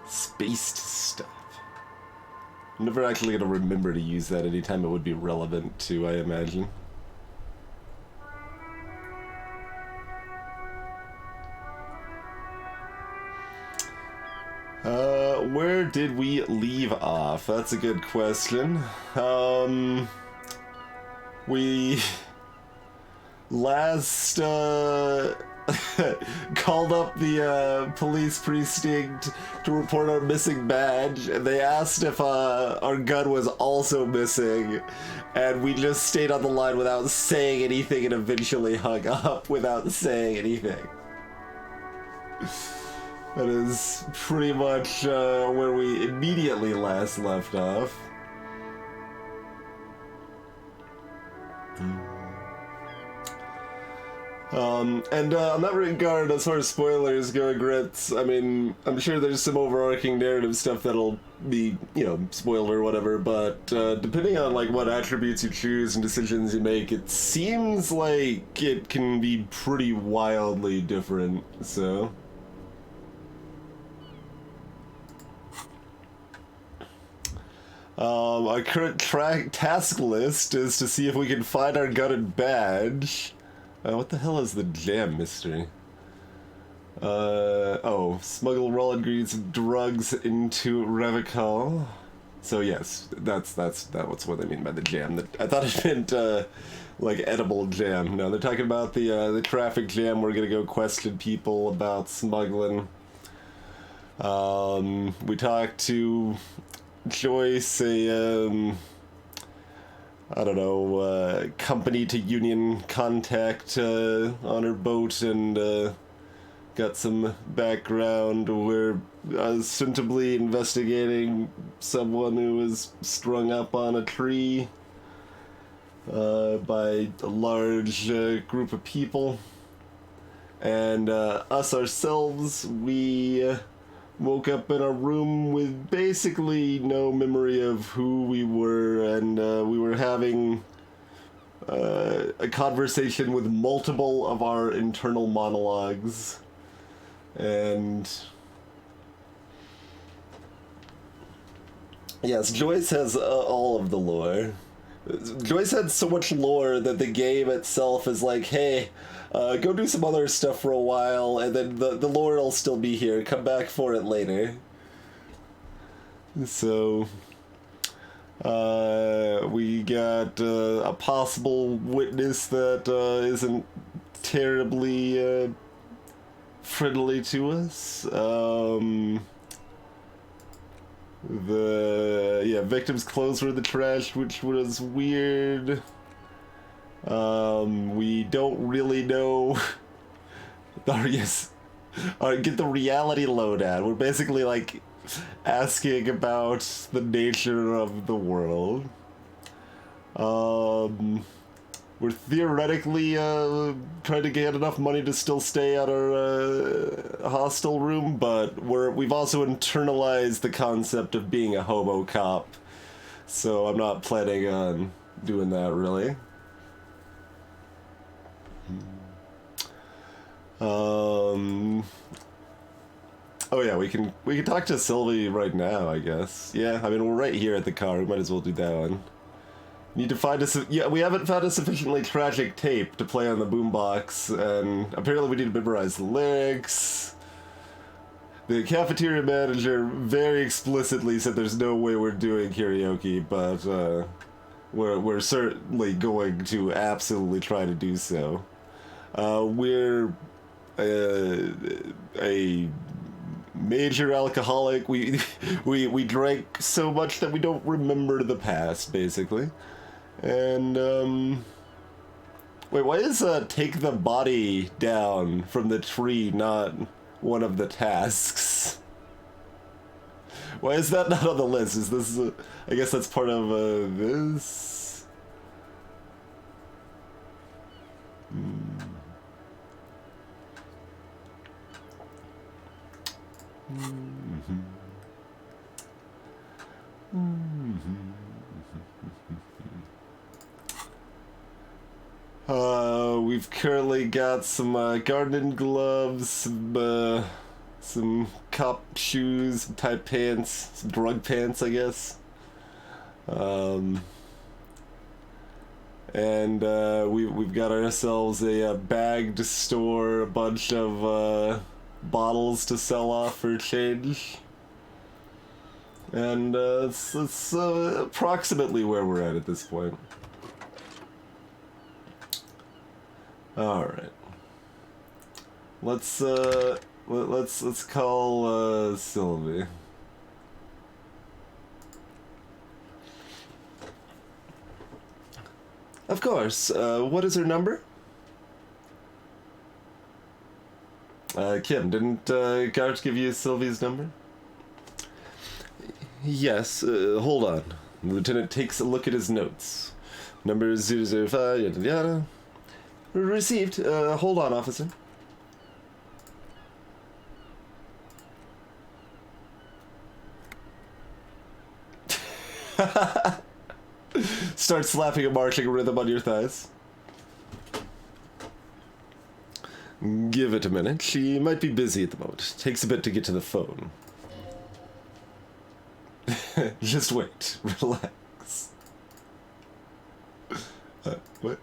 Spaced stuff. I'm never actually going to remember to use that anytime it would be relevant to, I imagine. Where did we leave off? That's a good question. We last called up the police precinct to report our missing badge, and they asked if our gun was also missing, and we just stayed on the line without saying anything and eventually hung up without saying anything. That is pretty much where we immediately last left off. And on that regard, as far as spoilers go, Grits, I mean, I'm sure there's some overarching narrative stuff that'll be, you know, spoiled or whatever, but depending on, like, what attributes you choose and decisions you make, it seems like it can be pretty wildly different, so... our current task list is to see if we can find our gun and badge. What the hell is the jam mystery? Oh, smuggle raw ingredients of drugs into Revical. So yes, that's what they mean by the jam. I thought it meant like edible jam. No, they're talking about the traffic jam. We're gonna go question people about smuggling. We talked to Joyce, a I don't know, company to union contact on her boat, and got some background. We're ostensibly investigating someone who was strung up on a tree by a large group of people. And us ourselves, we woke up in a room with basically no memory of who we were, and we were having a conversation with multiple of our internal monologues. And yes, Joyce has all of the lore. Joyce had so much lore that the game itself is like, hey, go do some other stuff for a while, and then the lore will still be here. Come back for it later. So, we got a possible witness that isn't terribly friendly to us. The victim's clothes were in the trash, which was weird. We don't really know. Get the reality lowdown. We're basically like asking about the nature of the world. We're theoretically trying to get enough money to still stay at our hostel room, but we've also internalized the concept of being a hobo cop, so I'm not planning on doing that really. Oh yeah, we can talk to Sylvie right now, I guess. Yeah, I mean, we're right here at the car. We might as well do that one. Need to find we haven't found a sufficiently tragic tape to play on the boombox, and apparently we need to memorize the lyrics. The cafeteria manager very explicitly said there's no way we're doing karaoke, but we're certainly going to absolutely try to do so. We're a major alcoholic. We drank so much that we don't remember the past, basically. And wait, why is take the body down from the tree not one of the tasks? Why is that not on the list? Is this I guess that's part of this. We've currently got some gardening gloves, some cop shoes, some tight pants, some drug pants, I guess. And we've got ourselves a bag to store a bunch of bottles to sell off for change. And it's approximately where we're at this point. All right. Let's call Sylvie. Of course. What is her number? Kim, didn't Garch give you Sylvie's number? Yes, hold on. The lieutenant takes a look at his notes. Number 005, yada yada. Received. Hold on, officer. Start slapping a marching rhythm on your thighs. Give it a minute. She might be busy at the moment. Takes a bit to get to the phone. Just wait. Relax. What?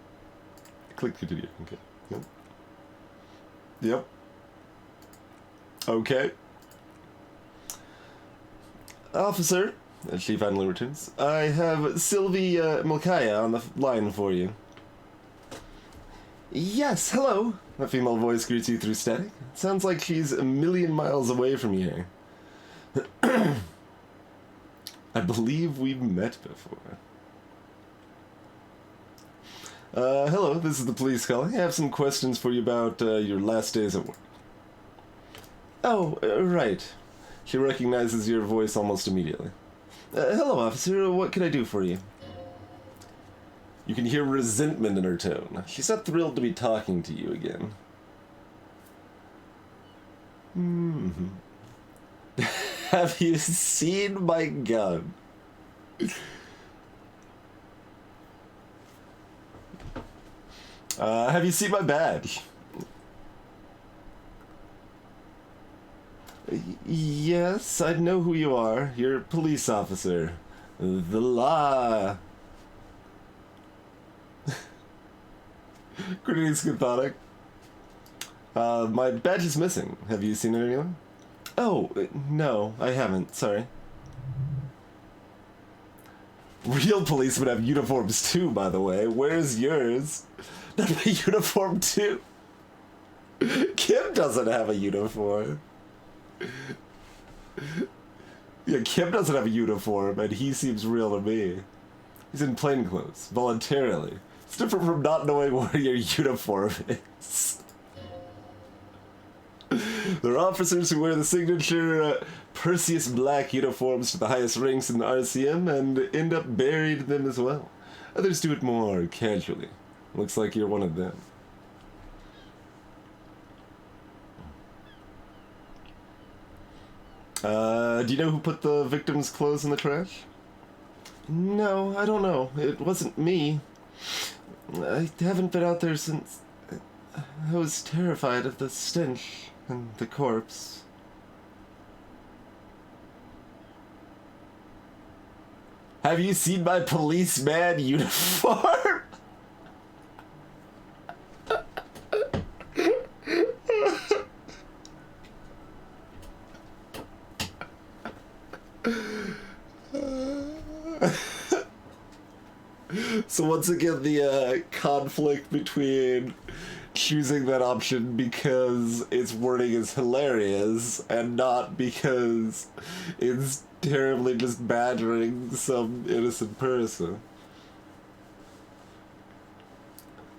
Click continue. Okay. Yep. Yep. Okay. Officer, as she finally returns, I have Sylvie Milkaya on the line for you. Yes, hello. A female voice greets you through static. Sounds like she's a million miles away from you here. I believe we've met before. Hello, this is the police calling. I have some questions for you about your last days at work. Oh, right. She recognizes your voice almost immediately. Hello, officer. What can I do for you? You can hear resentment in her tone. She's not thrilled to be talking to you again. Have you seen my gun? Have you seen my badge? Yes, I know who you are. You're a police officer. The law. Greetings, Catholic. My badge is missing. Have you seen it anywhere? Oh, no, I haven't. Sorry. Real policemen have uniforms too, by the way. Where's yours? Not a uniform too. Kim doesn't have a uniform. Yeah, Kim doesn't have a uniform, and he seems real to me. He's in plain clothes, voluntarily. It's different from not knowing where your uniform is. There are officers who wear the signature Perseus black uniforms to the highest ranks in the RCM and end up buried in them as well. Others do it more casually. Looks like you're one of them. Do you know who put the victim's clothes in the trash? No, I don't know. It wasn't me. I haven't been out there since... I was terrified of the stench and the corpse. Have you seen my policeman uniform? So once again, the conflict between choosing that option because its wording is hilarious and not because it's terribly just badgering some innocent person.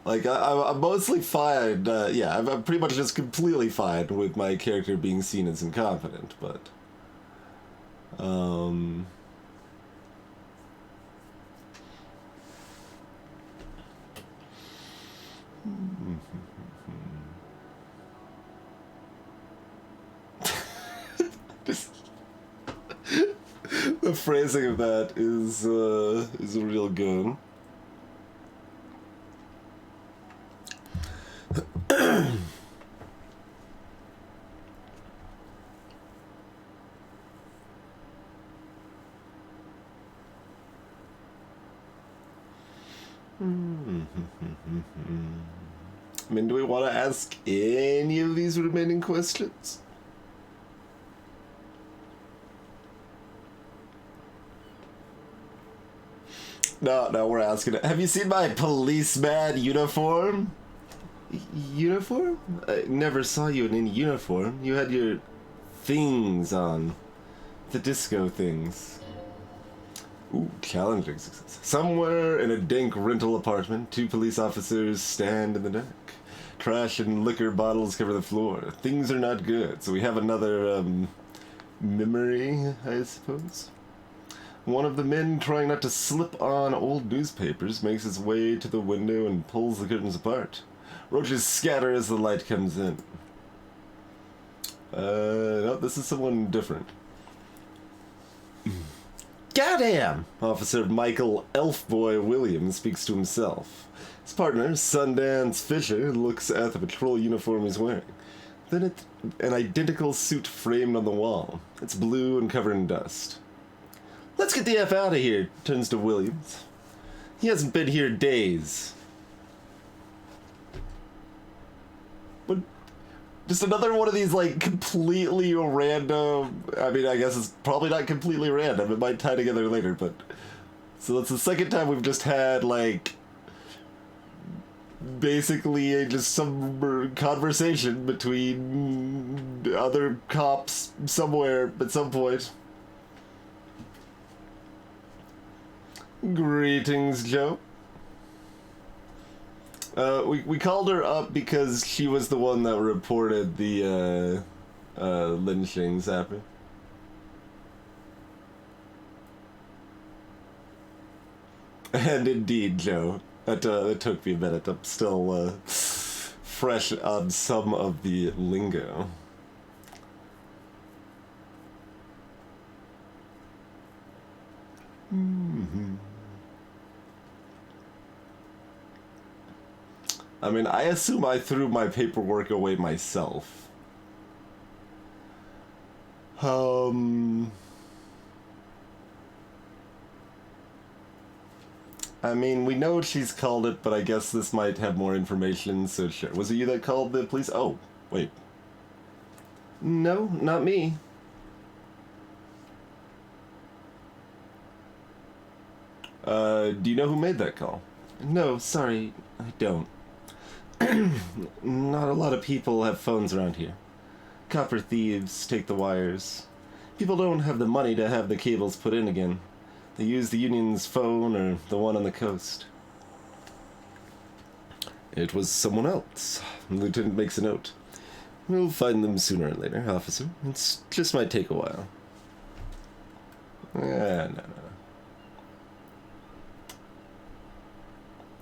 Like, I'm mostly fine, yeah, I'm pretty much just completely fine with my character being seen as incompetent, but... The phrasing of that is a real good. I mean, do we want to ask any of these remaining questions? No, we're asking it. Have you seen my policeman uniform? Uniform? I never saw you in any uniform. You had your things on. The disco things. Ooh, challenging success. Somewhere in a dank rental apartment, 2 police officers stand in the dark. Trash and liquor bottles cover the floor. Things are not good, so we have another, memory, I suppose. One of the men, trying not to slip on old newspapers, makes his way to the window and pulls the curtains apart. Roaches scatter as the light comes in. No, this is someone different. Goddamn! Officer Michael Elfboy Williams speaks to himself. His partner, Sundance Fisher, looks at the patrol uniform he's wearing. Then at an identical suit framed on the wall. It's blue and covered in dust. Let's get the F out of here, turns to Williams. He hasn't been here days. But just another one of these, like, completely random... I mean, I guess it's probably not completely random. It might tie together later, but... So that's the second time we've just had, like... basically just some conversation between other cops somewhere at some point. Greetings, Joe. We called her up because she was the one that reported the, lynchings happening. And indeed, Joe, it took me a minute. I'm still, fresh on some of the lingo. Mm-hmm. I mean, I assume I threw my paperwork away myself. I mean, we know what she's called it, but I guess this might have more information, so sure. Was it you that called the police? Oh, wait. No, not me. Do you know who made that call? No, sorry, I don't. Not a lot of people have phones around here. Copper thieves take the wires. People don't have the money to have the cables put in again. They use the union's phone or the one on the coast. It was someone else. The lieutenant makes a note. We'll find them sooner or later, officer. It just might take a while. No.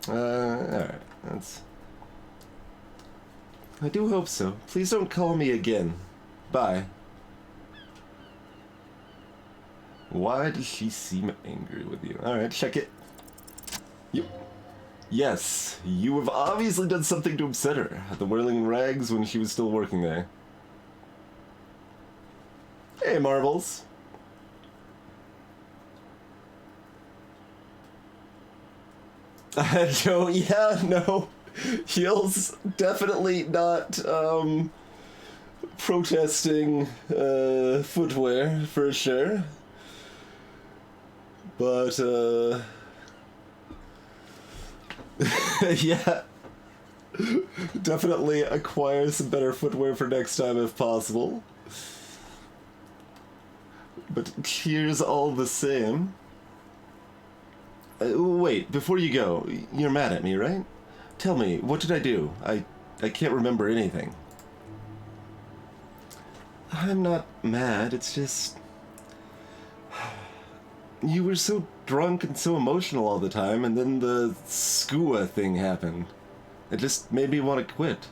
Alright, that's... I do hope so. Please don't call me again. Bye. Why does she seem angry with you? Alright, check it. Yep. Yes, you have obviously done something to upset her at the Whirling Rags when she was still working there. Hey, Marbles. Joe, yeah, no. Heel's definitely not, protesting, footwear, for sure. But, yeah. Definitely acquire some better footwear for next time if possible. But cheers all the same. Wait, before you go, you're mad at me, right? Tell me, what did I do? I can't remember anything. I'm not mad, it's just... You were so drunk and so emotional all the time, and then the skua thing happened. It just made me want to quit.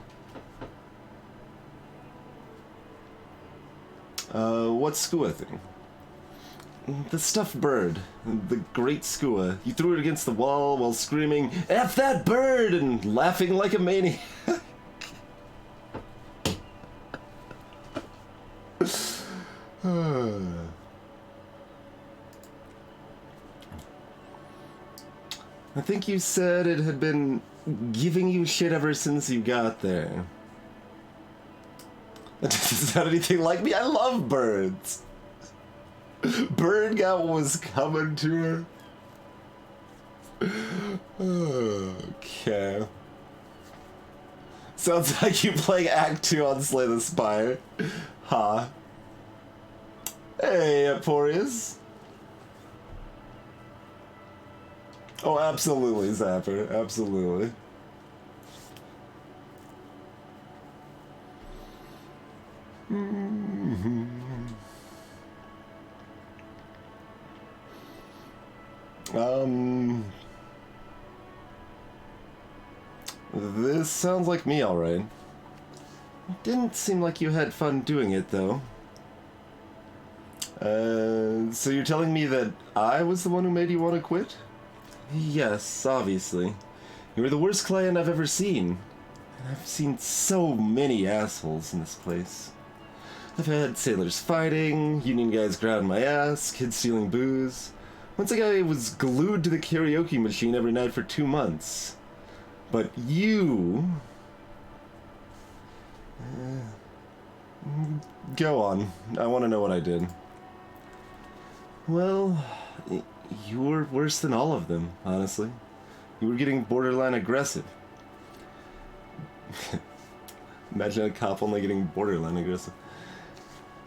What skua thing? The stuffed bird. The great skua. You threw it against the wall while screaming, "F that bird!" and laughing like a maniac. I think you said it had been giving you shit ever since you got there. That doesn't sound anything like me. I love birds. Bird got what was coming to her. Okay. Sounds like you playing Act 2 on Slay the Spire. Huh. Hey, Emporius. Oh, absolutely, Zapper. Absolutely. This sounds like me, alright. Didn't seem like you had fun doing it, though. So you're telling me that I was the one who made you want to quit? Yes, obviously. You were the worst client I've ever seen. And I've seen so many assholes in this place. I've had sailors fighting, union guys grabbing my ass, kids stealing booze. Once a guy was glued to the karaoke machine every night for 2 months. But you... go on. I want to know what I did. Well, you were worse than all of them, honestly. You were getting borderline aggressive. Imagine a cop only getting borderline aggressive.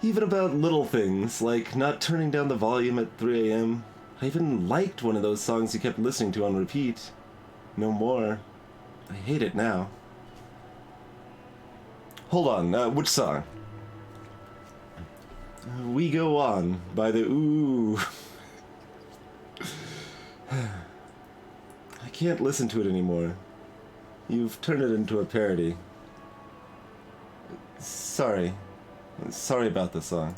Even about little things, like not turning down the volume at 3 a.m. I even liked one of those songs you kept listening to on repeat. No more. I hate it now. Hold on, which song? We Go On by the Ooh. I can't listen to it anymore. You've turned it into a parody. Sorry. Sorry about the song.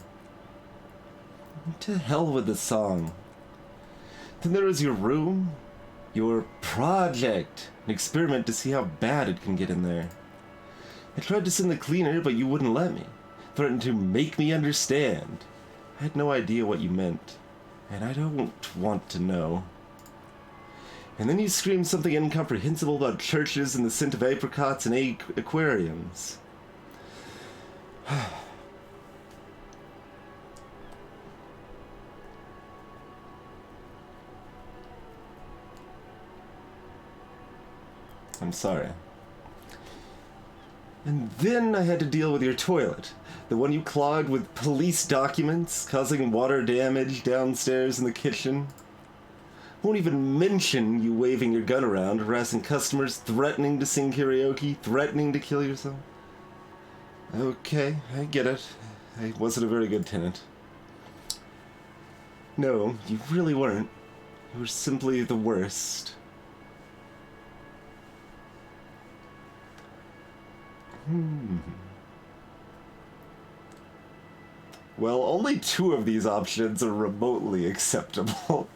To hell with the song. Then there was your room. Your project. An experiment to see how bad it can get in there. I tried to send the cleaner, but you wouldn't let me. Threatened to make me understand. I had no idea what you meant. And I don't want to know. And then you screamed something incomprehensible about churches and the scent of apricots and aquariums. I'm sorry. And then I had to deal with your toilet. The one you clogged with police documents, causing water damage downstairs in the kitchen. Won't even mention you waving your gun around, harassing customers, threatening to sing karaoke, threatening to kill yourself. Okay, I get it. I wasn't a very good tenant. No, you really weren't. You were simply the worst. Well, only 2 of these options are remotely acceptable.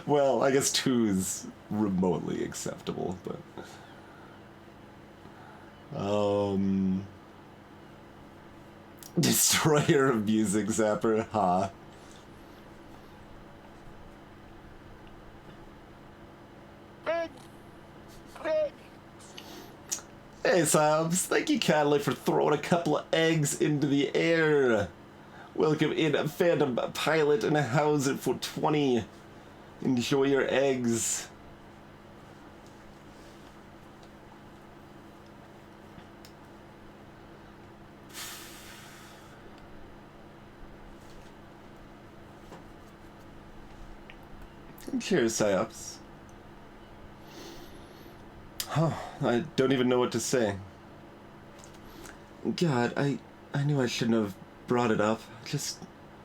Well, I guess 2's remotely acceptable, but... Destroyer of music, Zapper, ha. Hey, Sobs, thank you kindly for throwing a couple of eggs into the air. Welcome in, Phantom Pilot, and how's it for 20? Enjoy your eggs. Cheers, Psyops. Huh, I don't even know what to say. God, I knew I shouldn't have brought it up. Just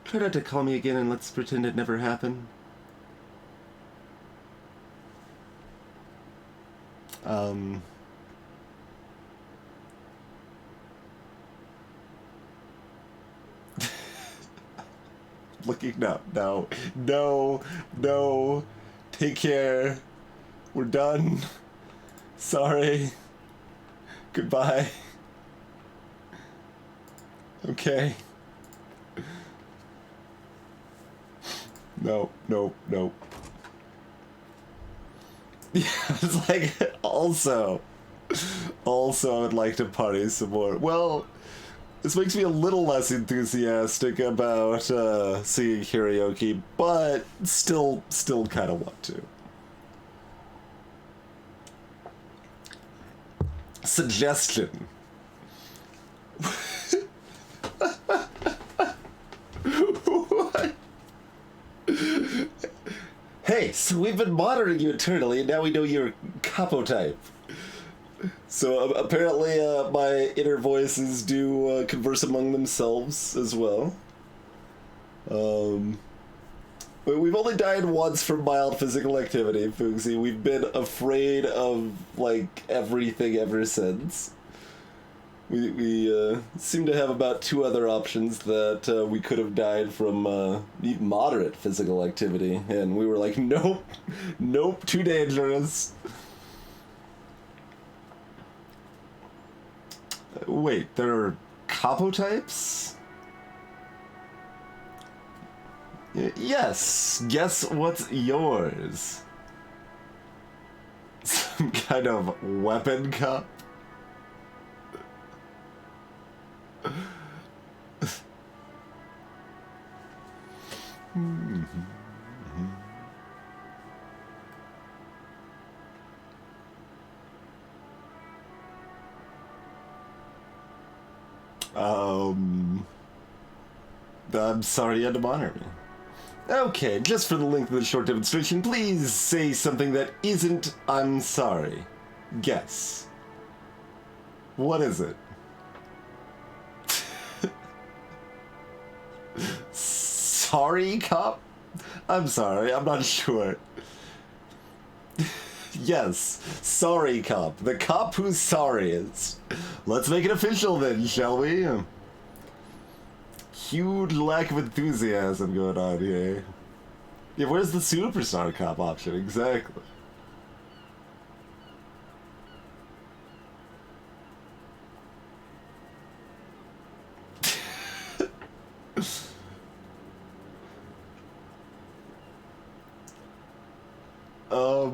try not to call me again and let's pretend it never happened. Looking up. No. Take care. We're done. Sorry. Goodbye. Okay. No. Yeah, it's like, also, I would like to party some more. Well, this makes me a little less enthusiastic about singing karaoke, but still kind of want to. Suggestion. What? Hey, so we've been monitoring you internally, and now we know you're capo type. So apparently, my inner voices do converse among themselves as well. But we've only died once from mild physical activity, Fugsy. We've been afraid of, like, everything ever since. We seem to have about 2 other options that we could have died from moderate physical activity, and we were like, nope, nope, too dangerous. Wait, there are capo types? Yes, guess what's yours? Some kind of weapon cup? I'm sorry you had to monitor me. Okay, just for the length of the short demonstration, please say something that isn't "I'm sorry." Guess. What is it? Sorry, cop? I'm sorry, I'm not sure. Yes, sorry, cop. The cop who's sorry is. Let's make it official then, shall we? Huge lack of enthusiasm going on here. Yeah, where's the superstar cop option exactly?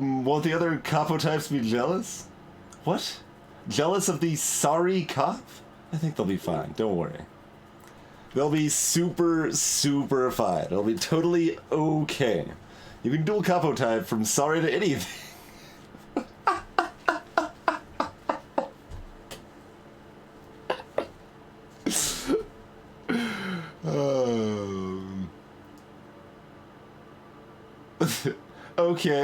Won't the other capo types be jealous? What? Jealous of the sorry cop? I think they'll be fine, don't worry. They'll be super fine. It'll be totally okay. You can dual capo type from sorry to anything.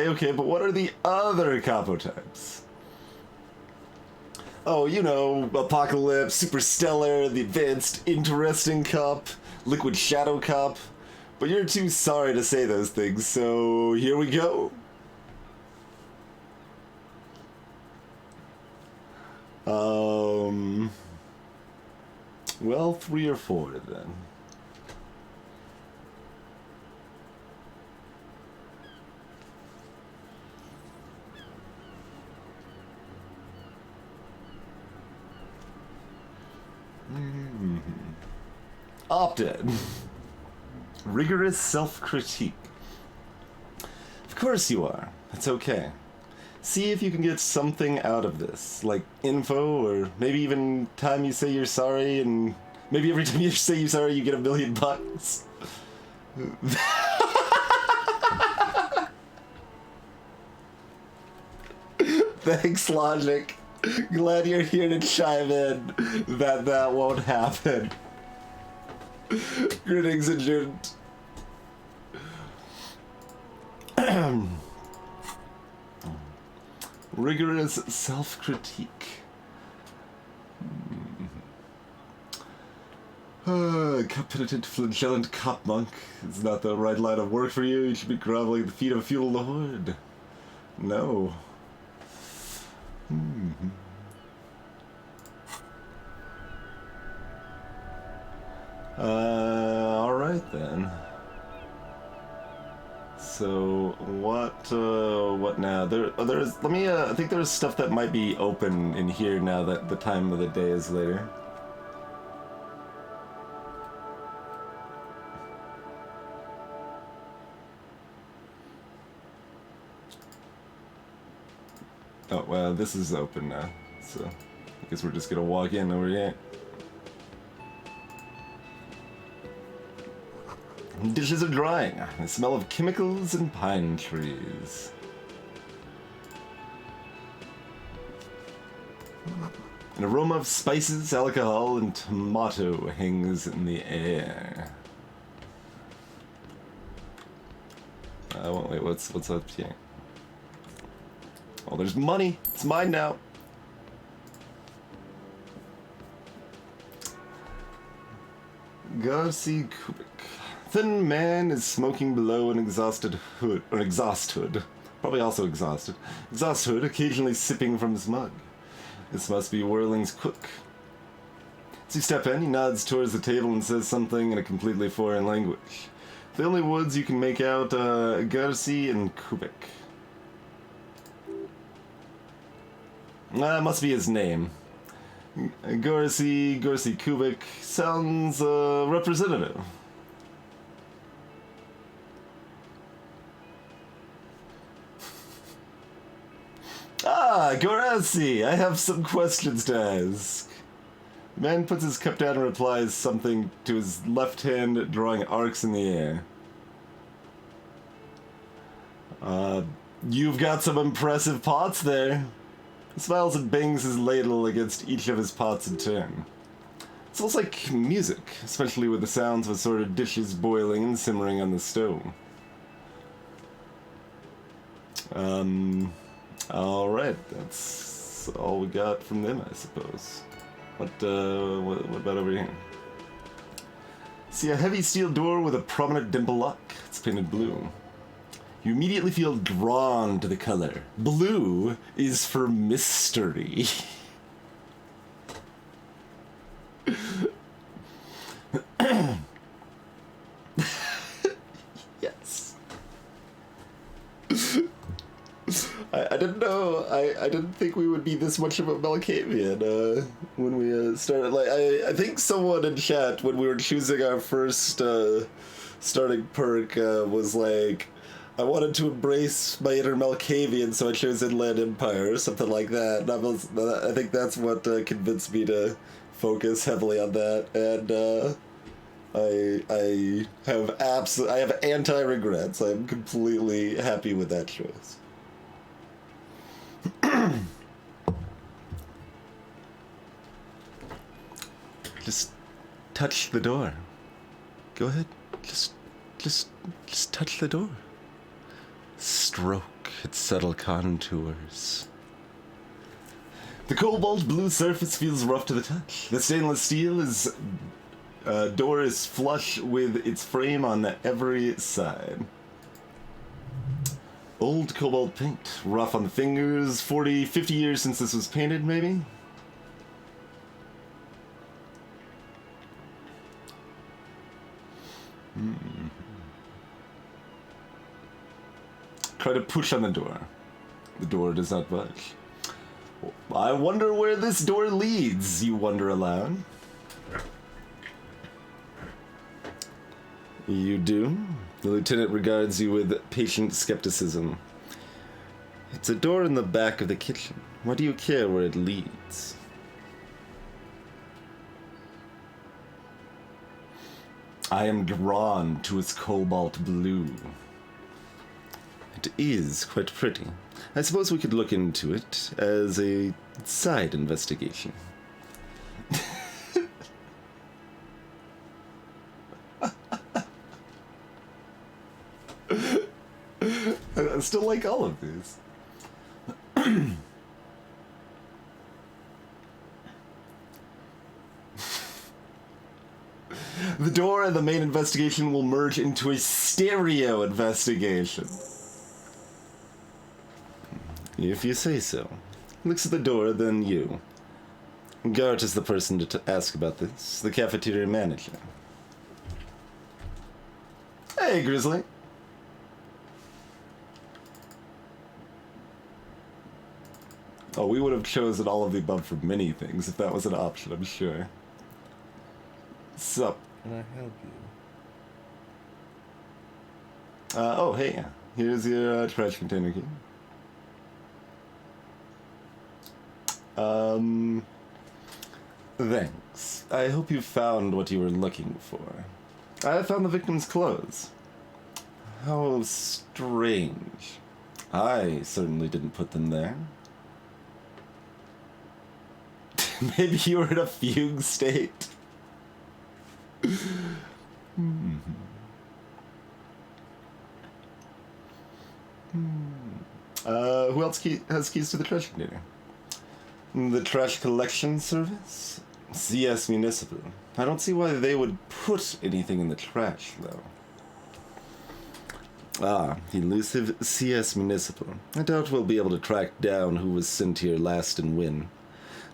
Okay, but what are the other capo types? Oh, you know, Apocalypse, Super Stellar, the Advanced Interesting Cup, Liquid Shadow Cup. But you're too sorry to say those things, so here we go. Well, 3 or 4 then. Opted. Rigorous self-critique. Of course you are. It's okay. See if you can get something out of this, like info, or maybe even time you say you're sorry, and maybe every time you say you're sorry you get $1 million. Thanks, Logic. Glad you're here to chime in that won't happen. Greetings, Agent. Rigorous self-critique. Penitent, flagellant cop monk. It's not the right line of work for you. You should be groveling at the feet of a feudal lord. No. Alright then. So, what now? I think there's stuff that might be open in here now that the time of the day is later. Oh, well, this is open now, so I guess we're just gonna walk in over here. Dishes are drying. The smell of chemicals and pine trees. An aroma of spices, alcohol, and tomato hangs in the air. Wait, what's up here? Oh, there's money. It's mine now. Garci Kubik. Thin man is smoking below an exhaust hood. Probably also exhausted. Exhaust hood, occasionally sipping from his mug. This must be Whirling's cook. As you step in, he nods towards the table and says something in a completely foreign language. The only words you can make out are Garci and Kubik. Must be his name. Garci Kubik sounds representative. Ah, Garci, I have some questions to ask. The man puts his cup down and replies something to his left hand, drawing arcs in the air. You've got some impressive pots there. He smiles and bangs his ladle against each of his pots in turn. It smells like music, especially with the sounds of assorted dishes boiling and simmering on the stove. Alright, that's all we got from them, I suppose. What about over here? See a heavy steel door with a prominent dimple lock. It's painted blue. You immediately feel drawn to the color. Blue is for mystery. Yes. I didn't know. I didn't think we would be this much of a Malkavian when we started. Like I think someone in chat when we were choosing our first starting perk was like, I wanted to embrace my inner Malkavian, so I chose Inland Empire or something like that. And I think that's what convinced me to focus heavily on that. And I have anti-regrets. I'm completely happy with that choice. Just touch the door. Go ahead. Just touch the door. Stroke its subtle contours. The cobalt blue surface feels rough to the touch. The stainless steel door is flush with its frame on every side. Old cobalt paint, rough on the fingers, 40, 50 years since this was painted, maybe? Try to push on the door. The door does not budge. I wonder where this door leads, you wonder aloud. You do? The lieutenant regards you with patient skepticism. It's a door in the back of the kitchen. Why do you care where it leads? I am drawn to its cobalt blue. It is quite pretty. I suppose we could look into it as a side investigation. I still like all of these. The door and the main investigation will merge into a stereo investigation. If you say so. Looks at the door, then you. Gart is the person to ask about this, the cafeteria manager. Hey, Grizzly. Oh, we would have chosen all of the above for many things if that was an option, I'm sure. Sup? Can I help you? Oh, hey. Here's your trash container key. Thanks. I hope you found what you were looking for. I found the victim's clothes. How strange. I certainly didn't put them there. Maybe you were in a fugue state. Who else has keys to the trash container? The trash collection service? CS Municipal. I don't see why they would put anything in the trash, though. Ah, elusive CS Municipal. I doubt we'll be able to track down who was sent here last and when.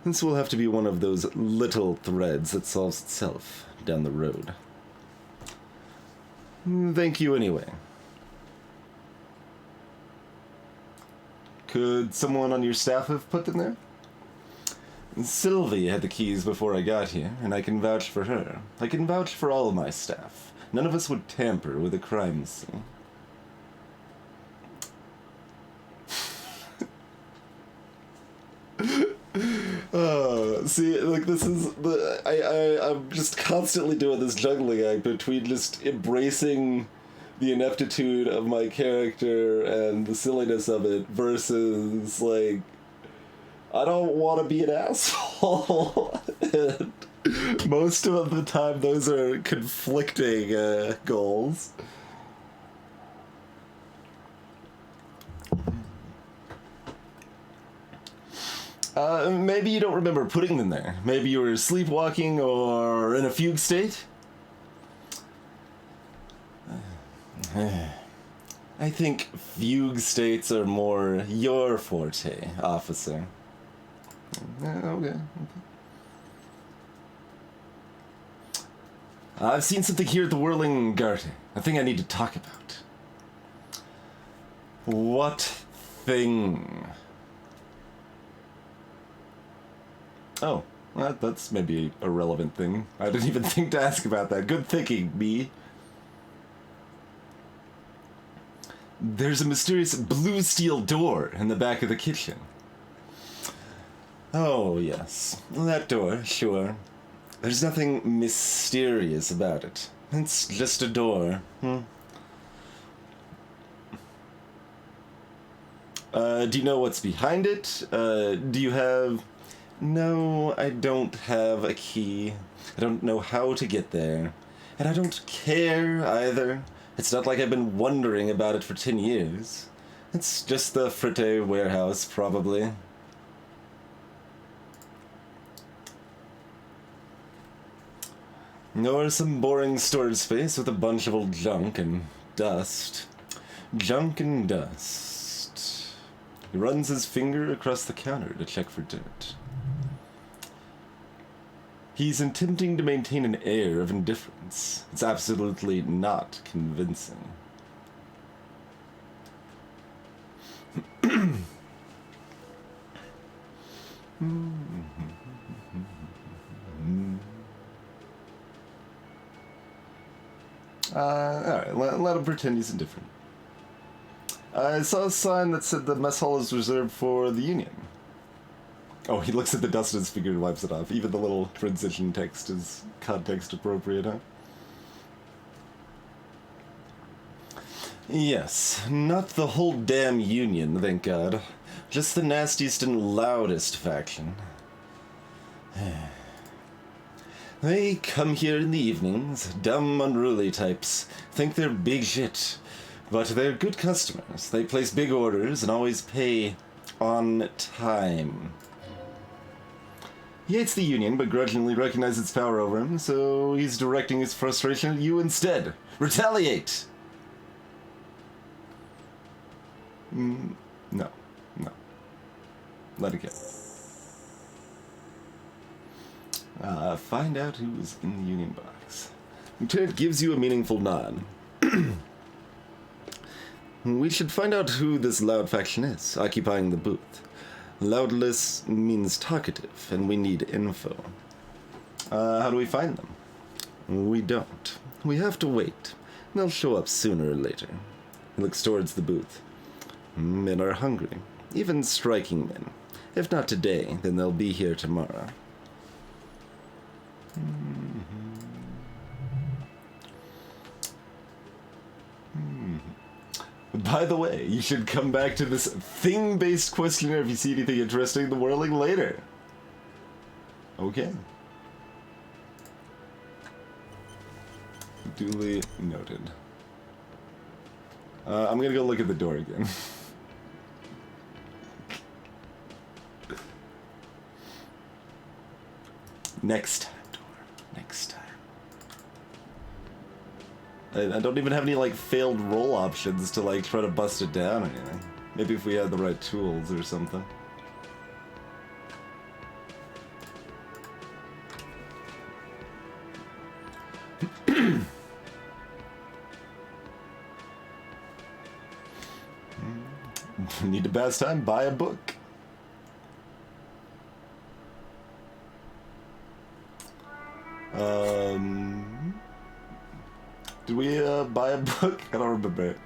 This will have to be one of those little threads that solves itself down the road. Thank you anyway. Could someone on your staff have put them there? Sylvie had the keys before I got here, and I can vouch for her. I can vouch for all my staff. None of us would tamper with a crime scene. See, like, this is I'm just constantly doing this juggling act between just embracing the ineptitude of my character and the silliness of it versus, like, I don't want to be an asshole. And most of the time, those are conflicting goals. Maybe you don't remember putting them there. Maybe you were sleepwalking or in a fugue state. I think fugue states are more your forte, officer. Okay. I've seen something here at the Whirling Garter. A thing I need to talk about. What thing? Oh, that's maybe a relevant thing. I didn't even think to ask about that. Good thinking, me. There's a mysterious blue steel door in the back of the kitchen. Oh, yes. That door, sure. There's nothing mysterious about it. It's just a door. Do you know what's behind it? Do you have... No, I don't have a key. I don't know how to get there. And I don't care, either. It's not like I've been wondering about it for 10 years. It's just the Fritte warehouse, probably. Or some boring storage space with a bunch of old junk and dust. Junk and dust. He runs his finger across the counter to check for dirt. He's attempting to maintain an air of indifference. It's absolutely not convincing. Alright, let him pretend he's indifferent. I saw a sign that said the mess hall is reserved for the Union. Oh, he looks at the dust in his finger and wipes it off. Even the little transition text is context appropriate, huh? Yes, not the whole damn Union, thank God. Just the nastiest and loudest faction. They come here in the evenings, dumb, unruly types, think they're big shit. But they're good customers. They place big orders and always pay on time. He hates the Union, but grudgingly recognizes its power over him, so he's directing his frustration at you instead. Retaliate! No. Let it go. Find out who's in the Union box. Lieutenant gives you a meaningful nod. We should find out who this loud faction is, occupying the booth. Loudless means talkative, and we need info. How do we find them? We don't. We have to wait. They'll show up sooner or later. He looks towards the booth. Men are hungry, even striking men. If not today, then they'll be here tomorrow. By the way, you should come back to this thing-based questionnaire if you see anything interesting in the whirling later. Okay. Duly noted. I'm gonna go look at the door again. Next time, door. Next time. I don't even have any, like, failed roll options to, like, try to bust it down or anything. Maybe if we had the right tools or something. Need to pass time? Buy a book. Did we buy a book? I don't remember.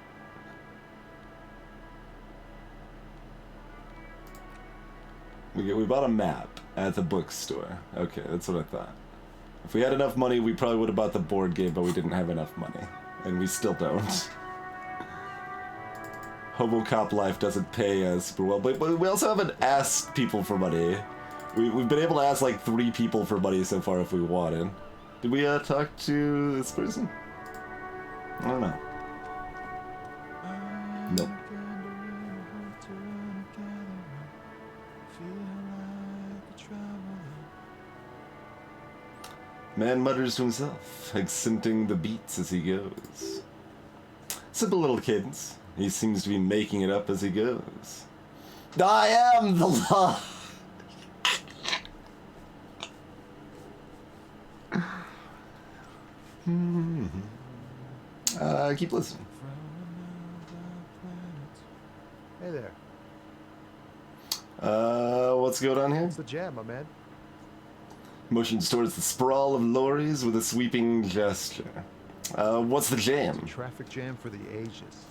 We bought a map at the bookstore. Okay, that's what I thought. If we had enough money, we probably would have bought the board game, but we didn't have enough money. And we still don't. Hobo-cop life doesn't pay super well, but we also haven't asked people for money. We've been able to ask like 3 people for money so far if we wanted. Did we talk to this person? I don't know. Nope. Man mutters to himself, accenting the beats as he goes. Simple little cadence. He seems to be making it up as he goes. I am the law! Keep listening. Hey there. What's going on here? What's the jam, my man? Motions towards the sprawl of lorries with a sweeping gesture. What's the jam? It's a traffic jam for the ages.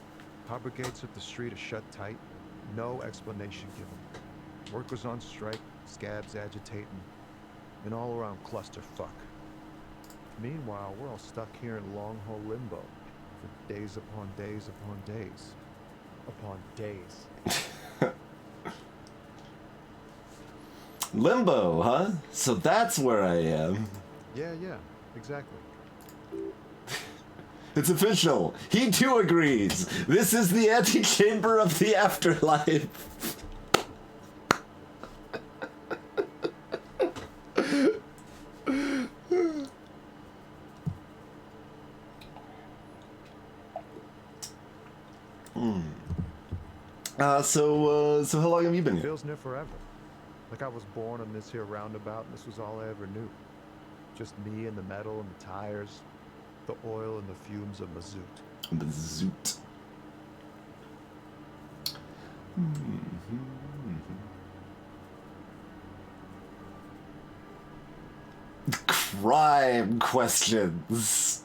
Harbor gates of the street are shut tight. No explanation given. Workers on strike, scabs agitating, an all-around clusterfuck. Meanwhile, we're all stuck here in long-haul limbo for days upon days upon days upon days. Limbo, huh? So that's where I am. Yeah, exactly. It's official. He too agrees. This is the antechamber of the afterlife. So how long have you been here? Feels near forever. Like I was born on this here roundabout and this was all I ever knew. Just me and the metal and the tires, the oil and the fumes of mazout. Mazout. Crime questions.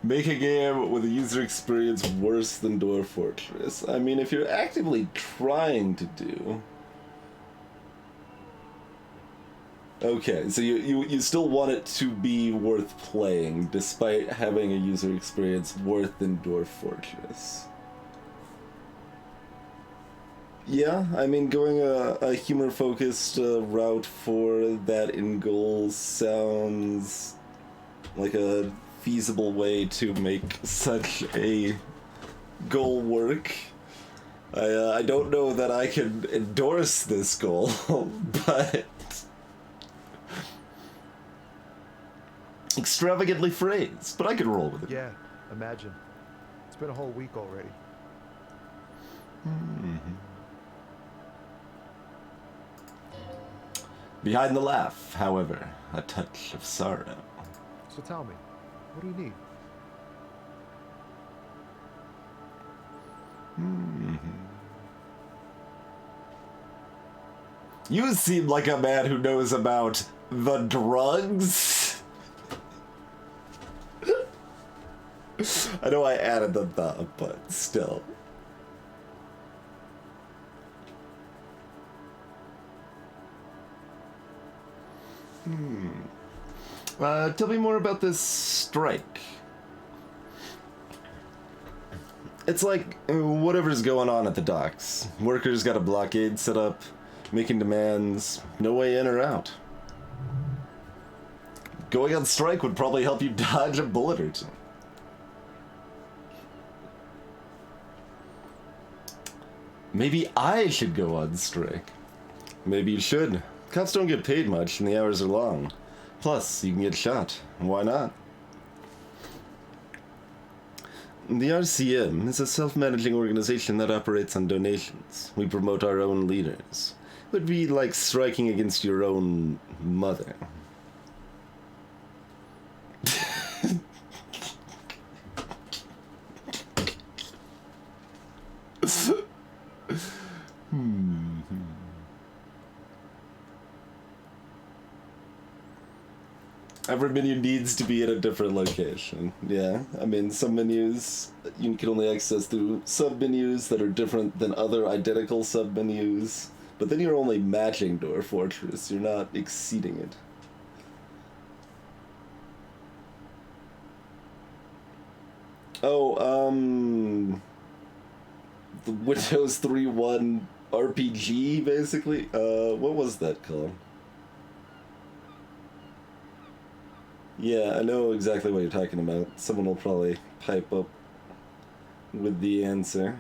Make a game with a user experience worse than Dwarf Fortress. I mean, if you're actively trying to do... Okay, so you still want it to be worth playing, despite having a user experience worse than Dwarf Fortress. Yeah, I mean, going a humor-focused route for that in goal sounds like a feasible way to make such a goal work. I don't know that I can endorse this goal, but extravagantly phrased, but I could roll with it. Yeah, imagine. It's been a whole week already. Behind the laugh, however, a touch of sorrow. So tell me, what do you need? You seem like a man who knows about the drugs. I know I added the but still. Tell me more about this strike. It's like whatever's going on at the docks. Workers got a blockade set up, making demands, no way in or out. Going on strike would probably help you dodge a bullet or two. Maybe I should go on strike. Maybe you should. Cops don't get paid much and the hours are long. Plus, you can get shot. Why not? The RCM is a self-managing organization that operates on donations. We promote our own leaders. It would be like striking against your own mother. Every menu needs to be at a different location. Yeah, I mean, some menus you can only access through sub-menus that are different than other identical sub-menus. But then you're only matching Dwarf Fortress, you're not exceeding it. Oh, the Windows 3.1 RPG, basically? What was that called? Yeah, I know exactly what you're talking about. Someone will probably pipe up with the answer.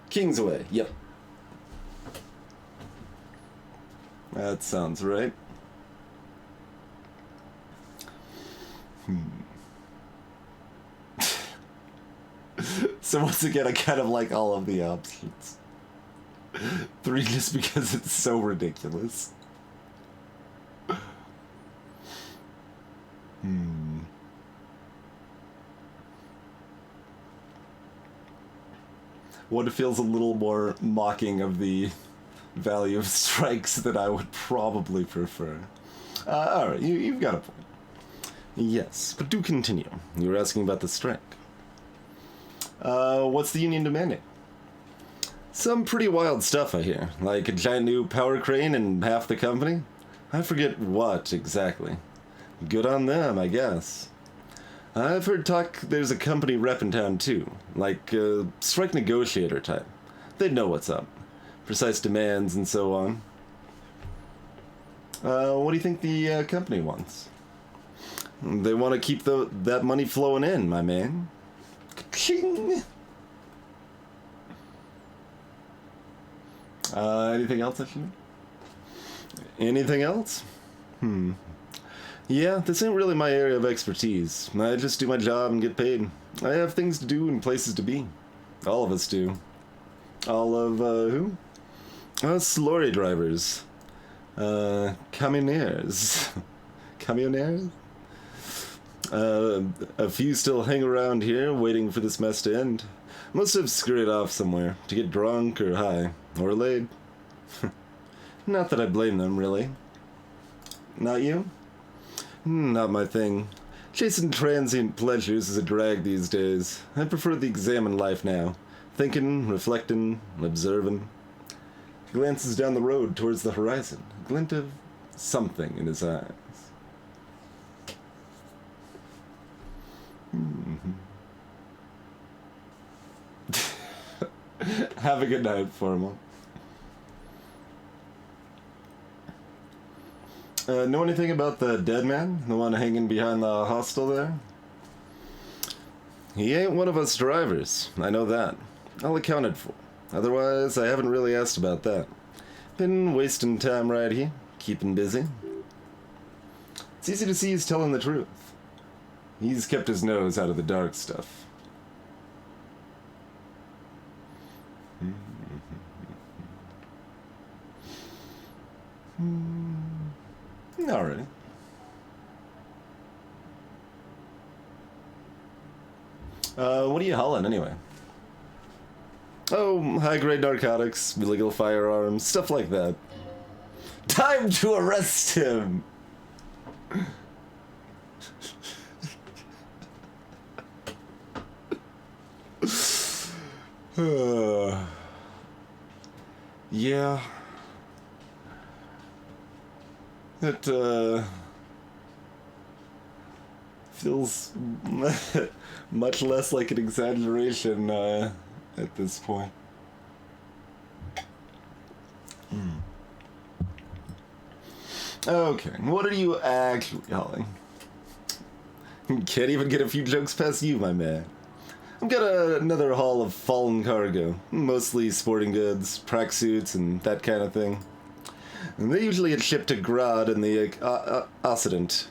Kingsway, yep. That sounds right. So once again, I kind of like all of the options. 3 just because it's so ridiculous. One feels a little more mocking of the value of strikes that I would probably prefer. Alright, you've got a point. Yes, but do continue. You were asking about the strike. What's the union demanding? Some pretty wild stuff, I hear. Like a giant new power crane and half the company? I forget what, exactly. Good on them, I guess. I've heard talk there's a company rep in town, too. Like a strike negotiator type. They'd know what's up. Precise demands and so on. What do you think the company wants? They want to keep that money flowing in, my man. Ka-ching! Anything else I should know? Anything else? Yeah, this ain't really my area of expertise. I just do my job and get paid. I have things to do and places to be. All of us do. All of, who? Us lorry drivers. Camioneers. Camioneers? A few still hang around here, waiting for this mess to end. Must have scurried off somewhere, to get drunk or high, or laid. Not that I blame them, really. Not you? Not my thing. Chasing transient pleasures is a drag these days. I prefer the examined life now. Thinking, reflecting, observing. He glances down the road towards the horizon, a glint of something in his eyes. Have a good night, Formal. Know anything about the dead man? The one hanging behind the hostel there? He ain't one of us drivers. I know that. All accounted for. Otherwise, I haven't really asked about that. Been wasting time right here. Keeping busy. It's easy to see he's telling the truth. He's kept his nose out of the dark stuff. Alright. What are you hauling anyway? Oh, high-grade narcotics, illegal firearms, stuff like that. Time to arrest him! Yeah. It, feels much less like an exaggeration, at this point. Okay, what are you actually hauling? Can't even get a few jokes past you, my man. I've got another haul of fallen cargo, mostly sporting goods, prac suits, and that kind of thing. And they usually get shipped to Grad in the Occident,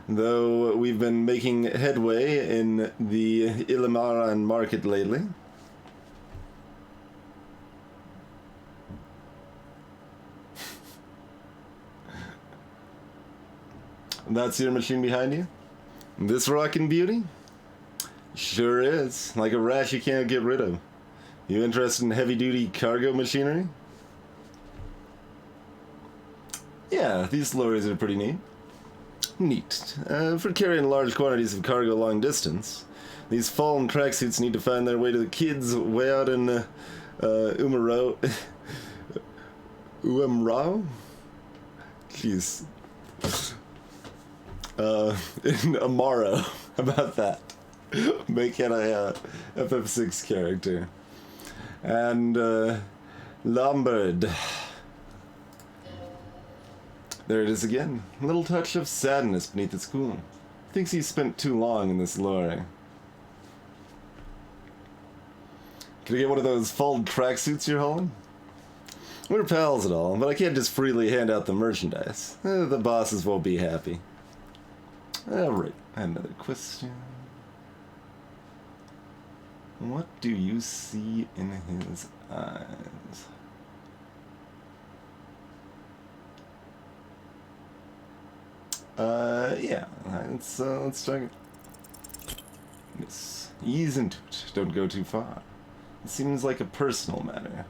though we've been making headway in the Ilimaran market lately. That's your machine behind you? This rockin' beauty? Sure is. Like a rash you can't get rid of. You interested in heavy-duty cargo machinery? Yeah, these lorries are pretty neat. Neat. For carrying large quantities of cargo long distance. These fallen tracksuits need to find their way to the kids way out in Umaro. Uamrao? Jeez. In Amaro. How about that? Make it a FF6 character. And Lombard. There it is again. A little touch of sadness beneath its cool. Thinks he spent too long in this lorry. Can I get one of those fallen tracksuits you're hauling? We're pals and all, but I can't just freely hand out the merchandise. The bosses won't be happy. Alright, another question. What do you see in his eyes? Yeah, let's check it. Yes, ease into it. Don't go too far. It seems like a personal matter.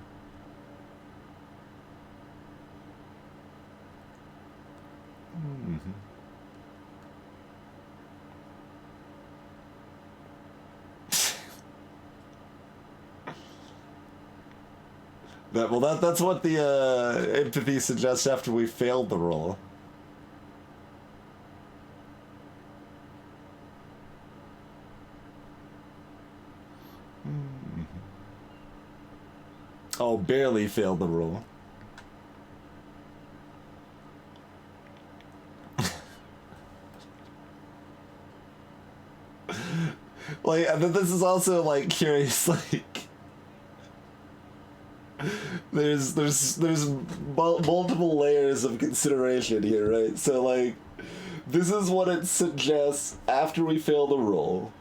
That's what the empathy suggests after we failed the roll. Oh, barely failed the roll. Like, this is also like curious, like. There's multiple layers of consideration here, right? So like, this is what it suggests after we fail the roll.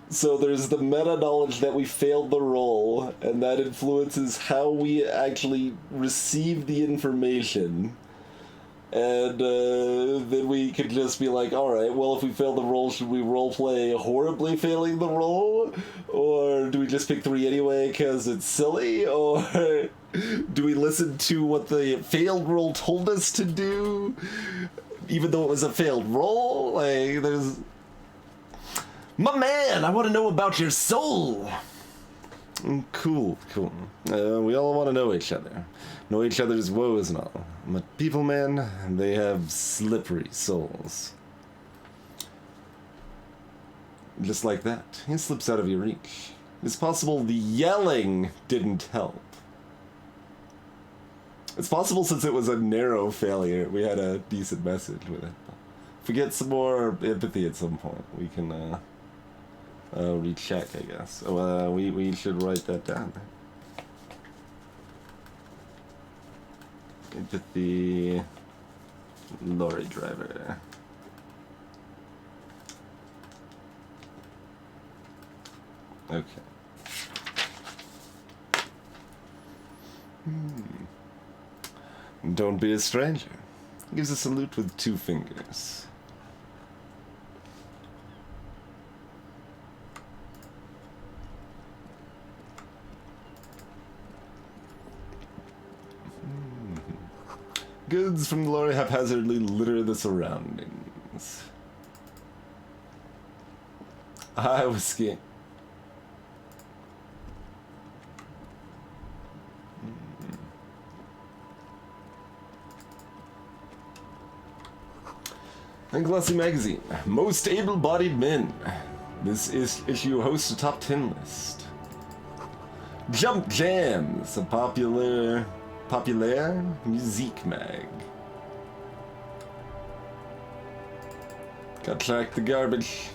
So there's the meta knowledge that we failed the roll, and that influences how we actually receive the information. And then we could just be like, alright, well, if we fail the roll, should we roleplay horribly failing the roll? Or do we just pick 3 anyway because it's silly? Or do we listen to what the failed roll told us to do, even though it was a failed roll? Like, there's... My man, I want to know about your soul! Cool. We all want to know each other. Know each other's woes and all. But people, man, they have slippery souls. Just like that, he slips out of your reach. It's possible the yelling didn't help. It's possible since it was a narrow failure, we had a decent message with it. If we get some more empathy at some point, we can recheck, I guess. So we should write that down. Empathy, lorry driver. Okay. Don't be a stranger. Gives a salute with 2 fingers. Goods from the lorry haphazardly litter the surroundings. I was skiing. Glossy Magazine. Most able-bodied men. This issue hosts a top 10 list. Jump Jams, a popular music mag. Gotta track the garbage.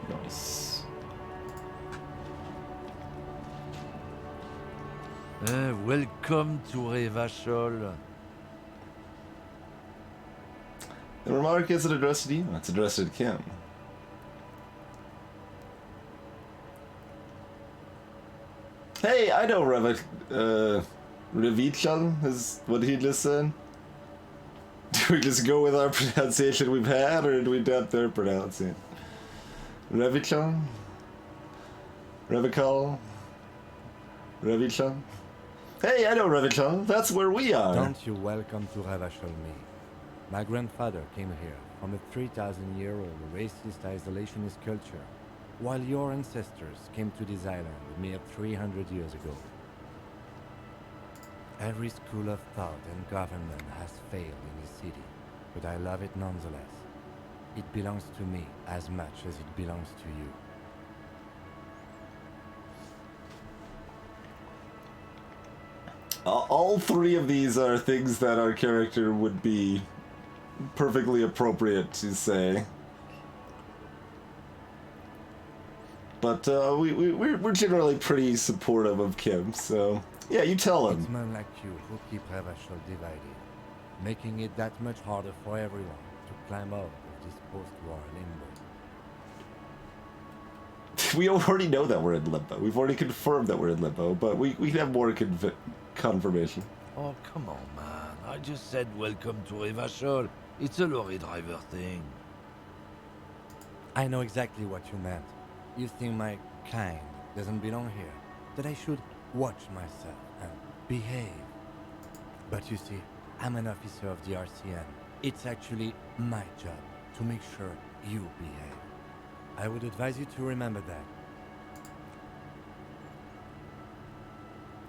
Nice. Welcome to Revachol. The remark isn't addressed to you, it's addressed to Kim. Hey, I know Revichal is what he just said. Do we just go with our pronunciation we've had, or do we adapt their pronunciation? Revichal? Revichal? Revichal? Hey, I know Revichal. That's where we are. Don't you welcome to Ravachol me. My grandfather came here from a 3,000-year-old racist isolationist culture, while your ancestors came to this island a mere 300 years ago. Every school of thought and government has failed in this city, but I love it nonetheless. It belongs to me as much as it belongs to you. All three of these are things that our character would be perfectly appropriate to say. But we're generally pretty supportive of Kim, so yeah, you tell him. It's men like you who keep Ravachol divided, making it that much harder for everyone to climb out of this post-war limbo. We already know that we're in limbo. We've already confirmed that we're in limbo, but we can have more confirmation. Oh, come on, man. I just said welcome to Revachol. It's a lorry driver thing. I know exactly what you meant. You think my kind doesn't belong here, that I should watch myself and behave. But you see, I'm an officer of the RCN. It's actually my job to make sure you behave. I would advise you to remember that.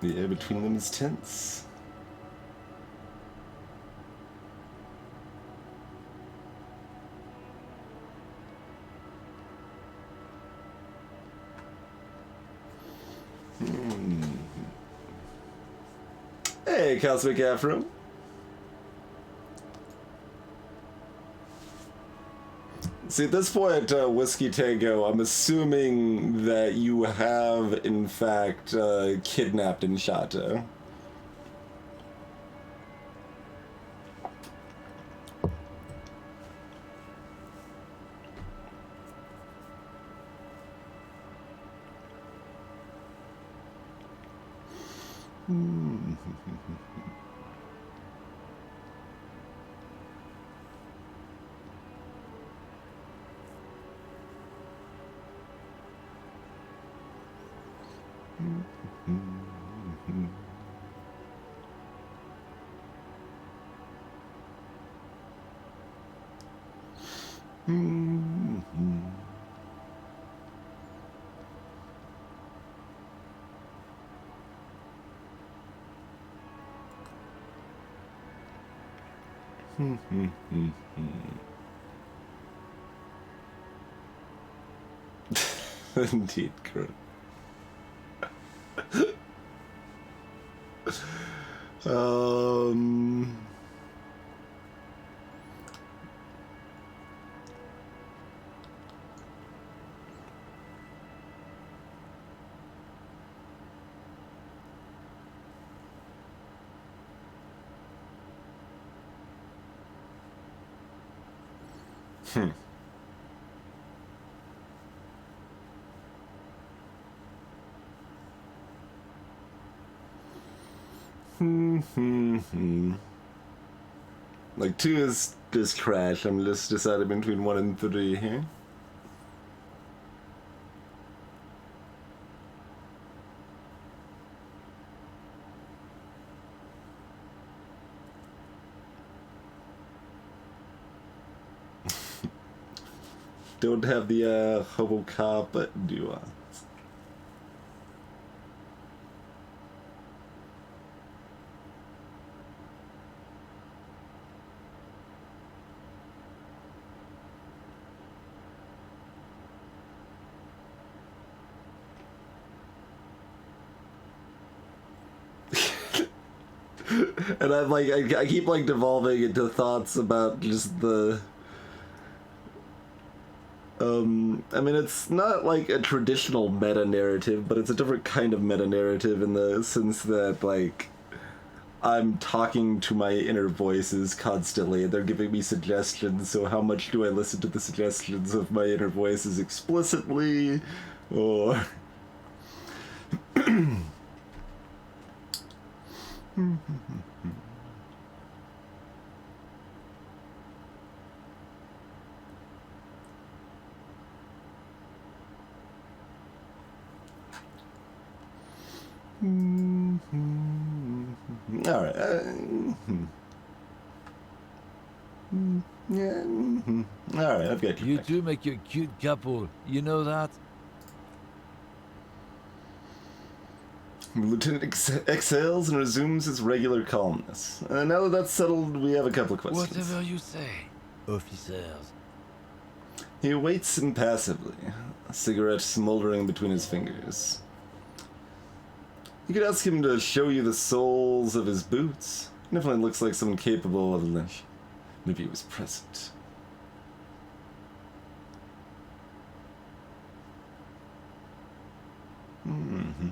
The air between them is tense. Hey, Cosmic Afro. See, at this point, Whiskey Tango, I'm assuming that you have, in fact, kidnapped Inshato. Indeed, correct. um... Like 2 is just crash. I'm just deciding between 1 and 3 here. Don't have the hobo cop, but do And I'm like, I keep like devolving into thoughts about just the. I mean, it's not like a traditional meta narrative, but it's a different kind of meta narrative in the sense that like I'm talking to my inner voices constantly, and they're giving me suggestions. So how much do I listen to the suggestions of my inner voices explicitly, or? All right. Yeah. All right. I've got you. You two make a cute couple. You know that? Lieutenant exhales and resumes his regular calmness. Now that that's settled, we have a couple of questions. Whatever you say, officers. He waits impassively, a cigarette smoldering between his fingers. You could ask him to show you the soles of his boots. Definitely looks like someone capable of Elysium. Maybe he was present. Mm-hmm.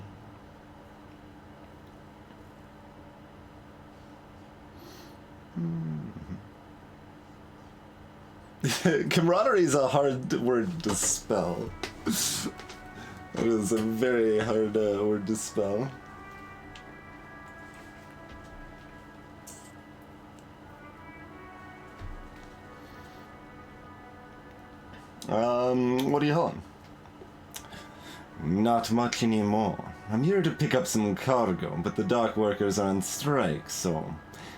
Camaraderie is a hard word to spell. It is a very hard word to spell. What are you hauling? Not much anymore. I'm here to pick up some cargo, but the dock workers are on strike, so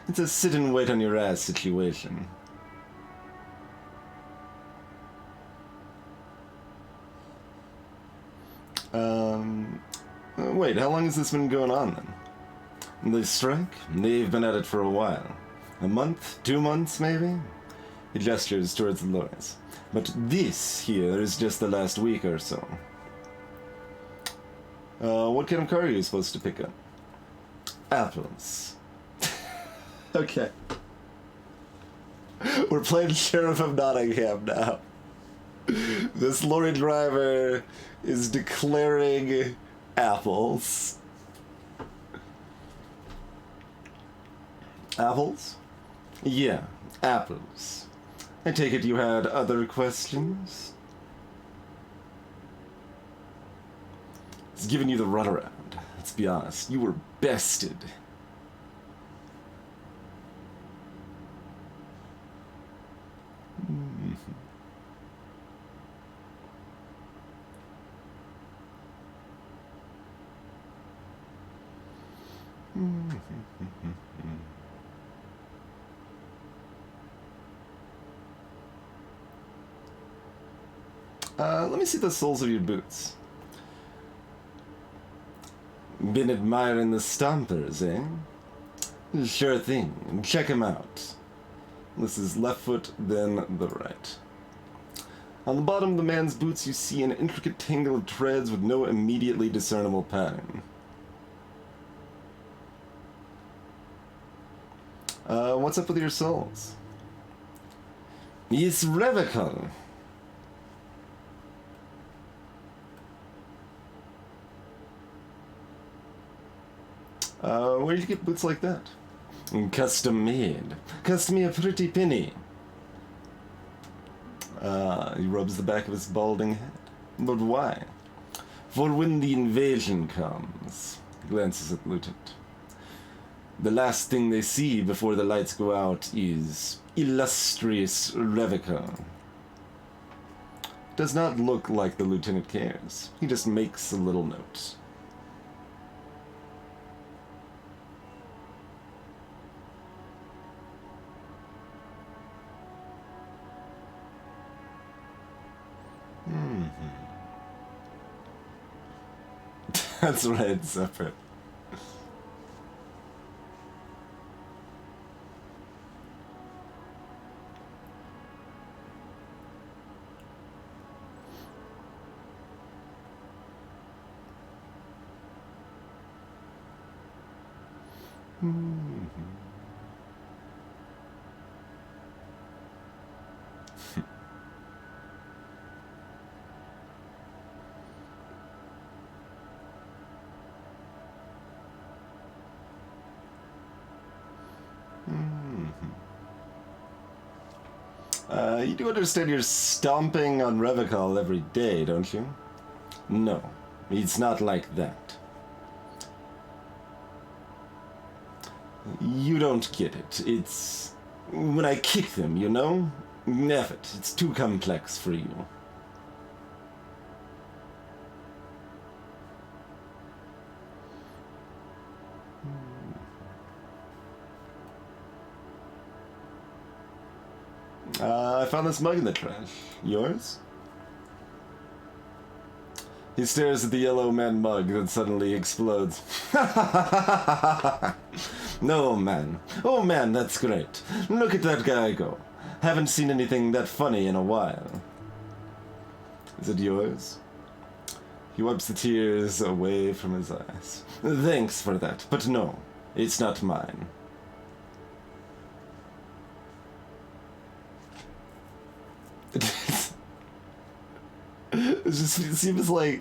it's a sit and wait on your ass situation. Wait, how long has this been going on then? The strike? They've been at it for a while. A month? 2 months, maybe? He gestures towards the lorries. But this here is just the last week or so. What kind of car are you supposed to pick up? Apples. Okay. We're playing Sheriff of Nottingham now. This lorry driver is declaring apples. Apples? Yeah, apples. I take it you had other questions? It's giving you the runaround. Let's be honest, you were bested. Let me see the soles of your boots. Been admiring the stompers, eh? Sure thing. Check 'em out. This is left foot, then the right. On the bottom of the man's boots, you see an intricate tangle of treads with no immediately discernible pattern. What's up with your soles? It's Revical. Where did you get boots like that? Custom made. Cost me a pretty penny. He rubs the back of his balding head. But why? For when the invasion comes. He glances at the lieutenant. The last thing they see before the lights go out is illustrious Revica. Does not look like the lieutenant cares. He just makes a little note. That's right, separate. You do understand you're stomping on Revachol every day, don't you? No, it's not like that. You don't get it. It's when I kick them, you know? Never. It's too complex for you. I found this mug in the trash. Yours? He stares at the yellow man mug, then suddenly explodes. No, man. Oh, man, that's great. Look at that guy go. Haven't seen anything that funny in a while. Is it yours? He wipes the tears away from his eyes. Thanks for that, but no, it's not mine. It seems like,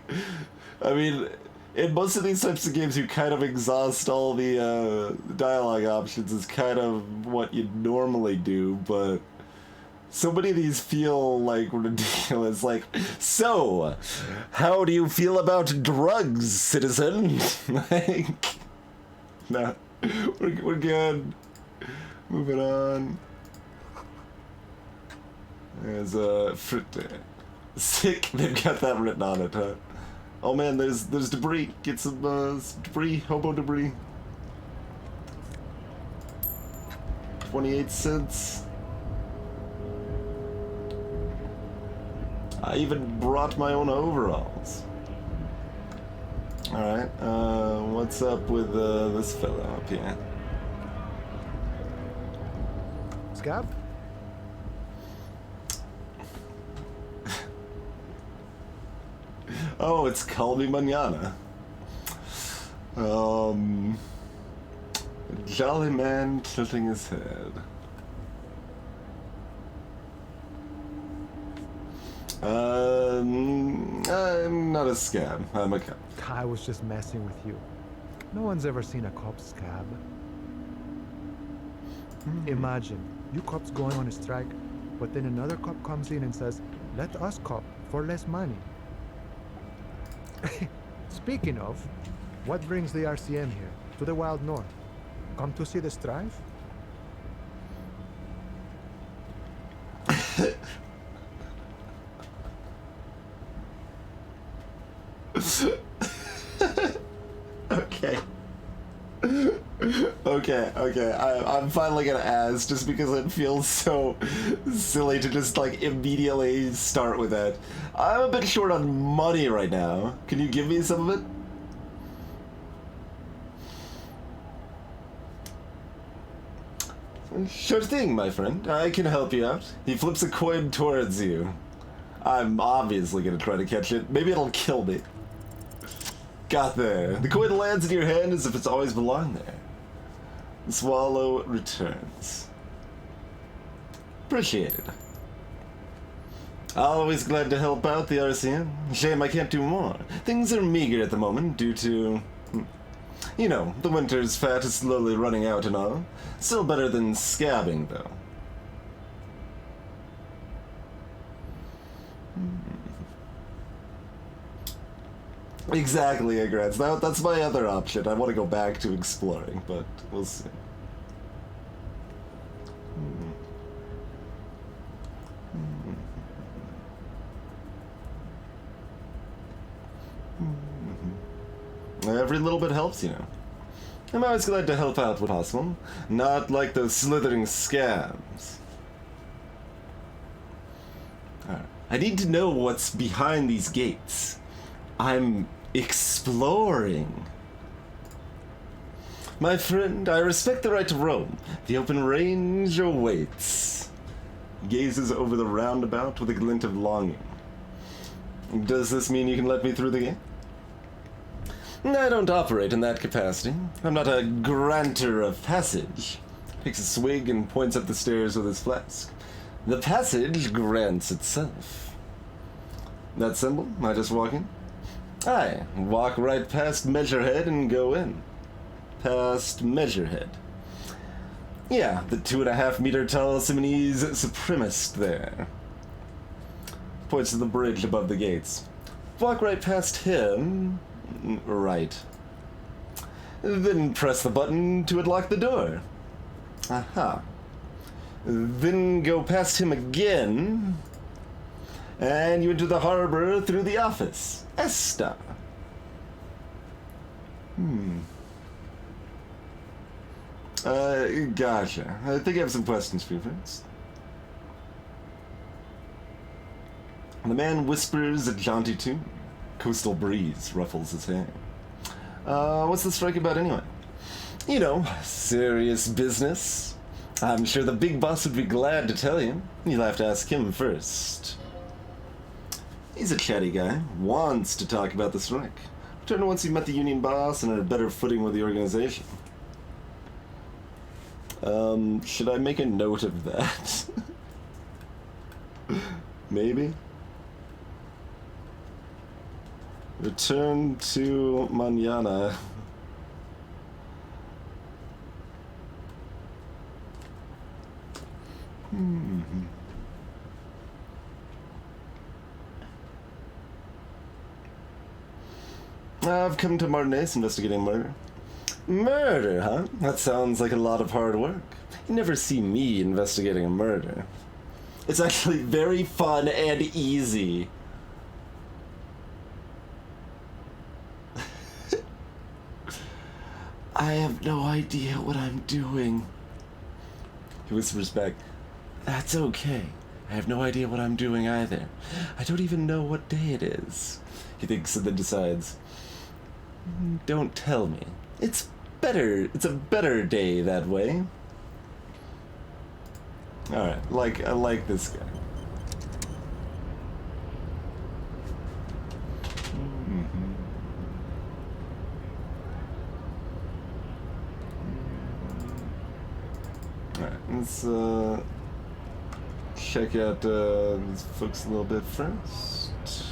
I mean, in most of these types of games, you kind of exhaust all the dialogue options. Is kind of what you normally do, but so many of these feel like ridiculous. Like, so, how do you feel about drugs, citizen? Like, no, we're good. Moving on. There's a fruit there. Sick, they've got that written on it, huh? Oh man, there's debris. Get some debris, hobo debris. 28 cents. I even brought my own overalls. Alright, what's up with this fellow up here? Scab? Oh, it's Call Me Mañana. A jolly man tilting his head. I'm not a scab. I'm a cop. I was just messing with you. No one's ever seen a cop scab. Imagine, you cops going on a strike, but then another cop comes in and says, let us cop for less money. Speaking of, what brings the RCM here, to the Wild North? Come to see the strife? Okay. Okay. I'm finally gonna ask, just because it feels so silly to just like immediately start with that. I'm a bit short on money right now. Can you give me some of it? Sure thing, my friend. I can help you out. He flips a coin towards you. I'm obviously gonna try to catch it. Maybe it'll kill me. Got there. The coin lands in your hand as if it's always belonged there. The swallow returns. Appreciated. Always glad to help out the RCM. Shame I can't do more. Things are meager at the moment due to... You know, the winter's fat is slowly running out and all. Still better than scabbing, though. Exactly, Agrats. That's my other option. I want to go back to exploring, but we'll see. Every little bit helps, you know. I'm always glad to help out when possible. Not like those slithering scabs. Alright. I need to know what's behind these gates. I'm exploring. My friend, I respect the right to roam. The open range awaits. He gazes over the roundabout with a glint of longing. Does this mean you can let me through the gate? I don't operate in that capacity. I'm not a granter of passage. Takes a swig and points up the stairs with his flask. The passage grants itself. That symbol? I just walk in? Aye, walk right past Measurehead and go in. Past Measurehead. Yeah, the 2.5 meter tall Simonese supremacist there. Points to the bridge above the gates. Walk right past him. Right. Then press the button to unlock the door. Aha. Then go past him again, and you enter the harbor through the office. Esta. Gotcha. I think I have some questions for you first. The man whispers a jaunty tune. Coastal breeze ruffles his hair. What's the strike about anyway? You know, serious business. I'm sure the big boss would be glad to tell you. You'll have to ask him first. He's a chatty guy. Wants to talk about the strike. Return once you've met the union boss and are at a better footing with the organization. Should I make a note of that? Maybe? Return to mañana. I've come to Martinez investigating murder. Murder, huh? That sounds like a lot of hard work. You never see me investigating a murder. It's actually very fun and easy. I have no idea what I'm doing. He whispers back, That's okay. I have no idea what I'm doing either. I don't even know what day it is. He thinks and then decides, Don't tell me. It's a better day that way. Alright, I like this guy. Alright, let's check out these folks a little bit first. It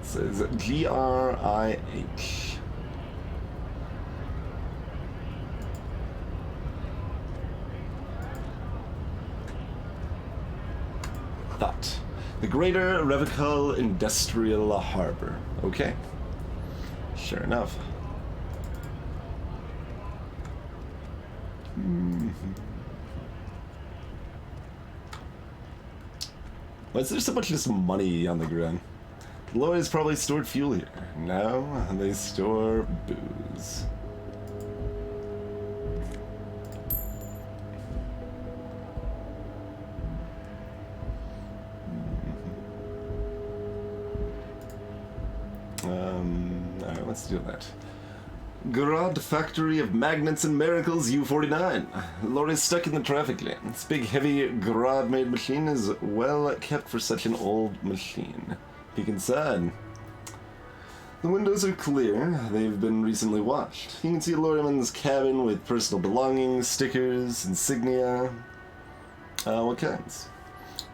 says GRIH. Thought. The Greater Revachol Industrial Harbor. Okay. Sure enough. Why is there so much just money on the ground? The lawyers probably stored fuel here. Now they store booze. Alright, let's do that. Garage Factory of Magnets and Miracles U49. Laurie's stuck in the traffic lane. This big, heavy, garage-made machine is well kept for such an old machine. Peek inside. The windows are clear. They've been recently washed. You can see Loriman's cabin with personal belongings, stickers, insignia. What kinds?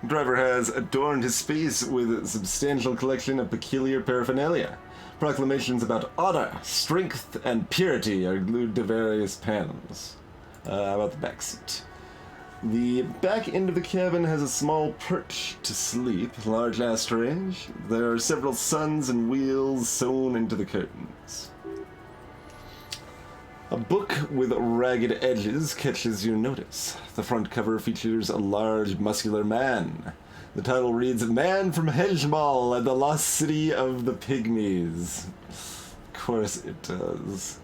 The driver has adorned his space with a substantial collection of peculiar paraphernalia. Proclamations about honor, strength, and purity are glued to various panels. About the back seat. The back end of the cabin has a small perch to sleep, large ashtray. There are several suns and wheels sewn into the curtains. A book with ragged edges catches your notice. The front cover features a large, muscular man. The title reads, Man from Hedgemal and the Lost City of the Pygmies. Of course it does.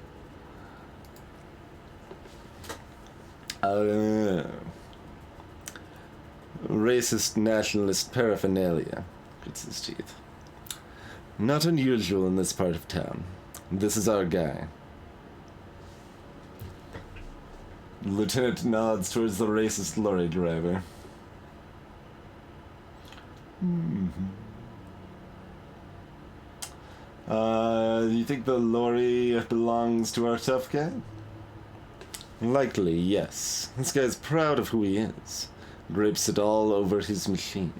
Racist nationalist paraphernalia. Grits his teeth. Not unusual in this part of town. This is our guy. The lieutenant nods towards the racist lorry driver. You think the lorry belongs to our tough guy? Likely, yes. This guy's proud of who he is. Drapes it all over his machine.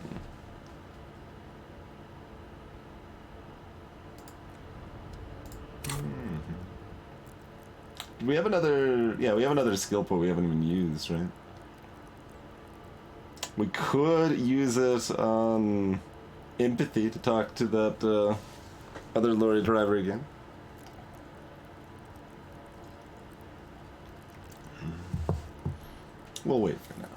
We have another... Yeah, we have another skill point we haven't even used, right? We could use it on empathy to talk to that other lorry driver again. We'll wait for now.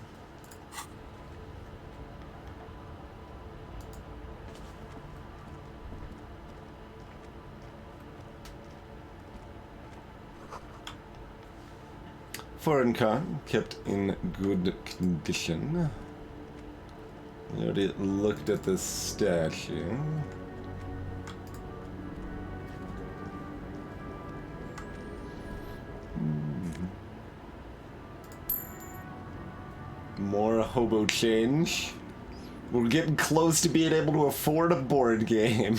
Foreign car, kept in good condition. I already looked at this statue. More hobo change. We're getting close to being able to afford a board game.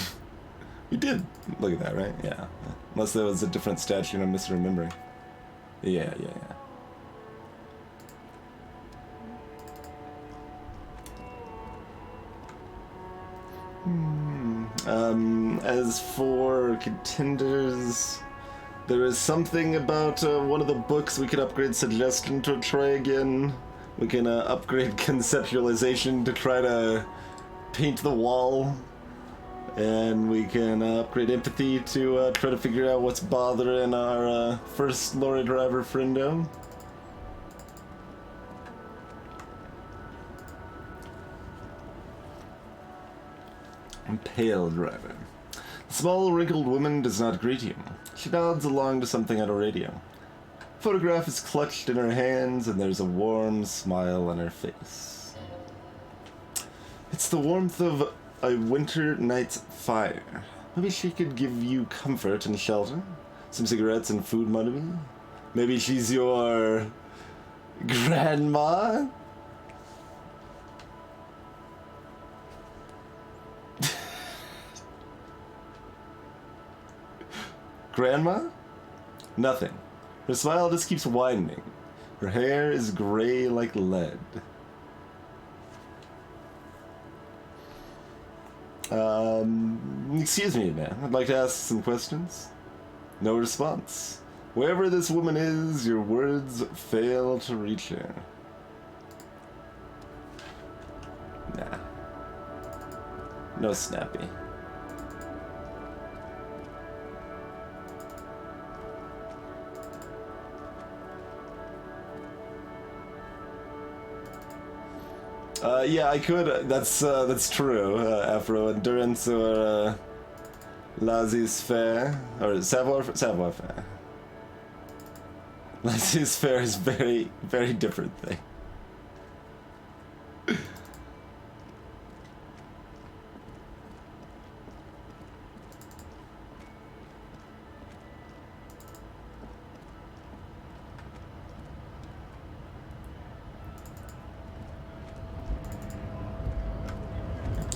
We did look at that, right? Yeah. Unless there was a different statue and I'm misremembering. Yeah. As for contenders, there is something about one of the books we could upgrade suggestion to try again. We can upgrade conceptualization to try to paint the wall. And we can upgrade empathy to try to figure out what's bothering our first lorry driver friendo. Pale driver. The small, wrinkled woman does not greet you. She nods along to something on a radio. Photograph is clutched in her hands, and there's a warm smile on her face. It's the warmth of a winter night's fire. Maybe she could give you comfort and shelter. Some cigarettes and food money. Maybe she's your grandma? Grandma? Nothing. Her smile just keeps widening. Her hair is gray like lead. Excuse me, man. I'd like to ask some questions. No response. Wherever this woman is, your words fail to reach her. Nah. No snappy. Yeah, I could. That's true. Afro endurance or laissez-faire or savoir-faire. Laissez-faire is very, very different thing.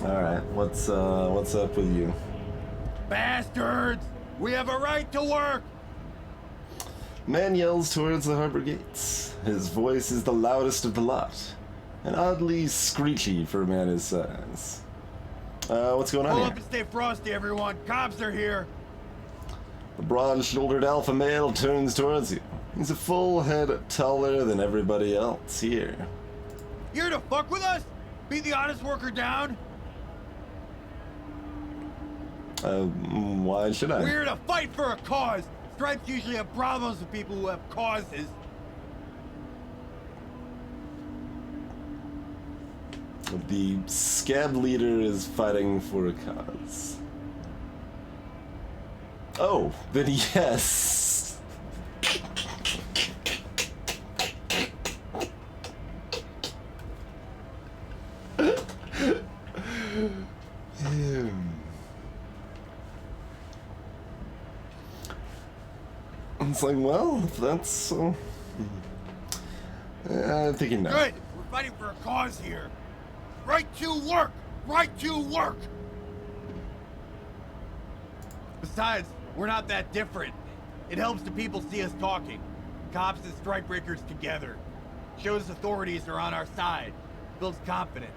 Alright, what's up with you? Bastards! We have a right to work! Man yells towards the harbor gates. His voice is the loudest of the lot, and oddly screechy for a man his size. What's going on Pull here? up and stay frosty, everyone. Cops are here. The broad-shouldered alpha male turns towards you. He's a full head taller than everybody else here. You here to fuck with us? Beat the honest worker down? Why should I? We're here to fight for a cause. Stripes usually have problems with people who have causes. The scab leader is fighting for a cause. Oh, then yes. It's like, well, if that's so. I'm thinking no. Good. We're fighting for a cause here. Right to work. Right to work. Besides, we're not that different. It helps the people see us talking. Cops and strikebreakers together. Shows authorities are on our side. Builds confidence.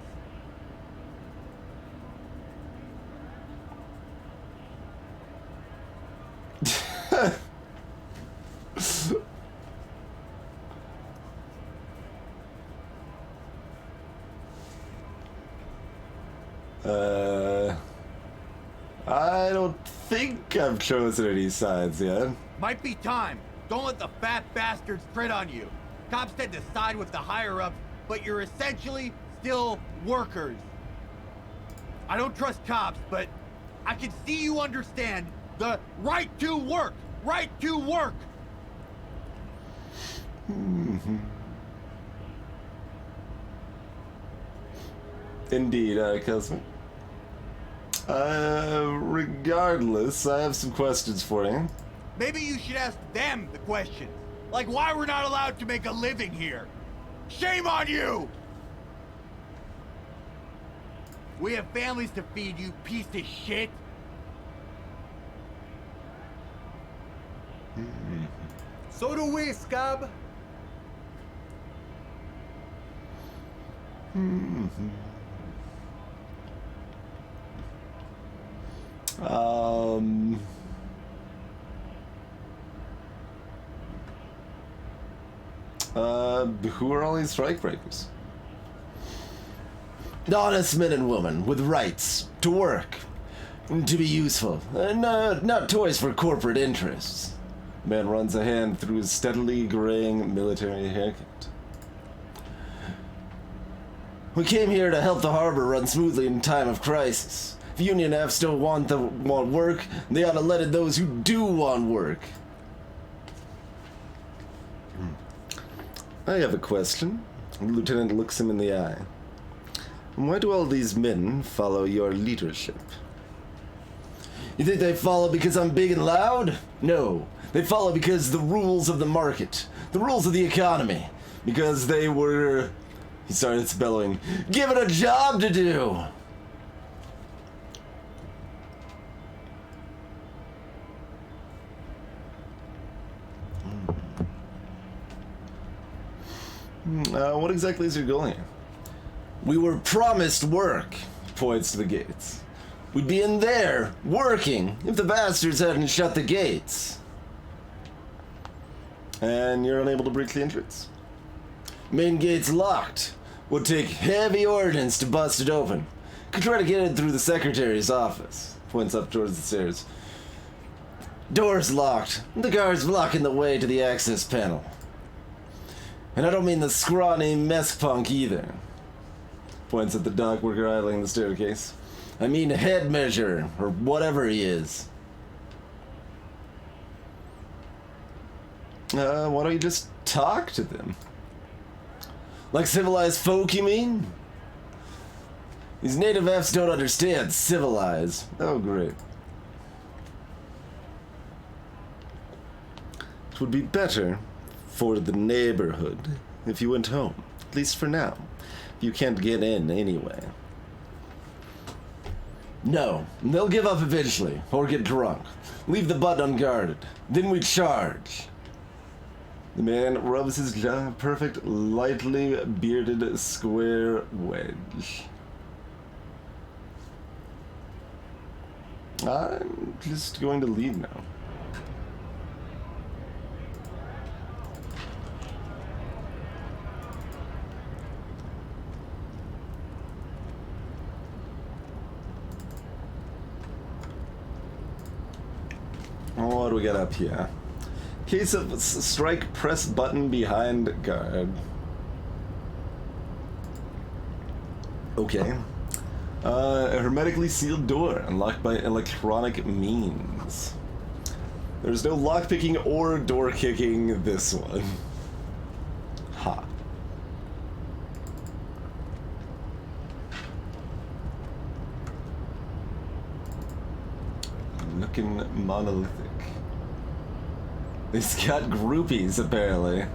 I don't think I've chosen any sides yet. Might be time. Don't let the fat bastards tread on you. Cops tend to side with the higher-ups, but you're essentially still workers. I don't trust cops, but I can see you understand the right to work. Right to work. Indeed, Cousin. Regardless, I have some questions for you. Maybe you should ask them the questions. Like why we're not allowed to make a living here. Shame on you! We have families to feed, you piece of shit. So do we, Scab. Who are all these strikebreakers? Honest men and women with rights to work, to be useful, not toys for corporate interests. Man runs a hand through his steadily graying military haircut. We came here to help the harbor run smoothly in time of crisis. If Union Fs don't want work, they ought to let in those who do want work. I have a question. The lieutenant looks him in the eye. Why do all these men follow your leadership? You think they follow because I'm big and loud? No. They follow because the rules of the market, the rules of the economy, because they were, he started bellowing, given a job to do. What exactly is your goal here? We were promised work, points to the gates. We'd be in there, working, if the bastards hadn't shut the gates. And you're unable to break the entrance? Main gate's locked. Would take heavy ordnance to bust it open. Could try to get in through the secretary's office. Points up towards the stairs. Door's locked. The guard's blocking the way to the access panel. And I don't mean the scrawny mess punk either. Points at the dock worker idling the staircase. I mean head measure, or whatever he is. Why don't you just talk to them? Like civilized folk, you mean? These native Fs don't understand civilized. Oh, great. It would be better for the neighborhood if you went home, at least for now. You can't get in anyway. No, they'll give up eventually, or get drunk. Leave the butt unguarded. Then we charge. The man rubs his jaw, perfect, lightly bearded square wedge. I'm just going to leave now. What do we got up here? Case of strike press button behind guard. Okay. A hermetically sealed door unlocked by electronic means. There's no lockpicking or door kicking this one. Ha. Looking monolithic. He's got groupies, apparently.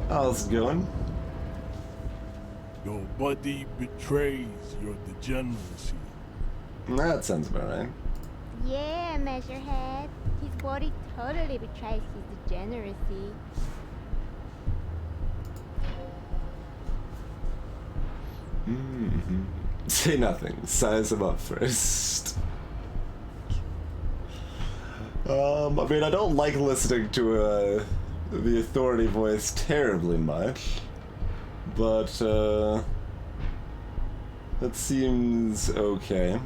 How's it going? Your body betrays your degeneracy. That sounds about right. Yeah, Measurehead. His body totally betrays his degeneracy. Say nothing. Size him up first. I mean, I don't like listening to the authority voice terribly much, but that seems okay.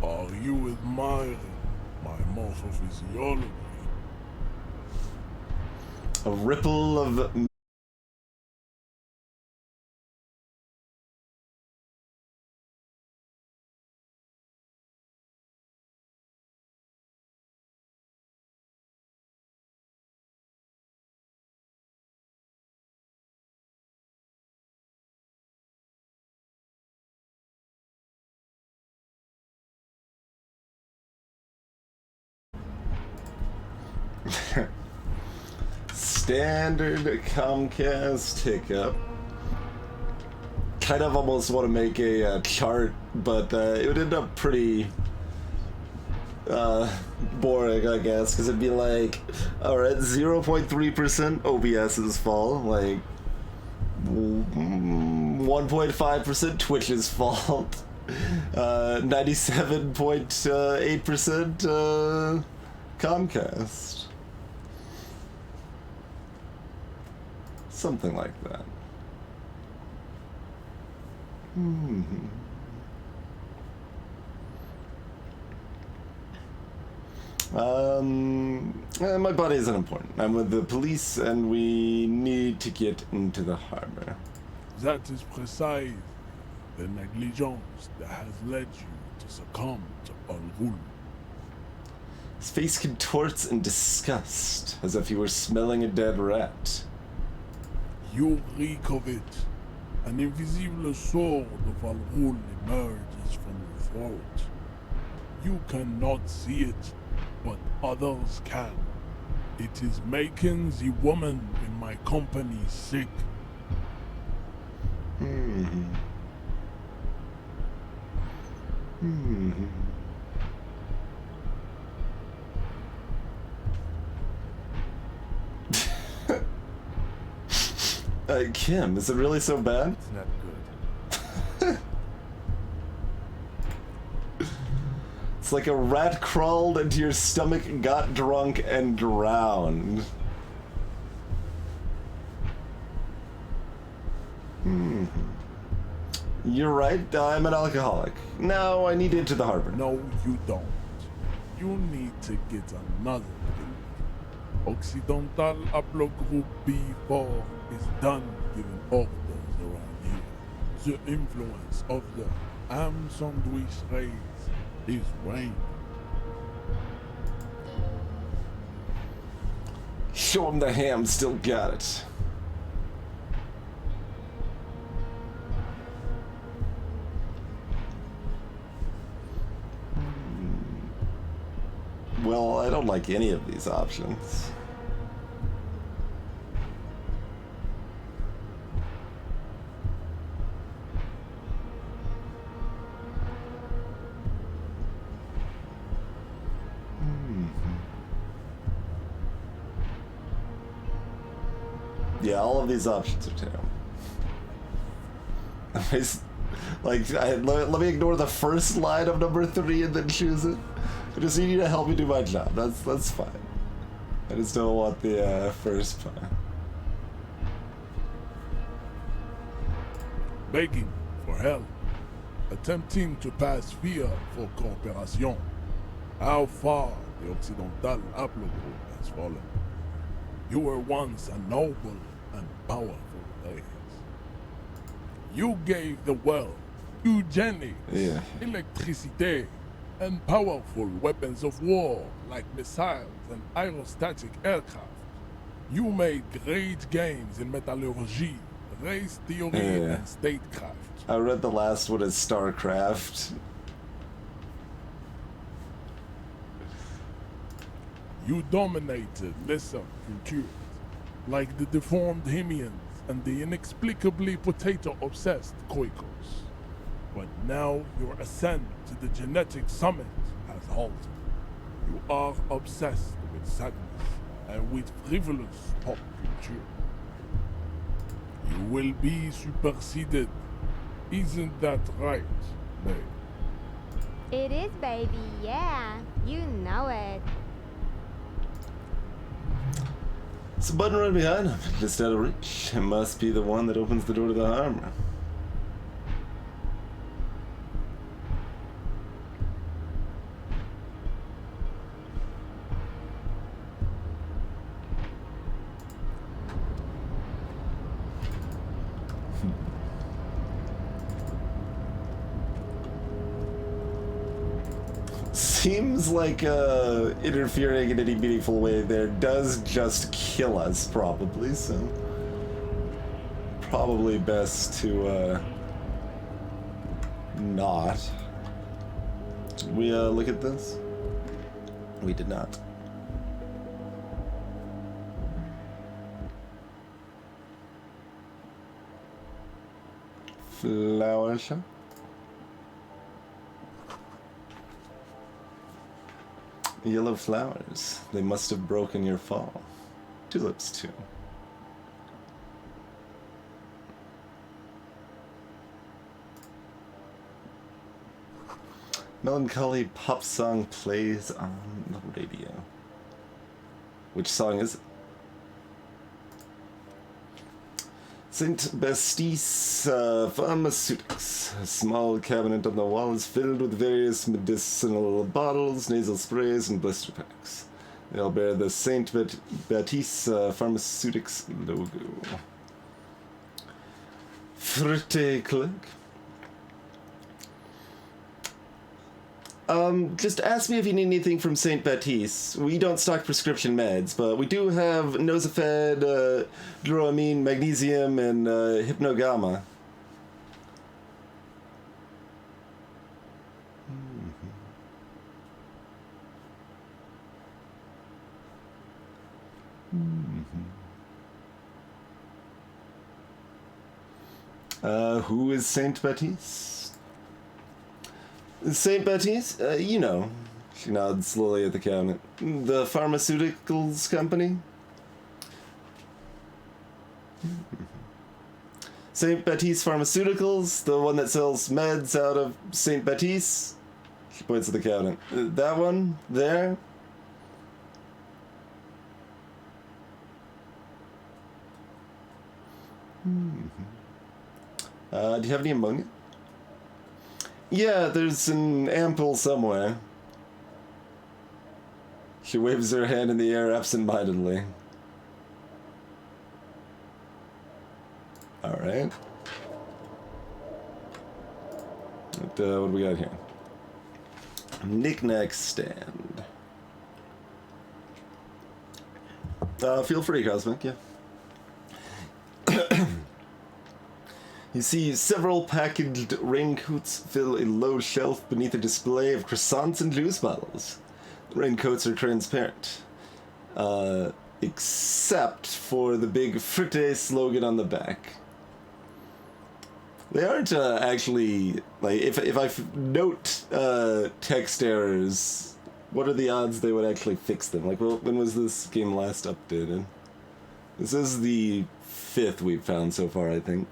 Are you admiring my morphophysiology? A ripple of standard Comcast hiccup. Kind of almost want to make a chart, but it would end up pretty boring, I guess, because it'd be like, alright, 0.3% OBS's fault, like 1.5% Twitch's fault, 97.8% Comcast. Something like that. My body isn't important. I'm with the police and we need to get into the harbor. That is precisely the negligence that has led you to succumb to Al Ghul. His face contorts in disgust, as if he were smelling a dead rat. You reek of it. An invisible sword of Al Ghul emerges from your throat. You cannot see it, but others can. It is making the woman in my company sick. Kim, is it really so bad? It's not good. It's like a rat crawled into your stomach, got drunk, and drowned. You're right, I'm an alcoholic. Now I need into the harbor. No, you don't. You need to get another drink. Occidental Upload Group B4 is done giving orders around here. The influence of the ham sandwich race is reigning. Show him the ham still got it. Well, I don't like any of these options. Yeah, all of these options are terrible. Let me ignore the first line of number 3 and then choose it. I just need you to help me do my job. That's fine. I just don't want the first part. Begging for help. Attempting to pass via for cooperation. How far the Occidental Upload Group has fallen. You were once a noble and powerful race. You gave the world eugenics, electricity, and powerful weapons of war like missiles and aerostatic aircraft. You made great gains in metallurgy, race theory, and statecraft. I read the last one as StarCraft. You dominated lesser cultures, like the deformed Hemians and the inexplicably potato-obsessed Koikos. But now your ascent to the genetic summit has halted. You are obsessed with sadness and with frivolous pop culture. You will be superseded. Isn't that right, babe? It is, baby, yeah. You know it. It's a button right behind him, just out of reach. It must be the one that opens the door to the armor. Seems like interfering in any meaningful way there does just kill us, probably, so probably best to not. Did we look at this? We did not. Flower shop? Yellow flowers. They must have broken your fall. Tulips, too. Melancholy pop song plays on the radio. Which song is it? St. Baptiste Pharmaceutics. A small cabinet on the wall is filled with various medicinal bottles, nasal sprays, and blister packs. They all bear the St. Baptiste Pharmaceutics logo. Fritte Clerk. Just ask me if you need anything from St. Baptiste. We don't stock prescription meds, but we do have Nosafed, Dramamine, Magnesium, and Hypnogamma. Who is St. Baptiste? St. Baptiste? You know. She nods slowly at the cabinet. The pharmaceuticals company? St. Baptiste Pharmaceuticals? The one that sells meds out of St. Baptiste? She points at the cabinet. That one? There? Do you have any ammonia? Yeah, there's an ampoule somewhere. She waves her hand in the air absent-mindedly. Alright. What do we got here? Knick-knack stand. Feel free, Cosmic, yeah. You see several packaged raincoats fill a low shelf beneath a display of croissants and juice bottles. The raincoats are transparent, except for the big Fritte slogan on the back. They aren't actually, like, if I note text errors, what are the odds they would actually fix them? Like, well, when was this game last updated? This is the 5th we've found so far, I think.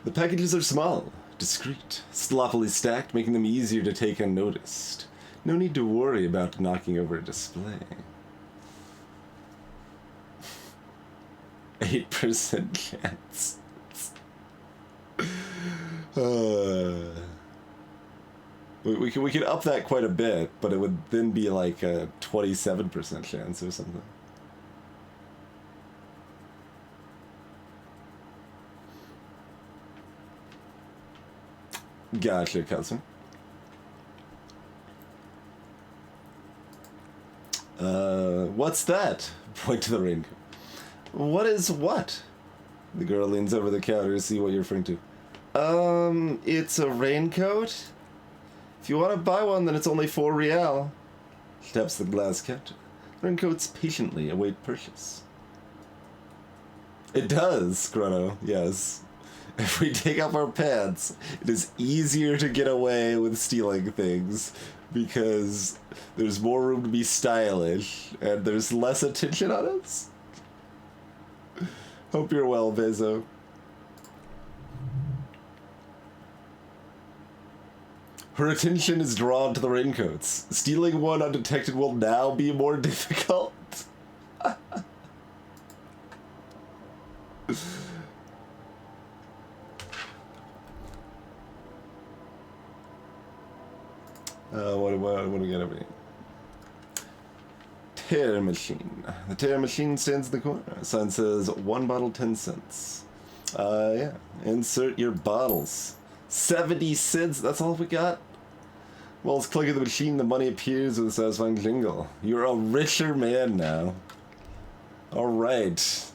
The packages are small, discreet, sloppily stacked, making them easier to take unnoticed. No need to worry about knocking over a display. 8% chance. We could up that quite a bit, but it would then be like a 27% chance or something. Gotcha, cousin. What's that? Point to the raincoat. What is what? The girl leans over the counter to see what you're referring to. It's a raincoat? If you want to buy one, then it's only 4 real. She taps the glass counter. Raincoats patiently await purchase. It does, Chrono, yes. If we take off our pants, it is easier to get away with stealing things because there's more room to be stylish and there's less attention on us. Hope you're well, Bezo. Her attention is drawn to the raincoats. Stealing one undetected will now be more difficult. What do we got over here? Tear machine. The tear machine stands in the corner. A sign says 1 bottle 10 cents. Yeah. Insert your bottles. 70 cents, that's all we got? While it's clicking the machine, the money appears with a satisfying jingle. You're a richer man now. Alright.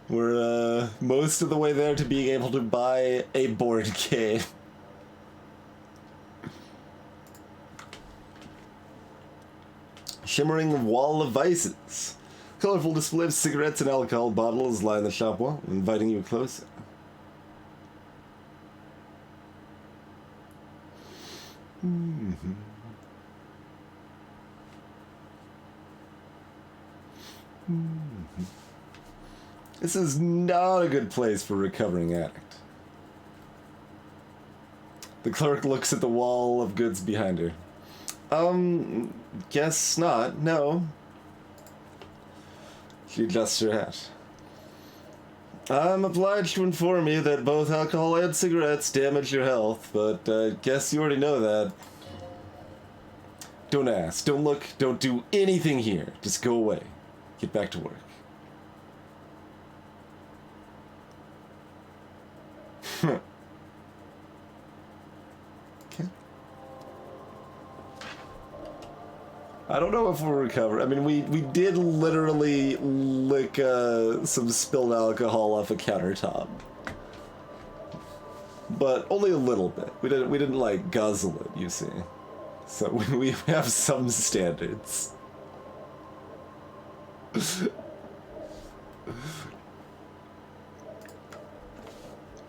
We're most of the way there to being able to buy a board game. Shimmering wall of vices. Colorful display of cigarettes and alcohol bottles line the shop wall, inviting you closer. This is not a good place for a recovering addict. The clerk looks at the wall of goods behind her. Guess not, no. She adjusts her hat. I'm obliged to inform you that both alcohol and cigarettes damage your health, but I guess you already know that. Don't ask, don't look, don't do anything here. Just go away. Get back to work. Okay. I don't know if we'll recover. I mean, we did literally lick some spilled alcohol off a countertop, but only a little bit. We didn't like guzzle it, you see. So we have some standards.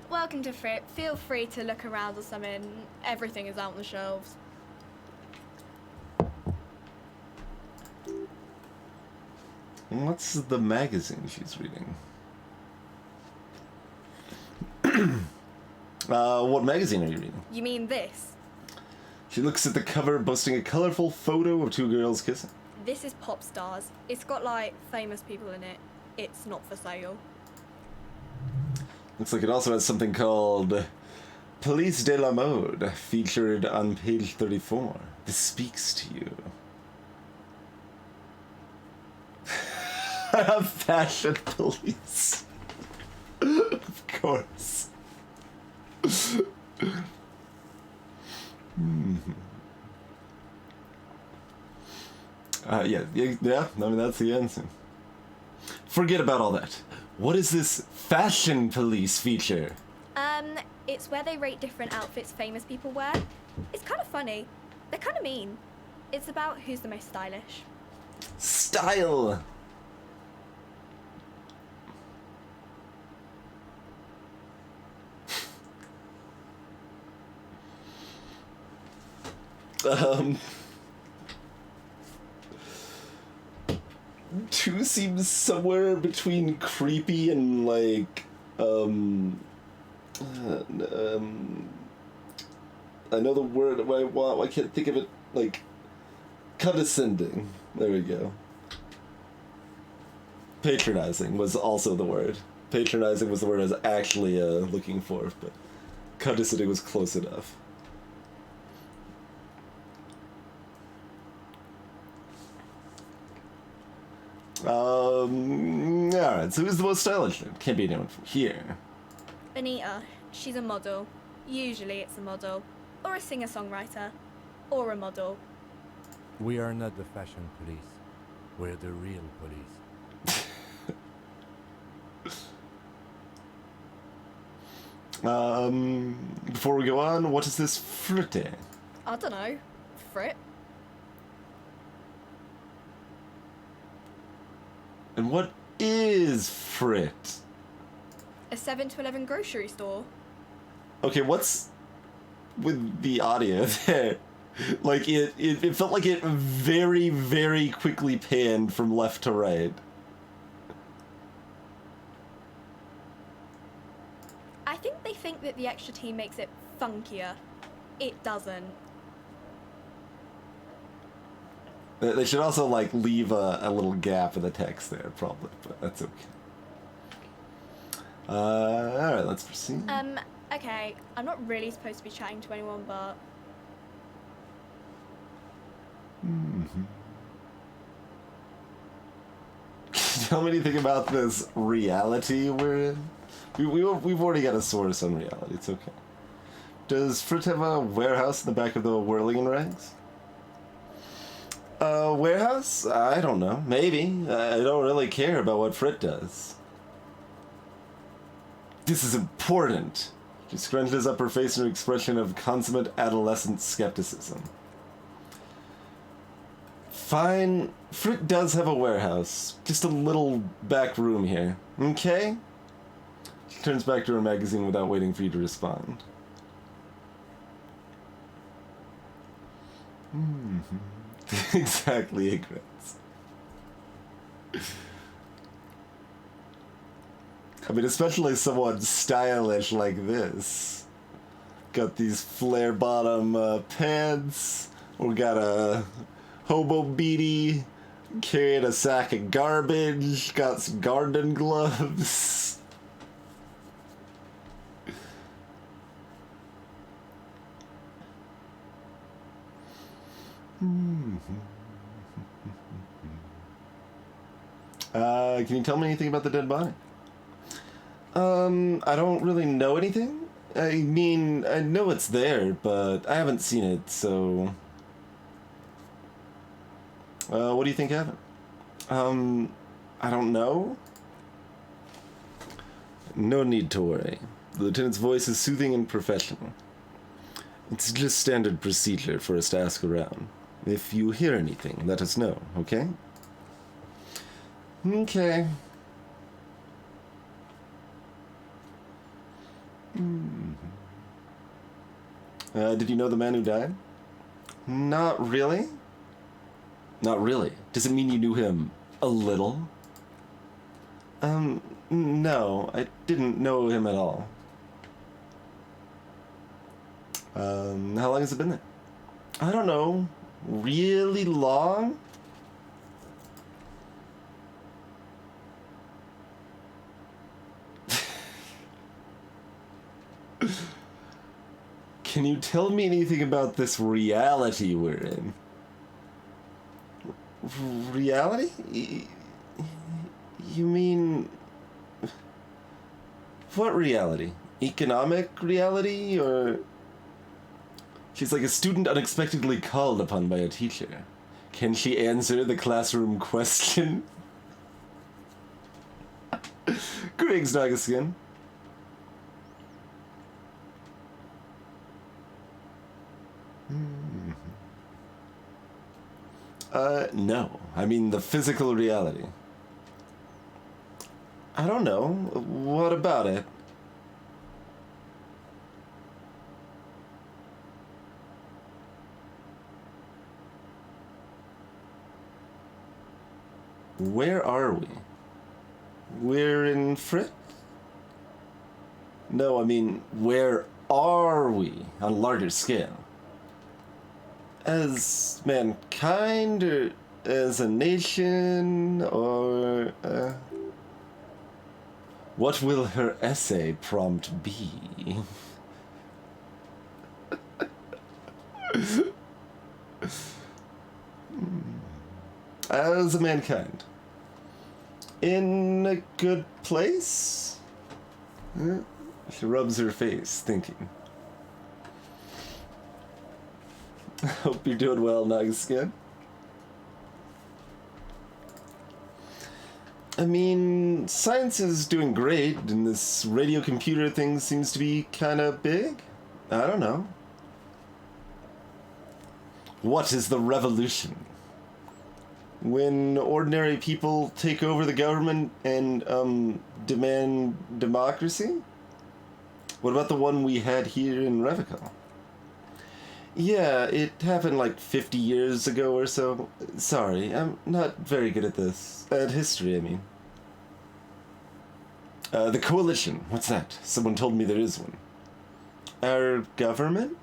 Welcome to Fripp. Feel free to look around or something. Everything is out on the shelves. What's the magazine she's reading? What magazine are you reading? You mean this? She looks at the cover, boasting a colorful photo of 2 girls kissing. This is Pop Stars. It's got, like, famous people in it. It's not for sale. Looks like it also has something called Police de la Mode, featured on page 34. This speaks to you. Fashion police. Of course. Yeah, I mean, that's the answer. Forget about all that. What is this fashion police feature? It's where they rate different outfits famous people wear. It's kind of funny. They're kind of mean. It's about who's the most stylish. Style! Two seems somewhere between creepy and like, I know the word I want, I can't think of it, like, condescending. There we go. Patronizing was also the word. Patronizing was the word I was actually looking for, but condescending was close enough. Alright, so who's the most stylish? Can't be anyone from here. Anita. She's a model. Usually it's a model. Or a singer-songwriter. Or a model. We are not the fashion police. We're the real police. Before we go on, what is this frutte? I don't know. Frit. And what is Frit? A 7 to 11 grocery store. Okay, what's with the audio there? Like, it felt like it very, very quickly panned from left to right. I think they think that the extra T makes it funkier. It doesn't. They should also, like, leave a little gap in the text there, probably, but that's okay. Alright, let's proceed. Okay, I'm not really supposed to be chatting to anyone, but... Mm-hmm. Can you tell me anything about this reality we're in? We've already got a source on reality, it's okay. Does Frit have a warehouse in the back of the Whirling Rags? A warehouse? I don't know. Maybe. I don't really care about what Frit does. This is important. She scrunches up her face in an expression of consummate adolescent skepticism. Fine. Frit does have a warehouse. Just a little back room here. Okay? She turns back to her magazine without waiting for you to respond. Exactly, Egrets. I mean, especially someone stylish like this. Got these flare bottom pants. We got a hobo beanie. Carrying a sack of garbage. Got some garden gloves. Can you tell me anything about the dead body? I don't really know anything. I mean, I know it's there, but I haven't seen it, so... what do you think happened? I don't know. No need to worry. The lieutenant's voice is soothing and professional. It's just standard procedure for us to ask around. If you hear anything, let us know, okay? Okay. Did you know the man who died? Not really. Not really? Does it mean you knew him a little? No, I didn't know him at all. How long has it been there? I don't know. Really long? Can you tell me anything about this reality we're in? Reality? You mean... What reality? Economic reality, or... She's like a student unexpectedly called upon by a teacher. Can she answer the classroom question? Greetings, Nagaskin. No. I mean the physical reality. I don't know. What about it? Where are we? We're in Frit? No, I mean, where are we on a larger scale? As mankind, or as a nation, or... What will her essay prompt be? As a mankind. In a good place? She rubs her face, thinking. Hope you're doing well, Nagaskin. I mean, science is doing great, and this radio computer thing seems to be kind of big. I don't know. What is the revolution? When ordinary people take over the government and demand democracy? What about the one we had here in Revical? Yeah, it happened like 50 years ago or so. Sorry, I'm not very good at this. At history, I mean. The coalition. What's that? Someone told me there is one. Our government?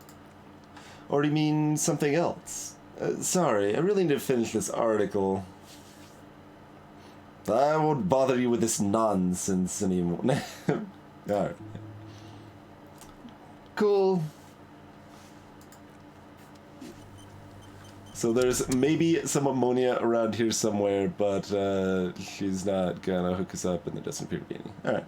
Or do you mean something else? Sorry, I really need to finish this article. I won't bother you with this nonsense anymore. Alright. Cool. So there's maybe some ammonia around here somewhere, but she's not gonna hook us up and there doesn't appear to be any. Alright.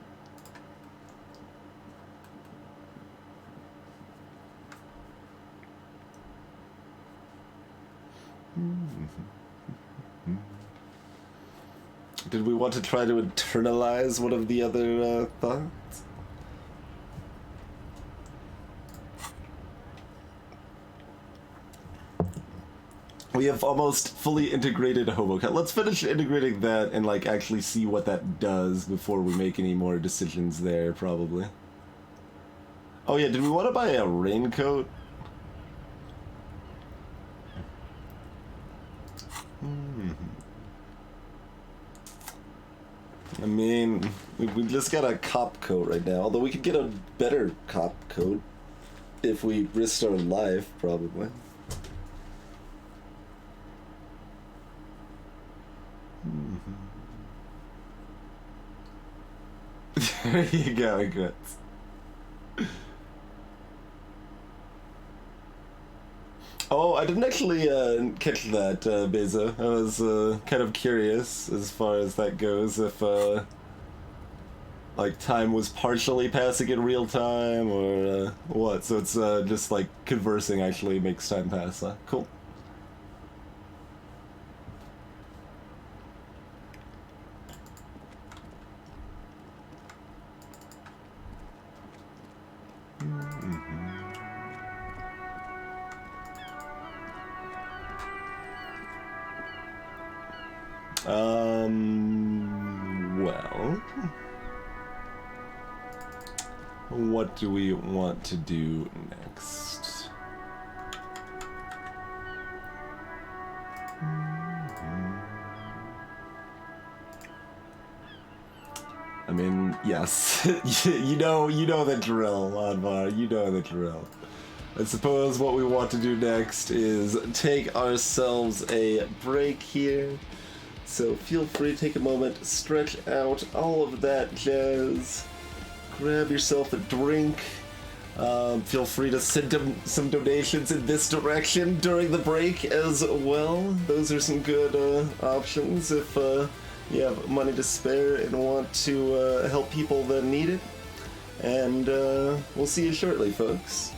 Did we want to try to internalize one of the other thoughts? We have almost fully integrated HoboCat. Let's finish integrating that and like actually see what that does before we make any more decisions there, probably. Oh yeah, did we want to buy a raincoat? I mean, we just got a cop coat right now, although we could get a better cop coat if we risked our life, probably. There you go, Grits. Oh, I didn't actually catch that, Beza. I was kind of curious as far as that goes, if like time was partially passing in real time or what. So it's just like conversing actually makes time pass. Cool. Well, what do we want to do next? I mean, yes, you know the drill, Anvar, you know the drill. I suppose what we want to do next is take ourselves a break here. So feel free to take a moment, stretch out, all of that jazz. Grab yourself a drink. Feel free to send some donations in this direction during the break as well. Those are some good options if you have money to spare and want to help people that need it. And we'll see you shortly, folks.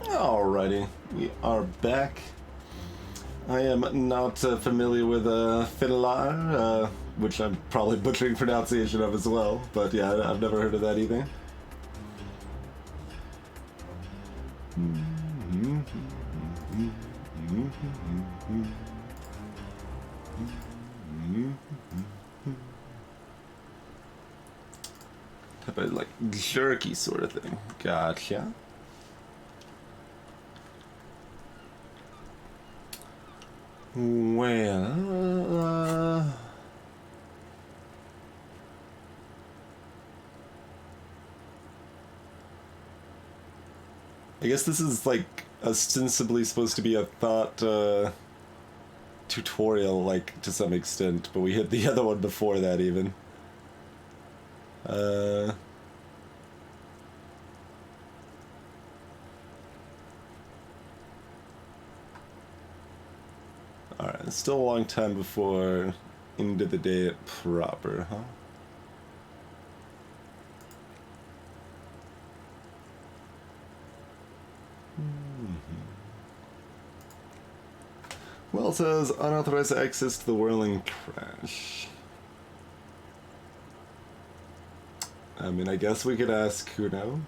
Alrighty, we are back. I am not familiar with Fiddler, which I'm probably butchering pronunciation of as well, but yeah, I've never heard of that either. Type of like jerky sort of thing. Gotcha. Well, I guess this is like ostensibly supposed to be a thought tutorial, like to some extent, but we hit the other one before that even. Alright, still a long time before end of the day proper, huh? Well, it says unauthorized access to the whirling trash. I mean, I guess we could ask Kuno.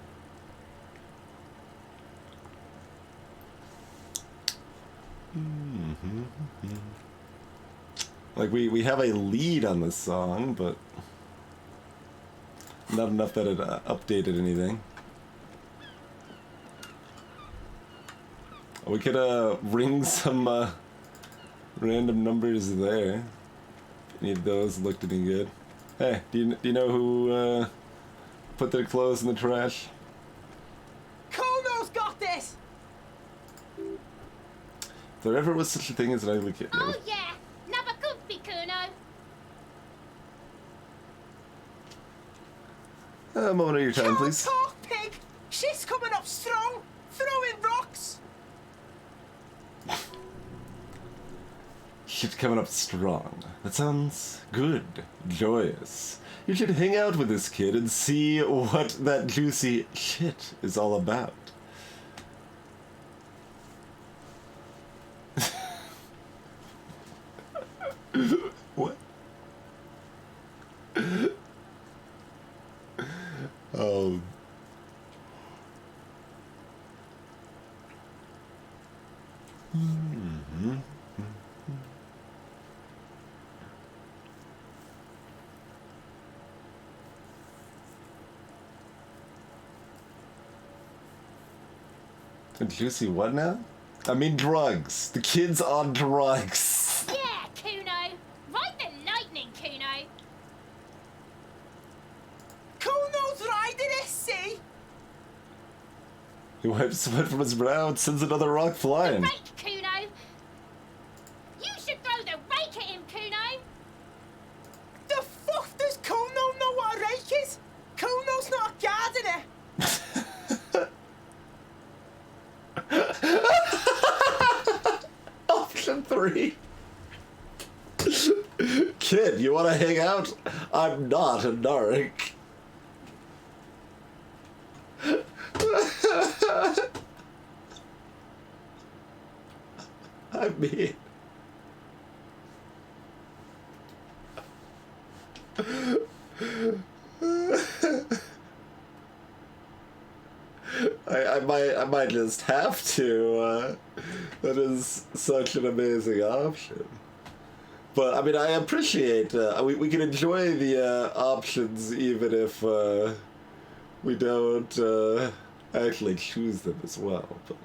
Like, we have a lead on this song, but not enough that it updated anything. We could ring some random numbers there. Any of those looked any good. Hey, do you know who put their clothes in the trash? Kuno's got this! If there ever was such a thing as an ugly kid. Oh yeah, never could be Kuno. A moment of your time, please. Talk, pig! She's coming up strong, throwing rocks! Shit coming up strong. That sounds good. Joyous. You should hang out with this kid and see what that juicy shit is all about. What? Oh. Juicy what now? I mean drugs. The kid's on drugs. Yeah, Kuno. Ride the lightning, Kuno. Kuno's riding it, see? He wipes sweat from his brow and sends another rock flying. Rake, Kuno. You should throw the rake at him, Kuno. The fuck does Kuno know what a rake is? Kuno's not a gardener. Option 3. Kid, you want to hang out? I'm not a narc. I mean... I might just have to. That is such an amazing option. But I mean, I appreciate we can enjoy the options even if we don't actually choose them as well. But.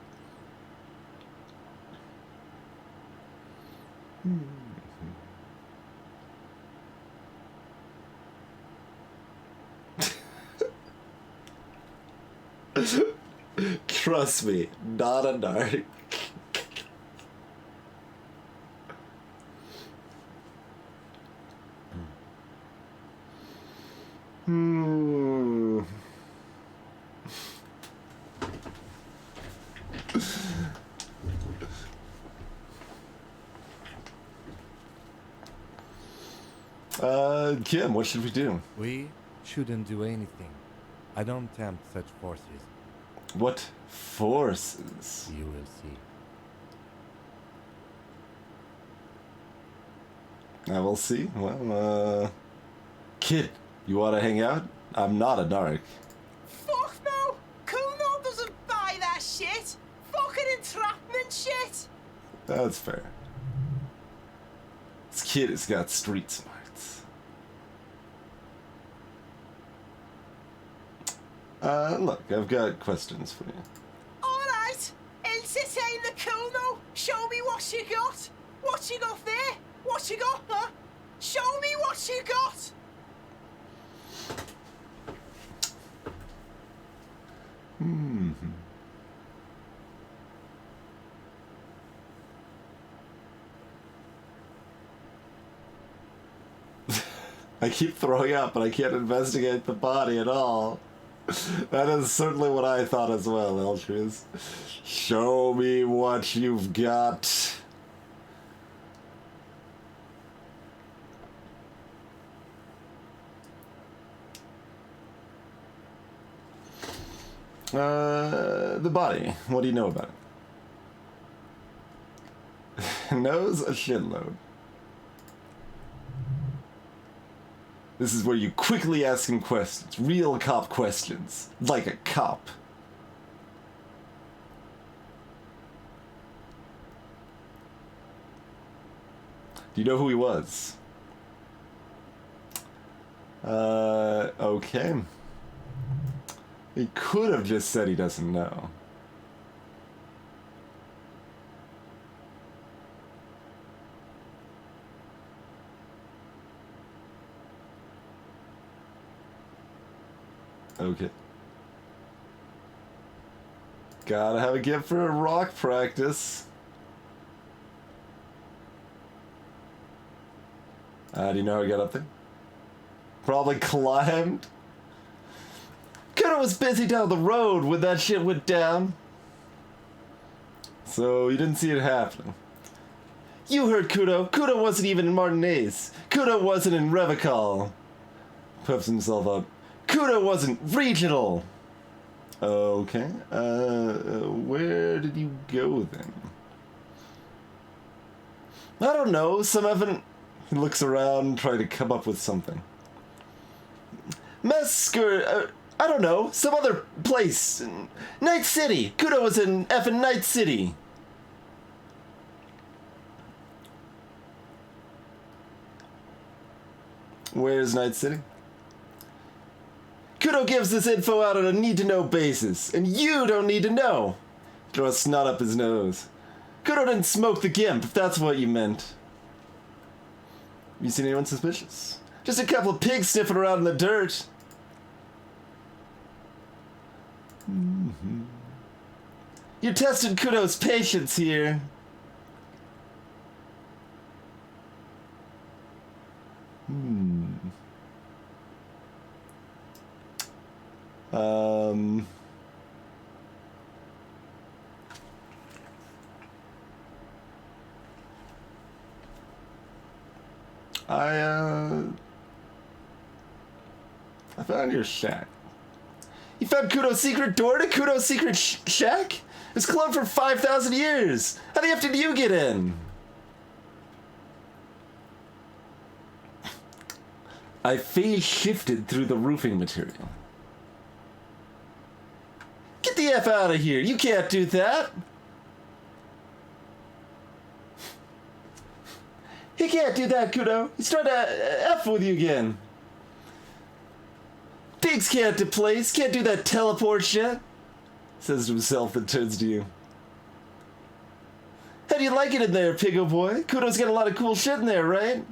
Trust me, not a narc. Kim, what should we do? We shouldn't do anything. I don't tempt such forces. What forces? You will see. I will see. Well, kid, you want to hang out? I'm not a narc. Fuck no! Kuno doesn't buy that shit! Fucking entrapment shit! That's fair. This kid has got street smarts. Look, I've got questions for you. Alright, entertain the Kuno. Show me what you got. What you got there? What you got, huh? Show me what you got. I keep throwing up, but I can't investigate the body at all. That is certainly what I thought as well, Eltris. Show me what you've got. The body. What do you know about it? Knows a shitload. This is where you quickly ask him questions. Real cop questions. Like a cop. Do you know who he was? Okay. He could have just said he doesn't know. Okay. Gotta have a gift for a rock practice. Do you know how he got up there? Probably climbed. Kudo was busy down the road when that shit went down. So you didn't see it happening. You heard Kudo. Kudo wasn't even in Martinez. Kudo wasn't in Revicol. Puffs himself up. Kudo wasn't regional. Okay. Where did you go then? I don't know. Some haven't. He looks around, trying to come up with something. Mesker. I don't know. Some other place. Night City. Kudo was in effing Night City. Where's Night City? Kudo gives this info out on a need-to-know basis, and you don't need to know. Throw a snot up his nose. Kudo didn't smoke the gimp, if that's what you meant. You seen anyone suspicious? Just a couple of pigs sniffing around in the dirt. You're testing Kudo's patience here. I found your shack. You found Kudo's secret door to Kudo's secret shack? It's closed for 5,000 years. How the F did you get in? I phase shifted through the roofing material. Get the F out of here. You can't do that. He can't do that, Kudo. He's trying to F with you again. Pigs can't displace, can't do that teleport shit. Says to himself and turns to you. How do you like it in there, Piggo boy? Kudo's got a lot of cool shit in there, right?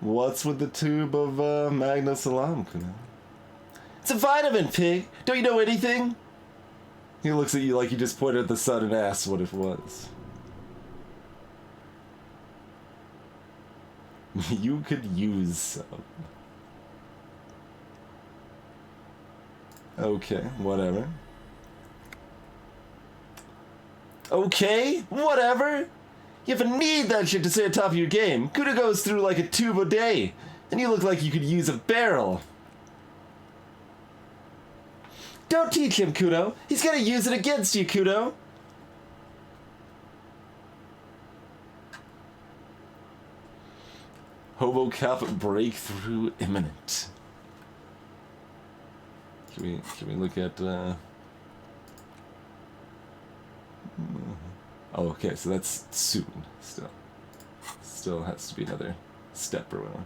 What's with the tube of Magna Salam, Kudo? It's a vitamin, pig. Don't you know anything? He looks at you like you just pointed at the sun and asked what it was. You could use some. Okay, whatever. Okay, whatever. You have to need that shit to stay on top of your game. Kudo goes through like a tube a day, and you look like you could use a barrel. Don't teach him, Kudo. He's gonna use it against you, Kudo. Hobo Cup breakthrough imminent. Can we look at oh, okay, so that's soon still. Still has to be another step or whatever.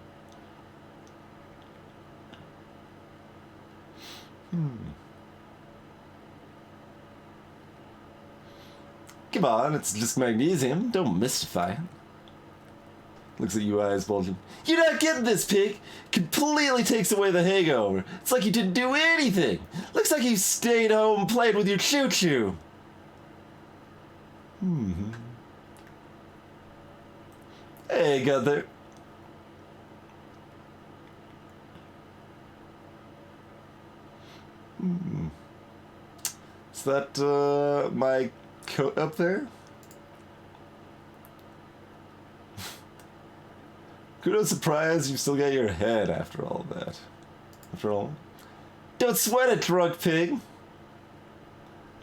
Come on, it's just magnesium. Don't mystify it. Looks at you eyes bulging. You're not getting this, pig! Completely takes away the hangover. It's like you didn't do anything. Looks like you stayed home and played with your choo-choo. Hey, Gunther. Is that, my coat up there? Kudo's surprised you've still got your head after all that. After all. Don't sweat it, drunk pig!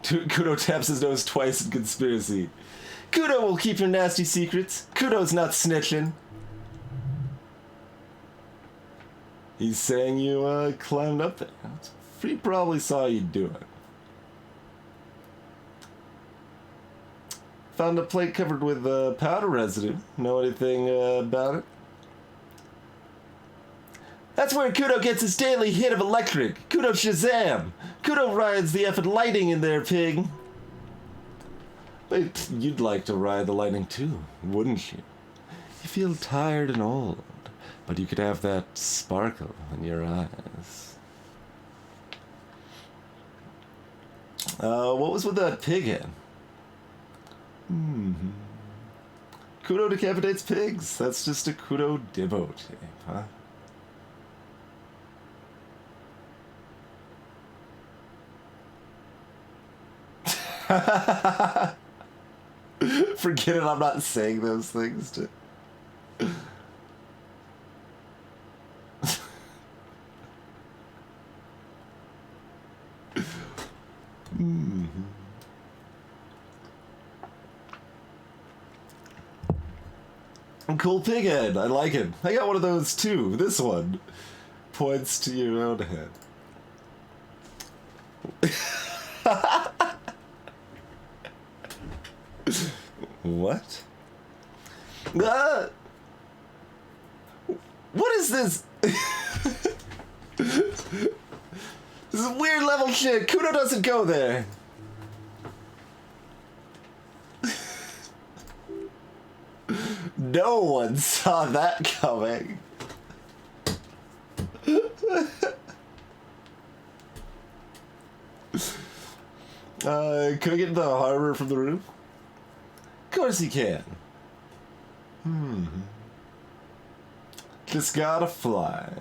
Kudo taps his nose twice in conspiracy. Kudo will keep your nasty secrets. Kudo's not snitching. He's saying you, climbed up there. He probably saw you do it. Found a plate covered with, powder residue. Know anything, about it? That's where Kudo gets his daily hit of electric. Kudo Shazam! Kudo rides the effing lightning in there, pig. But you'd like to ride the lightning too, wouldn't you? You feel tired and old, but you could have that sparkle in your eyes. What was with that pig head? Kudo decapitates pigs. That's just a Kudo Dibbo tape, huh? Forget it, I'm not saying those things to... Cool pig head, I like it. I got one of those too. This one points to your own head. What? What is this? This is weird level shit. Kudo doesn't go there. No one saw that coming. Can I get the harbor from the roof? Of course you can. Just gotta fly.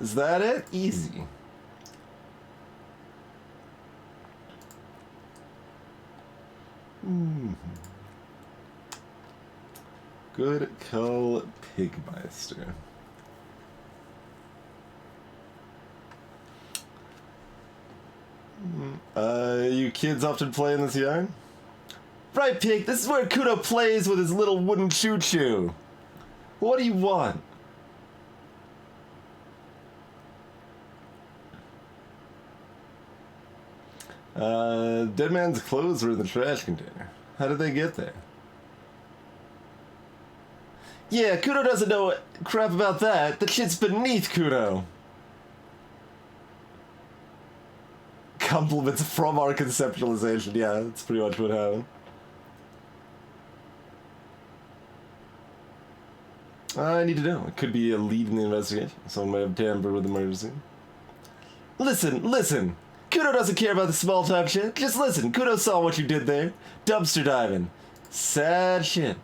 Is that it? Easy. Good call, Pigmeister. You kids often play in this yard? Right, Pig, this is where Kudo plays with his little wooden choo-choo. What do you want? Dead man's clothes were in the trash container. How did they get there? Yeah, Kudo doesn't know crap about that. The shit's beneath Kudo. Compliments from our conceptualization. Yeah, that's pretty much what happened. I need to know. It could be a lead in the investigation. Someone might have tampered with the murder scene. Listen. Kudo doesn't care about the small talk shit. Just listen. Kudo saw what you did there. Dumpster diving. Sad shit.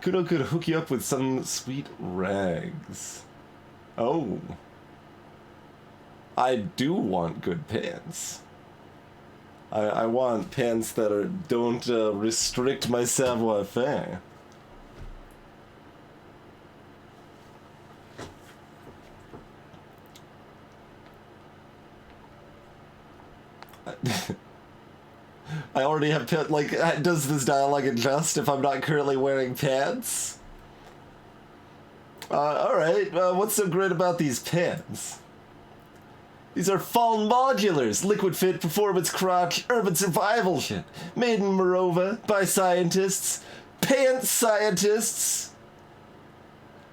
Kudo could hook you up with some sweet rags. Oh. I do want good pants. I want pants that don't restrict my savoir-faire. I already have pants. Like, does this dialogue adjust if I'm not currently wearing pants? Alright, what's so great about these pants? These are fall modulars, liquid fit, performance crotch, urban survival shit. Made in Morova by scientists. Pants scientists!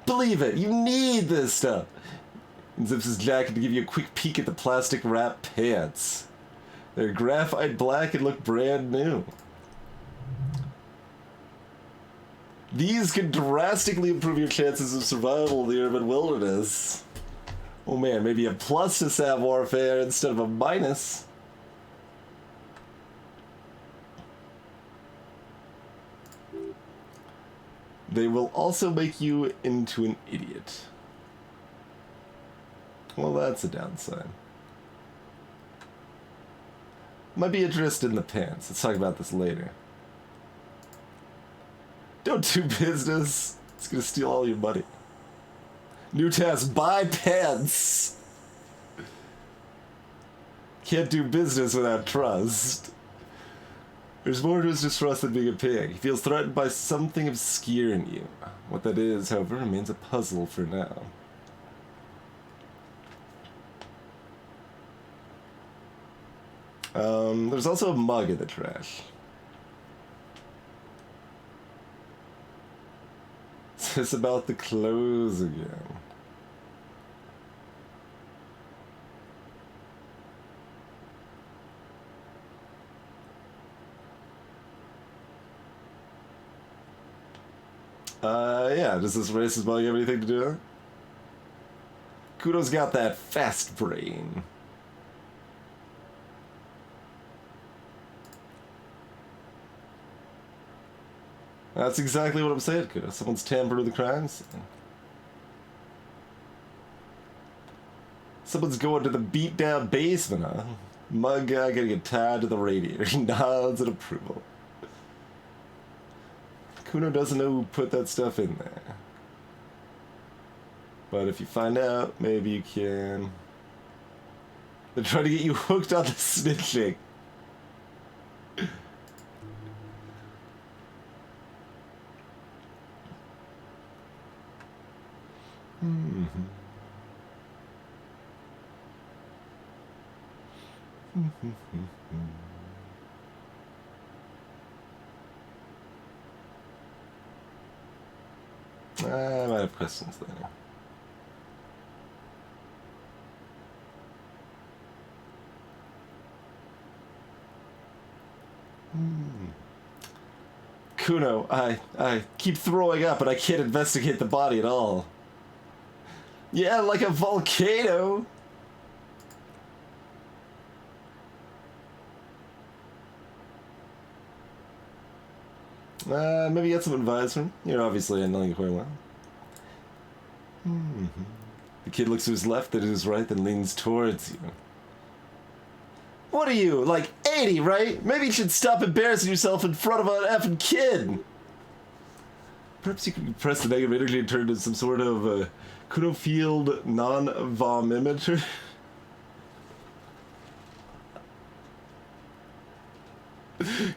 Believe it, you need this stuff. And zips his jacket to give you a quick peek at the plastic wrap pants. They're graphite black and look brand new. These can drastically improve your chances of survival in the urban wilderness. Oh man, maybe a plus to savoir-faire instead of a minus. They will also make you into an idiot. Well, that's a downside. Might be interested in the pants. Let's talk about this later. Don't do business. It's gonna steal all your money. New task, buy pants. Can't do business without trust. There's more to his distrust than being a pig. He feels threatened by something obscure in you. What that is, however, remains a puzzle for now. There's also a mug in the trash. Is this about the clothes again? Yeah, does this racist mug have anything to do with it? Kudo's got that fast brain. That's exactly what I'm saying, Kudo. Someone's tampered with the crime scene. Someone's going to the beat-down basement, huh? Mug guy gonna get tied to the radiator. Nods in approval. Kuno doesn't know who put that stuff in there. But if you find out, maybe you can... They're trying to get you hooked on the snitching. I might have questions later. Kuno, I keep throwing up and I can't investigate the body at all. Yeah, like a volcano. Maybe get some advice from him. You're obviously handling it quite well. The kid looks to his left, then to his right, then leans towards you. What are you, like 80, right? Maybe you should stop embarrassing yourself in front of an effing kid. Perhaps you could press the negative energy and turn into some sort of Kuno field non-vomimeter.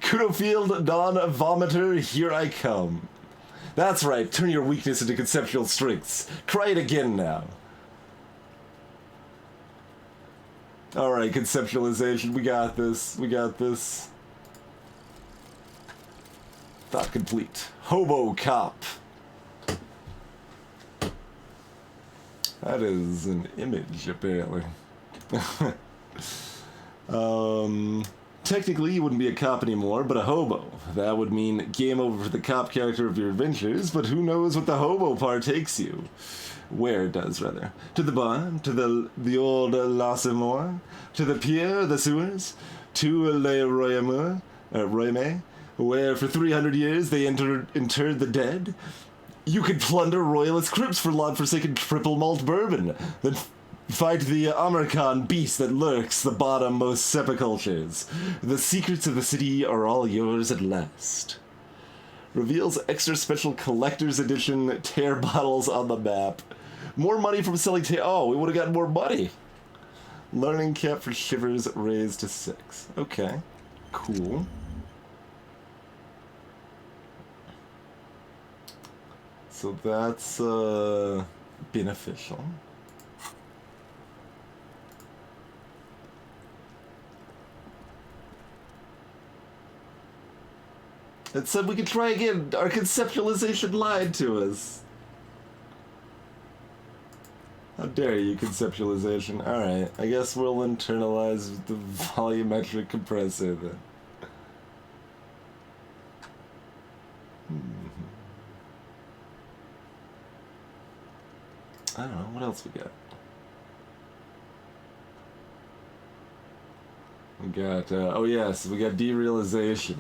Kuno field non-vomiter, here I come. That's right, turn your weakness into conceptual strengths. Try it again now. Alright, conceptualization, we got this, we got this. Thought complete. Hobo cop. That is an image, apparently. Technically, you wouldn't be a cop anymore, but a hobo. That would mean game over for the cop character of your adventures, but who knows what the hobo part takes you. Where it does, rather. To the bar, to the old Lassemore, to the pier, the sewers, to Le Royaume, where for 300 years they interred the dead. You could plunder royalist crypts for long-forsaken triple malt bourbon, then fight the Amarkan beast that lurks the bottommost sepulchres. The secrets of the city are all yours at last. Reveals extra special collector's edition tear bottles on the map. More money from selling tear. Oh, we would have gotten more money. Learning cap for shivers raised to 6. Okay, cool. So that's beneficial. It said we could try again. Our conceptualization lied to us. How dare you, conceptualization. Alright, I guess we'll internalize the volumetric compressor then. I don't know, what else we got? We got, oh yes, we got derealization.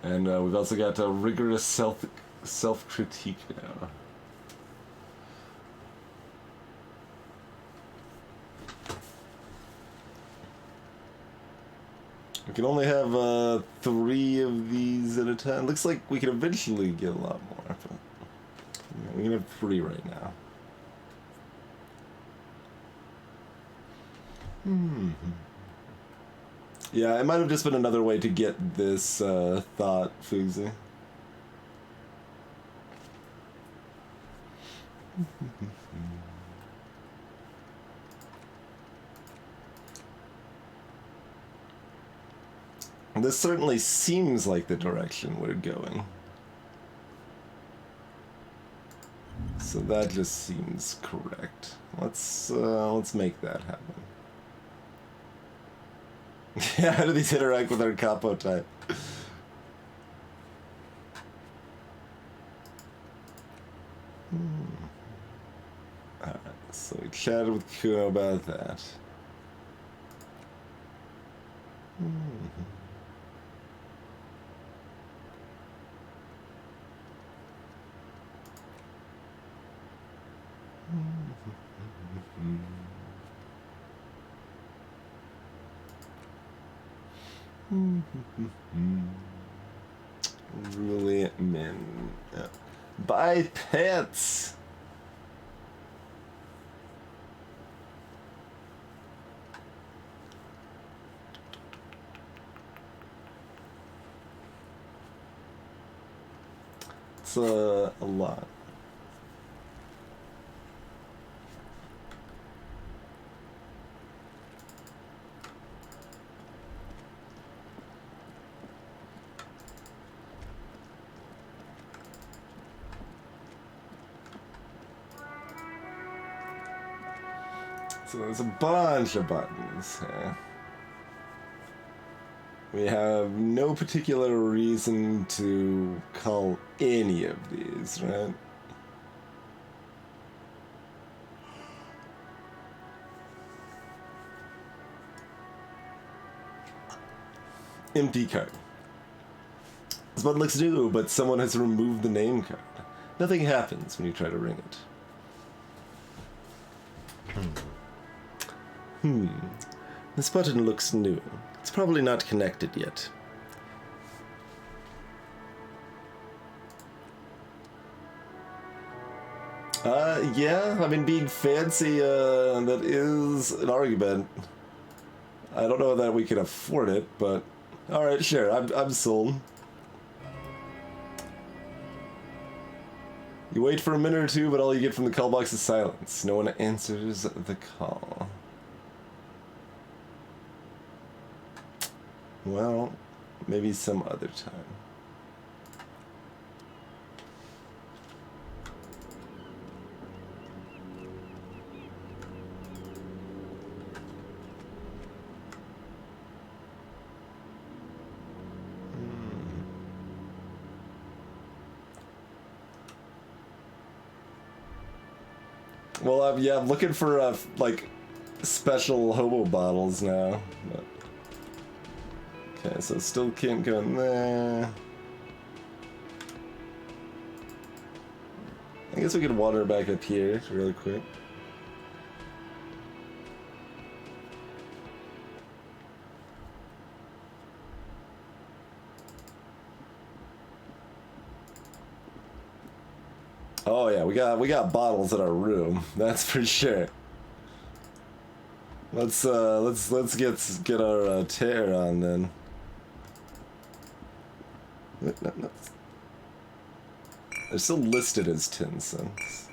And we've also got a rigorous self-critique now. We can only have 3 of these at a time. Looks like we can eventually get a lot more, but we can have 3 right now. Yeah, it might have just been another way to get this thought, Fuzi. This certainly seems like the direction we're going. So that just seems correct. Let's make that happen. Yeah, how do these interact with our capo type? Alright, so we chatted with Kuno about that. Really, man. Buy pets. It's a lot. So there's a bunch of buttons here. We have no particular reason to call any of these, right? Empty card. This button looks new, but someone has removed the name card. Nothing happens when you try to ring it. This button looks new. It's probably not connected yet. Yeah, I mean, being fancy, that is an argument. I don't know that we can afford it, but alright, sure, I'm sold. You wait for a minute or two, but all you get from the call box is silence. No one answers the call. Well, maybe some other time. Well, yeah, I'm looking for, like, special hobo bottles now. But... Okay, so still can't go in there. I guess we could water back up here really quick. Oh yeah, we got bottles in our room. That's for sure. Let's get our tear on then. No. They're still listed as 10 cents.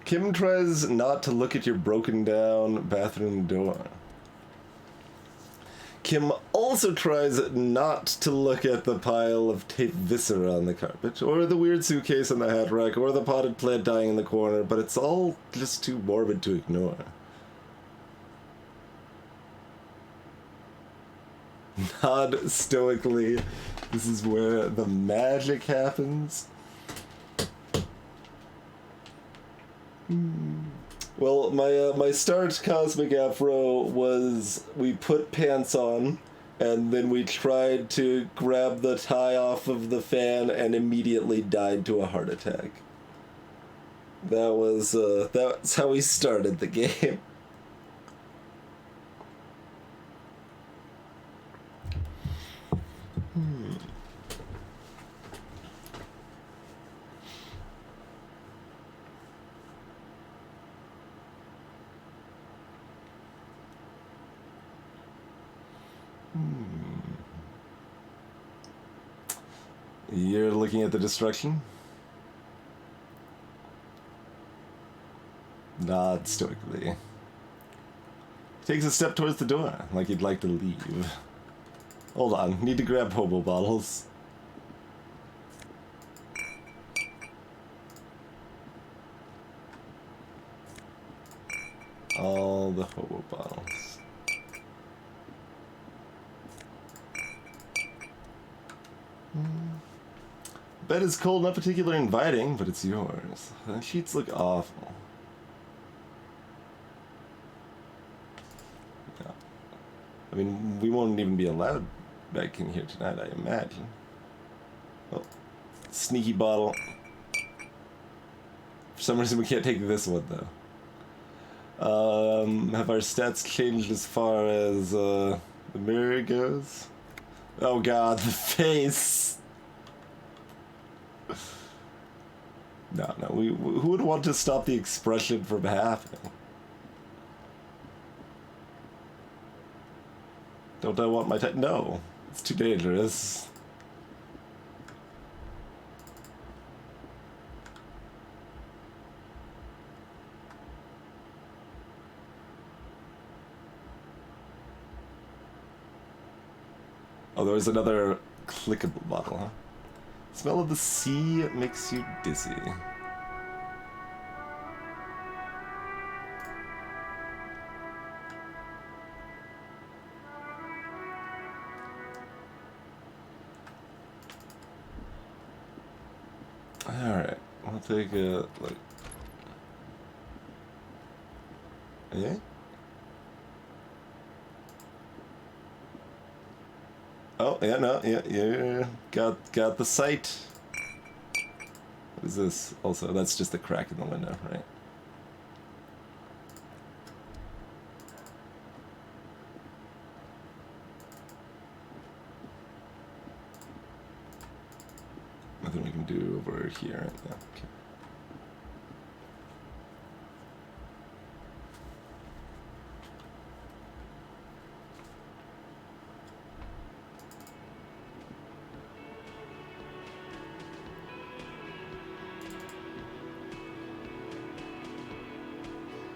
Kim tries not to look at your broken down bathroom door. Kim also tries not to look at the pile of taped viscera on the carpet, or the weird suitcase on the hat rack, or the potted plant dying in the corner, but it's all just too morbid to ignore. Nod stoically. This is where the magic happens. Well, my start cosmic afro was we put pants on, and then we tried to grab the tie off of the fan and immediately died to a heart attack. That's how we started the game. You're looking at the destruction? Nod stoically. Takes a step towards the door, like he'd like to leave. Hold on, need to grab hobo bottles. All the hobo bottles. Bed is cold, not particularly inviting, but it's yours. The sheets look awful. Yeah. I mean, we won't even be allowed back in here tonight, I imagine. Oh, sneaky bottle. For some reason we can't take this one, though. Have our stats changed as far as, the mirror goes? Oh god, the face! No, who would want to stop the expression from happening? Don't I want my no, it's too dangerous. Oh, there was another clickable bottle, huh? Smell of the sea makes you dizzy. Alright, I'll take a look. Yeah? Oh, yeah, no, yeah, got the sight. What is this? Also, that's just a crack in the window, right? Nothing we can do over here, right? Yeah, okay.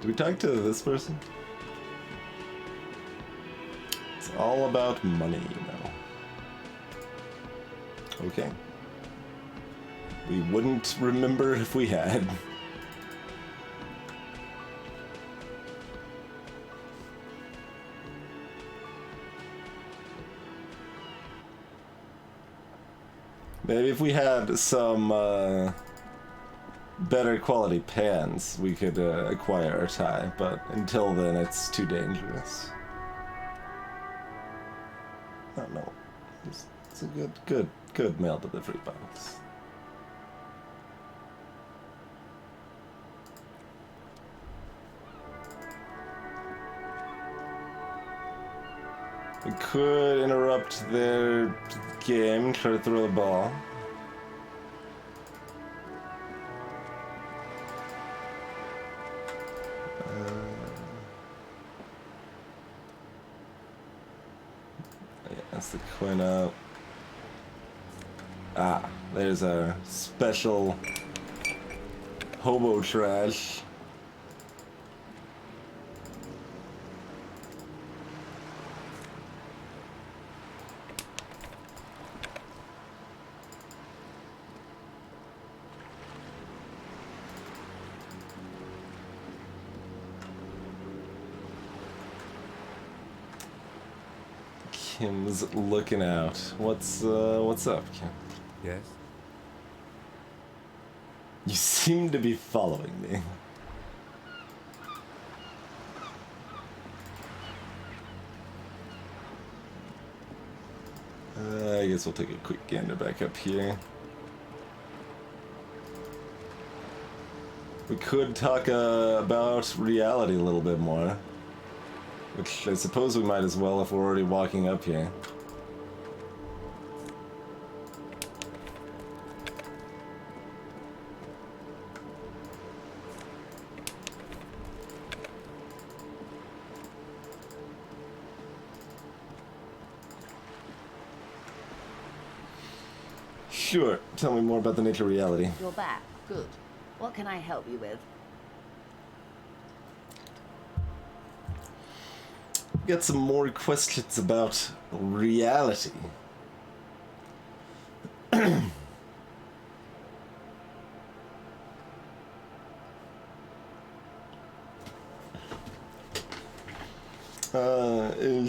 Did we talk to this person? It's all about money, you know. Okay. We wouldn't remember if we had. Maybe if we had some, better quality pans, we could acquire a tie, but until then, it's too dangerous. I don't know. It's a good mail delivery box. We could interrupt their game, try to throw the ball. That's the coin up. Ah, there's our special hobo trash. Kim's looking out. What's up, Kim? Yes? You seem to be following me. I guess we'll take a quick gander back up here. We could talk about reality a little bit more. Which I suppose we might as well if we're already walking up here. Sure. Tell me more about the nature of reality. You're back. Good. What can I help you with? Got some more questions about reality.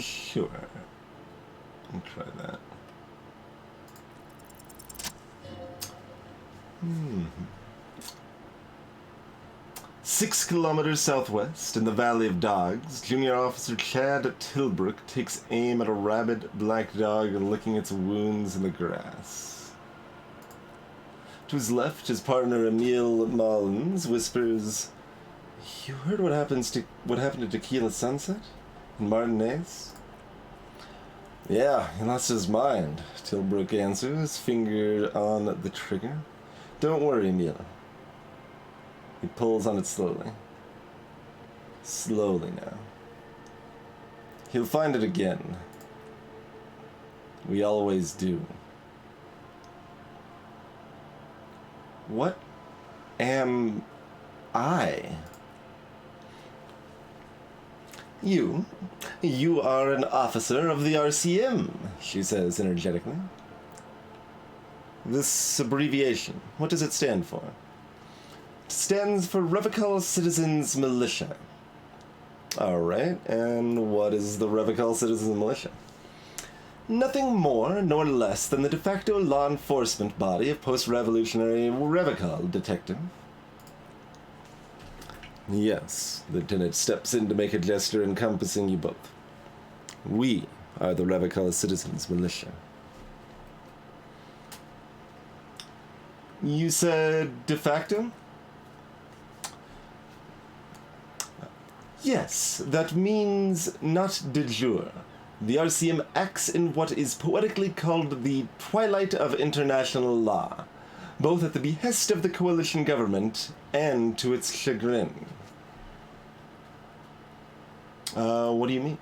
Sure. I'll try that. Hmm. 6 kilometers southwest, in the Valley of Dogs, Junior Officer Chad Tilbrook takes aim at a rabid black dog licking its wounds in the grass. To his left, his partner Emile Mullins whispers, "You heard what happened to Tequila Sunset in Martinez?" "Yeah, he lost his mind," Tilbrook answers, finger on the trigger. "Don't worry, Emile." He pulls on it slowly. Slowly now. He'll find it again. We always do. What am I? You are an officer of the RCM, she says energetically. This abbreviation, what does it stand for? It stands for Revachol Citizens Militia. Alright, and what is the Revachol Citizens Militia? Nothing more nor less than the de facto law enforcement body of post-revolutionary Revachol, Detective. Yes, the Lieutenant steps in to make a gesture encompassing you both. We are the Revachol Citizens Militia. You said de facto? Yes, that means not de jure. The RCM acts in what is poetically called the twilight of international law, both at the behest of the coalition government and to its chagrin. What do you mean?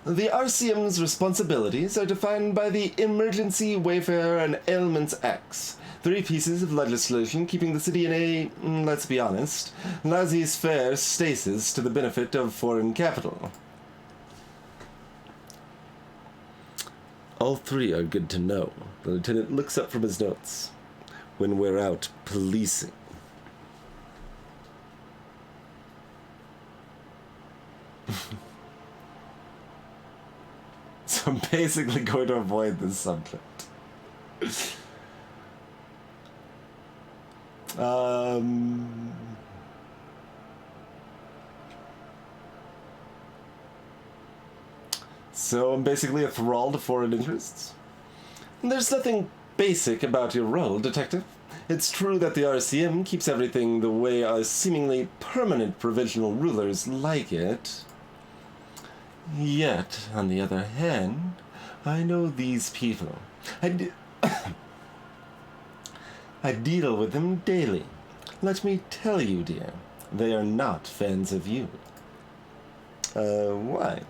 The RCM's responsibilities are defined by the Emergency Wayfare and Ailments Acts, 3 pieces of legislation keeping the city in a, let's be honest, laissez-faire stasis to the benefit of foreign capital. All 3 are good to know. The lieutenant looks up from his notes. When we're out policing. So I'm basically going to avoid this subject. So I'm basically a thrall to foreign interests? There's nothing basic about your role, Detective. It's true that the RCM keeps everything the way our seemingly permanent provisional rulers like it. Yet, on the other hand, I know these people. I deal with them daily. Let me tell you, dear, they are not fans of you. Why?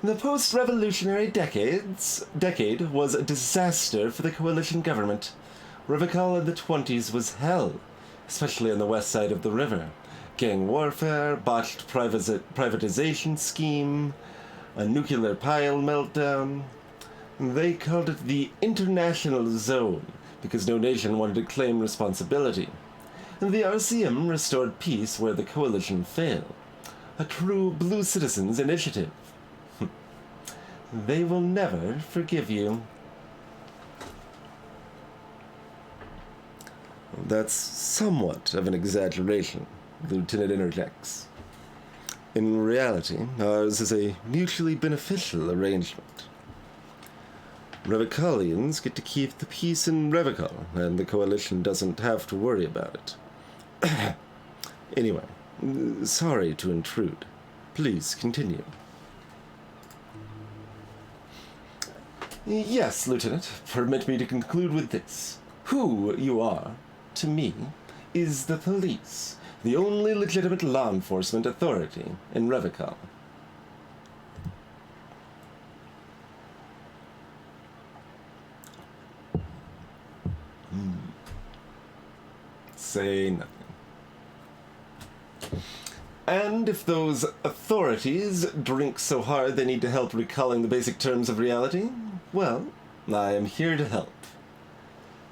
The post-revolutionary decade was a disaster for the coalition government. Revachol in the 20s was hell, especially on the west side of the river. Gang warfare, botched privatization scheme, a nuclear pile meltdown. They called it the International Zone because no nation wanted to claim responsibility. And the RCM restored peace where the coalition failed. A true Blue Citizens initiative. They will never forgive you. That's somewhat of an exaggeration, the Lieutenant interjects. In reality, ours is a mutually beneficial arrangement. Revacholians get to keep the peace in Revachol, and the Coalition doesn't have to worry about it. Anyway, sorry to intrude. Please continue. Yes, Lieutenant, permit me to conclude with this. Who you are, to me, is the police, the only legitimate law enforcement authority in Revachol. Say nothing. And if those authorities drink so hard they need to help recalling the basic terms of reality, well, I am here to help.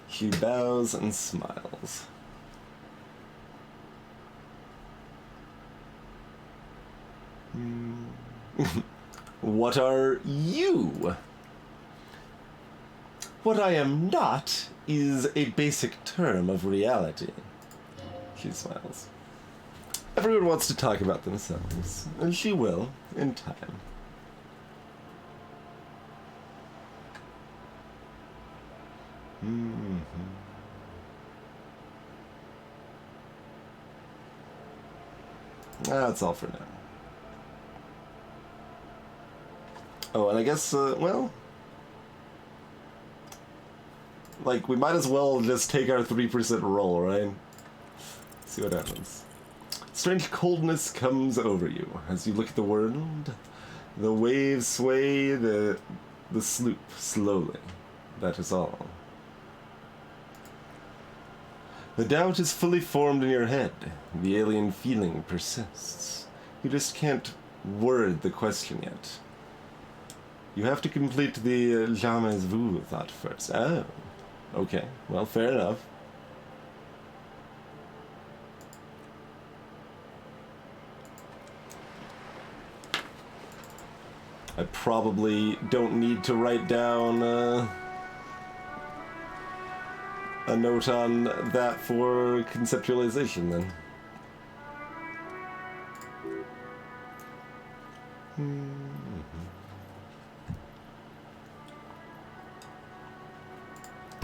He bows and smiles. What are you? What I am not is a basic term of reality. She smiles. Everyone wants to talk about themselves, and she will, in time. That's all for now. Oh, and I guess, well... like, we might as well just take our 3% roll, right? See what happens. Strange coldness comes over you as you look at the world. The waves sway the sloop slowly. That is all. The doubt is fully formed in your head. The alien feeling persists. You just can't word the question yet. You have to complete the jamais vu thought first. Oh. Okay. Well, fair enough. I probably don't need to write down a note on that for conceptualization then.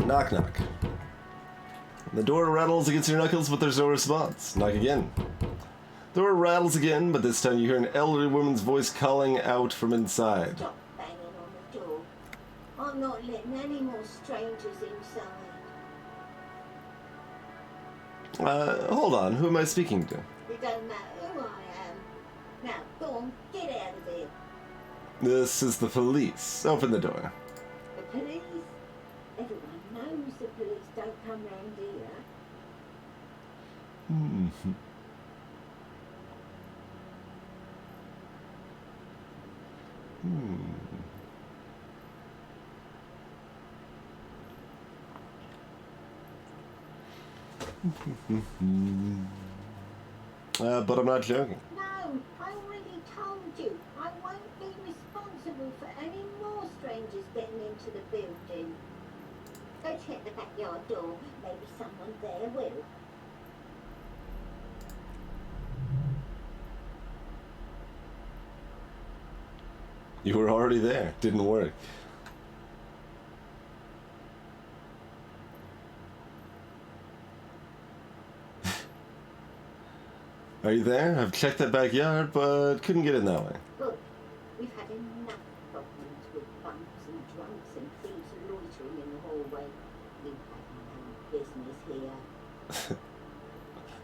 Knock, knock. The door rattles against your knuckles, but there's no response. Knock again. The door rattles again, but this time you hear an elderly woman's voice calling out from inside. Stop banging on the door. I'm not letting any more strangers inside. Hold on. Who am I speaking to? It doesn't matter who I am. Now, go on, get out of here. This is the police. Open the door. The police? Everyone knows the police don't come round here. But I'm not joking. No, I already told you. I won't be responsible for any more strangers getting into the building. Go check the backyard door. Maybe someone there will. You were already there. Didn't work. Are you there? I've checked that backyard, but couldn't get in that way. Look, we've had enough problems with bumps and drunks and thieves loitering in the hallway. We have no business here.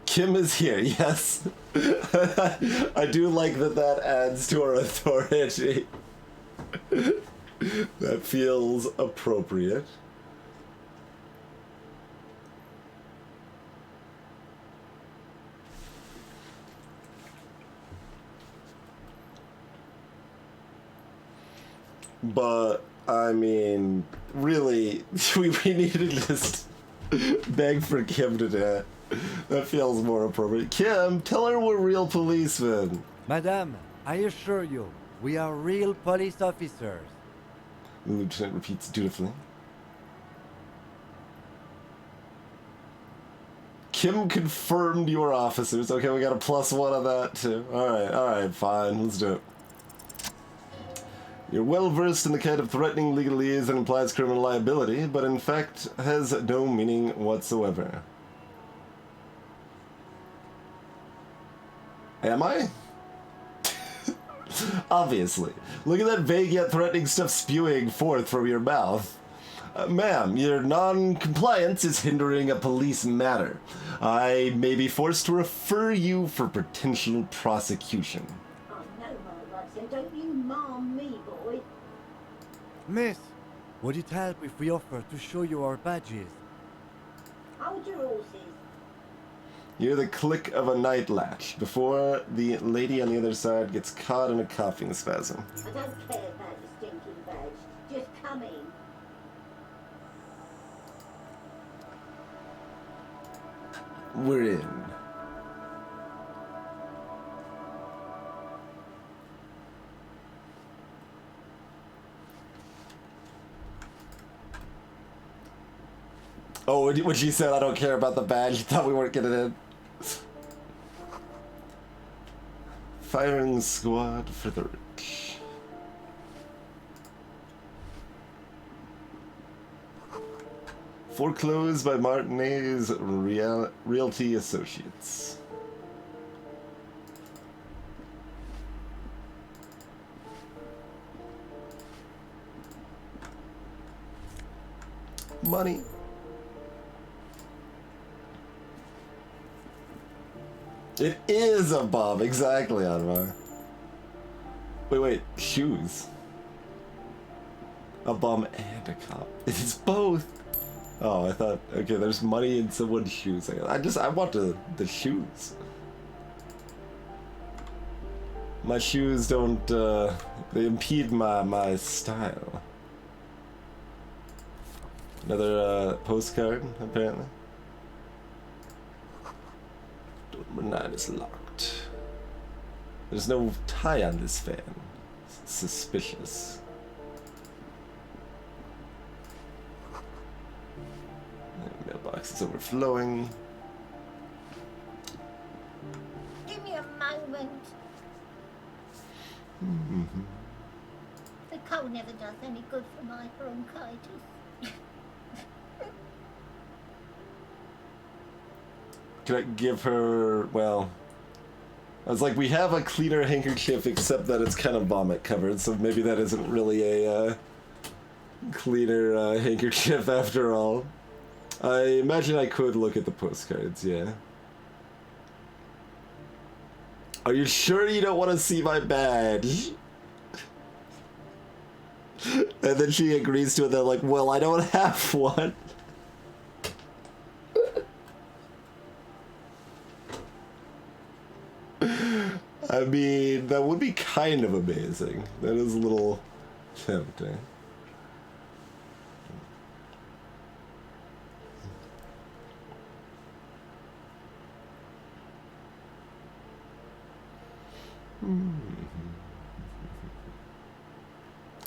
Kim is here, yes. I do like that adds to our authority. That feels appropriate. But, I mean, really, we need to just beg for Kim to do it. That feels more appropriate. Kim, tell her we're real policemen. Madame, I assure you, we are real police officers. The lieutenant repeats dutifully. Kim confirmed you were officers. Okay, we got a +1 on that too. Alright, fine, let's do it. You're well versed in the kind of threatening legalese that implies criminal liability, but in fact has no meaning whatsoever. Am I? Obviously. Look at that vague yet threatening stuff spewing forth from your mouth. Ma'am, your non-compliance is hindering a police matter. I may be forced to refer you for potential prosecution. Oh no, my Watson, don't you mom me, boy. Miss, would it help if we offer to show you our badges? Hold your horses. You hear the click of a night latch before the lady on the other side gets caught in a coughing spasm. I don't care about the stinking badge. Just come in. We're in. Oh, when she said I don't care about the badge, you thought we weren't getting in. Firing squad for the rich. Foreclosed by Martinez Realty Associates. Money. It is a bomb, exactly, Anwar. Wait, shoes. A bum and a cop. It's both. Oh, I thought, okay, there's money in someone's shoes. I want the shoes. My shoes don't, they impede my style. Another, postcard, apparently. Door number 9 is locked. There's no tie on this fan. It's suspicious. The mailbox is overflowing. Give me a moment. The cold never does any good for my bronchitis. Can I give her, well, I was like, we have a cleaner handkerchief except that it's kind of vomit covered, so maybe that isn't really a cleaner handkerchief after all. I imagine I could look at the postcards, yeah. Are you sure you don't want to see my badge? And then she agrees to it, they're like, well, I don't have one. I mean, that would be kind of amazing. That is a little tempting.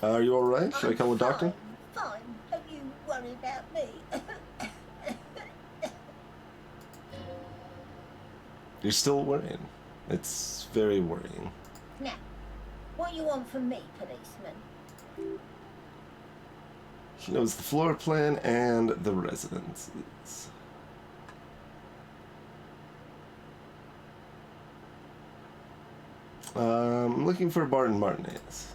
Are you alright? Should I call a doctor? Fine, don't you worry about me. You're still worrying. It's very worrying. Now, What you want from me, policeman? She knows the floor plan and the residences. I'm looking for Barton Martinez.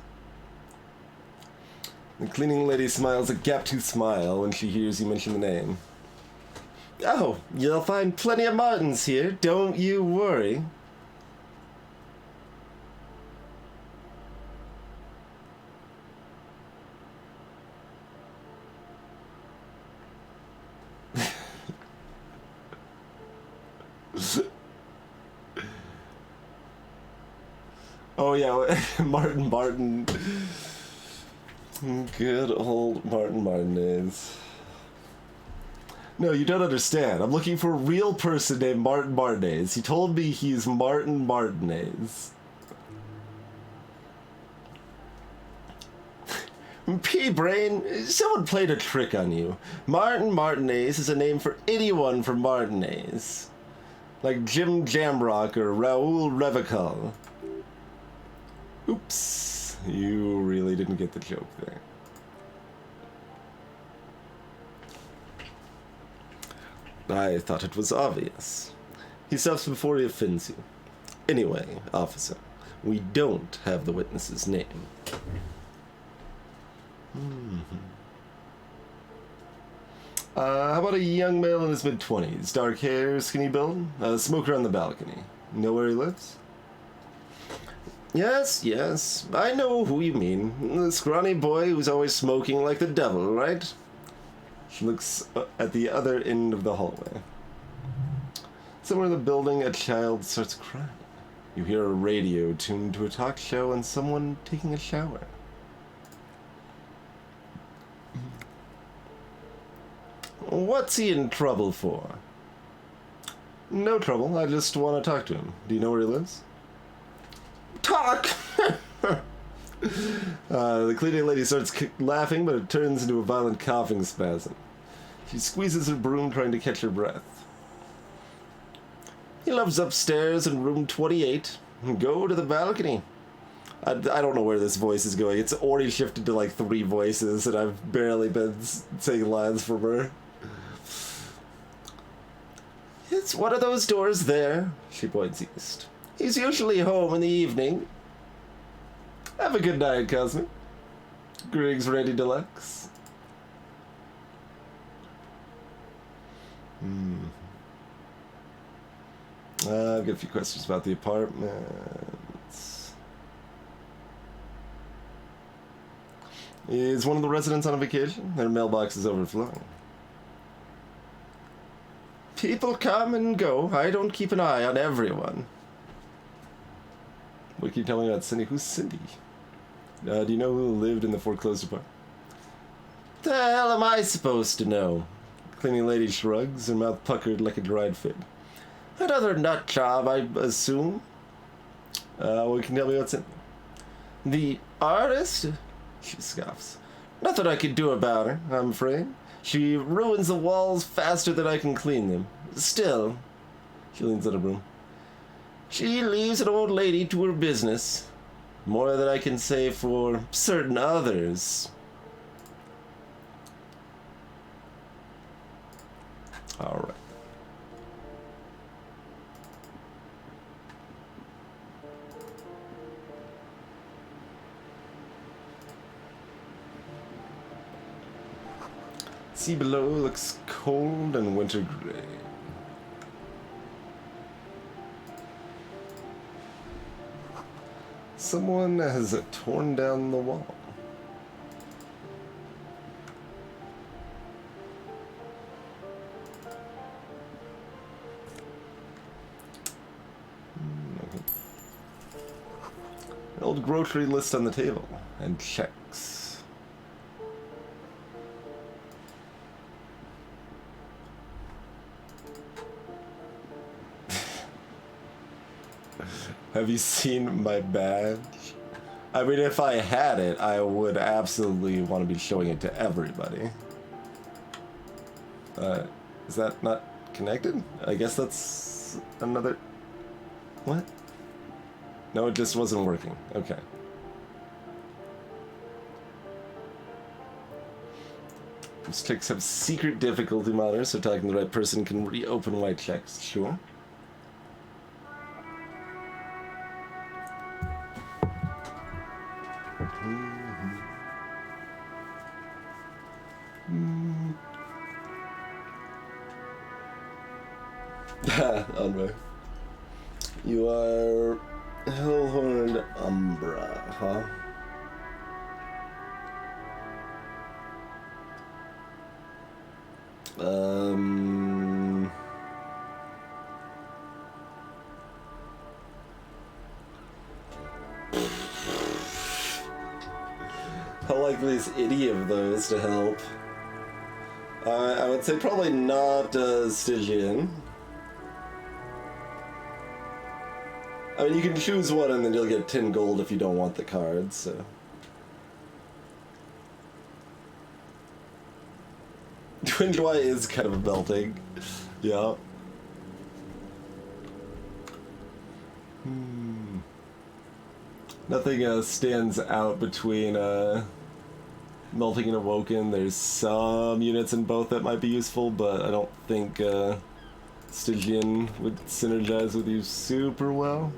The cleaning lady smiles a gap-toothed smile when she hears you mention the name. Oh, you'll find plenty of Martins here, don't you worry. Oh yeah, Martin. Good old Martin Martinez. No, you don't understand. I'm looking for a real person named Martin Martinez. He told me he's Martin Martinez. P-Brain, someone played a trick on you. Martin Martinez is a name for anyone from Martinez. Like Jim Jamrock or Raoul Revachol. Oops. You really didn't get the joke there. I thought it was obvious. He stops before he offends you. Anyway, officer, we don't have the witness's name. How about a young male in his mid-20s? Dark hair, skinny build? A smoker on the balcony. Know where he lives? Yes, I know who you mean. The scrawny boy who's always smoking like the devil, right? She looks at the other end of the hallway. Somewhere in the building, a child starts crying. You hear a radio tuned to a talk show and someone taking a shower. What's he in trouble for? No trouble, I just want to talk to him. Do you know where he lives? Talk! The cleaning lady starts laughing, but it turns into a violent coughing spasm. She squeezes her broom, trying to catch her breath. He lives upstairs in room 28. Go to the balcony. I don't know where this voice is going. It's already shifted to like 3 voices, and I've barely been saying lines from her. It's one of those doors there. She points east. He's usually home in the evening. Have a good night, Cosmic. Griggs Ready Deluxe. I've got a few questions about the apartments. Is one of the residents on a vacation? Their mailbox is overflowing. People come and go. I don't keep an eye on everyone. What can you tell me about Cindy? Who's Cindy? Do you know who lived in the foreclosed apartment? The hell am I supposed to know? Cleaning lady shrugs, her mouth puckered like a dried fig. Another nut job, I assume. What can you tell me about Cindy? The artist? She scoffs. Nothing I can do about her, I'm afraid. She ruins the walls faster than I can clean them. Still, she leans on a broom. She leaves an old lady to her business. More than I can say for certain others. All right. Sea below looks cold and winter gray. Someone has torn down the wall. Okay. An old grocery list on the table and checks. Have you seen my badge? I mean, if I had it, I would absolutely want to be showing it to everybody. Is that not connected? I guess that's another... What? No, it just wasn't working. Okay. These checks have secret difficulty modders, so talking to the right person can reopen white checks. Sure. Unway. You are Hellhorned Umbra, huh? How likely is any of those to help? I would say probably not Stygian. I mean, you can choose one and then you'll get 10 gold if you don't want the cards, so. Twinjoy is kind of a melting. Yeah. Nothing stands out between Melting and Awoken. There's some units in both that might be useful, but I don't think Stygian would synergize with you super well.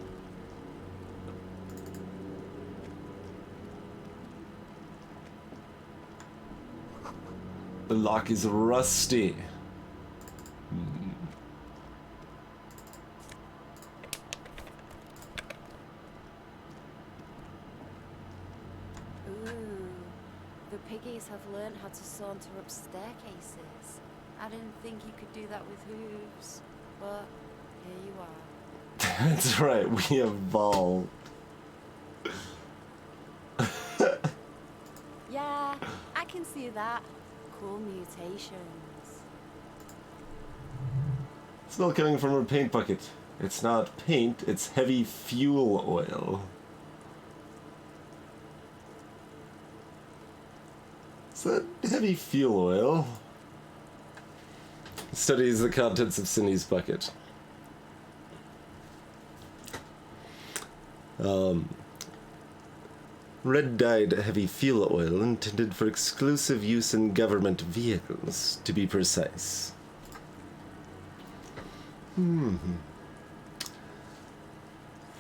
The lock is rusty. The piggies have learned how to saunter up staircases. I didn't think you could do that with hooves, but here you are. That's right, we evolved. Yeah, I can see that. Cool mutations. Smell coming from her paint bucket. It's not paint, it's heavy fuel oil. Is that heavy fuel oil? Studies the contents of Cindy's bucket. Red dyed heavy fuel oil intended for exclusive use in government vehicles, to be precise.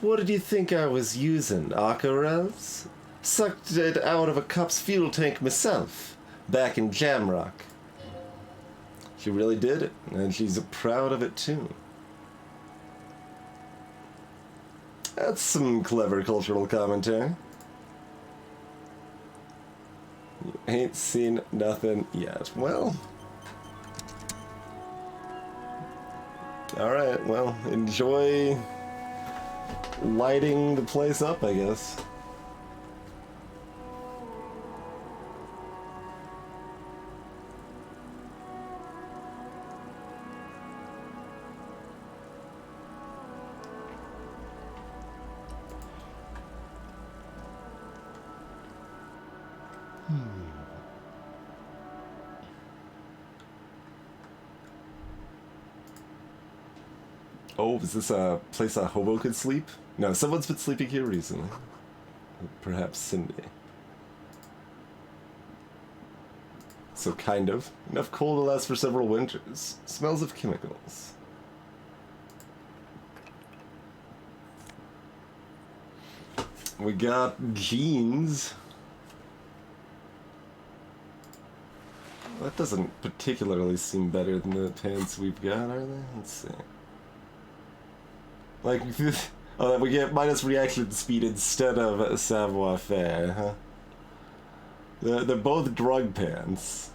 What did you think I was using, Akarels? Sucked it out of a cop's fuel tank myself, back in Jamrock. She really did it, and she's proud of it too. That's some clever cultural commentary. You ain't seen nothing yet. Well. Alright, well, enjoy lighting the place up, I guess. Oh, is this a place a hobo could sleep? No, someone's been sleeping here recently. Perhaps Cindy. So kind of. Enough coal to last for several winters. Smells of chemicals. We got jeans. That doesn't particularly seem better than the pants we've got, are they? Let's see. Like, oh, we get minus reaction speed instead of savoir-faire, huh? They're both drug pants.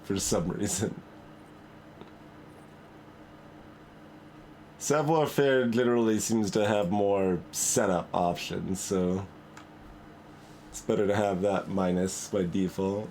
For some reason. Savoir-faire literally seems to have more setup options, so it's better to have that minus by default.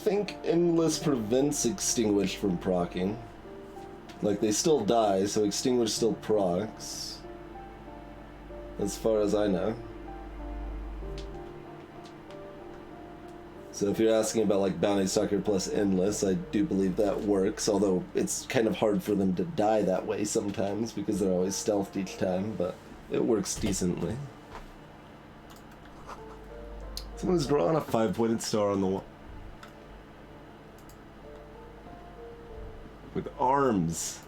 think Endless prevents Extinguish from proccing. Like, they still die, so Extinguish still procs. As far as I know. So if you're asking about like Bounty Sucker plus Endless, I do believe that works, although it's kind of hard for them to die that way sometimes because they're always stealthed each time, but it works decently. Someone's drawn a 5-pointed star on the wall. With arms.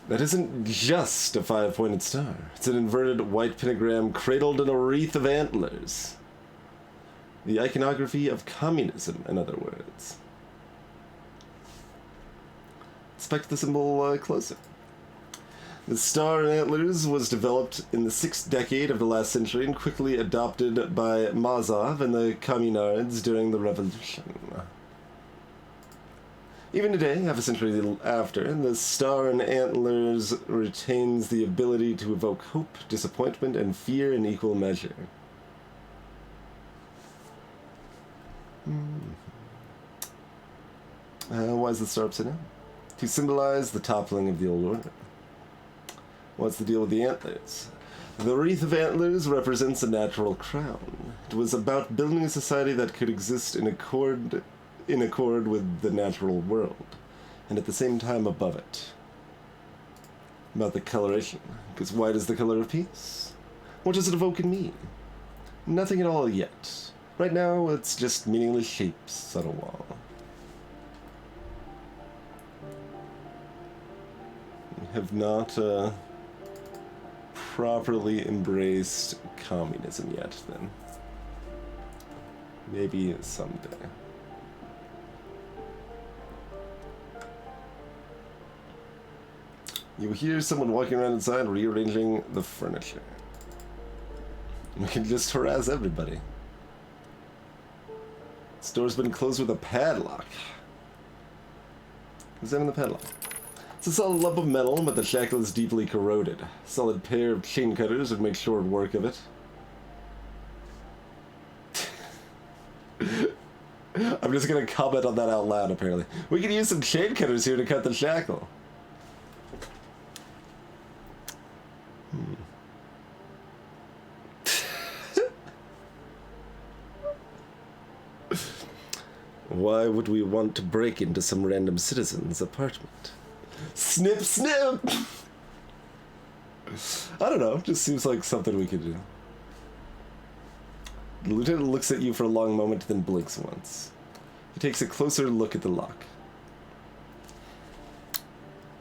That isn't just a 5-pointed star. It's an inverted white pentagram cradled in a wreath of antlers. The iconography of communism, in other words. Inspect the symbol closer. The star and antlers was developed in the 6th decade of the last century and quickly adopted by Mazov and the communards during the revolution. Even today, half a century after, the star and antlers retains the ability to evoke hope, disappointment, and fear in equal measure. Why is the star upside down? To symbolize the toppling of the old order. What's the deal with the antlers? The wreath of antlers represents a natural crown. It was about building a society that could exist in accord with the natural world, and at the same time above it. About the coloration, because white is the color of peace. What does it evoke in me? Nothing at all yet. Right now, it's just meaningless shapes on a wall. We have not properly embraced communism yet, then. Maybe someday. You hear someone walking around inside rearranging the furniture. We can just harass everybody. This door's been closed with a padlock. Examine the padlock. It's a solid lump of metal, but the shackle is deeply corroded. A solid pair of chain cutters would make short work of it. I'm just gonna comment on that out loud, apparently. We can use some chain cutters here to cut the shackle. Why would we want to break into some random citizen's apartment? Snip, snip! I don't know, just seems like something we could do. The lieutenant looks at you for a long moment, then blinks once. He takes a closer look at the lock.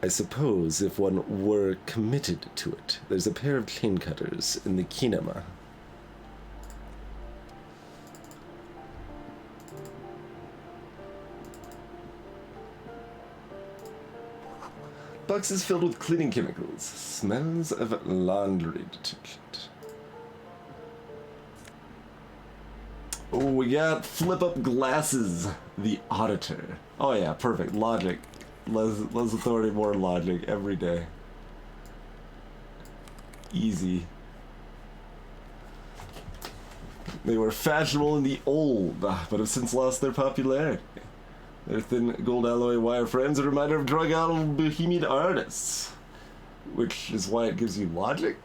I suppose if one were committed to it, there's a pair of chain cutters in the kinema. Boxes filled with cleaning chemicals. Smells of laundry detergent. Oh, we got flip-up glasses. The Auditor. Oh yeah, perfect. Logic. Less authority, more logic. Every day. Easy. They were fashionable in the old, but have since lost their popularity. Their thin gold alloy wire frames are a reminder of drug-addled bohemian artists. Which is why it gives you logic?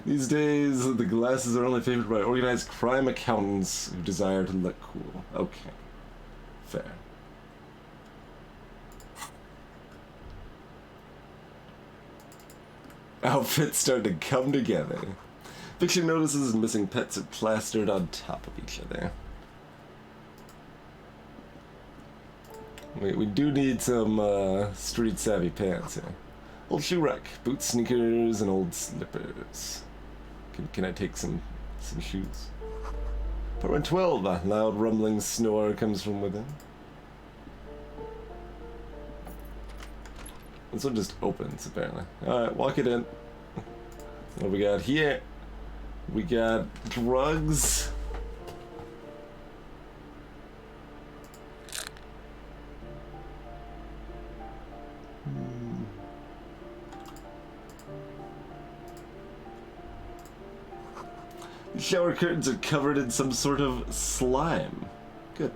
These days, the glasses are only favored by organized crime accountants who desire to look cool. Okay. Fair. Outfits start to come together. Picture notices and missing pets are plastered on top of each other. We do need some street savvy pants here. Old shoe rack, boots, sneakers, and old slippers. Can I take some shoes? Apartment 12, a loud rumbling snore comes from within. This one just opens, apparently. Alright, walk it in. What do we got here? We got drugs. The shower curtains are covered in some sort of slime. Good.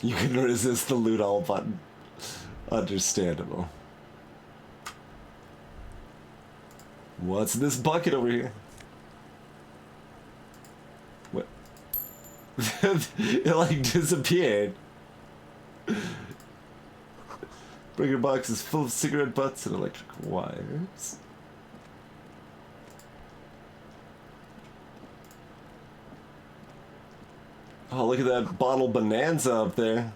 You can resist the loot all button. Understandable. What's this bucket over here? What? It like disappeared. Breaker box is full of cigarette butts and electric wires. Oh, look at that bottle bonanza up there.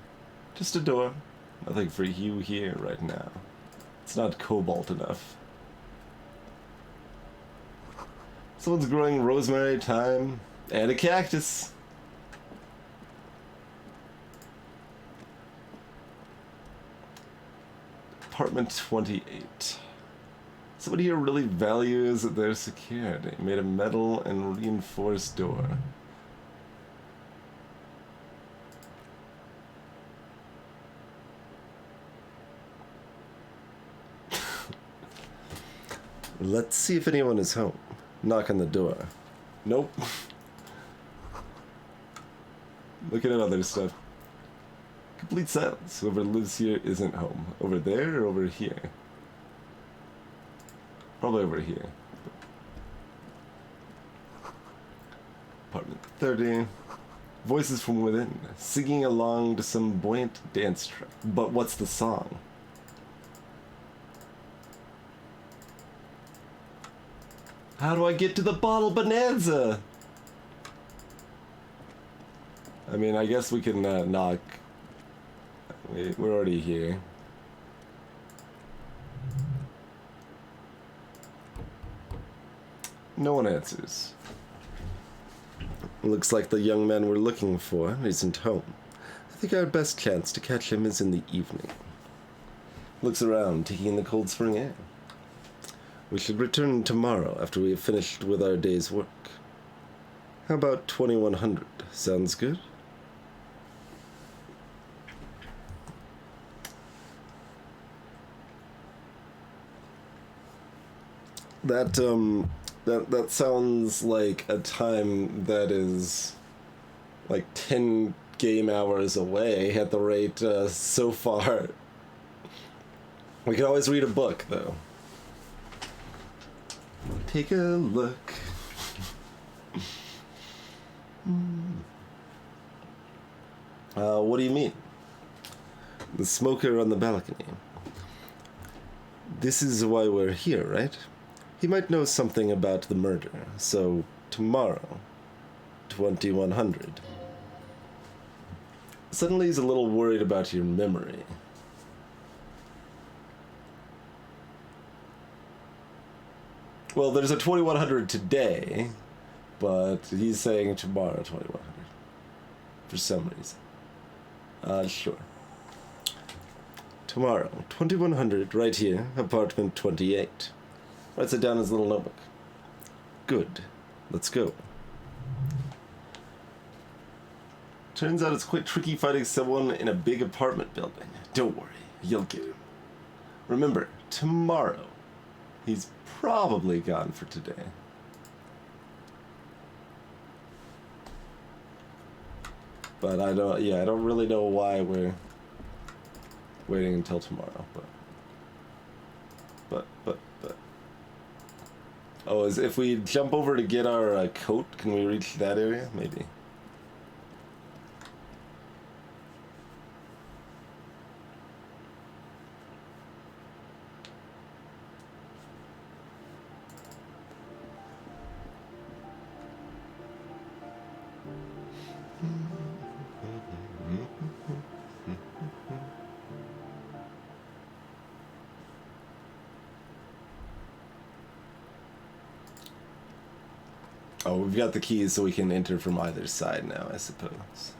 Just a door. Nothing for you here right now. It's not cobalt enough. Someone's growing rosemary, thyme, and a cactus. Apartment 28. Somebody here really values their security. Made a metal and reinforced door. Let's see if anyone is home. Knock on the door. Nope. Looking at other stuff. Complete silence. Whoever lives here isn't home. Over there or over here? Probably over here. Apartment 30. Voices from within, singing along to some buoyant dance track. But what's the song? How do I get to the bottle bonanza? I mean, I guess we can knock. We're already here. No one answers. Looks like the young man we're looking for isn't home. I think our best chance to catch him is in the evening. Looks around, taking in the cold spring air. We should return tomorrow after we have finished with our day's work. How about 2100? Sounds good? That sounds like a time that is like 10 game hours away at the rate so far. We can always read a book, though. Take a look. What do you mean? The smoker on the balcony. This is why we're here, right? He might know something about the murder, so tomorrow, 2100. Suddenly he's a little worried about your memory. Well, there's a 2100 today, but he's saying tomorrow 2100. For some reason. Sure. Tomorrow, 2100, right here, apartment 28. Writes it down in his little notebook. Good. Let's go. Turns out it's quite tricky finding someone in a big apartment building. Don't worry, you'll get him. Remember, tomorrow. He's probably gone for today. But I don't really know why we're waiting until tomorrow, but oh, if we jump over to get our coat, can we reach that area? Maybe. Oh, we've got the keys so we can enter from either side now, I suppose.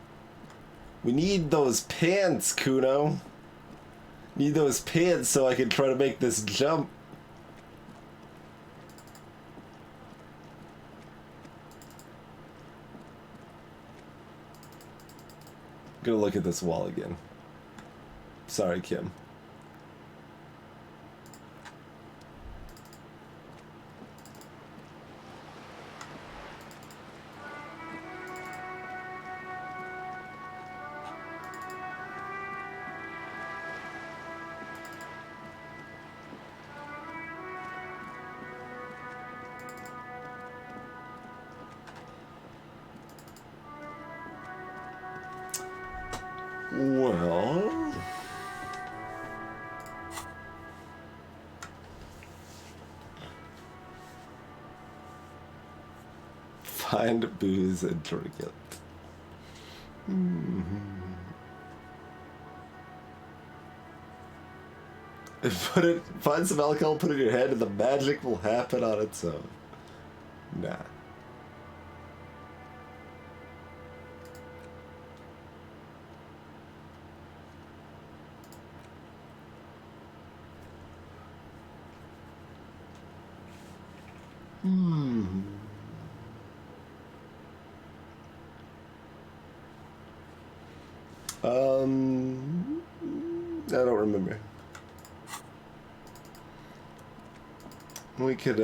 We need those pants, Kuno. Need those pants so I can try to make this jump. I'm gonna look at this wall again. Sorry, Kim. Well... Find booze and drink it. Find some alcohol, put it in your head, and the magic will happen on its own. Nah. I don't remember. We could,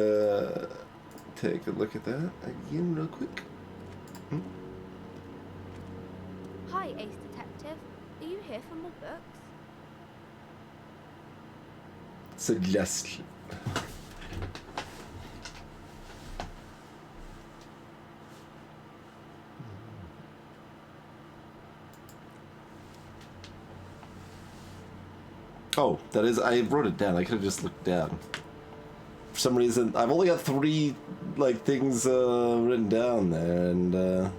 take a look at that again real quick. Hi, Ace Detective. Are you here for more books? Suggestion. Oh, that is, I wrote it down. I could have just looked down. For some reason, I've only got 3, like, things, written down there, and,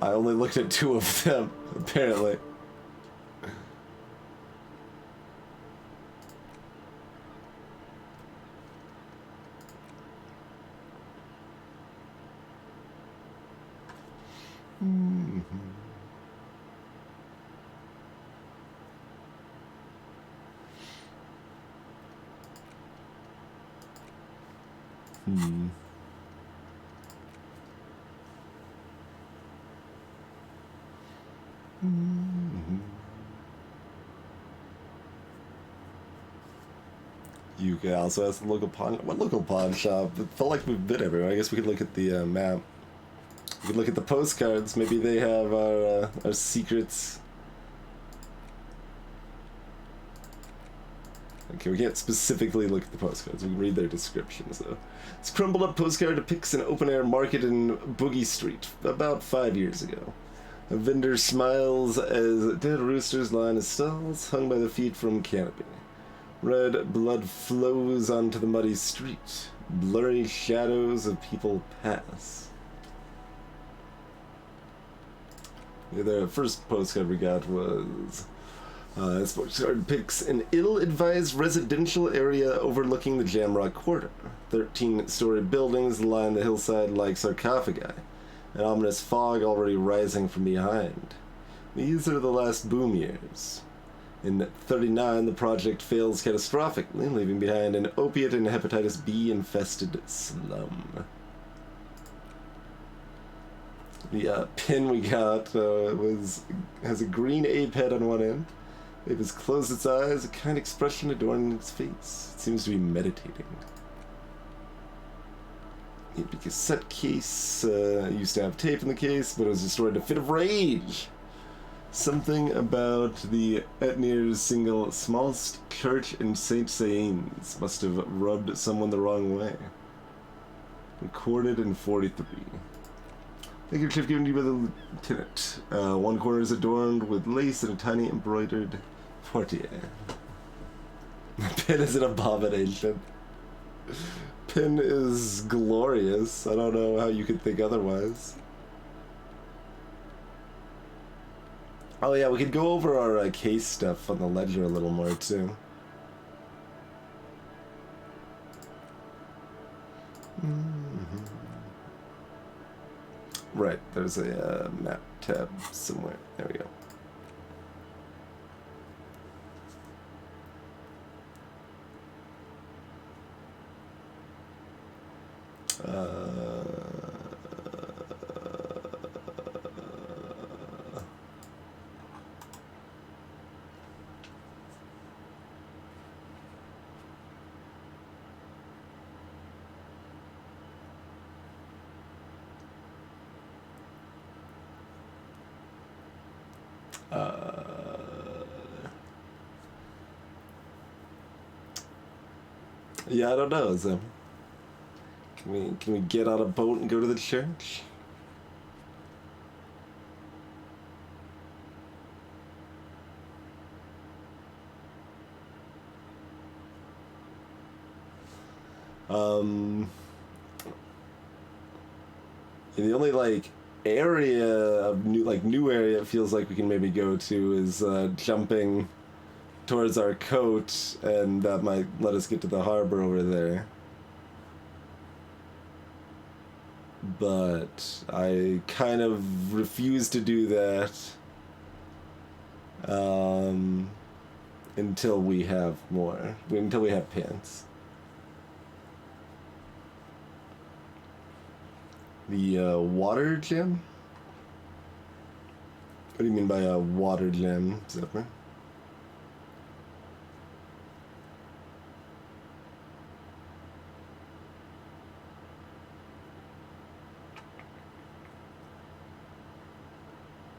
I only looked at 2 of them, apparently. You can also ask the local pawn. What local pawn shop? It felt like we've been everywhere. I guess we could look at the map. We could look at the postcards. Maybe they have our secrets. Okay, we can't specifically look at the postcards. We can read their descriptions, though. This crumbled up postcard depicts an open-air market in Boogie Street about 5 years ago. A vendor smiles as dead roosters line his stalls, hung by the feet from canopy. Red blood flows onto the muddy street. Blurry shadows of people pass. Yeah, the first postcard we got was... this postcard depicts an ill-advised residential area overlooking the Jamrock Quarter. 13-story buildings line the hillside like sarcophagi, an ominous fog already rising from behind. These are the last boom years. In 39, the project fails catastrophically, leaving behind an opiate and hepatitis B-infested slum. The pin we got has a green ape head on one end. It has closed its eyes, a kind expression adorning its face. It seems to be meditating. The cassette case used to have tape in the case, but it was destroyed in a fit of rage. Something about the Etnir's single Smallest Church in St. Saëns must have rubbed someone the wrong way. Recorded in 43. Handkerchief given to you by the lieutenant. One corner is adorned with lace and a tiny embroidered portiere. Pin is an abomination. Pin is glorious. I don't know how you could think otherwise. Oh yeah, we could go over our case stuff on the ledger a little more too. Right, there's a map tab somewhere. There we go. Yeah, I don't know. So, can we get on a boat and go to the church? The only like area of new area it feels like we can maybe go to is jumping towards our coat, and that might let us get to the harbor over there. But I kind of refuse to do that until we have pants. The water gem? What do you mean by a water gem, Zephyr?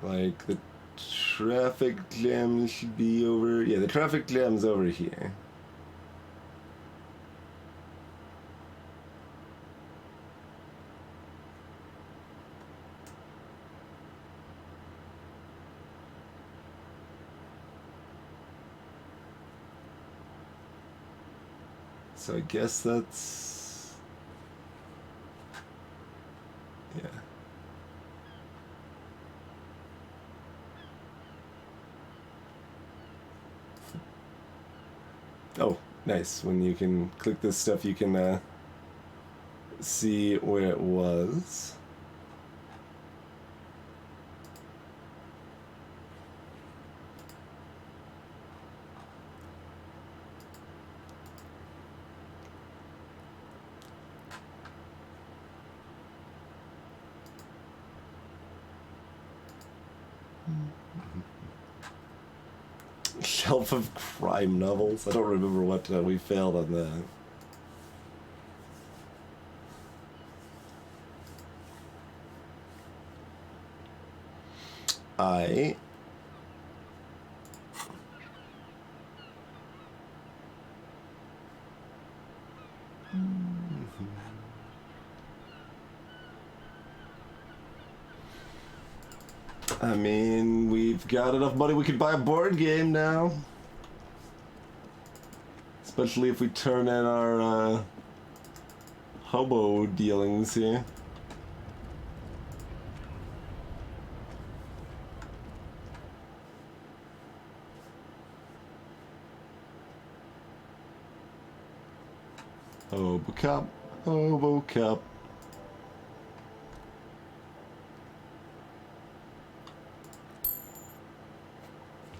Like the traffic jam should be over. Yeah, the traffic jam's over here. So I guess that's... yeah. Oh, nice. When you can click this stuff, you can see where it was. Shelf of crime novels. I don't remember what we failed on that. I mean, we've got enough money we could buy a board game now. Especially if we turn in our hobo dealings here. Hobo cup, hobo cup.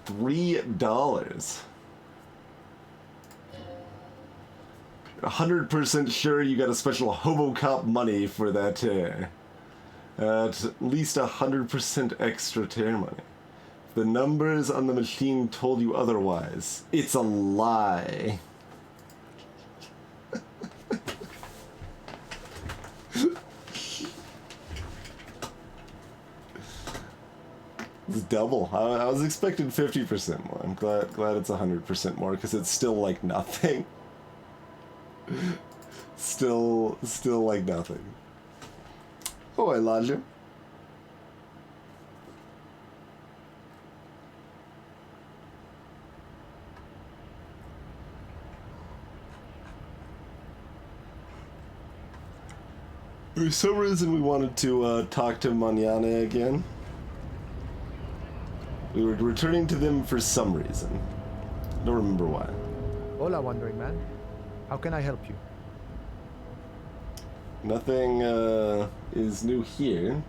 $3. 100% sure you got a special hobo cop money for that tear. At least 100% extra tear money. The numbers on the machine told you otherwise. It's a lie. It's double. I was expecting 50% more. I'm glad it's 100% more, because it's still like nothing. Still like nothing. Oh, Elijah. For some reason we wanted to talk to Manana again. We were returning to them for some reason. I don't remember why. Hola, Wandering Man. How can I help you? Nothing is new here.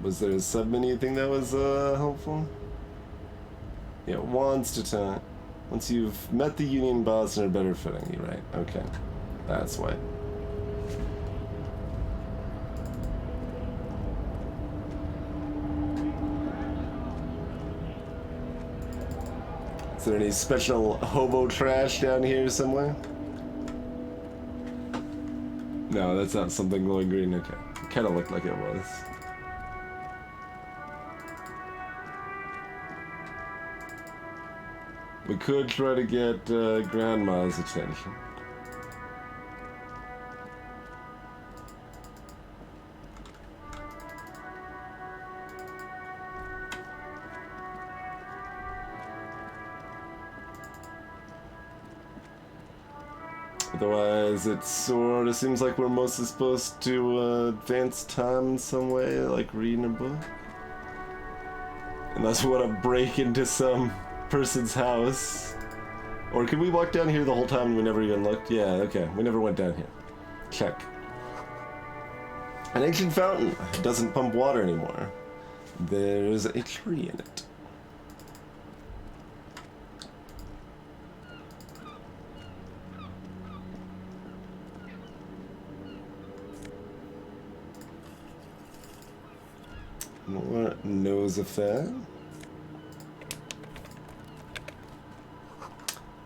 Was there a sub-menu thing that was helpful? Yeah, wants to talk. Once you've met the Union boss and are better fitting you, right? Okay. That's why. Is there any special hobo trash down here somewhere? No, that's not something glowing green. Okay. It kind of looked like it was. We could try to get Grandma's attention. Otherwise, it sort of seems like we're mostly supposed to advance time in some way, like reading a book. Unless we want to break into some person's house. Or could we walk down here the whole time and we never even looked? Yeah, okay. We never went down here. Check. An ancient fountain. It doesn't pump water anymore. There's a tree in it. More nose affair.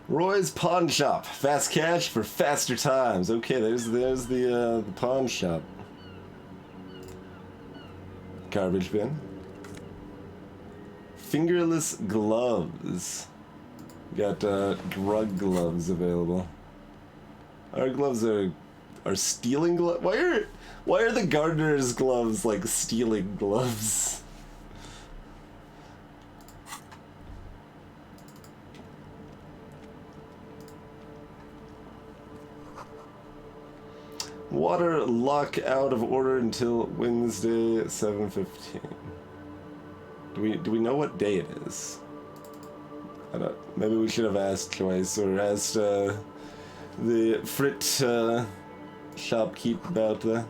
Roy's Pawn Shop. Fast cash for faster times. Okay, there's the pawn shop. Garbage bin. Fingerless gloves. Got drug gloves available. Our gloves are stealing gloves. Why are the gardener's gloves like stealing gloves? Water lock out of order until Wednesday at 7:15. Do we know what day it is? I don't. Maybe we should have asked Joyce or asked the Frit shopkeep about that.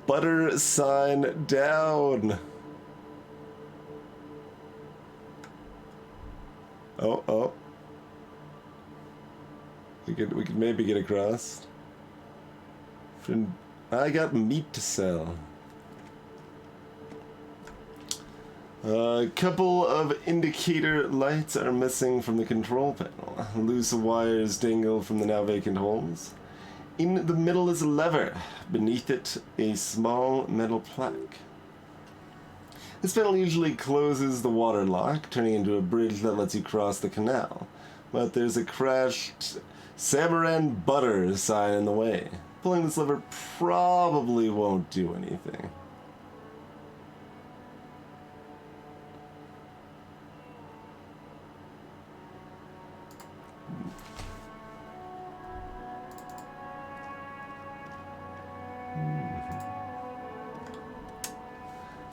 Butter sign down. Oh. We could maybe get across. I got meat to sell. A couple of indicator lights are missing from the control panel. Loose wires dangle from the now vacant holes. In the middle is a lever. Beneath it, a small metal plaque. This panel usually closes the water lock, turning into a bridge that lets you cross the canal. But there's a crashed Samaran Butter sign in the way. Pulling this lever probably won't do anything.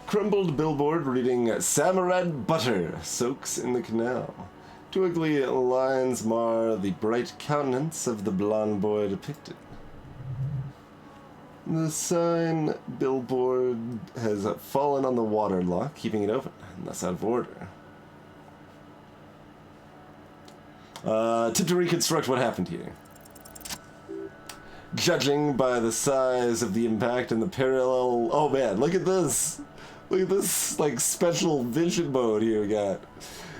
Crumbled billboard reading Samarad Butter soaks in the canal. Two ugly lines mar the bright countenance of the blonde boy depicted. The sign billboard has fallen on the water lock, keeping it open, and thus out of order. Tip to reconstruct what happened here. Judging by the size of the impact and the parallel... Oh man, look at this! Look at this, like, special vision mode here we got.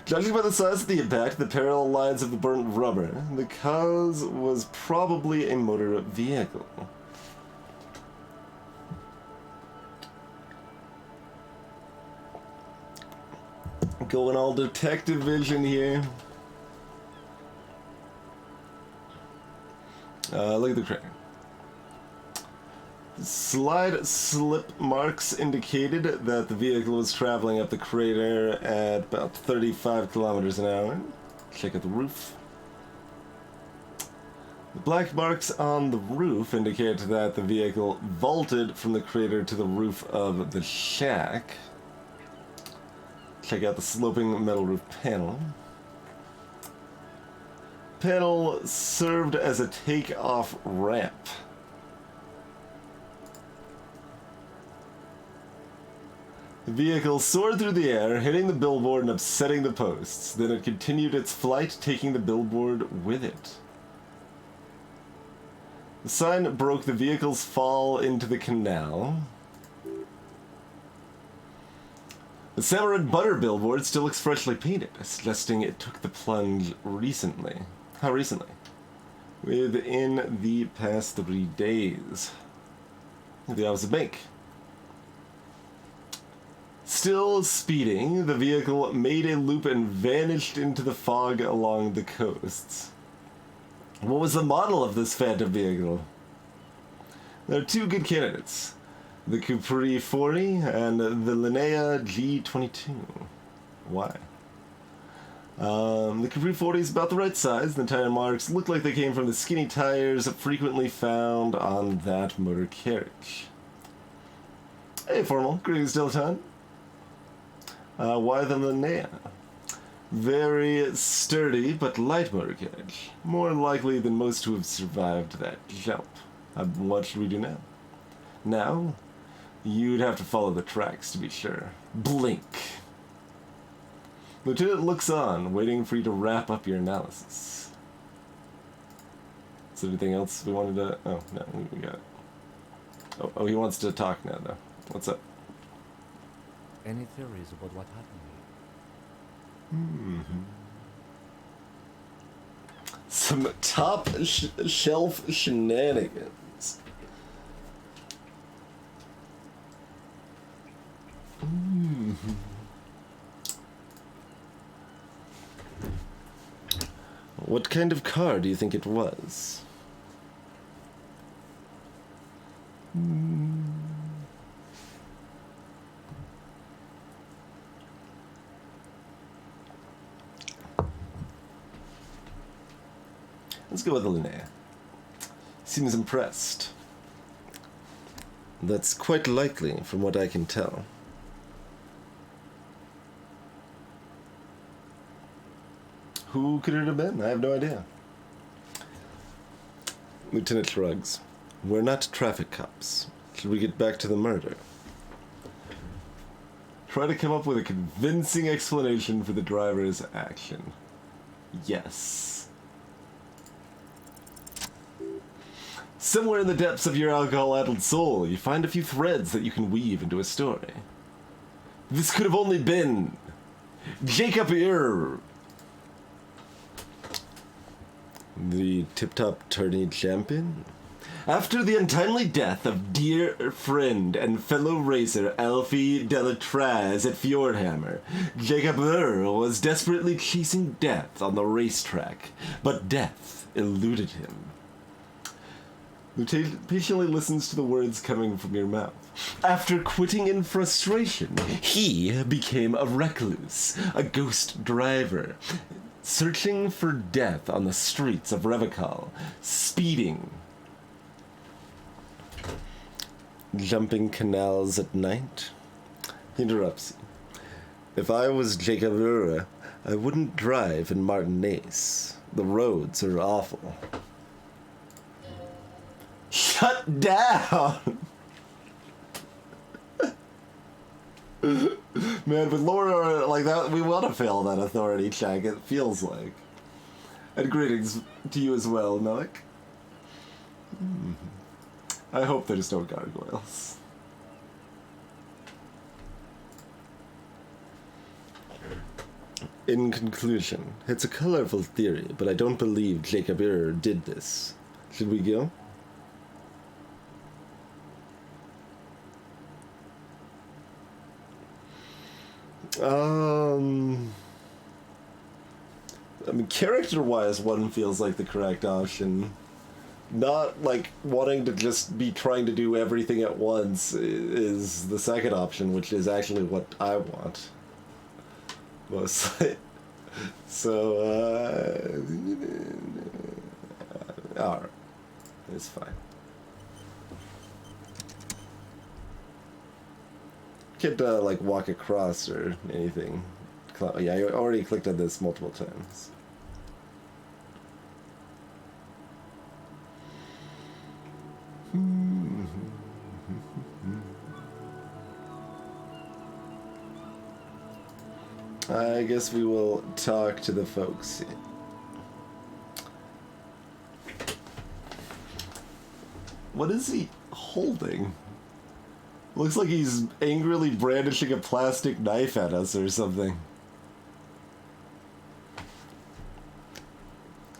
Judging by the size of the impact, the parallel lines of the burnt rubber, the cause was probably a motor vehicle. Going all detective vision here. Look at the crane. Slide slip marks indicated that the vehicle was traveling up the crater at about 35 kilometers an hour. Check out the roof. The black marks on the roof indicate that the vehicle vaulted from the crater to the roof of the shack. Check out the sloping metal roof panel. Panel served as a take-off ramp. The vehicle soared through the air, hitting the billboard and upsetting the posts. Then it continued its flight, taking the billboard with it. The sign broke the vehicle's fall into the canal. The Samarad Butter billboard still looks freshly painted, suggesting it took the plunge recently. How recently? Within the past 3 days. The opposite bank. Still speeding, the vehicle made a loop and vanished into the fog along the coasts. What was the model of this phantom vehicle? There are 2 good candidates. The Capri 40 and the Linnea G22. Why? The Capri 40 is about the right size. The tire marks look like they came from the skinny tires frequently found on that motor carriage. Hey, Formal. Greetings, Dilettante. Why the Linnea? Very sturdy but light motor carriage. More likely than most to have survived that jump. What should we do now? Now, you'd have to follow the tracks to be sure. Blink. Lieutenant looks on, waiting for you to wrap up your analysis. Is there anything else we wanted to... Oh, no, we got it. Oh, he wants to talk now, though. What's up? Any theories about what happened here? Some top shelf shenanigans. What kind of car do you think it was? Let's go with Linnea. Seems impressed. That's quite likely, from what I can tell. Who could it have been? I have no idea. Lieutenant shrugs. We're not traffic cops. Should we get back to the murder? Try to come up with a convincing explanation for the driver's action. Yes. Somewhere in the depths of your alcohol-addled soul, you find a few threads that you can weave into a story. This could have only been Jacob Ear, the tip-top tourney champion. After the untimely death of dear friend and fellow racer Alfie Delatraz at Fjordhammer, Jacob Earl was desperately chasing death on the racetrack, but death eluded him. Lieutenant patiently listens to the words coming from your mouth. After quitting in frustration, he became a recluse, a ghost driver, searching for death on the streets of Revachol, speeding, jumping canals at night. He interrupts you. If I was Jacob Ura, I wouldn't drive in Martinaise. The roads are awful. Shut down! Man, with Laura like that, we want to fail that authority check, it feels like. And greetings to you as well, Melik. I hope there's no gargoyles. In conclusion, it's a colorful theory, but I don't believe Jacob Ear did this. Should we go? I mean, character-wise, one feels like the correct option. Not, like, wanting to just be trying to do everything at once is the second option, which is actually what I want. Mostly. So, alright. It's fine. Can't, like, walk across or anything. Yeah, I already clicked on this multiple times. I guess we will talk to the folks. What is he holding? Looks like he's angrily brandishing a plastic knife at us or something.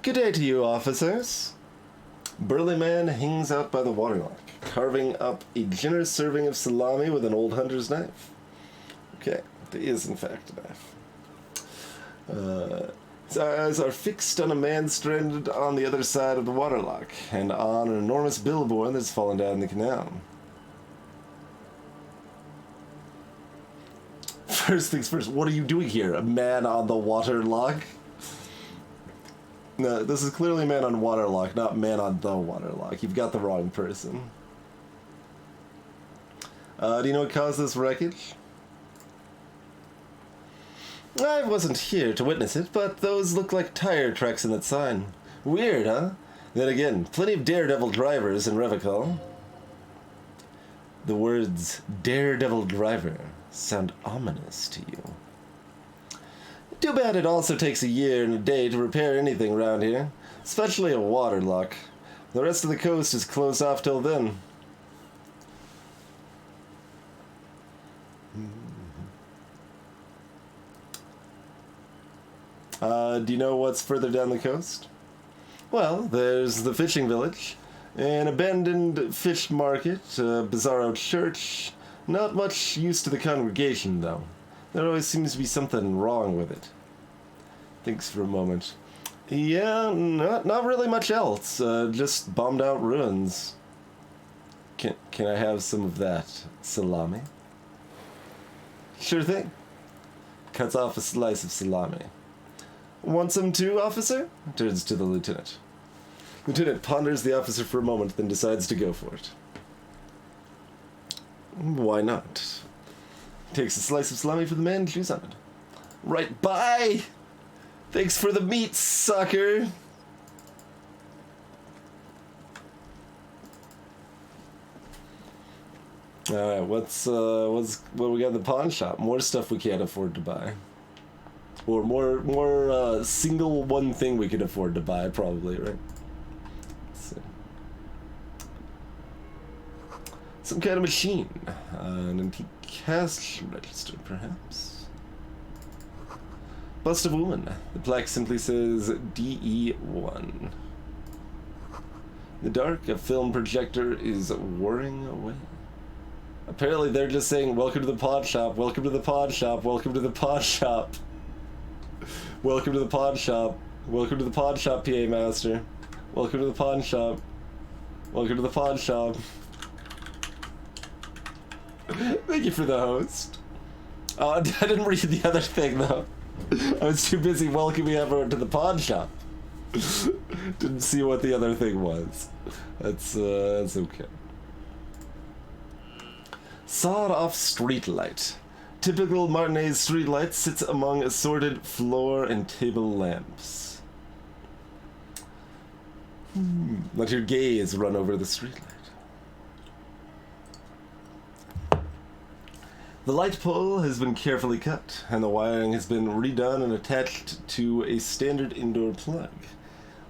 Good day to you, officers. Burly man hangs out by the waterlock, carving up a generous serving of salami with an old hunter's knife. Okay, there is in fact a knife. His eyes are fixed on a man stranded on the other side of the waterlock, and on an enormous billboard that's fallen down the canal. First things first, what are you doing here? A man on the waterlock? No, this is clearly man on waterlock, not man on the waterlock. You've got the wrong person. Do you know what caused this wreckage? I wasn't here to witness it, but those look like tire tracks in that sign. Weird, huh? Then again, plenty of daredevil drivers in Revachol. The words daredevil driver sound ominous to you. Too bad it also takes a year and a day to repair anything around here, especially a waterlock. The rest of the coast is closed off till then. Do you know what's further down the coast? Well, there's the fishing village, an abandoned fish market, a bizarro church. Not much use to the congregation, though. There always seems to be something wrong with it. Thinks for a moment. Yeah, not really much else. Just bombed out ruins. Can I have some of that salami? Sure thing. Cuts off a slice of salami. Want some too, officer? Turns to the lieutenant. Lieutenant ponders the officer for a moment, then decides to go for it. Why not? Takes a slice of salami for the man and chews on it. Right, bye! Thanks for the meat, sucker! Alright, what we got in the pawn shop? More stuff we can't afford to buy. Or more single one thing we could afford to buy, probably, right? Let's see. Some kind of machine. An antique cash register, perhaps. Bust of a woman. The plaque simply says DE1. In the dark, a film projector is whirring away. Apparently they're just saying, welcome to the pawn shop, welcome to the pawn shop, welcome to the pawn shop. Welcome to the pawn shop. Welcome to the pawn shop, PA Master. Welcome to the pawn shop. Welcome to the pawn shop. Thank you for the host. I didn't read the other thing, though. I was too busy welcoming everyone to the pawn shop. Didn't see what the other thing was. That's okay. Sawed-off streetlight. Typical Martinez streetlight sits among assorted floor and table lamps. Let your gaze run over the streetlight. The light pole has been carefully cut, and the wiring has been redone and attached to a standard indoor plug.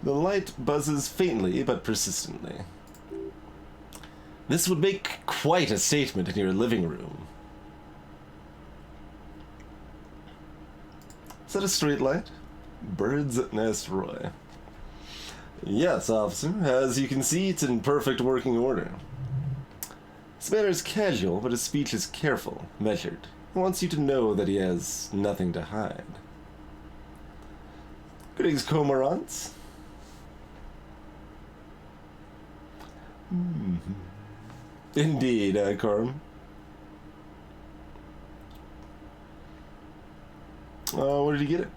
The light buzzes faintly but persistently. This would make quite a statement in your living room. Is that a street light? Bird's Nest Roy. Yes, officer. As you can see, it's in perfect working order. His manner is casual, but his speech is careful, measured. He wants you to know that he has nothing to hide. Greetings, Cormorants. Indeed, Corm. Where did you get it?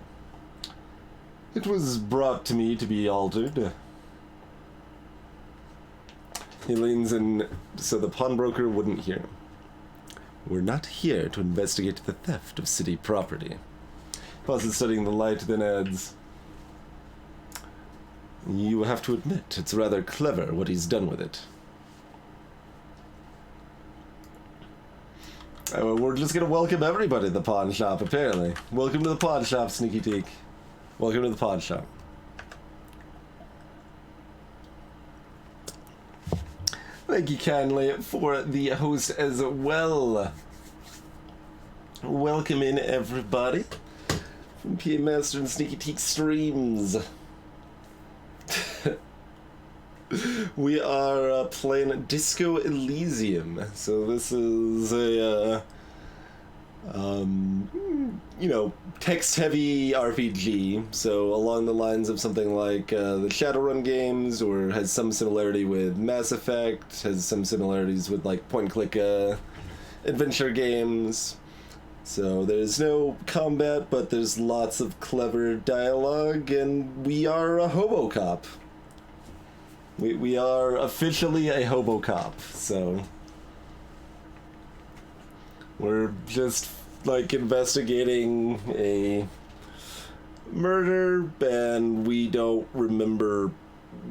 It was brought to me to be altered. He leans in so the pawnbroker wouldn't hear him. We're not here to investigate the theft of city property. Pauses studying the light, then adds, you have to admit it's rather clever what he's done with it. We're just gonna welcome everybody to the pawn shop, apparently. Welcome to the pawn shop, Sneaky Teak. Welcome to the pawn shop. Thank you kindly for the host as well. Welcome in, everybody. From PA Master and Sneaky Teak Streams. We are playing Disco Elysium. So this is a, text-heavy RPG. So along the lines of something like the Shadowrun games, or has some similarity with Mass Effect, has some similarities with like point-and-click adventure games. So there's no combat, but there's lots of clever dialogue, and we are a hobo cop. We are officially a hobo cop, so we're just like investigating a murder, and we don't remember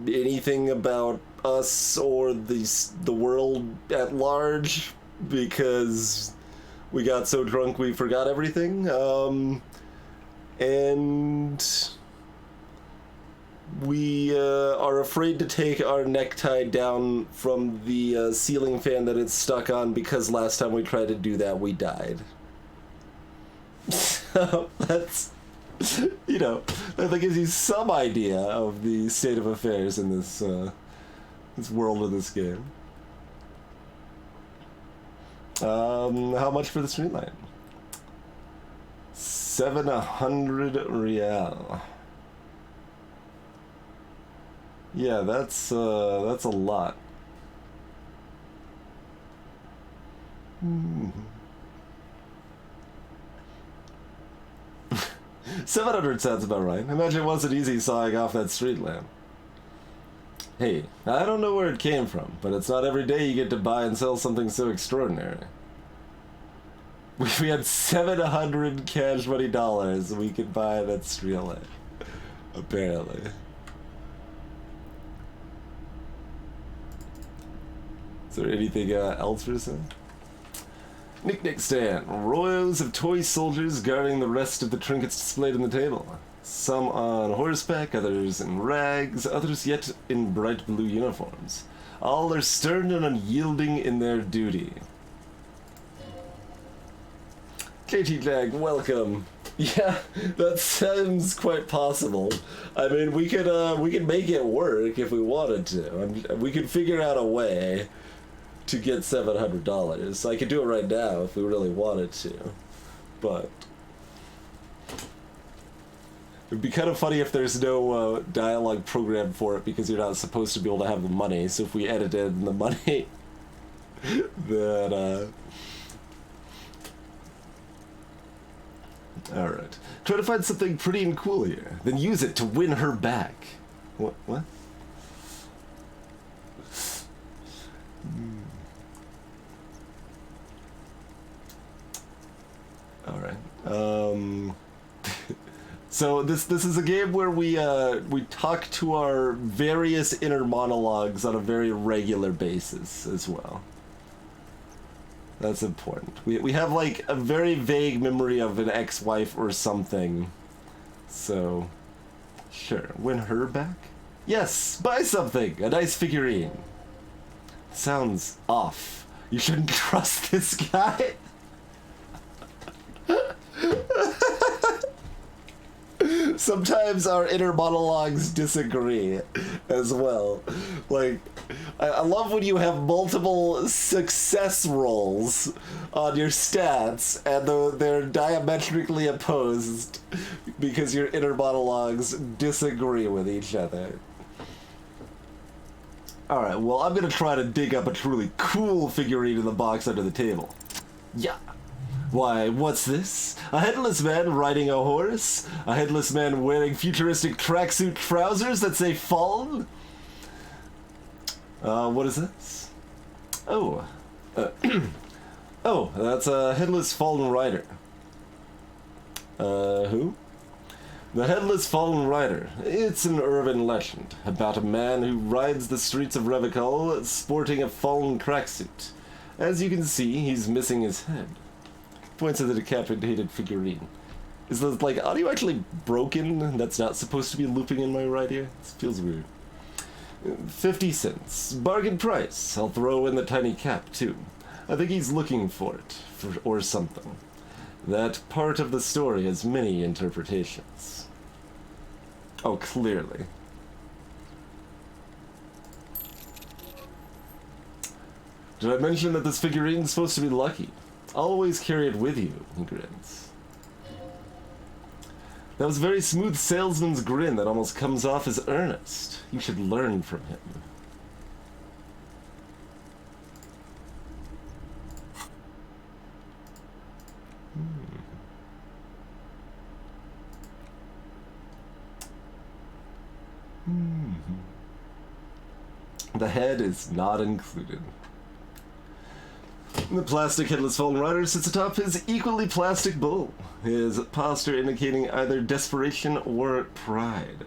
anything about us or the world at large because we got so drunk we forgot everything. And we are afraid to take our necktie down from the ceiling fan that it's stuck on because last time we tried to do that we died. So that's, you know, that gives you some idea of the state of affairs in this this world of this game. How much for the street light? 700 real. Yeah, that's a lot. 700 sounds about right. Imagine it wasn't easy sawing off that street lamp. Hey, I don't know where it came from, but it's not every day you get to buy and sell something so extraordinary. If we had 700 cash money dollars, we could buy that street lamp. Apparently. Is there anything else for us? Knick-knack stand. Rows of toy soldiers guarding the rest of the trinkets displayed on the table. Some on horseback, others in rags, others yet in bright blue uniforms. All are stern and unyielding in their duty. KT Tag, welcome. Yeah, that sounds quite possible. I mean, we could make it work if we wanted to. We could figure out a way to get $700. I could do it right now if we really wanted to, but it'd be kind of funny if there's no dialogue program for it because you're not supposed to be able to have the money. So if we edited in the money, then all right. Try to find something pretty and cool here, then use it to win her back. What? All right. So this is a game where we talk to our various inner monologues on a very regular basis as well. That's important. We have like a very vague memory of an ex-wife or something. So, sure, win her back? Yes, buy something. A nice figurine. Sounds off. You shouldn't trust this guy. Sometimes our inner monologues disagree as well. Like, I love when you have multiple success rolls on your stats and they're diametrically opposed because your inner monologues disagree with each other. Alright, well, I'm gonna try to dig up a truly cool figurine in the box under the table. Yeah. Why, what's this? A headless man riding a horse? A headless man wearing futuristic tracksuit trousers that say Fallen? What is this? Oh. Oh, that's a headless fallen rider. Who? The Headless Fallen Rider. It's an urban legend about a man who rides the streets of Revachol sporting a fallen tracksuit. As you can see, he's missing his head. Points at the decapitated figurine. Is the audio actually broken? That's not supposed to be looping in my right ear? This feels weird. 50 cents. Bargain price. I'll throw in the tiny cap, too. I think he's looking for it, or something. That part of the story has many interpretations. Oh, clearly. Did I mention that this figurine's supposed to be lucky? Always carry it with you, he grins. That was a very smooth salesman's grin that almost comes off as earnest. You should learn from him. The head is not included. The plastic headless fallen rider sits atop his equally plastic bull, his posture indicating either desperation or pride.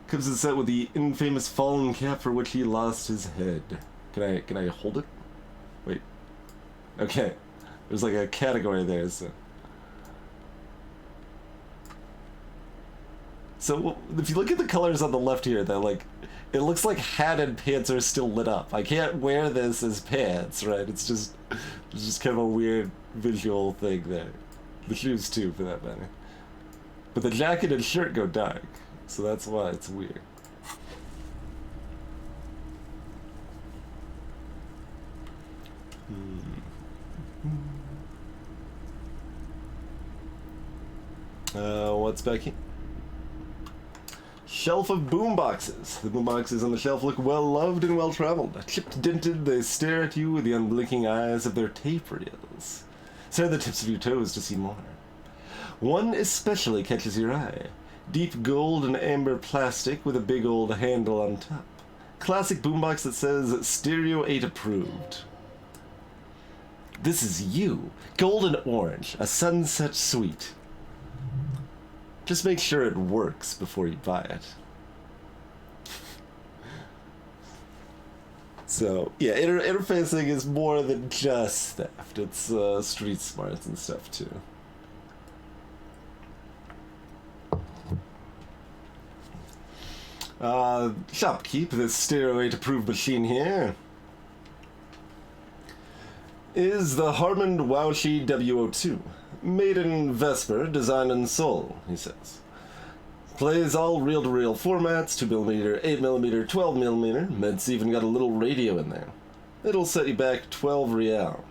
Comes in set with the infamous fallen cap for which he lost his head. Can I hold it? Wait. Okay. There's like a category there, so. So if you look at the colors on the left here, they're like, it looks like hat and pants are still lit up. I can't wear this as pants, right? It's just kind of a weird visual thing there. The shoes too, for that matter. But the jacket and shirt go dark, so that's why it's weird. What's back here? Shelf of boomboxes. The boomboxes on the shelf look well loved and well traveled. Chipped, dented, they stare at you with the unblinking eyes of their tape reels. Stare the tips of your toes to see more. One especially catches your eye. Deep gold and amber plastic with a big old handle on top. Classic boombox that says Stereo 8 approved. This is you. Gold and orange. A sunset suite. Just make sure it works before you buy it. So, yeah, interfacing is more than just theft. It's street smarts and stuff, too. Shopkeep, this Stereo 8 approved machine here is the Harmon Waushi W02. Made in Vesper, designed in Seoul, he says. Plays all reel-to-reel formats, 2mm, 8mm, 12mm, it's even got a little radio in there. It'll set you back 12 real.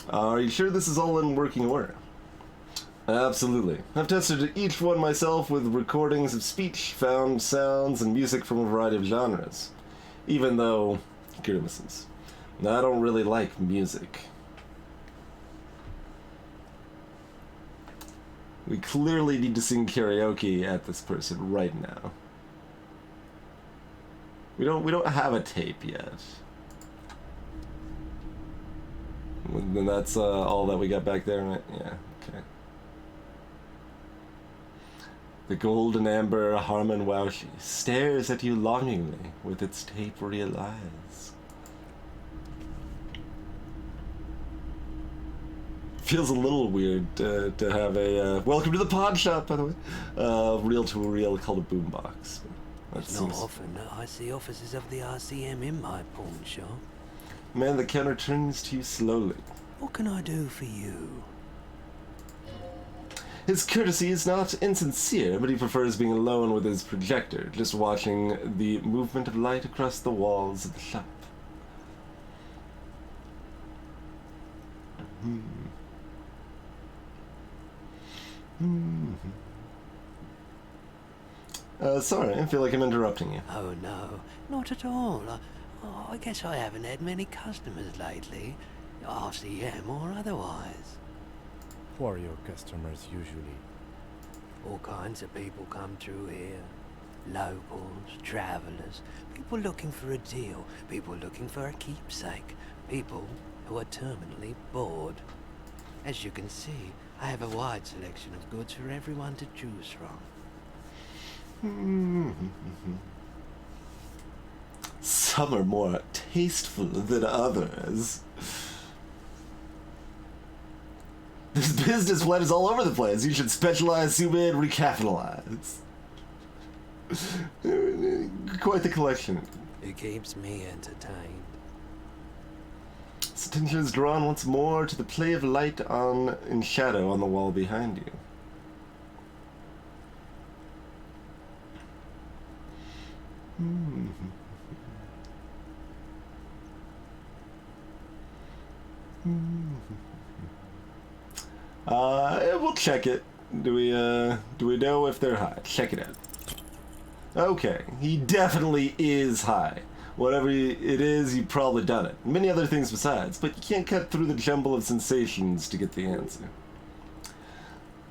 Are you sure this is all in working order? Absolutely. I've tested each one myself with recordings of speech, found sounds, and music from a variety of genres. Even though, grimaces, I don't really like music. We clearly need to sing karaoke at this person right now. We don't have a tape yet. Then that's all that we got back there, right? Yeah, okay. The gold and amber Harmon Waushi stares at you longingly with its tape reel eyes. Feels a little weird to have a welcome to the pawn shop, by the way, reel-to-reel called a boombox. It's not often that I see officers of the RCM in my pawn shop. Man, the counter turns to you slowly. What can I do for you? His courtesy is not insincere, but he prefers being alone with his projector, just watching the movement of light across the walls of the shop. Sorry, I feel like I'm interrupting you. Oh no, not at all. I guess I haven't had many customers lately, RCM or otherwise. Who are your customers usually? All kinds of people come through here. Locals, travelers, people looking for a deal, people looking for a keepsake, people who are terminally bored. As you can see, I have a wide selection of goods for everyone to choose from. Some are more tasteful than others. This business plan is all over the place. You should specialize, zoom in, recapitalize. Quite the collection. It keeps me entertained. His attention is drawn once more to the play of light in shadow on the wall behind you. We'll check it. Do we know if they're high? Check it out. Okay, he definitely is high. Whatever it is, you've probably done it. Many other things besides, but you can't cut through the jumble of sensations to get the answer.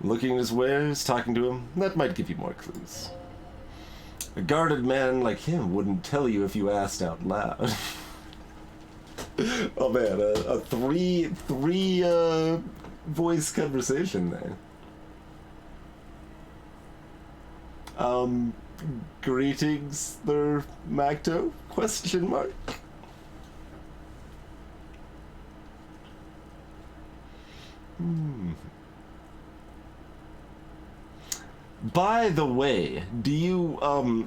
Looking at his wares, talking to him, that might give you more clues. A guarded man like him wouldn't tell you if you asked out loud. Oh man, a three voice conversation there. Greetings there, Macto? Question mark. By the way, do you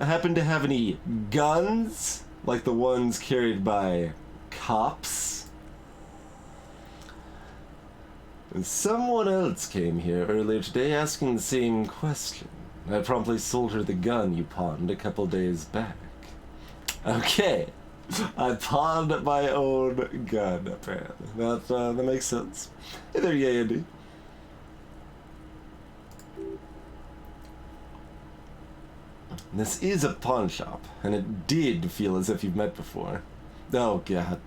happen to have any guns like the ones carried by cops? And someone else came here earlier today asking the same question. I promptly sold her the gun you pawned a couple days back. Okay, I pawned my own gun, apparently. That makes sense. Hey there, Andy. This is a pawn shop, and it did feel as if you've met before. Oh, God.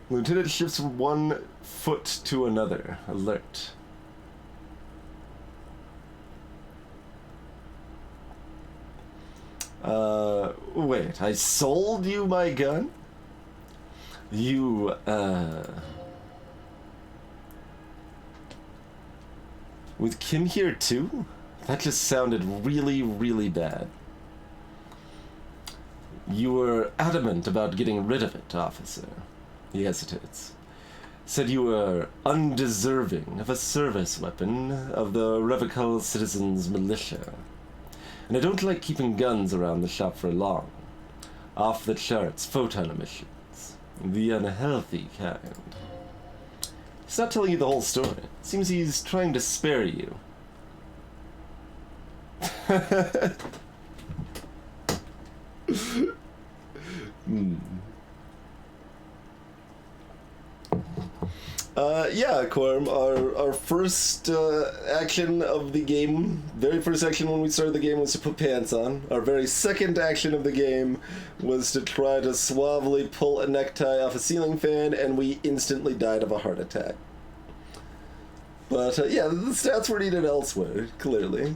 Lieutenant shifts from one foot to another. Alert. Wait, I sold you my gun? You, with Kim here too? That just sounded really, really bad. You were adamant about getting rid of it, officer. He hesitates. Said you were undeserving of a service weapon of the Revocable Citizens Militia. And I don't like keeping guns around the shop for long. Off the charts photon emissions. The unhealthy kind. He's not telling you the whole story. Seems he's trying to spare you. Yeah, Quorum, our first action of the game, very first action when we started the game was to put pants on. Our very second action of the game was to try to suavely pull a necktie off a ceiling fan, and we instantly died of a heart attack. But yeah, the stats were needed elsewhere, clearly.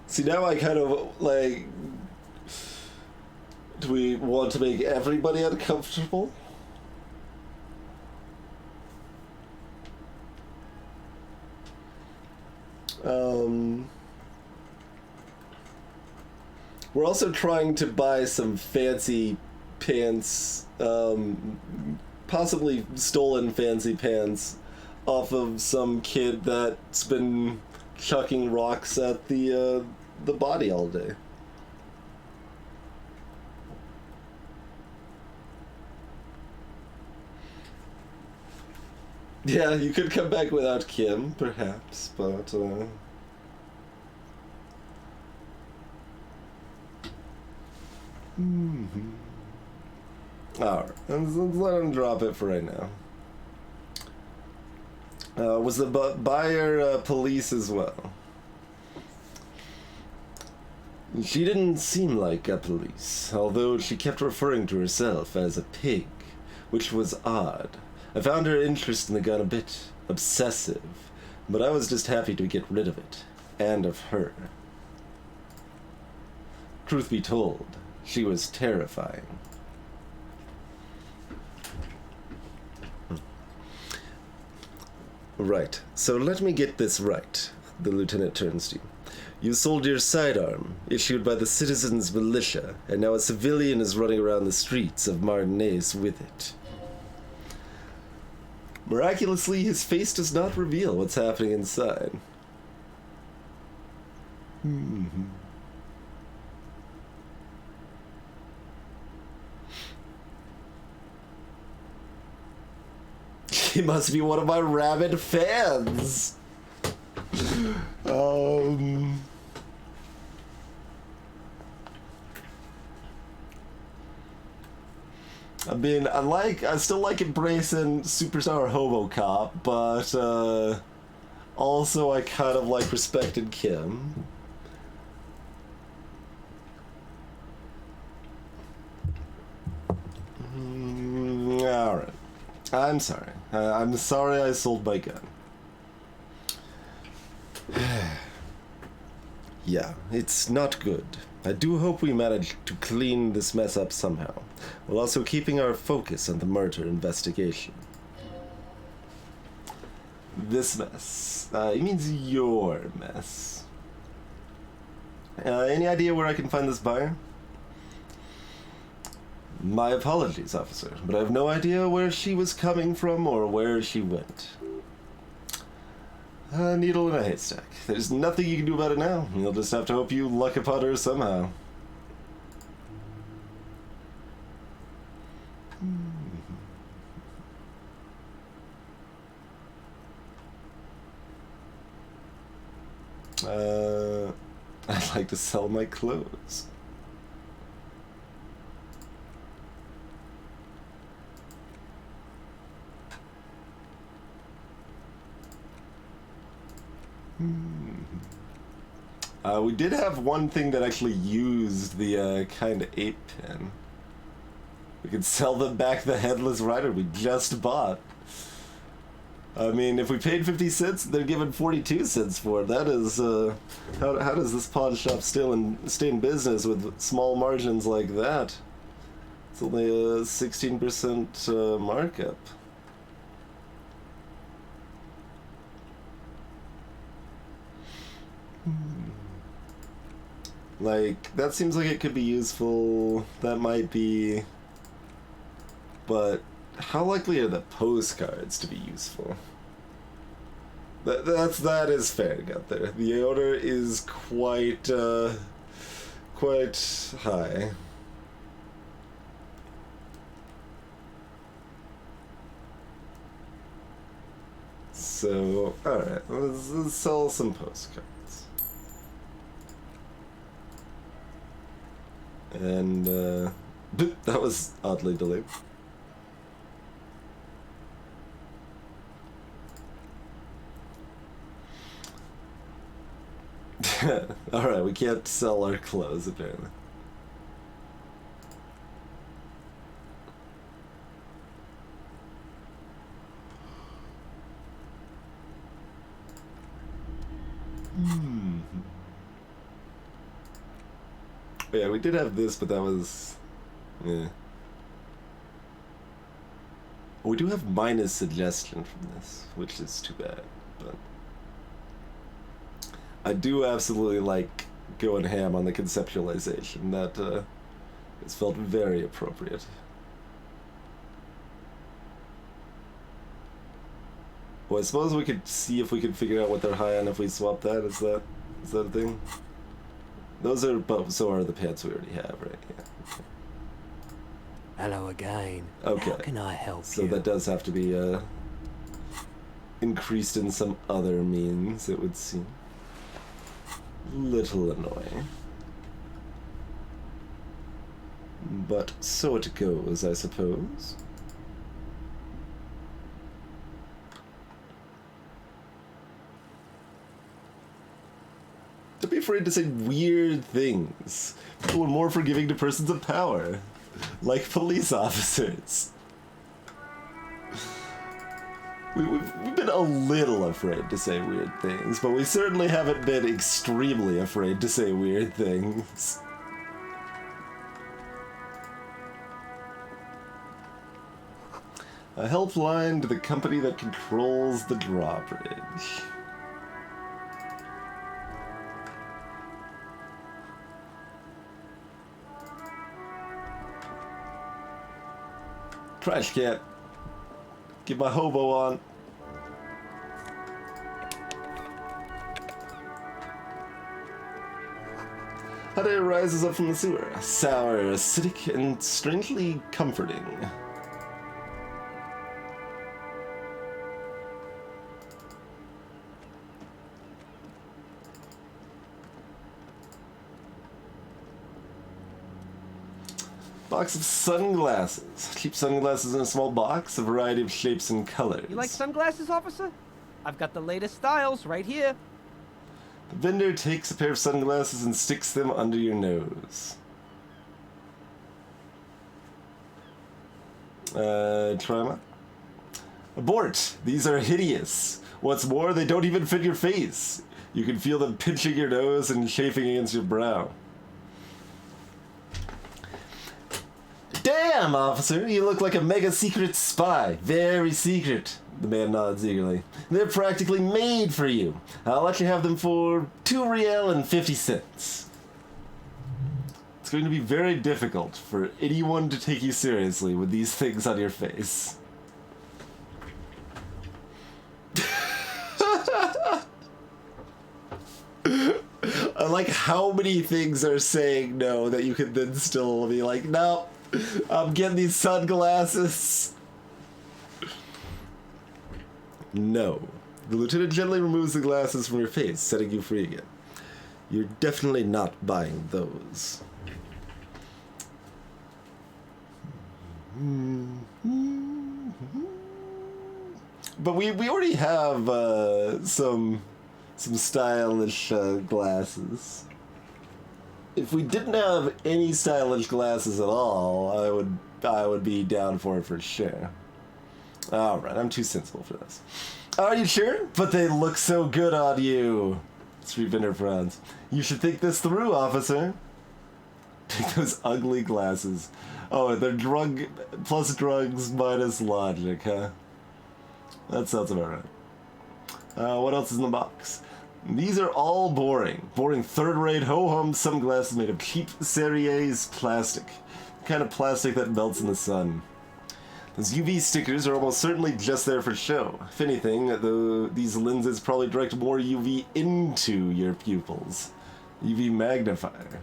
See, now I kind of, like... Do we want to make everybody uncomfortable? We're also trying to buy some fancy pants, possibly stolen fancy pants, off of some kid that's been chucking rocks at the body all day. Yeah, you could come back without Kim, perhaps, but, Alright, let's let him drop it for right now. Was the buyer police as well? She didn't seem like a police, although she kept referring to herself as a pig, which was odd. I found her interest in the gun a bit obsessive, but I was just happy to get rid of it, and of her. Truth be told, she was terrifying. Right, so let me get this right, the lieutenant turns to you. You sold your sidearm, issued by the Citizens Militia, and now a civilian is running around the streets of Martinez with it. Miraculously, his face does not reveal what's happening inside. He must be one of my rabid fans. I mean, I still like embracing Superstar Hobocop, but, also I kind of like respected Kim. Alright. I'm sorry. I'm sorry I sold my gun. Yeah, it's not good. I do hope we manage to clean this mess up somehow, while also keeping our focus on the murder investigation. This mess. It means your mess. Any idea where I can find this buyer? My apologies, officer, but I have no idea where she was coming from or where she went. A needle in a haystack. There's nothing you can do about it now. You'll just have to hope you luck upon her somehow. I'd like to sell my clothes. We did have one thing that actually used the kind of ape pen. We could sell them back the headless rider we just bought. I mean, if we paid 50 cents, they're giving 42 cents for it. That is, how does this pawn shop stay in business with small margins like that? It's only a 16% markup. Like, that seems like it could be useful. That might be... But how likely are the postcards to be useful? That is fair, Gunther. The odor is quite high. So, alright, let's sell some postcards. And, that was oddly delayed. Alright, we can't sell our clothes, apparently. Yeah, we did have this, but that was... yeah. We do have minus suggestion from this, which is too bad, but... I do absolutely like going ham on the conceptualization. That has felt very appropriate. Well, I suppose we could see if we could figure out what they're high on if we swap that. Is that a thing? Those are, but so are the pants we already have, right? Yeah. Okay. Hello again. Okay. How can I help so you? So that does have to be increased in some other means, it would seem. Little annoying. But so it goes, I suppose. Don't be afraid to say weird things. People are more forgiving to persons of power, like police officers. We've been a little afraid to say weird things, but we certainly haven't been extremely afraid to say weird things. A helpline to the company that controls the drawbridge. Trash can. Get my hobo on. How day rises up from the sewer, sour, acidic, and strangely comforting. Box of sunglasses. Cheap sunglasses in a small box, a variety of shapes and colors. You like sunglasses, officer? I've got the latest styles right here. The vendor takes a pair of sunglasses and sticks them under your nose. Try them on. Abort! These are hideous. What's more, they don't even fit your face. You can feel them pinching your nose and chafing against your brow. Damn, officer, you look like a mega secret spy. Very secret. The man nods eagerly. They're practically made for you. I'll let you have them for 2 real and 50 cents. It's going to be very difficult for anyone to take you seriously with these things on your face. I like how many things are saying no that you can then still be like, no, I'm getting these sunglasses. No. The lieutenant gently removes the glasses from your face, setting you free again. You're definitely not buying those. But we already have some stylish glasses. If we didn't have any stylish glasses at all, I would be down for it for sure. Alright, I'm too sensible for this. Are you sure? But they look so good on you. Street vendor frowns. You should think this through, officer. Take those ugly glasses. Oh, they're drug plus drugs minus logic, huh? That sounds about right. What else is in the box? These are all boring. Boring third-rate ho-hum sunglasses made of cheap Serrier's plastic. The kind of plastic that melts in the sun. Those UV stickers are almost certainly just there for show. If anything, these lenses probably direct more UV into your pupils. UV magnifier.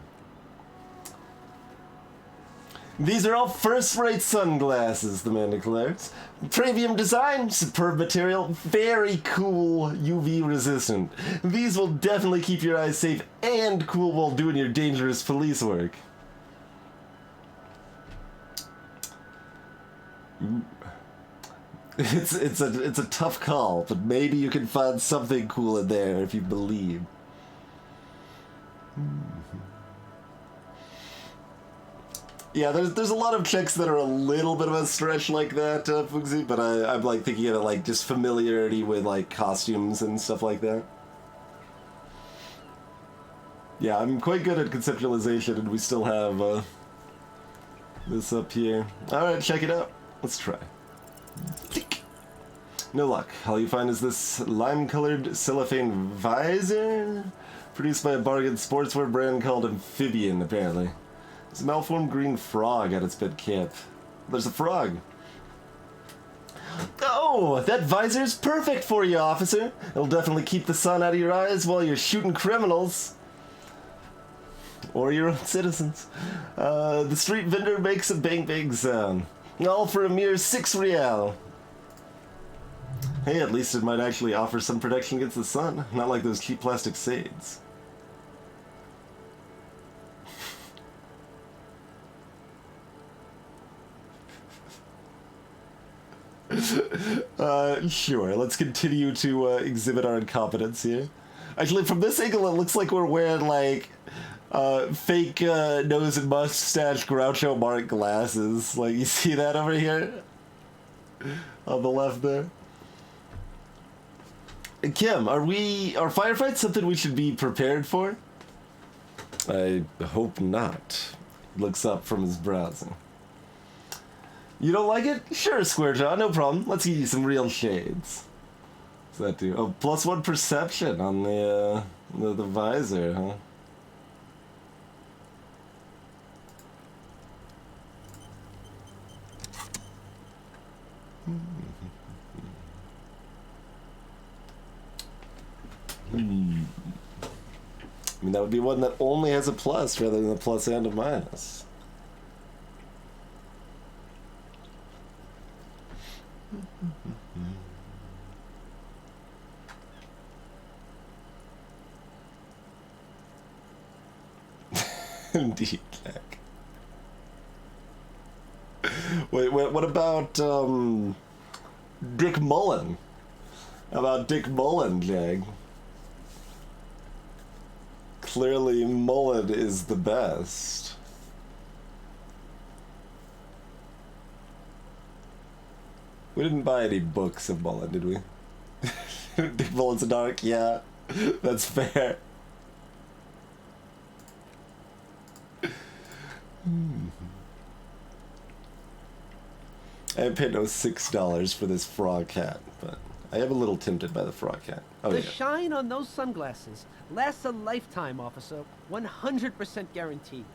These are all first-rate sunglasses, the man declares. Premium design, superb material, very cool, UV resistant. These will definitely keep your eyes safe and cool while doing your dangerous police work. It's a tough call, but maybe you can find something cool in there if you believe. Yeah, there's a lot of checks that are a little bit of a stretch like that, Fuxi, but I'm like thinking of it like just familiarity with like costumes and stuff like that. Yeah, I'm quite good at conceptualization, and we still have this up here. Alright, check it out. Let's try. No luck. All you find is this lime-colored cellophane visor, produced by a bargain sportswear brand called Amphibian, apparently. There's a malformed green frog at its bed camp. There's a frog. Oh, that visor's perfect for you, officer. It'll definitely keep the sun out of your eyes while you're shooting criminals. Or your own citizens. The street vendor makes a bang-bang sound. All for a mere 6 real. Hey, at least it might actually offer some protection against the sun. Not like those cheap plastic shades. Sure, let's continue to exhibit our incompetence here. Actually, from this angle, it looks like we're wearing, like, fake nose and mustache Groucho Marx glasses. Like, you see that over here? On the left there? Kim, are firefights something we should be prepared for? I hope not. Looks up from his browsing. You don't like it? Sure, Squarejaw, no problem. Let's give you some real shades. What's that do? Oh, +1 perception on the visor, huh? I mean, that would be one that only has a plus rather than a plus and a minus. Indeed, Jack. Wait, what about Dick Mullen? How about Dick Mullen, Jag? Clearly, Mullen is the best. We didn't buy any books of Mullen, did we? Dick Mullen's a dark, yeah. That's fair. I paid no $6 for this frog hat, but I am a little tempted by the frog hat. Oh, The yeah. shine on those sunglasses lasts a lifetime, officer. 100% guaranteed.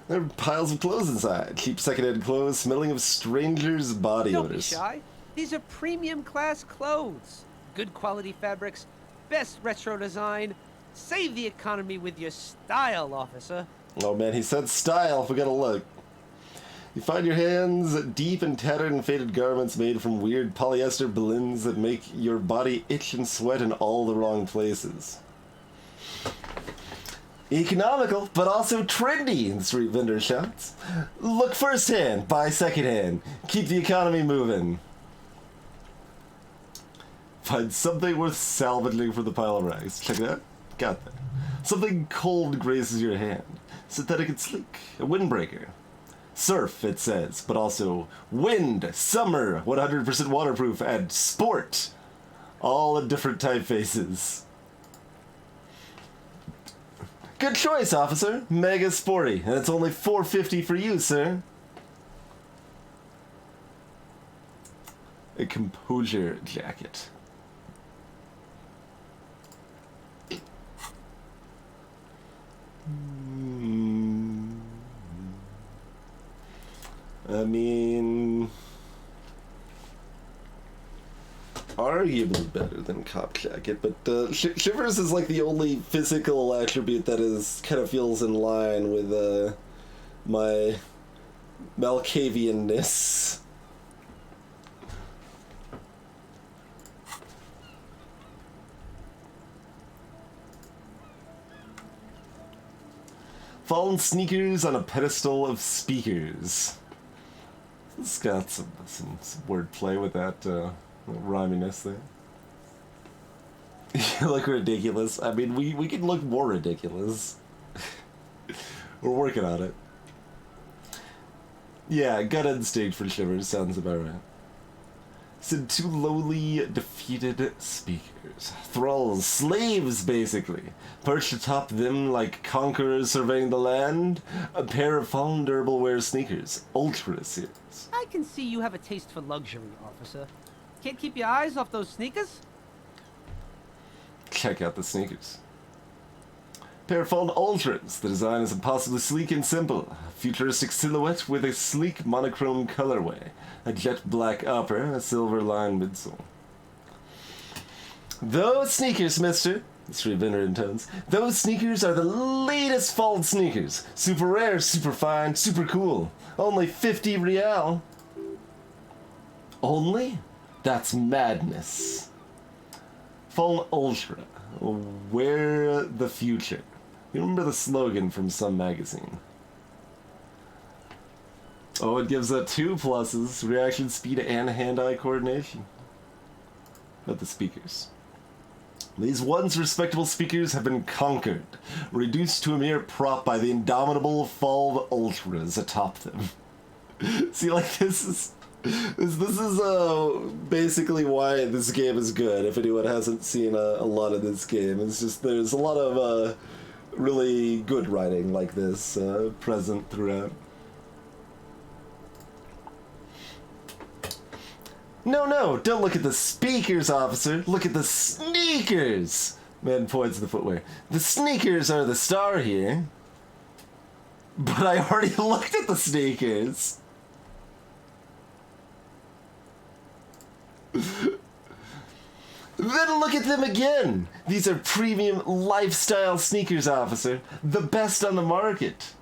There are piles of clothes inside. Cheap secondhand clothes smelling of strangers' body Don't be odors. shy. These are premium class clothes. Good quality fabrics, best retro design. Save the economy with your style, officer. Oh man, he said style. We gotta look. You find your hands deep in tattered and faded garments made from weird polyester balloons that make your body itch and sweat in all the wrong places. Economical, but also trendy, the street vendor shouts. Look firsthand, buy secondhand. Keep the economy moving. Find something worth salvaging from the pile of rags. Check it out. Got that. Something cold grazes your hand. Synthetic and sleek. A windbreaker. Surf, it says, but also wind, summer, 100% waterproof, and sport. All in different typefaces. Good choice, officer. Mega sporty, and it's only $4.50 for you, sir. A composure jacket. I mean, arguably better than cop jacket, but shivers is like the only physical attribute that is kind of feels in line with my Malkavian-ness. Fallen sneakers on a pedestal of speakers. It's got some wordplay with that rhyminess there. You look ridiculous. I mean, we can look more ridiculous. We're working on it. Yeah, gut instinct for shivers sounds about right. Said two lowly, defeated speakers. Thralls, slaves, basically. Perched atop them like conquerors surveying the land. A pair of fallen durable wear sneakers. Ultra series. I can see you have a taste for luxury, officer. Can't keep your eyes off those sneakers? Check out the sneakers. Pair of fallen ultras. The design is impossibly sleek and simple. A futuristic silhouette with a sleek monochrome colorway. A jet black upper, a silver lined midsole. Those sneakers, mister, the street vendor intones. Those sneakers are the latest fall sneakers. Super rare, super fine, super cool. Only 50 real. Only? That's madness. Fallen Ultra. Wear the future. You remember the slogan from some magazine? Oh, it gives 2 pluses, reaction speed and hand-eye coordination. But the speakers. These once respectable speakers have been conquered, reduced to a mere prop by the indomitable Falve Ultras atop them. See, like, this is basically why this game is good, if anyone hasn't seen a lot of this game. It's just, there's a lot of really good writing like this present throughout. No, don't look at the speakers, officer. Look at the sneakers. Man points to the footwear. The sneakers are the star here. But I already looked at the sneakers. Then look at them again. These are premium lifestyle sneakers, officer. The best on the market.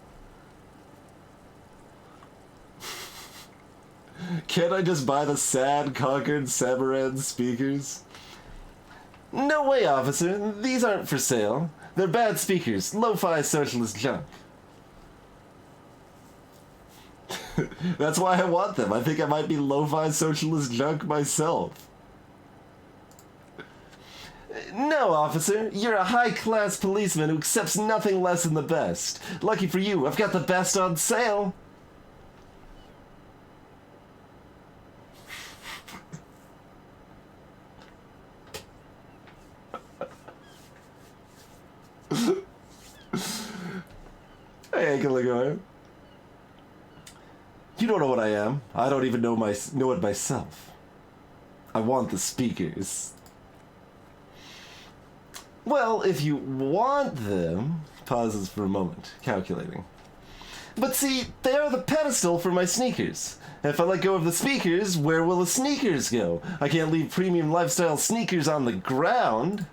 Can't I just buy the sad, conquered Samaran speakers? No way, officer. These aren't for sale. They're bad speakers. Lo-fi socialist junk. That's why I want them. I think I might be lo-fi socialist junk myself. No, officer. You're a high-class policeman who accepts nothing less than the best. Lucky for you, I've got the best on sale. Hey, Caligula. You don't know what I am. I don't even know it myself. I want the speakers. Well, if you want them... Pauses for a moment, calculating. But see, they are the pedestal for my sneakers. If I let go of the speakers, where will the sneakers go? I can't leave premium lifestyle sneakers on the ground.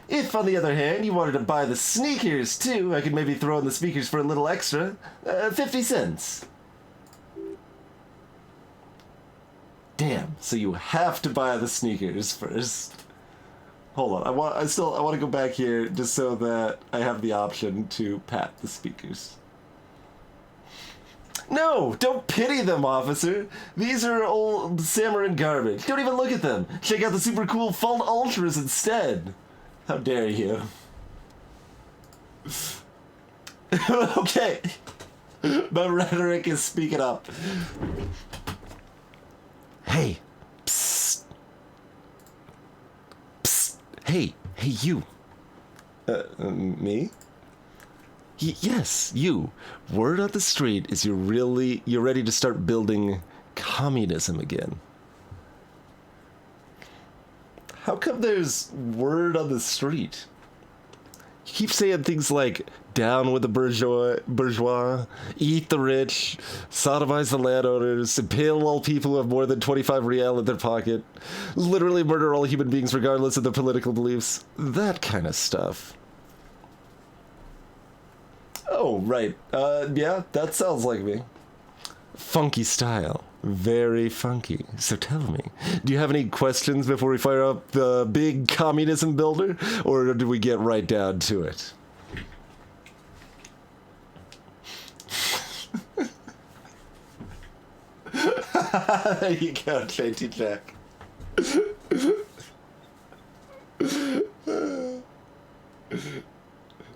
If, on the other hand, you wanted to buy the sneakers too, I could maybe throw in the speakers for a little extra. 50 cents. Damn, so you have to buy the sneakers first. Hold on, I want to go back here just so that I have the option to pat the speakers. No, don't pity them, officer. These are old Samarin garbage. Don't even look at them. Check out the super cool Fun Ultras instead. How dare you? Okay. My rhetoric is speaking up. Hey. Psst. Psst. Hey you. Me? Yes, you. Word on the street is you're ready to start building communism again. How come there's word on the street? You keep saying things like, down with the bourgeois, eat the rich, sodomize the landowners, impale all people who have more than 25 real in their pocket, literally murder all human beings regardless of their political beliefs. That kind of stuff. Oh, right. Yeah, that sounds like me. Funky style. Very funky. So tell me, do you have any questions before we fire up the big communism builder? Or do we get right down to it? There you go, JT Jack.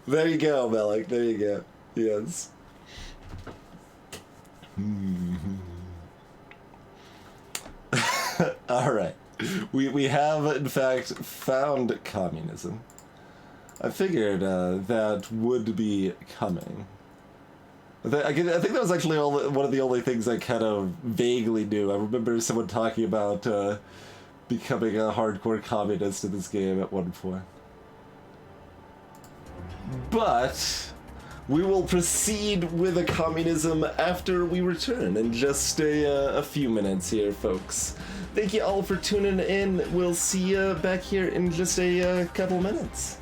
There you go, Malik. There you go. Yes. Alright. We have, in fact, found communism. I figured that would be coming. I think that was actually one of the only things I kind of vaguely knew. I remember someone talking about becoming a hardcore communist in this game at one point. But we will proceed with a communism after we return in just a few minutes here, folks. Thank you all for tuning in. We'll see you back here in just a couple minutes.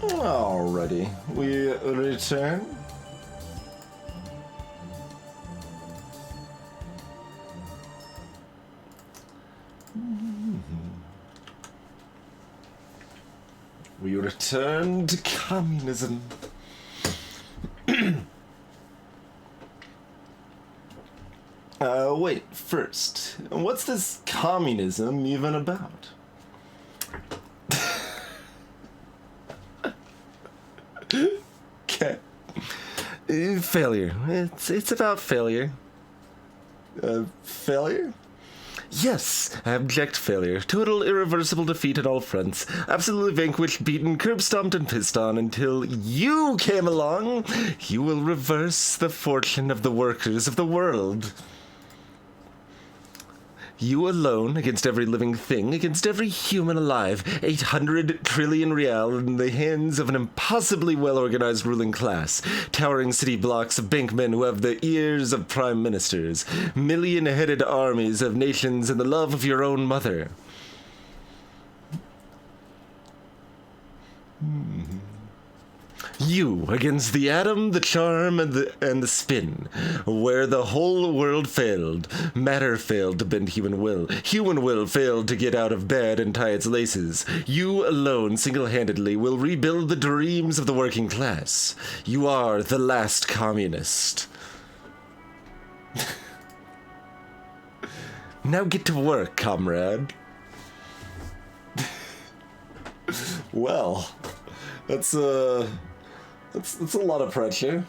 Alrighty, we return. We return to communism. Wait, first, what's this communism even about? Okay. Failure. It's about failure. Failure? Yes, abject failure. Total irreversible defeat on all fronts. Absolutely vanquished, beaten, curb-stomped, and pissed on until you came along. You will reverse the fortune of the workers of the world. You alone, against every living thing, against every human alive, 800 trillion real in the hands of an impossibly well-organized ruling class, towering city blocks of bankmen who have the ears of prime ministers, million-headed armies of nations and the love of your own mother. You against the atom, the charm, and the spin. Where the whole world failed, matter failed to bend human will failed to get out of bed and tie its laces. You alone, single-handedly, will rebuild the dreams of the working class. You are the last communist. Now get to work, comrade. Well, that's a lot of pressure.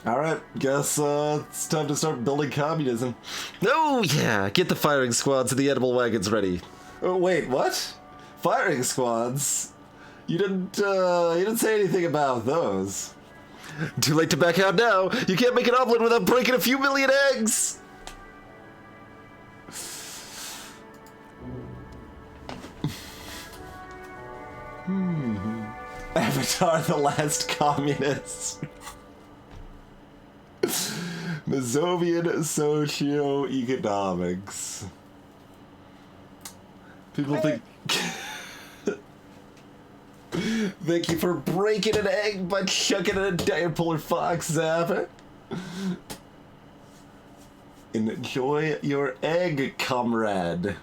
Alright, guess it's time to start building communism. Oh yeah, get the firing squads and the edible wagons ready. Oh, wait, what? Firing squads? You didn't say anything about those. Too late to back out now. You can't make an omelet without breaking a few million eggs. Avatar the Last Communist. Mazovian socio-economics. People think... Thank you for breaking an egg by chucking in a dipolar fox, Zapper. Enjoy your egg, comrade.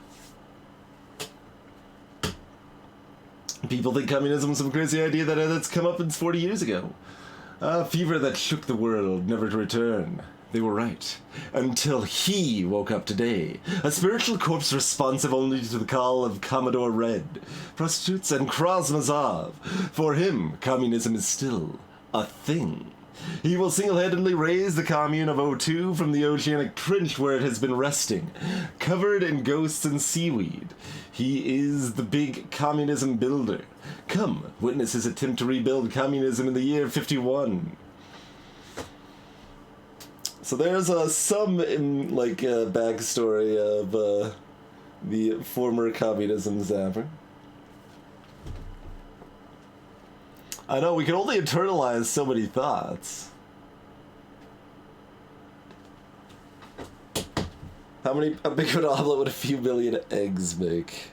People think communism was some crazy idea that's come up since 40 years ago. A fever that shook the world, never to return. They were right. Until he woke up today. A spiritual corpse responsive only to the call of Commodore Red, prostitutes, and Krasmazov. For him, communism is still a thing. He will single-handedly raise the commune of O2 from the oceanic trench where it has been resting, covered in ghosts and seaweed. He is the big communism builder. Come, witness his attempt to rebuild communism in the year 51. So there's some backstory of the former communism zapper. I know, we can only internalize so many thoughts. How big of an omelet would a few million eggs make?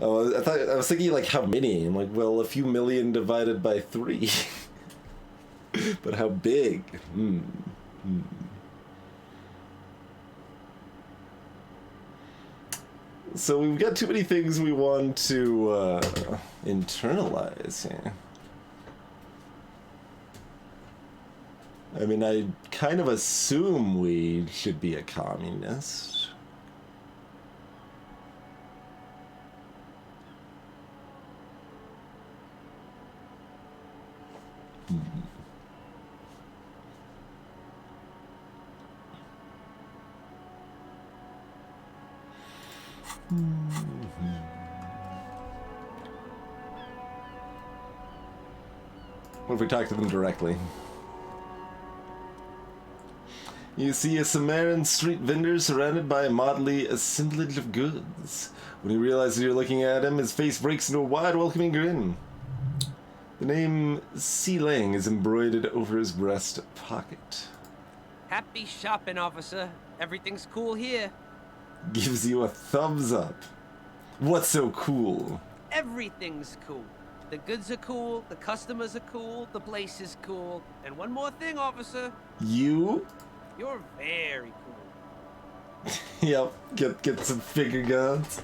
Oh, I was thinking like how many? I'm like, well, a few million divided by 3. But how big? So we've got too many things we want to internalize here. I mean, I kind of assume we should be a communist. What if we talk to them directly? You see a Samaritan street vendor surrounded by a motley assemblage of goods. When he realizes you're looking at him, his face breaks into a wide, welcoming grin. The name Si Lang is embroidered over his breast pocket. Happy shopping, officer. Everything's cool here. Gives you a thumbs up. What's so cool? Everything's cool. The goods are cool, the customers are cool, the place is cool. And one more thing, officer. You? You're very cool. Yep, get some finger guns.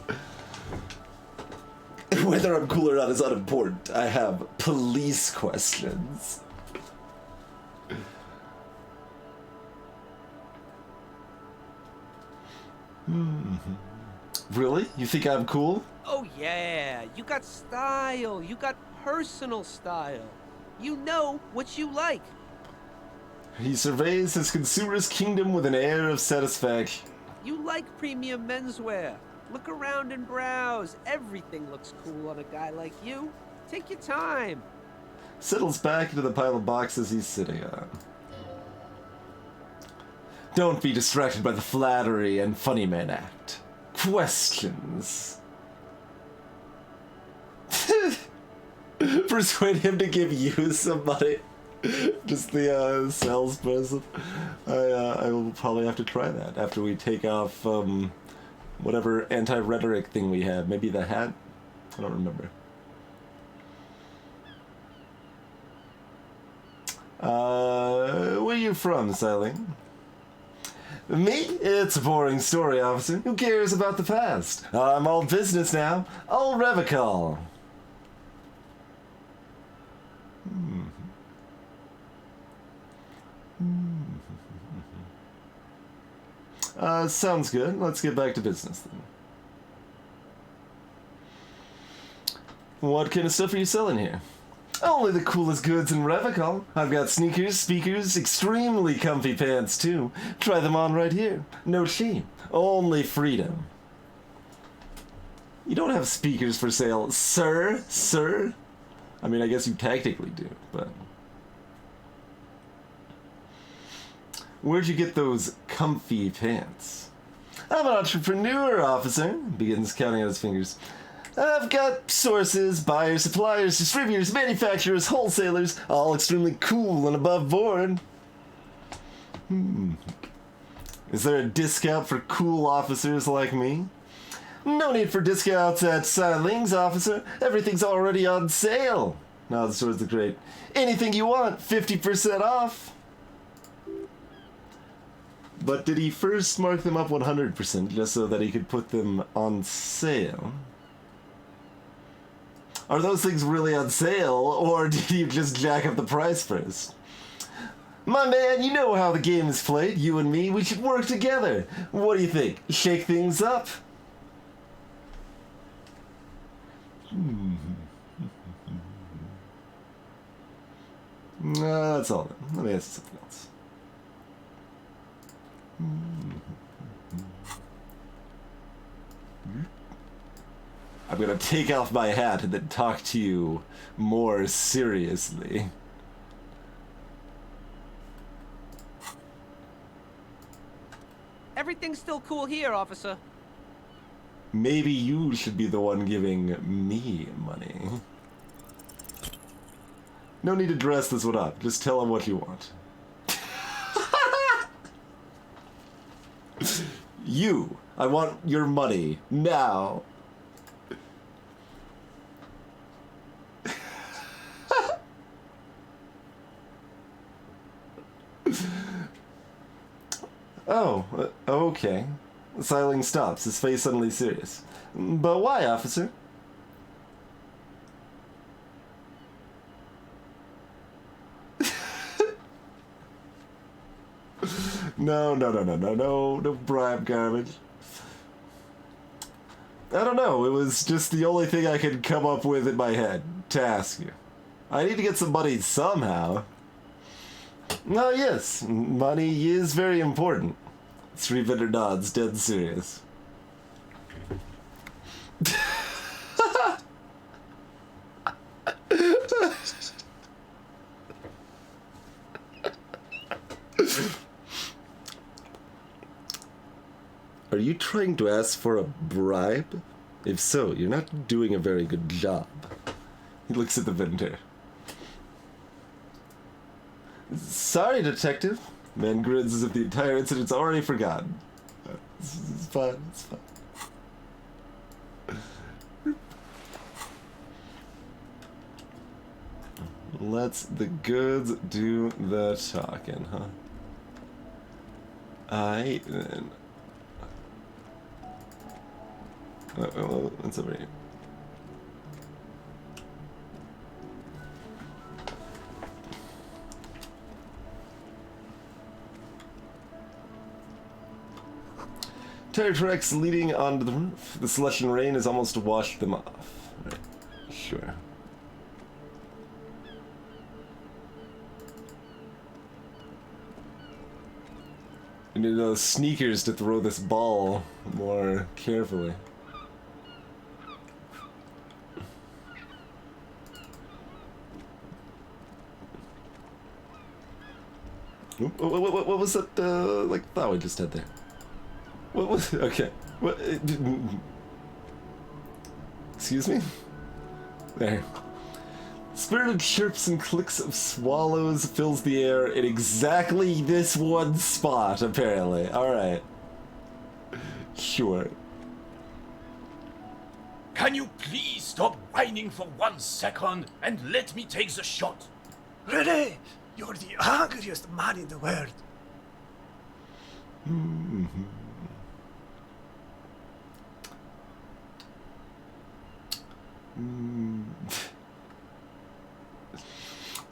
Whether I'm cool or not is unimportant. I have police questions. Really? You think I'm cool? Oh yeah, you got style. You got personal style. You know what you like. He surveys his consumer's kingdom with an air of satisfaction. You like premium menswear. Look around and browse. Everything looks cool on a guy like you. Take your time. Settles back into the pile of boxes he's sitting on. Don't be distracted by the flattery and funny man act. Questions. Persuade him to give you some money. Just the salesperson. I will probably have to try that after we take off whatever anti-rhetoric thing we have. Maybe the hat? I don't remember. Where are you from, Sailing? Me? It's a boring story, officer. Who cares about the past? I'm all business now. All Revicol. Sounds good. Let's get back to business then. What kind of stuff are you selling here? Only the coolest goods in Revicol. I've got sneakers, speakers, extremely comfy pants too. Try them on right here. No shame. Only freedom. You don't have speakers for sale, sir? Sir? I mean, I guess you technically do, but... Where'd you get those comfy pants? I'm an entrepreneur, officer. Begins counting on his fingers. I've got sources, buyers, suppliers, distributors, manufacturers, wholesalers, all extremely cool and above board. Is there a discount for cool officers like me? No need for discounts at Siling's, officer. Everything's already on sale. Nods towards the crate. Anything you want, 50% off. But did he first mark them up 100% just so that he could put them on sale? Are those things really on sale, or did you just jack up the price first? My man, you know how the game is played. You and me, we should work together. What do you think? Shake things up? No, that's all. Let me ask you something else. I'm gonna take off my hat and then talk to you more seriously. Everything's still cool here, officer. Maybe you should be the one giving me money. No need to dress this one up. Just tell him what you want. You! I want your money. Now! Oh, okay. Siling stops, his face suddenly serious. But why, officer? No bribe garbage. I don't know, it was just the only thing I could come up with in my head to ask you. I need to get some money somehow. Oh yes, money is very important. Street vendor nods, dead serious. Are you trying to ask for a bribe? If so, you're not doing a very good job. He looks at the vendor. Sorry, detective. Man grins as if the entire incident's already forgotten. It's fine, it's fine. Let's the goods do the talking, huh? Then. Oh, what's over here? Tire tracks leading onto the roof. The slush and rain has almost washed them off. Right. Sure. You need those sneakers to throw this ball more carefully. What was that, like, thought we just had there? What was, okay. What, excuse me? There. Spirited chirps and clicks of swallows fills the air in exactly this one spot, apparently. Alright. Sure. Can you please stop whining for 1 second and let me take the shot? Rene, you're the angriest man in the world.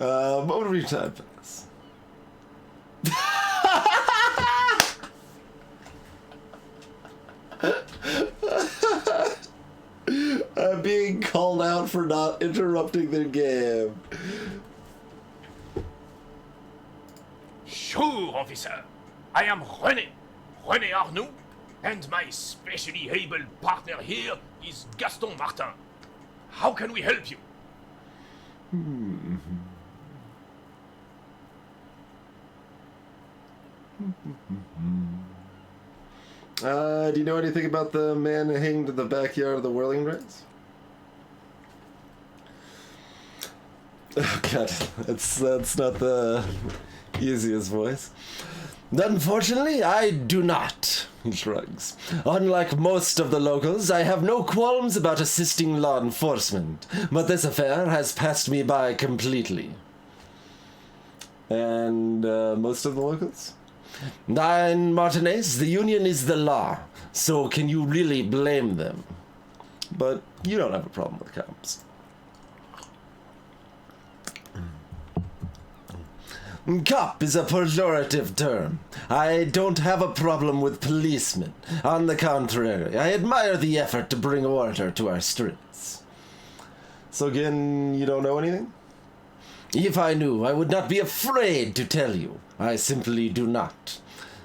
Moment of your time for this. I'm being called out for not interrupting the game. Sure, officer. I am René Arnoux, and my specially able partner here is Gaston Martin. How can we help you? Do you know anything about the man hanged in the backyard of the whirling rats? Oh god, that's not the easiest voice. Unfortunately, I do not, he shrugs. Unlike most of the locals, I have no qualms about assisting law enforcement, but this affair has passed me by completely. And most of the locals? In Martinez, the union is the law, so can you really blame them? But you don't have a problem with cops. Cop is a pejorative term. I don't have a problem with policemen. On the contrary, I admire the effort to bring order to our streets. So again, you don't know anything? If I knew, I would not be afraid to tell you. I simply do not.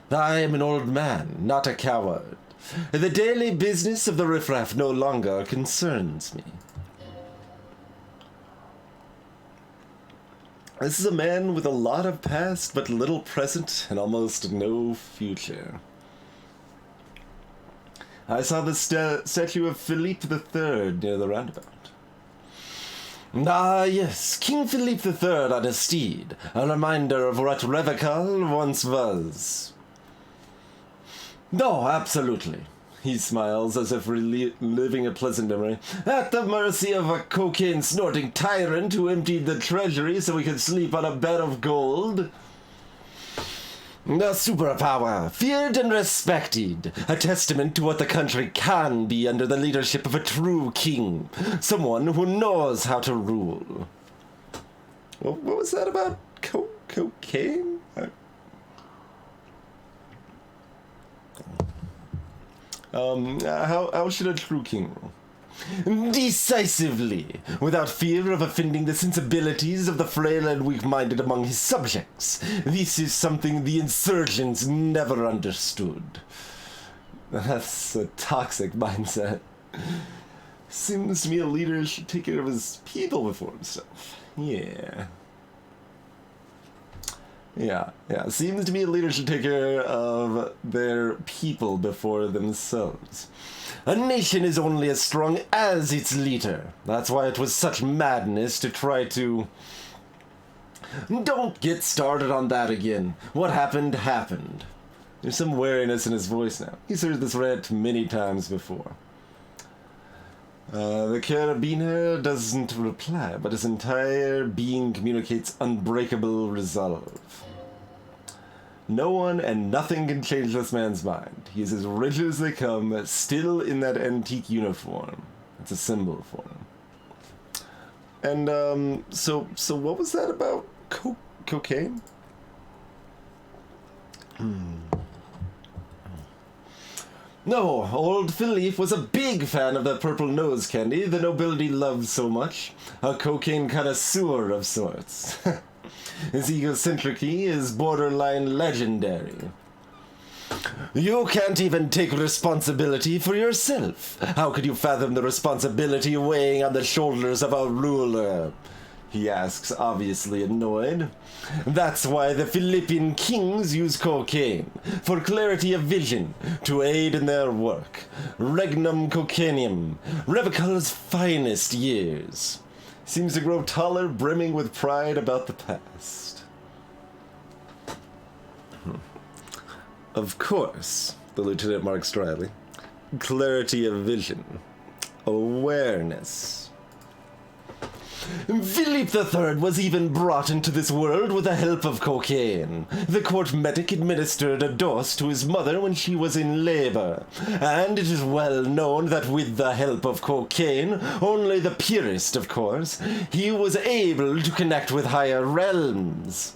I am an old man, not a coward. The daily business of the riffraff no longer concerns me. This is a man with a lot of past, but little present, and almost no future. I saw the statue of Philippe III near the roundabout. Ah, yes, King Philippe III on a steed, a reminder of what Revical once was. No, absolutely. He smiles as if reliving a pleasant memory. At the mercy of a cocaine-snorting tyrant who emptied the treasury so we could sleep on a bed of gold. A superpower, feared and respected, a testament to what the country can be under the leadership of a true king, someone who knows how to rule. What was that about cocaine? How should a true king rule? Decisively, without fear of offending the sensibilities of the frail and weak-minded among his subjects. This is something the insurgents never understood. That's a toxic mindset. Seems to me a leader should take care of his people before himself. Yeah. Yeah. Seems to me a leader should take care of their people before themselves. A nation is only as strong as its leader. That's why it was such madness to try to... Don't get started on that again. What happened, happened. There's some wariness in his voice now. He's heard this rant many times before. The carabiner doesn't reply, but his entire being communicates unbreakable resolve. No one and nothing can change this man's mind. He is as rigid as they come, still in that antique uniform. It's a symbol for him. And, so what was that about cocaine? No, old Philippe was a big fan of the purple nose candy the nobility loved so much. A cocaine connoisseur of sorts. His egocentricity is borderline legendary. You can't even take responsibility for yourself. How could you fathom the responsibility weighing on the shoulders of a ruler? He asks, obviously annoyed. That's why the Philippine kings use cocaine, for clarity of vision, to aid in their work. Regnum cocaneum, Revical's finest years. Seems to grow taller, brimming with pride about the past. Of course, the lieutenant marks dryly. Clarity of vision. Awareness. Philippe III was even brought into this world with the help of cocaine. The court medic administered a dose to his mother when she was in labor. And it is well known that with the help of cocaine, only the purest, of course, he was able to connect with higher realms.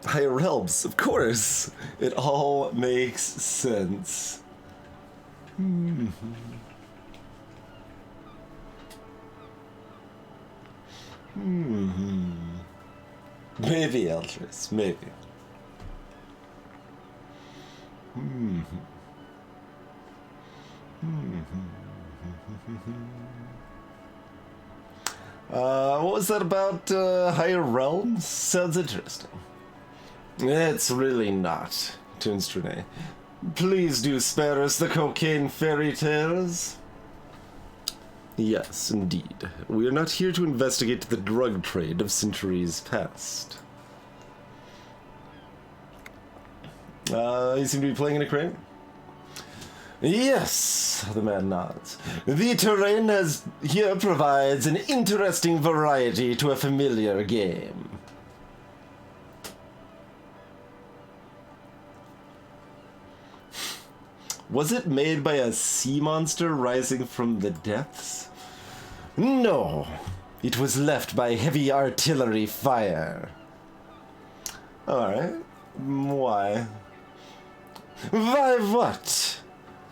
Higher realms, of course. It all makes sense. Maybe, Eldris, maybe. What was that about higher realms? Sounds interesting. It's really not, tunes Trine. Please do spare us the cocaine fairy tales. Yes, indeed. We are not here to investigate the drug trade of centuries past. You seem to be playing in a crane? Yes, the man nods. The terrain here provides an interesting variety to a familiar game. Was it made by a sea monster rising from the depths? No, it was left by heavy artillery fire. Alright, why? Why what?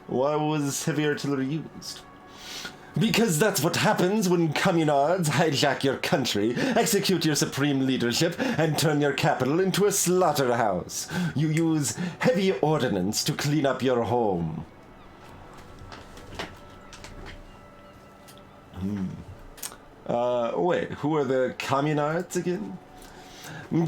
Why was heavy artillery used? Because that's what happens when communards hijack your country, execute your supreme leadership, and turn your capital into a slaughterhouse. You use heavy ordnance to clean up your home. Wait, who are the communards again?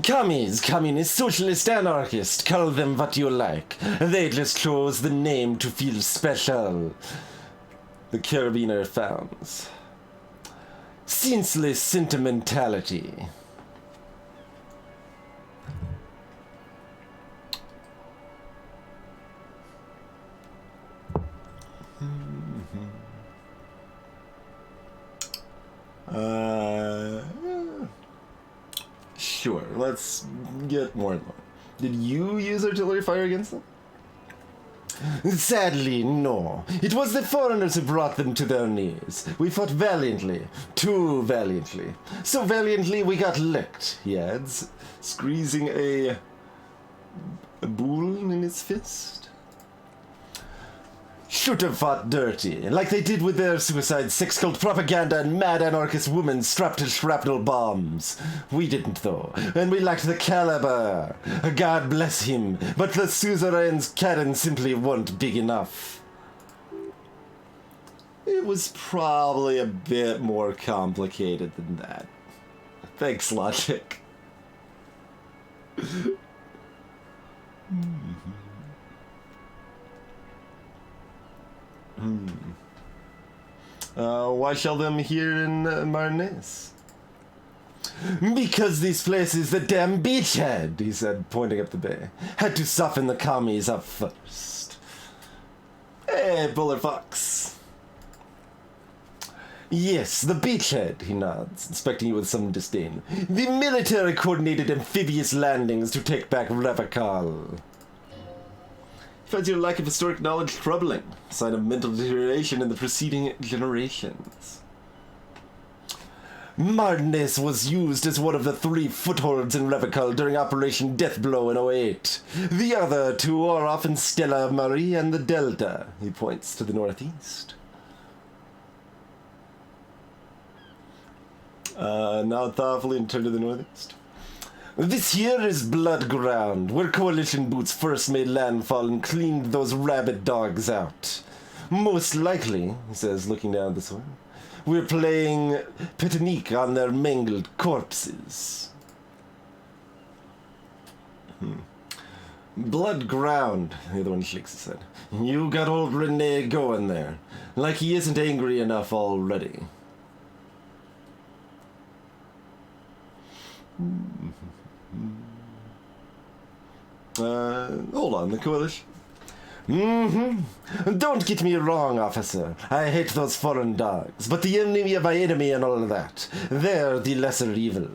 Commies, communist, socialist, anarchist, call them what you like. They just chose the name to feel special. The carabiner founds. Senseless sentimentality. Sure, let's get more in line. Did you use artillery fire against them? Sadly, no. It was the foreigners who brought them to their knees. We fought valiantly. Too valiantly. So valiantly we got licked, he adds, squeezing a bull in his fist. Should have fought dirty, like they did with their suicide sex cult propaganda and mad anarchist women strapped to shrapnel bombs. We didn't, though, and we lacked the caliber. God bless him, but the suzerain's cannon simply weren't big enough. It was probably a bit more complicated than that. Thanks, Logic. Why shall them here in Marnez? Because this place is the damn beachhead, he said, pointing up the bay. Had to soften the commies up first. Hey, Buller Fox. Yes, the beachhead, he nods, inspecting you with some disdain. The military coordinated amphibious landings to take back Revachol. Finds your lack of historic knowledge troubling, sign of mental deterioration in the preceding generations. Martinez was used as one of the 3 footholds in Revachol during Operation Deathblow in 08. The other 2 are off in Stella Marie and the Delta, he points to the northeast. Nod thoughtfully and turn to the northeast. This here is Blood Ground, where Coalition boots first made landfall and cleaned those rabid dogs out. Most likely, he says, looking down at the soil, we're playing Petanique on their mangled corpses. Blood Ground, the other one shakes his head. You got old Rene going there, like he isn't angry enough already. Hold on, the Coalition. Don't get me wrong, officer. I hate those foreign dogs, but the enemy of my enemy and all of that. They're the lesser evil.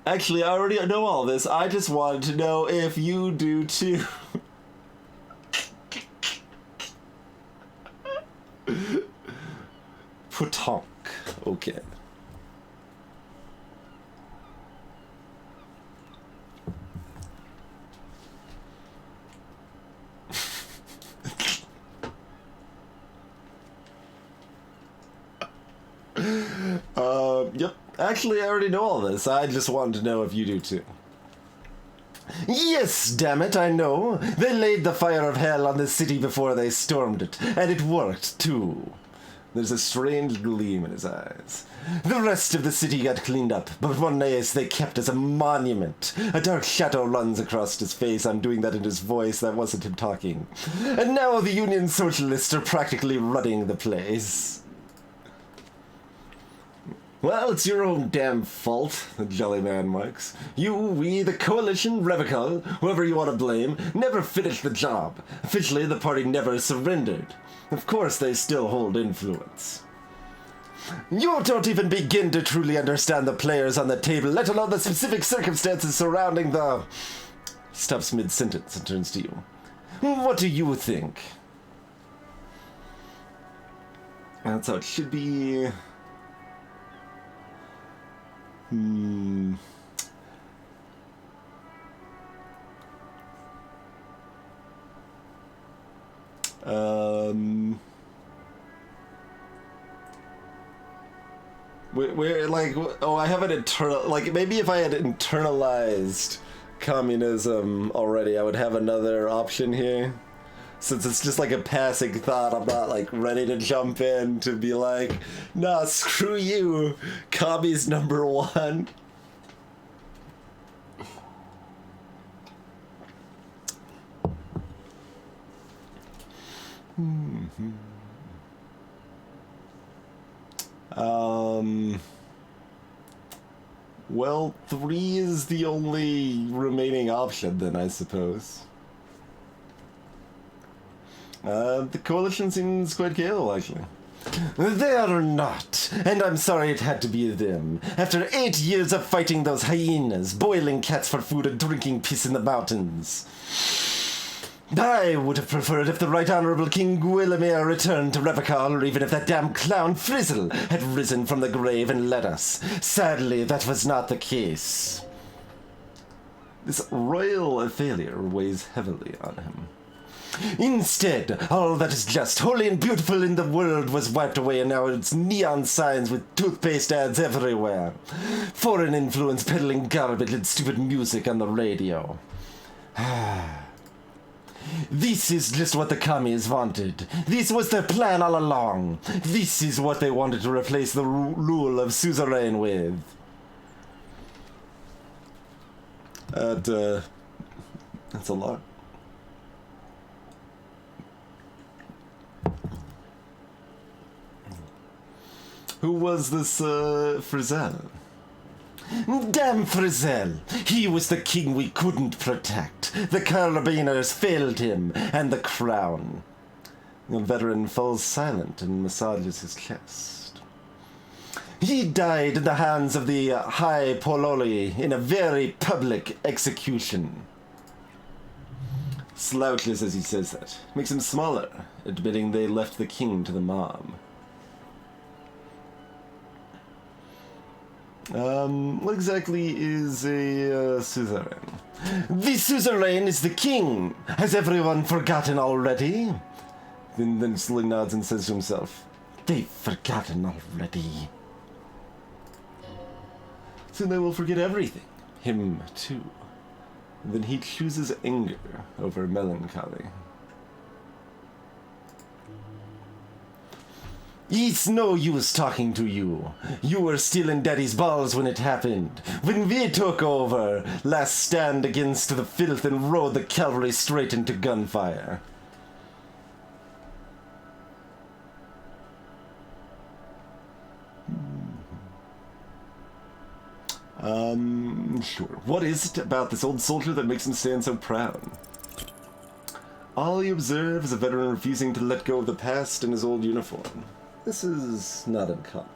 Actually, I already know all this. I just wanted to know if you do too. Putonk. Okay. Yep. Actually, I already know all this. I just wanted to know if you do too. Yes, damn it, I know. They laid the fire of hell on the city before they stormed it, and it worked too. There's a strange gleam in his eyes. The rest of the city got cleaned up, but Marnez they kept as a monument. A dark shadow runs across his face. I'm doing that in his voice. That wasn't him talking. And now the Union Socialists are practically running the place. Well, it's your own damn fault, the jolly man marks. You, we, the Coalition, Revachol, whoever you want to blame, never finished the job. Officially, the party never surrendered. Of course, they still hold influence. You don't even begin to truly understand the players on the table, let alone the specific circumstances surrounding the... He stops mid-sentence and turns to you. What do you think? That's how it should be... We're like, oh, I have an internal, like, maybe if I had internalized communism already, I would have another option here. Since it's just like a passing thought, I'm not like ready to jump in to be like, nah, screw you, commies number 1. Well, 3 is the only remaining option then, I suppose. The Coalition seems quite capable, actually. They are not, and I'm sorry it had to be them. After 8 years of fighting those hyenas, boiling cats for food and drinking piss in the mountains. I would have preferred if the Right Honorable King Guillemere returned to Revachol, or even if that damn clown Frizzle had risen from the grave and led us. Sadly, that was not the case. This royal failure weighs heavily on him. Instead, all that is just, holy and beautiful in the world was wiped away, and now it's neon signs with toothpaste ads everywhere. Foreign influence peddling garbage and stupid music on the radio. This is just what the commies wanted. This was their plan all along. This is what they wanted to replace the rule of suzerain with. That's a lot. Who was this, Frizzell? Damn Frizzell! He was the king we couldn't protect. The carabiners failed him, and the crown. The veteran falls silent and massages his chest. He died in the hands of the High Pololi in a very public execution. Slouches as he says that. Makes him smaller, admitting they left the king to the mob. What exactly is a suzerain? The suzerain is the king! Has everyone forgotten already? Then slowly nods and says to himself, they've forgotten already. Soon they will forget everything. Him, too. And then he chooses anger over melancholy. It's no use talking to you. You were still in Daddy's balls when it happened. When we took over, last stand against the filth and rode the cavalry straight into gunfire. Sure. What is it about this old soldier that makes him stand so proud? All you observe is a veteran refusing to let go of the past in his old uniform. This is not uncommon.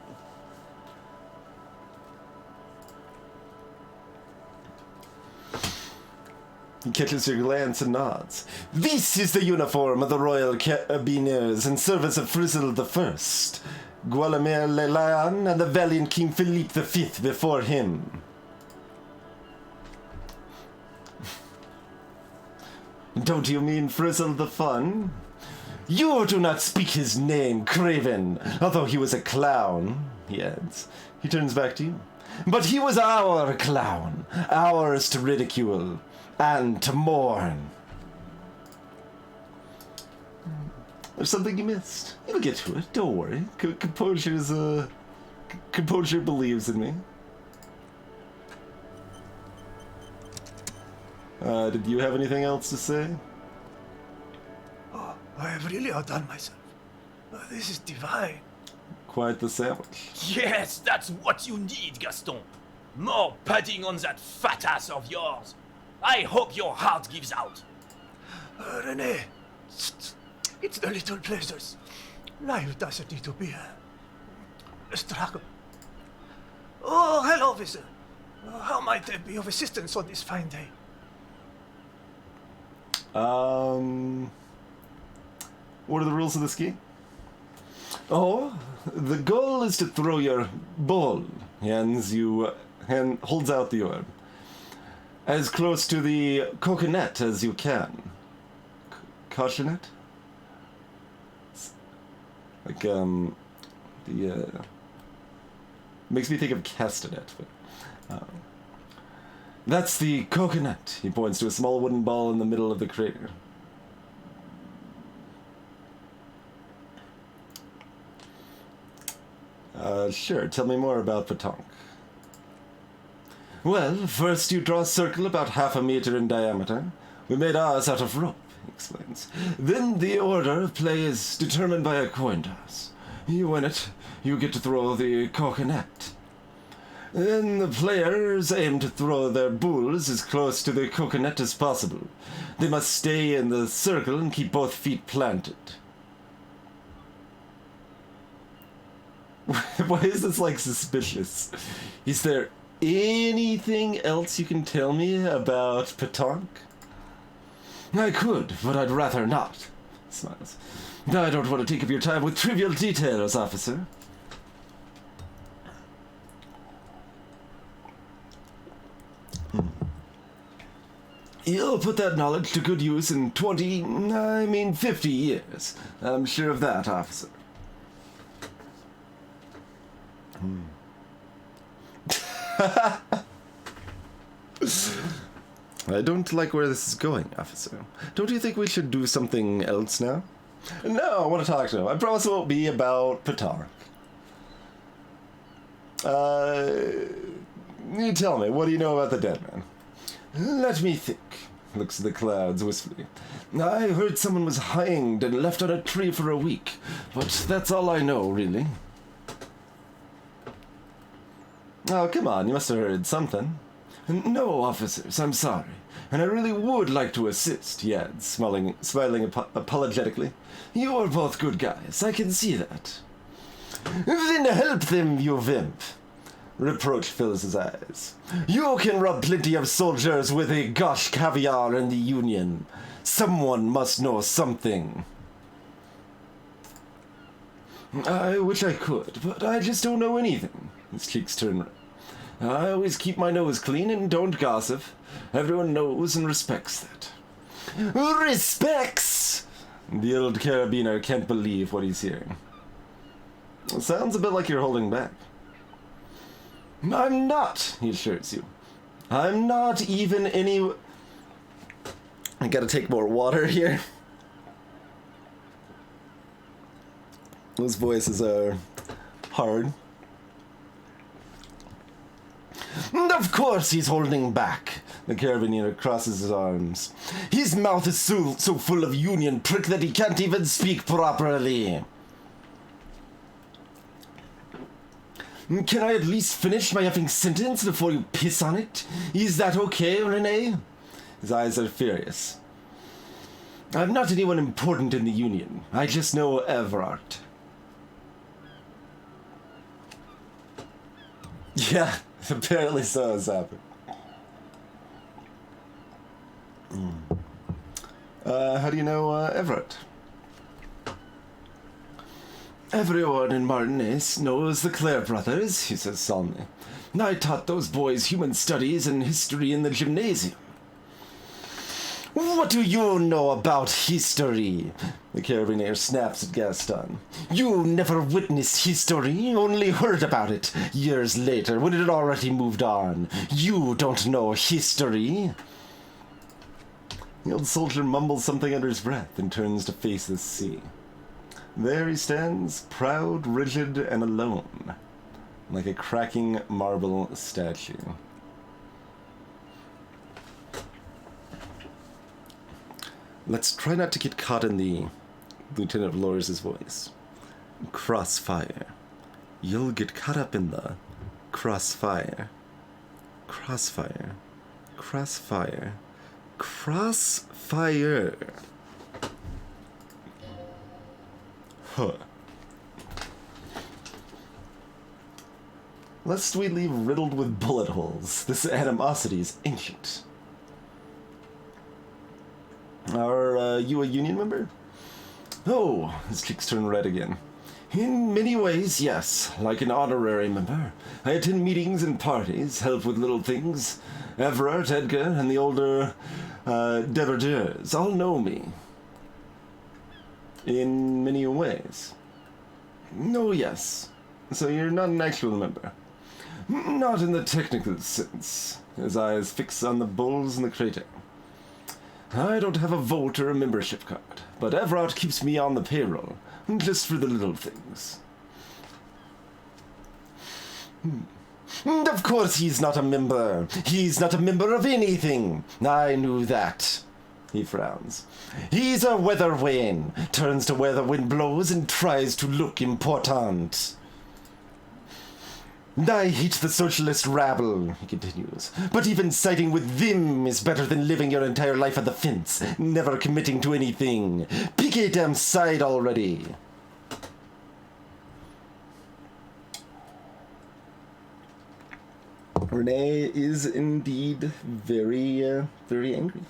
He catches your glance and nods. This is the uniform of the Royal Carabiners in service of Frizzell I, Gualemir le Lion, and the valiant King Philippe V before him. Don't you mean Frizzell the Fun? You do not speak his name, Craven, although he was a clown, he adds. He turns back to you. But he was our clown, ours to ridicule and to mourn. There's something you missed. You'll get to it, don't worry. Composure believes in me. Did you have anything else to say? Oh, I have really outdone myself. This is divine. Quite the sandwich. Yes, that's what you need, Gaston. More padding on that fat ass of yours. I hope your heart gives out. René, it's the little pleasures. Life doesn't need to be a struggle. Oh, hello, officer. How might I be of assistance on this fine day? What are the rules of this game? Oh, the goal is to throw your ball. Holds out the orb. As close to the coconut as you can. Coconut? Like, makes me think of castanet, but, that's the coconut. He points to a small wooden ball in the middle of the crater. Sure, tell me more about Petanque. Well, first you draw a circle about 1/2 meter in diameter. We made ours out of rope, he explains. Then the order of play is determined by a coin toss. You win it, you get to throw the coconut. Then the players aim to throw their bulls as close to the coconut as possible. They must stay in the circle and keep both feet planted. Why is this, like, suspicious? Is there anything else you can tell me about Petanque? I could, but I'd rather not. Smiles. I don't want to take up your time with trivial details, officer. You'll put that knowledge to good use in 50 years. I'm sure of that, officer. I don't like where this is going, officer. Don't you think we should do something else now? No, I want to talk to him. I promise it won't be about Petark. You tell me, what do you know about the dead man? Let me think. Looks at the clouds wistfully. I heard someone was hanged and left on a tree for a week, but that's all I know, really. Oh, come on, you must have heard something. No, officers, I'm sorry, and I really would like to assist, he adds, smiling apologetically. You are both good guys, I can see that. Then help them, you vimp. Reproach fills his eyes. You can rob plenty of soldiers with a gosh caviar in the Union. Someone must know something. I wish I could, but I just don't know anything. His cheeks turn red. I always keep my nose clean and don't gossip. Everyone knows and respects that. Respects! The old carabiner can't believe what he's hearing. Sounds a bit like you're holding back. I'm not, he assures you. I'm not even any... I gotta take more water here. Those voices are hard. And of course he's holding back. The carabiner crosses his arms. His mouth is so full of Union prick that he can't even speak properly. Can I at least finish my effing sentence before you piss on it? Is that okay, Renee? His eyes are furious. I'm not anyone important in the Union. I just know Everard. Yeah, apparently so has happened. How do you know Everard? Everyone in Martinez knows the Clare brothers, he says solemnly. I taught those boys human studies and history in the gymnasium. What do you know about history? The carabiner snaps at Gaston. You never witnessed history, only heard about it years later when it had already moved on. You don't know history. The old soldier mumbles something under his breath and turns to face the sea. There he stands, proud, rigid, and alone, like a cracking marble statue. Let's try not to get caught in the... Lieutenant lowers voice. Crossfire. You'll get caught up in the crossfire. Crossfire. Crossfire. Crossfire. Huh. Lest we leave riddled with bullet holes, this animosity is ancient. Are you a Union member? Oh, his cheeks turn red again. In many ways, yes, like an honorary member. I attend meetings and parties, help with little things. Everett, Edgar, and the older Deverdeurs all know me. In many ways. Oh, yes. So you're not an actual member. Not in the technical sense. His eyes fix on the bulls in the crater. I don't have a vote or a membership card, but Everard keeps me on the payroll, just for the little things. And of course he's not a member. He's not a member of anything. I knew that. He frowns. He's a weather vane, turns to where the wind blows and tries to look important. I hate the socialist rabble, he continues, but even siding with them is better than living your entire life at the fence, never committing to anything. Pick a damn side already. Renee is indeed very, very angry.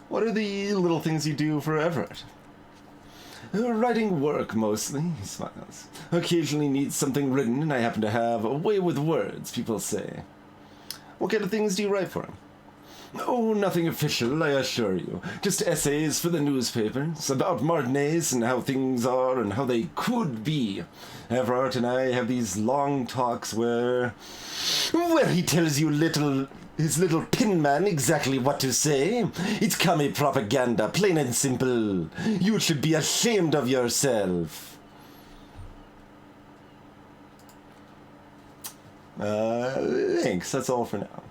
What are the little things you do for Everett? Writing work, mostly, he smiles. Occasionally needs something written, and I happen to have a way with words, people say. What kind of things do you write for him? Oh, nothing official, I assure you. Just essays for the newspapers about Martinez and how things are and how they could be. Everard and I have these long talks where he tells you his little pin man exactly what to say. It's commie propaganda, plain and simple. You should be ashamed of yourself. Thanks, that's all for now.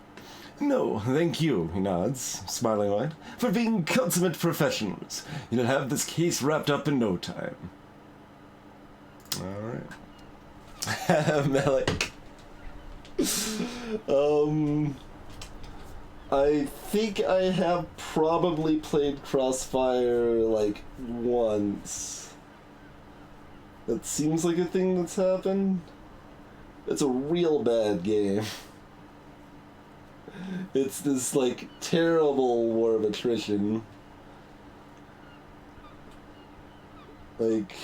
No, thank you, he nods, smiling wide, for being consummate professionals. You'll have this case wrapped up in no time. Alright. Malik. I think I have probably played Crossfire, like, once. That seems like a thing that's happened. It's a real bad game. It's this, like, terrible war of attrition. Like,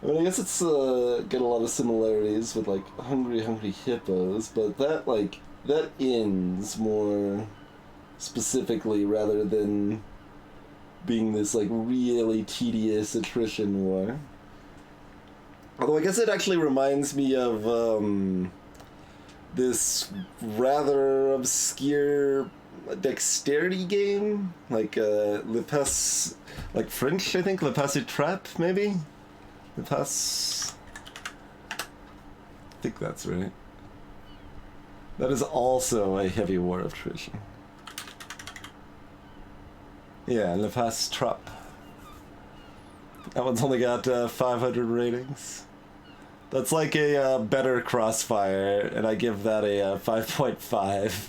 I mean, I guess it's, got a lot of similarities with, like, Hungry Hippos, but that, like, that ends more specifically rather than being this, like, really tedious attrition war. Although I guess it actually reminds me of, this rather obscure dexterity game, like Le Pas, like French, I think, Le Pas et Trap, maybe? Le Pas, I think that's right. That is also a heavy war of attrition. Yeah, Le Pas Trap. That one's only got 500 ratings. That's like a better Crossfire, and I give that a 5.5.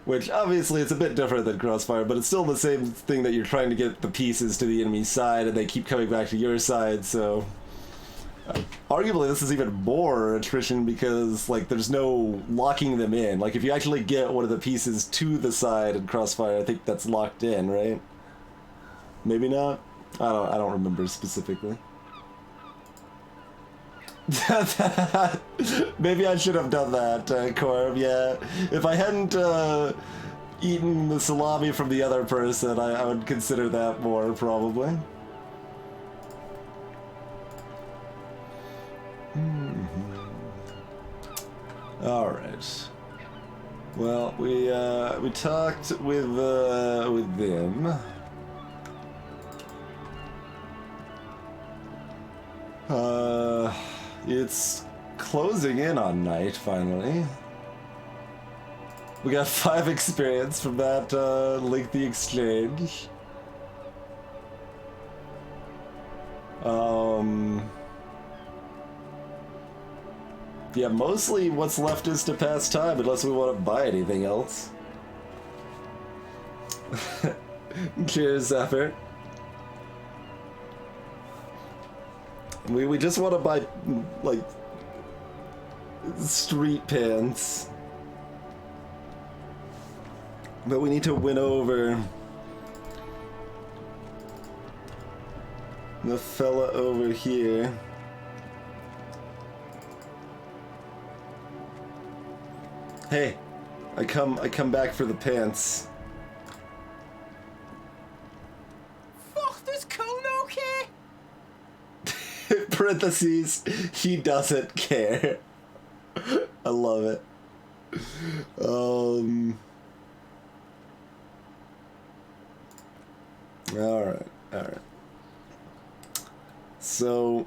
Which, obviously, it's a bit different than Crossfire, but it's still the same thing that you're trying to get the pieces to the enemy's side, and they keep coming back to your side, so... arguably, this is even more attrition because, like, there's no locking them in. Like, if you actually get one of the pieces to the side in Crossfire, I think that's locked in, right? Maybe not? I don't remember specifically. Maybe I should have done that, Corb, yeah. If I hadn't eaten the salami from the other person, I would consider that more, probably. Alright. Well, we talked with them. It's closing in on night, finally. We got 5 experience from that, lengthy exchange. Yeah, mostly what's left is to pass time, unless we want to buy anything else. Cheers, Zephyr. We just want to buy, like, street pants. But we need to win over the fella over here. Hey, I come back for the pants. Fuck, does Cone okay? Parentheses, he doesn't care. I love it. Alright. So...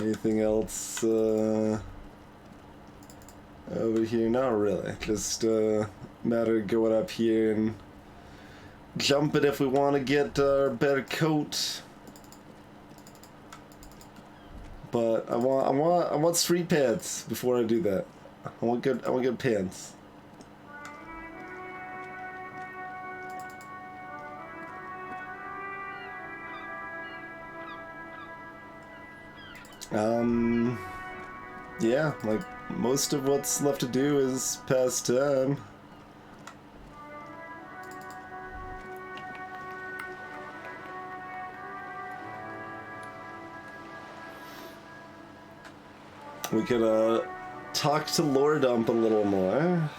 Anything else over here? Not really. Just matter of going up here and jump it if we want to get our better coat. But I want street pants before I do that. I want good pants. Yeah, like most of what's left to do is pass time. We could, talk to Lore Dump a little more.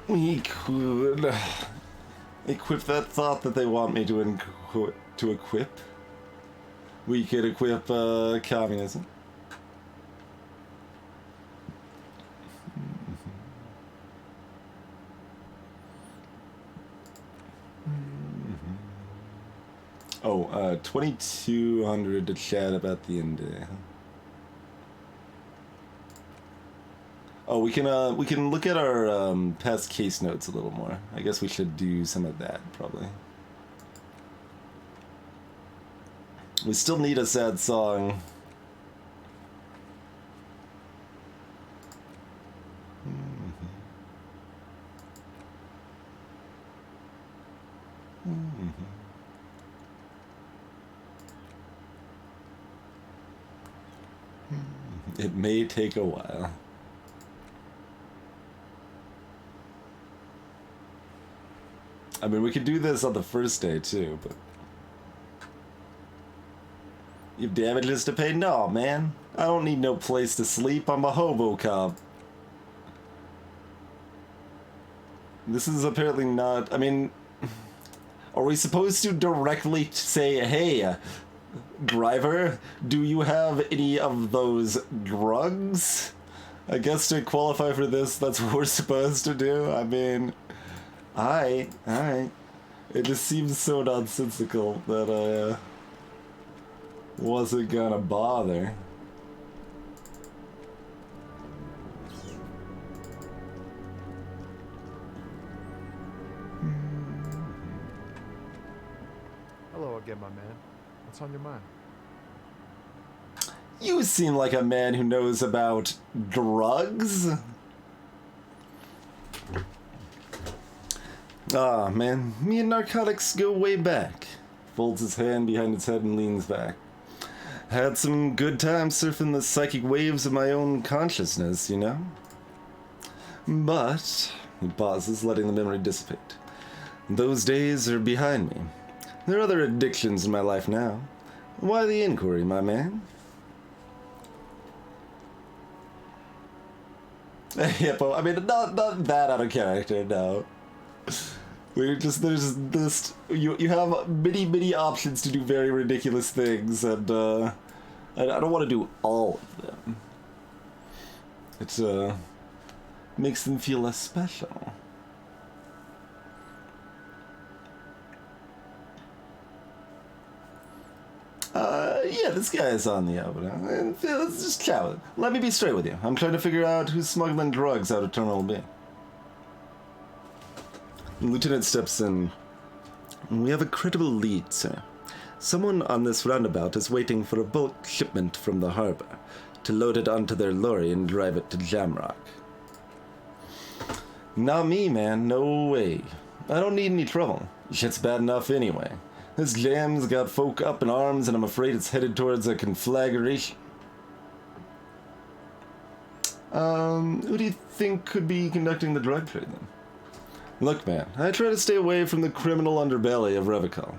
We could equip that thought that they want me to equip. We could equip communism. Oh, 2200 to chat about the end day. Oh, we can look at our past case notes a little more. I guess we should do some of that, probably. We still need a sad song. It may take a while. I mean, we could do this on the first day, too, but... You have damages to pay? No, man. I don't need no place to sleep. I'm a hobo cop. This is apparently not... I mean... Are we supposed to directly say, hey, driver, do you have any of those drugs? I guess to qualify for this, that's what we're supposed to do. I mean... Alright. It just seems so nonsensical that I wasn't gonna bother. Hello again, my man. What's on your mind? You seem like a man who knows about drugs. Ah, man, me and narcotics go way back. Folds his hand behind his head and leans back. Had some good times surfing the psychic waves of my own consciousness, you know? But, he pauses, letting the memory dissipate. Those days are behind me. There are other addictions in my life now. Why the inquiry, my man? Hippo, I mean, not that out of character, no. There's this, you have many options to do very ridiculous things, and, I don't want to do all of them. It, makes them feel less special. Yeah, this guy is on the opener. Let's just chat. Let me be straight with you. I'm trying to figure out who's smuggling drugs out of Terminal B. The lieutenant steps in. We have a credible lead, sir. Someone on this roundabout is waiting for a bulk shipment from the harbor to load it onto their lorry and drive it to Jamrock. Not me, man. No way. I don't need any trouble. Shit's bad enough anyway. This jam's got folk up in arms, and I'm afraid it's headed towards a conflagration. Who do you think could be conducting the drug trade, then? Look, man, I try to stay away from the criminal underbelly of Revachol.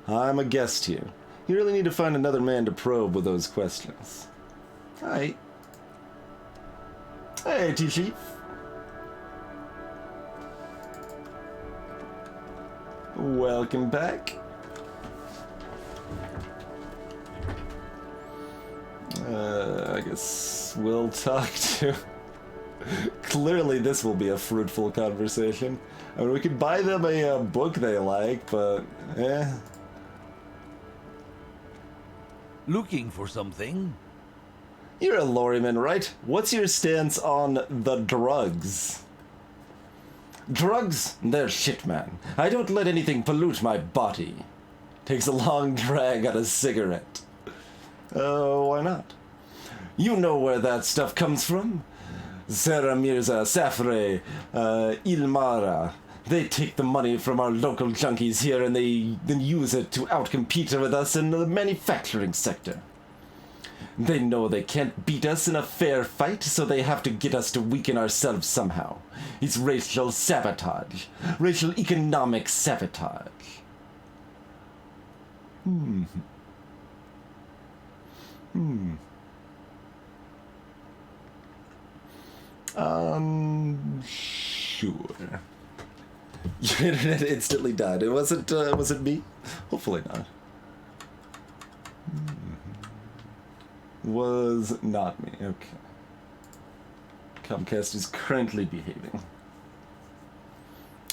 I'm a guest here. You really need to find another man to probe with those questions. Hi. Hey, T-Chief. Welcome back. I guess we'll talk to... Clearly this will be a fruitful conversation. I mean, we could buy them a book they like, but Looking for something? You're a lorryman, right? What's your stance on the drugs? Drugs? They're shit, man. I don't let anything pollute my body. Takes a long drag on a cigarette. Oh, why not? You know where that stuff comes from? Sarah Mirza, Safre, Ilmara. They take the money from our local junkies here and they then use it to outcompete with us in the manufacturing sector. They know they can't beat us in a fair fight, so they have to get us to weaken ourselves somehow. It's racial sabotage. Racial economic sabotage. Sure. Your internet instantly died. It wasn't me? Hopefully not. Was not me. Okay. Comcast is currently behaving.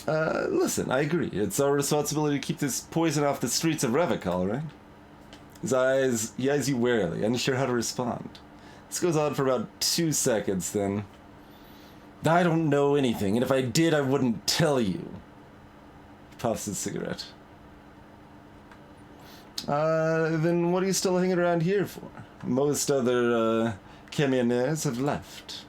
Listen, I agree. It's our responsibility to keep this poison off the streets of Revachol, right? He eyes you warily, unsure how to respond. This goes on for about 2 seconds, then. I don't know anything, and if I did, I wouldn't tell you. He puffs his cigarette. Then what are you still hanging around here for? Most other, camioneers have left.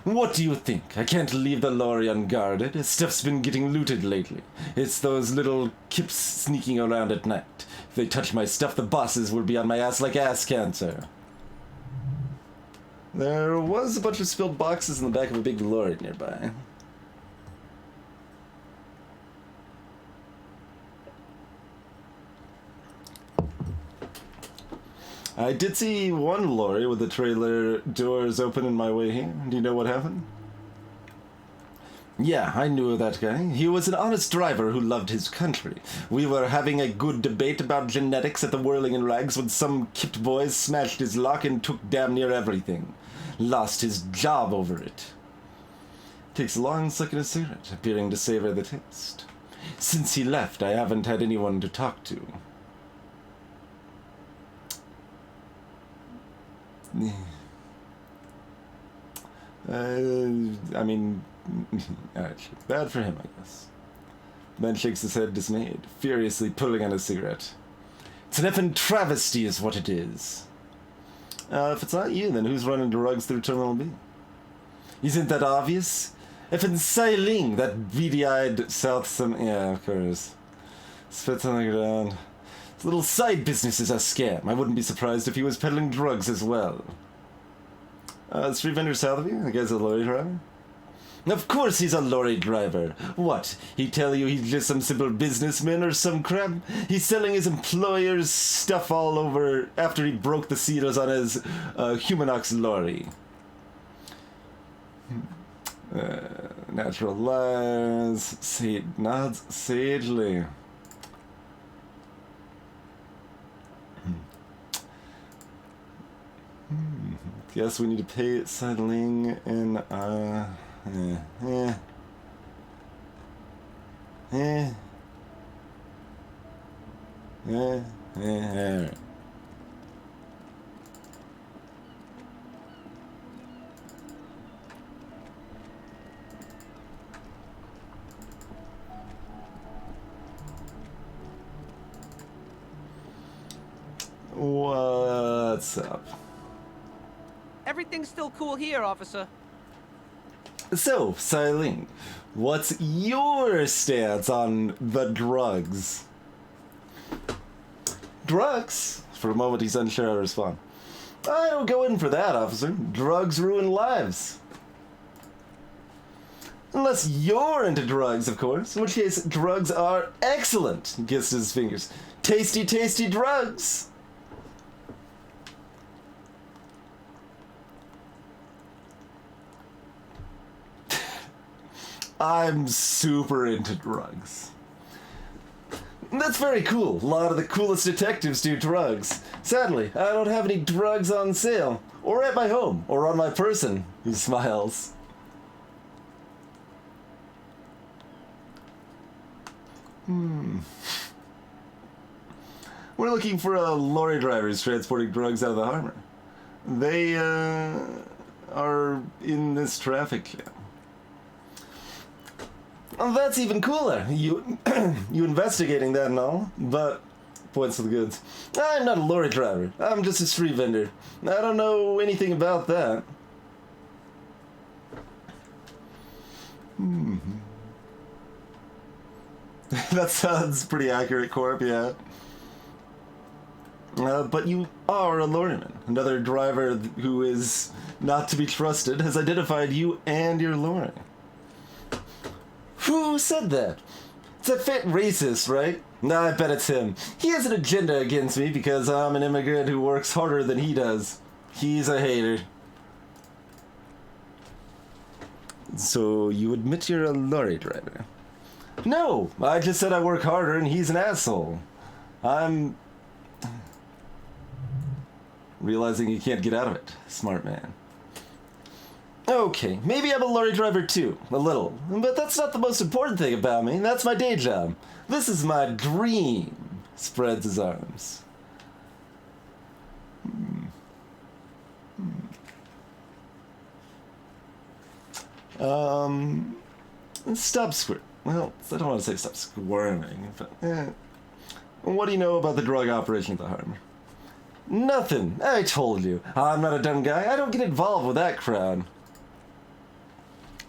What do you think? I can't leave the lorry unguarded. Stuff's been getting looted lately. It's those little kips sneaking around at night. If they touch my stuff, the bosses will be on my ass like ass cancer. There was a bunch of spilled boxes in the back of a big lorry nearby. I did see one lorry with the trailer doors open in my way here. Do you know what happened? Yeah, I knew that guy. He was an honest driver who loved his country. We were having a good debate about genetics at the Whirling in Rags when some kipped boys smashed his lock and took damn near everything. Lost his job over it. Takes a long suck at a cigarette, appearing to savor the taste. Since he left, I haven't had anyone to talk to. I mean, actually, bad for him, I guess. Ben shakes his head dismayed, furiously pulling on his cigarette. It's an effing travesty is what it is. If it's not you, then who's running drugs through Terminal B? Isn't that obvious? Effing Sailing, that beady-eyed yeah, of course. Spits on the ground. His little side business is a scam. I wouldn't be surprised if he was peddling drugs as well. Street vendor south of you? The guy's a lorry driver? Of course he's a lorry driver. What? He tell you he's just some simple businessman or some crap? He's selling his employer's stuff all over after he broke the seals on his Humanox lorry. Natural lies. Nods sagely. Guess we need to pay settling in What's up? Everything's still cool here, officer. So, Sailing, what's your stance on the drugs? Drugs? For a moment, he's unsure how to respond. I don't go in for that, officer. Drugs ruin lives. Unless you're into drugs, of course. In which case, drugs are excellent. He kissed his fingers. Tasty, tasty drugs. I'm super into drugs. That's very cool. A lot of the coolest detectives do drugs. Sadly, I don't have any drugs on sale, or at my home, or on my person. He smiles. We're looking for lorry drivers transporting drugs out of the harbor. They, are in this traffic jam. Oh, that's even cooler. You investigating that and all, but points to the goods. I'm not a lorry driver. I'm just a street vendor. I don't know anything about that. That sounds pretty accurate, Corp, yeah. But you are a lorryman. Another driver who is not to be trusted has identified you and your lorry. Who said that? It's a fit racist, right? Nah, I bet it's him. He has an agenda against me because I'm an immigrant who works harder than he does. He's a hater. So you admit you're a lorry driver? No, I just said I work harder and he's an asshole. I'm realizing you can't get out of it. Smart man. Okay, maybe I'm a lorry driver too, a little. But that's not the most important thing about me. That's my day job. This is my dream. Spreads his arms. Stop well, I don't want to say stop squirming, but what do you know about the drug operation at the harbor? Nothing. I told you. I'm not a dumb guy. I don't get involved with that crowd.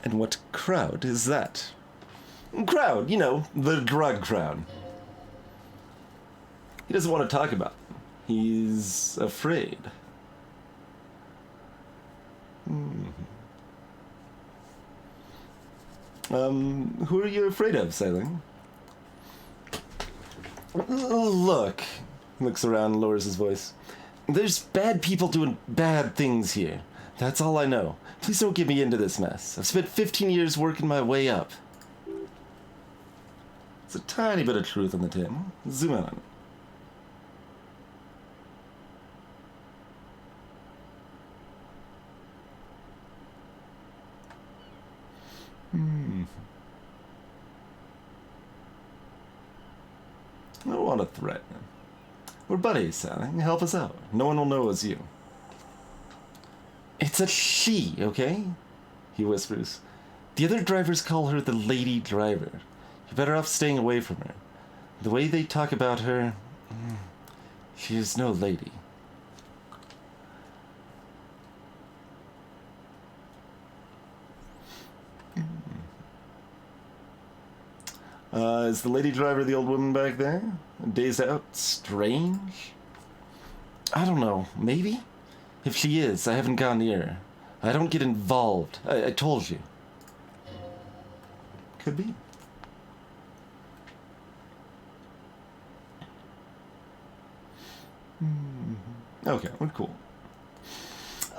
And what crowd is that? Crowd, you know, the drug crowd. He doesn't want to talk about it. He's afraid. Who are you afraid of, Sailing? Look. Looks around and lowers his voice. There's bad people doing bad things here. That's all I know. Please don't get me into this mess. I've spent 15 years working my way up. It's a tiny bit of truth on the table. Zoom in on it. I don't want to threaten him. We're buddies, Sally. Help us out. No one will know it was you. It's a she, okay? He whispers. The other drivers call her the lady driver. You're better off staying away from her. The way they talk about her, she is no lady. Is the lady driver the old woman back there? Dazed out? Strange? I don't know. Maybe? If she is, I haven't gone near her. I don't get involved. I told you. Could be. Okay, we're cool.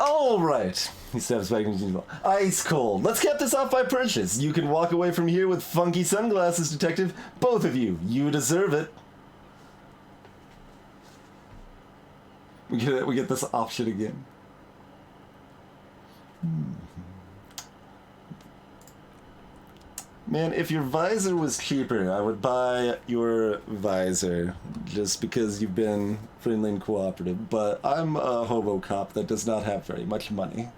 All right. He steps back into the ice cold. Let's cap this off by purchase. You can walk away from here with funky sunglasses, detective. Both of you. You deserve it. We get this option again. Man, if your visor was cheaper, I would buy your visor just because you've been friendly and cooperative, but I'm a hobo cop that does not have very much money.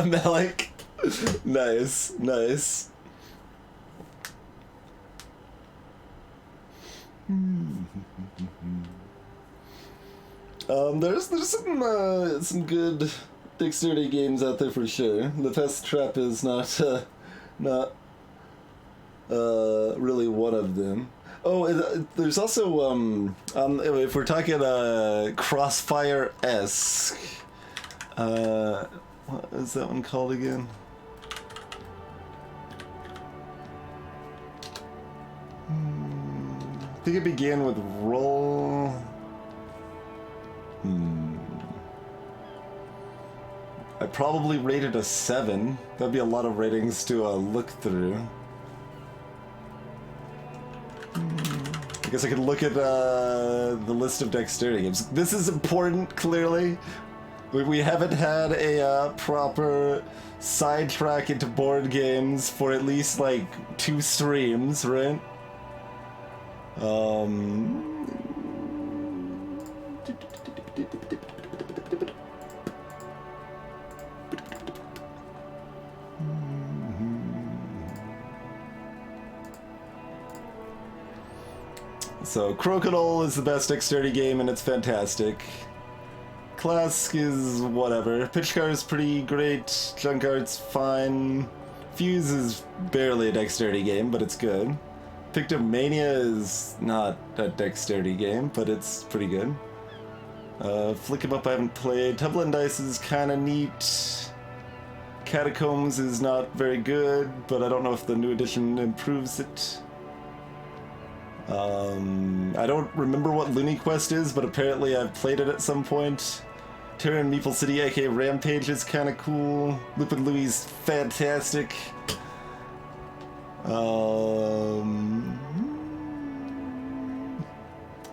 Malik. Nice, nice. There's some good dexterity games out there for sure. The Pest Trap is not really one of them. Oh, there's also if we're talking Crossfire-esque, what is that one called again? I think it began with roll. I probably rated a 7. That'd be a lot of ratings to look through. I guess I could look at the list of dexterity games. This is important, clearly. We haven't had a proper sidetrack into board games for at least, like, 2 streams, right? So, Crocodile is the best dexterity game, and it's fantastic. Clask is whatever. Pitchcar is pretty great. Junkart's fine. Fuse is barely a dexterity game, but it's good. Pictomania is not a dexterity game, but it's pretty good. Flick 'em Up I haven't played. Tumbling Dice is kinda neat. Catacombs is not very good, but I don't know if the new edition improves it. I don't remember what Looney Quest is, but apparently I've played it at some point. Terror in Meeple City, aka Rampage, is kind of cool. Lupin Louie's fantastic.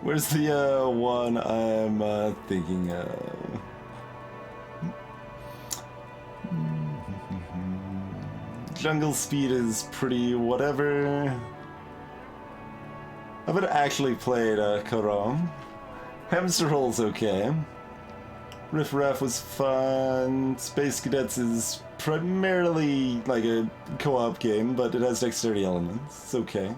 Where's the one I'm thinking of? Jungle Speed is pretty whatever. I haven't actually played Karam. Hamster Roll's okay. Riff Raff was fun. Space Cadets is primarily like a co-op game, but it has dexterity elements. It's okay.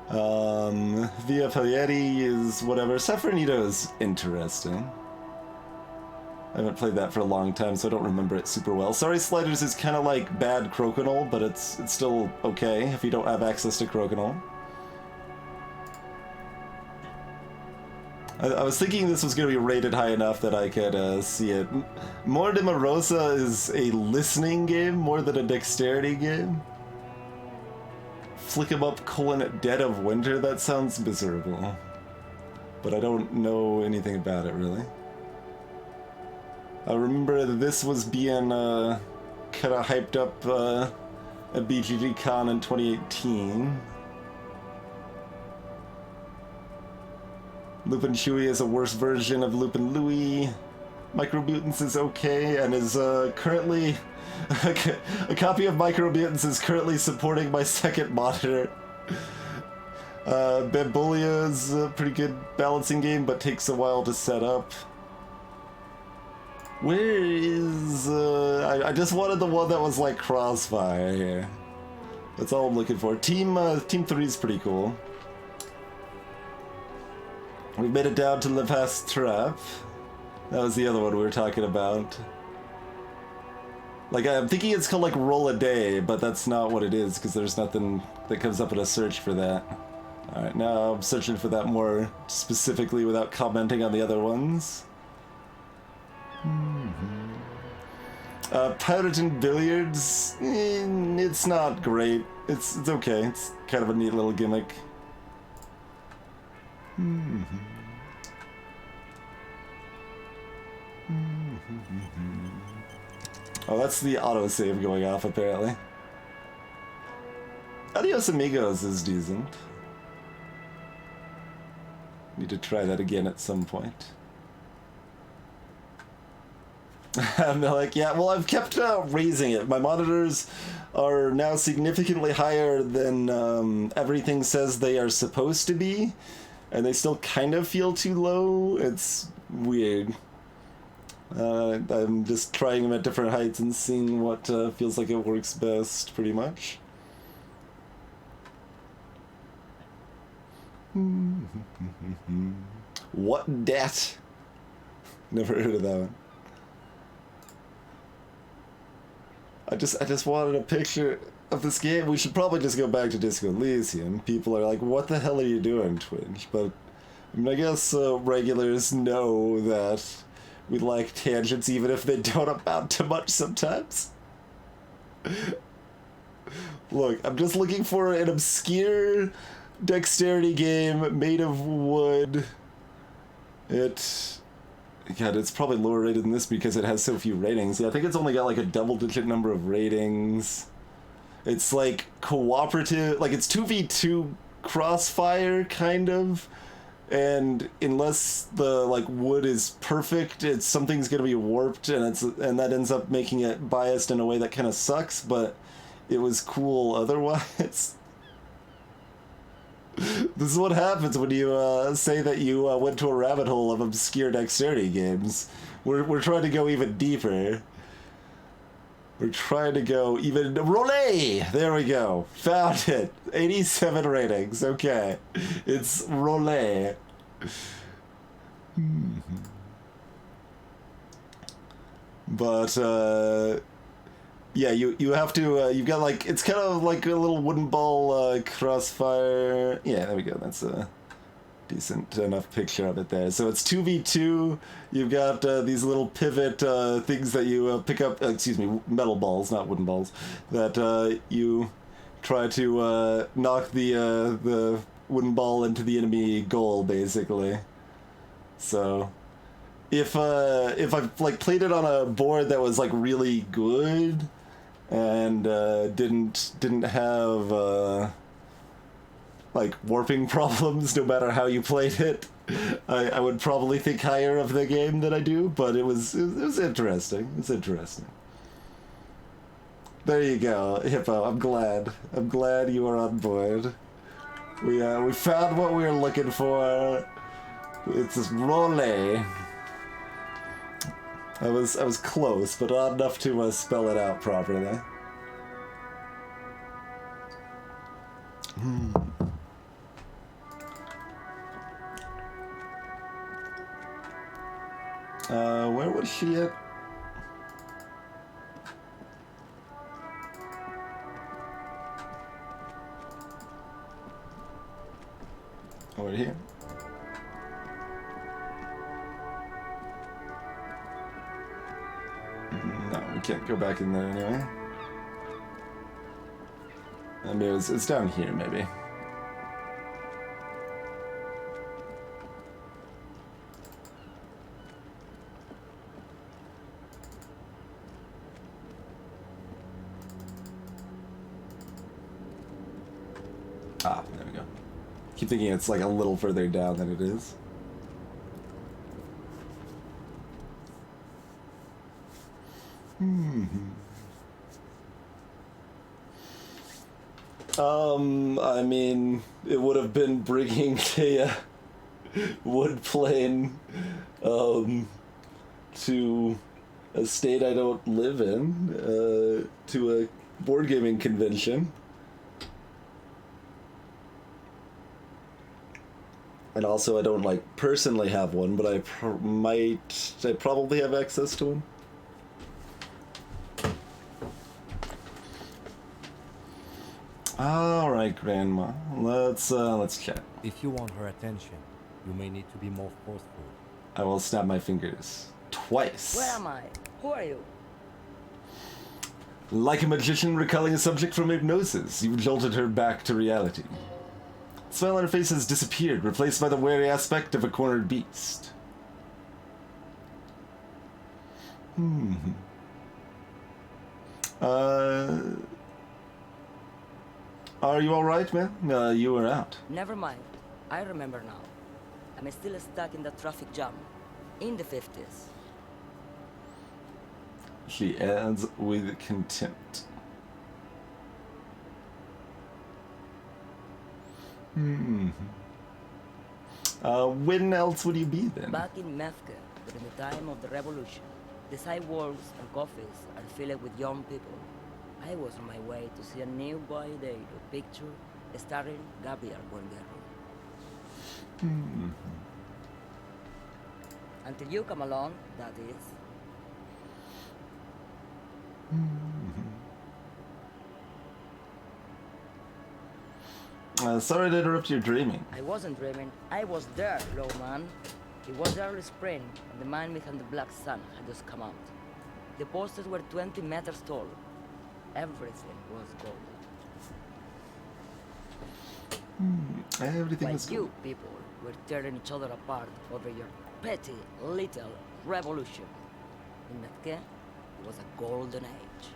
Via Pagliari is whatever. Safranito is interesting. I haven't played that for a long time, so I don't remember it super well. Sorry Sliders is kind of like bad Crokinole, but it's still okay if you don't have access to Crokinole. I was thinking this was going to be rated high enough that I could see it. More de Morosa is a listening game more than a dexterity game. Flick 'em Up : Dead of Winter, that sounds miserable. But I don't know anything about it, really. I remember this was being kind of hyped up at BGG Con in 2018. Lupin Chewie is a worse version of Lupin Louie. Micromutants is okay and is currently... a copy of Micromutants is currently supporting my second monitor. Bambolia is a pretty good balancing game, but takes a while to set up. Where is... I just wanted the one that was like Crossfire here. That's all I'm looking for. Team 3 is pretty cool. We made it down to Le Pass Trap. That was the other one we were talking about. Like, I'm thinking it's called like Roll a Day, but that's not what it is, because there's nothing that comes up in a search for that. Alright, now I'm searching for that more specifically without commenting on the other ones. Piraten Billiards, it's not great. It's okay. It's kind of a neat little gimmick. Oh, that's the autosave going off, apparently. Adios Amigos is decent. Need to try that again at some point. And they're like, yeah, well, I've kept raising it. My monitors are now significantly higher than everything says they are supposed to be, and they still kind of feel too low. It's weird. I'm just trying them at different heights and seeing what feels like it works best, pretty much. What dat? Never heard of that one. I just wanted a picture of this game. We should probably just go back to Disco Elysium. People are like, what the hell are you doing, Twitch? But I mean, I guess regulars know that we like tangents even if they don't amount to much sometimes. Look, I'm just looking for an obscure dexterity game made of wood. God, it's probably lower rated than this because it has so few ratings. Yeah, I think it's only got like a double-digit number of ratings. It's like cooperative, like it's 2v2 Crossfire, kind of. And unless the like wood is perfect, something's gonna be warped, and that ends up making it biased in a way that kind of sucks. But it was cool otherwise. This is what happens when you say that you went to a rabbit hole of obscure dexterity games. We're trying to go even deeper. We're trying to go even... Rollet! There we go. Found it. 87 ratings. Okay. It's Rollet. But yeah, you have to. You've got like it's kind of like a little wooden ball crossfire. Yeah, there we go. That's a decent enough picture of it there. So it's 2v2. You've got these little pivot things that you pick up. Excuse me, metal balls, not wooden balls. That you try to knock the wooden ball into the enemy goal, basically. So if I've like played it on a board that was like really good and didn't have like warping problems no matter how you played it, I would probably think higher of the game than I do, but it was interesting. It's interesting. There you go, Hippo. I'm glad you are on board. We found what we were looking for. It's this role. I was close, but not enough to spell it out properly. Where was she at? Over here. No, we can't go back in there anyway. I mean, it's down here, maybe. Ah, there we go. Keep thinking it's like a little further down than it is. I mean, it would have been bringing a wood plane to a state I don't live in, to a board gaming convention. And also, I don't like personally have one, but I probably have access to one. All right, Grandma. Let's chat. If you want her attention, you may need to be more forceful. I will snap my fingers twice. Where am I? Who are you? Like a magician recalling a subject from hypnosis, you jolted her back to reality. The smile on her face has disappeared, replaced by the wary aspect of a cornered beast. Are you alright, man? You were out. Never mind. I remember now. I'm still stuck in the traffic jam. In the 50s. She adds with contempt. When else would you be then? Back in Mefke, during the time of the revolution. The sidewalks and coffees are filled with young people. I was on my way to see a new boy data picture starring Gabriel Borguero. Until you come along, that is. Sorry to interrupt your dreaming. I wasn't dreaming. I was there, low man. It was early spring, and the mine behind the black sun had just come out. The posters were 20 meters tall. Everything was gold. Everything While was you people were tearing each other apart over your petty little revolution. In Mefke, it was a golden age.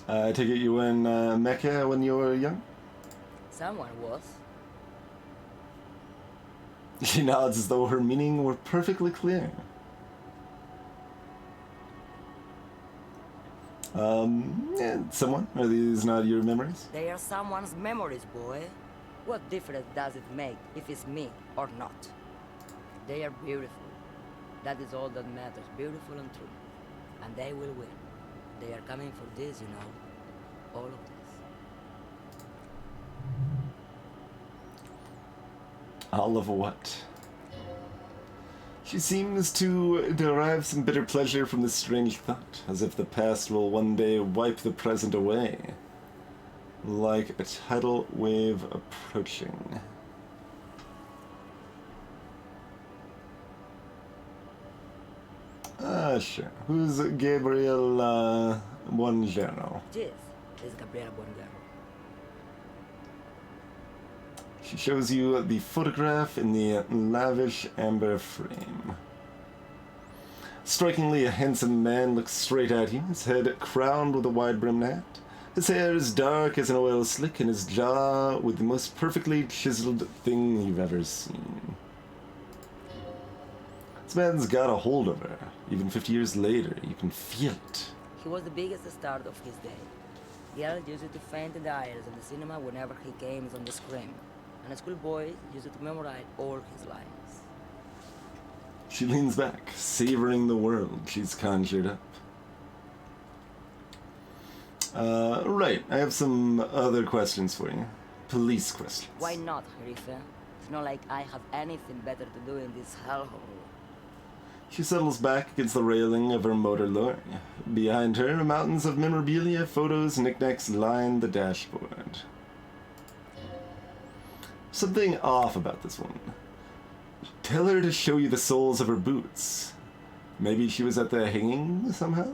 I take it you were in Mecca when you were young? Someone was. She nods as though her meaning were perfectly clear. Someone? Are these not your memories? They are someone's memories, boy. What difference does it make if it's me or not? They are beautiful. That is all that matters, beautiful and true. And they will win. They are coming for this, you know. All of this. All of what? She seems to derive some bitter pleasure from this strange thought, as if the past will one day wipe the present away. Like a tidal wave approaching. Sure. Who's Gabriel Buongiorno? Yes, it's Gabriela Buongiorno. She shows you the photograph in the lavish amber frame. Strikingly, a handsome man looks straight at you, his head crowned with a wide-brimmed hat. His hair is dark as an oil slick, and his jaw with the most perfectly chiseled thing you've ever seen. This man's got a hold of her. Even 50 years later, you can feel it. He was the biggest star of his day. Girls used to faint in the aisles of the cinema whenever he came on the screen, and schoolboys used to memorize all his lines. She leans back, savoring the world she's conjured up. Right, I have some other questions for you. Police questions. Why not, Harifa? It's not like I have anything better to do in this hellhole. She settles back against the railing of her motor lorry. Behind her, mountains of memorabilia, photos, knickknacks line the dashboard. Something off about this woman. Tell her to show you the soles of her boots. Maybe she was at the hanging somehow?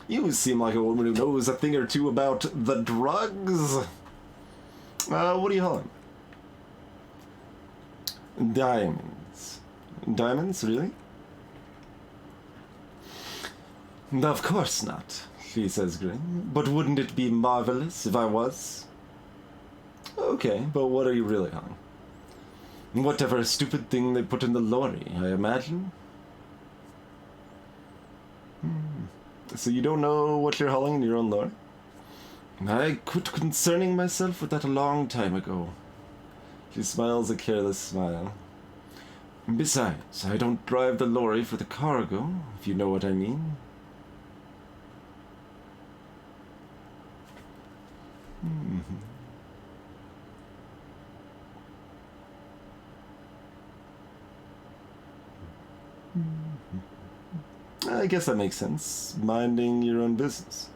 You seem like a woman who knows a thing or two about the drugs. What are you hauling? Diamonds. Diamonds, really? Of course not, she says, grinning. But wouldn't it be marvelous if I was? Okay, but what are you really hauling? Whatever stupid thing they put in the lorry, I imagine? So you don't know what you're hauling in your own lorry? I quit concerning myself with that a long time ago. She smiles a careless smile. Besides, I don't drive the lorry for the cargo, if you know what I mean. I guess that makes sense. Minding your own business.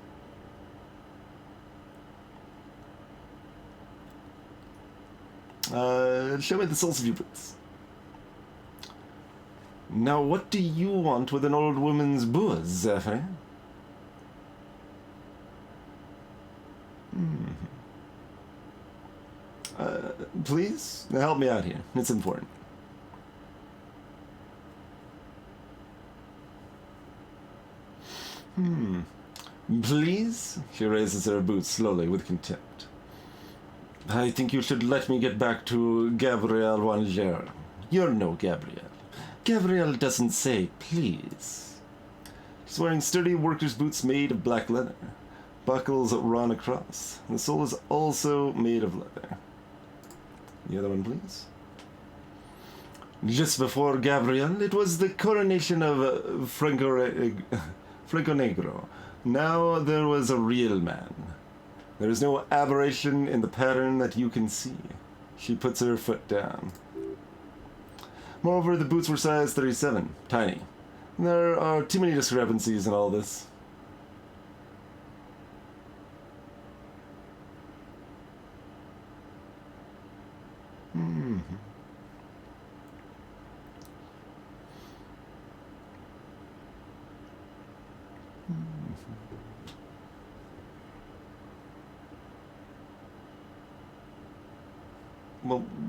Show me the soles of your boots. Now, what do you want with an old woman's boots, Zephyr? Please, help me out here. It's important. Please? She raises her boots slowly with contempt. I think you should let me get back to Gabrielle Wanger. You're no Gabrielle. Gabrielle doesn't say please. She's wearing sturdy worker's boots made of black leather. Buckles run across. The sole is also made of leather. The other one, please. Just before Gabrielle, it was the coronation of Franco Negro. Now there was a real man. There is no aberration in the pattern that you can see. She puts her foot down. Moreover, the boots were size 37, tiny. There are too many discrepancies in all this.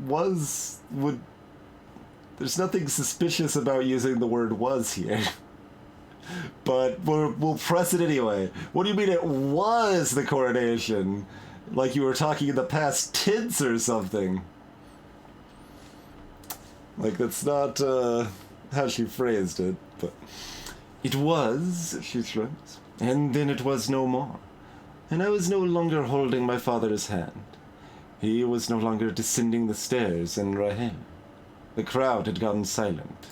Well, there's nothing suspicious about using the word was here. But we'll press it anyway. What do you mean it was the coronation? Like you were talking in the past tense or something. Like that's not how she phrased it, but it was, she shrugs, and then it was no more. And I was no longer holding my father's hand. He was no longer descending the stairs in Rahel. The crowd had gone silent.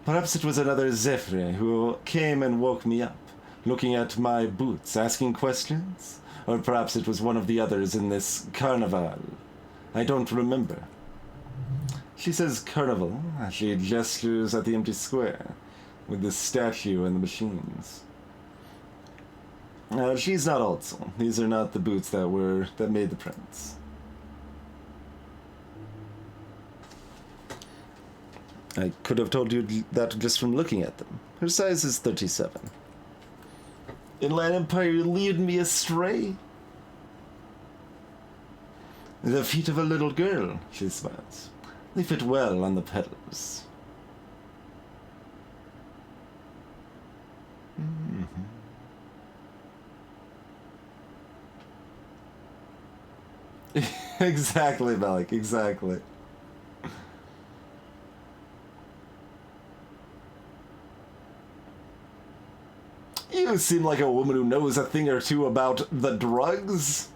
Perhaps it was another Zephyr who came and woke me up, looking at my boots, asking questions. Or perhaps it was one of the others in this carnival. I don't remember. She says carnival as she gestures at the empty square, with the statue and the machines. She's not also. These are not the boots that made the prints. I could have told you that just from looking at them. Her size is 37. Inland Empire lead me astray. The feet of a little girl, she smiles. They fit well on the pedals. Exactly, Malik, exactly. You seem like a woman who knows a thing or two about the drugs.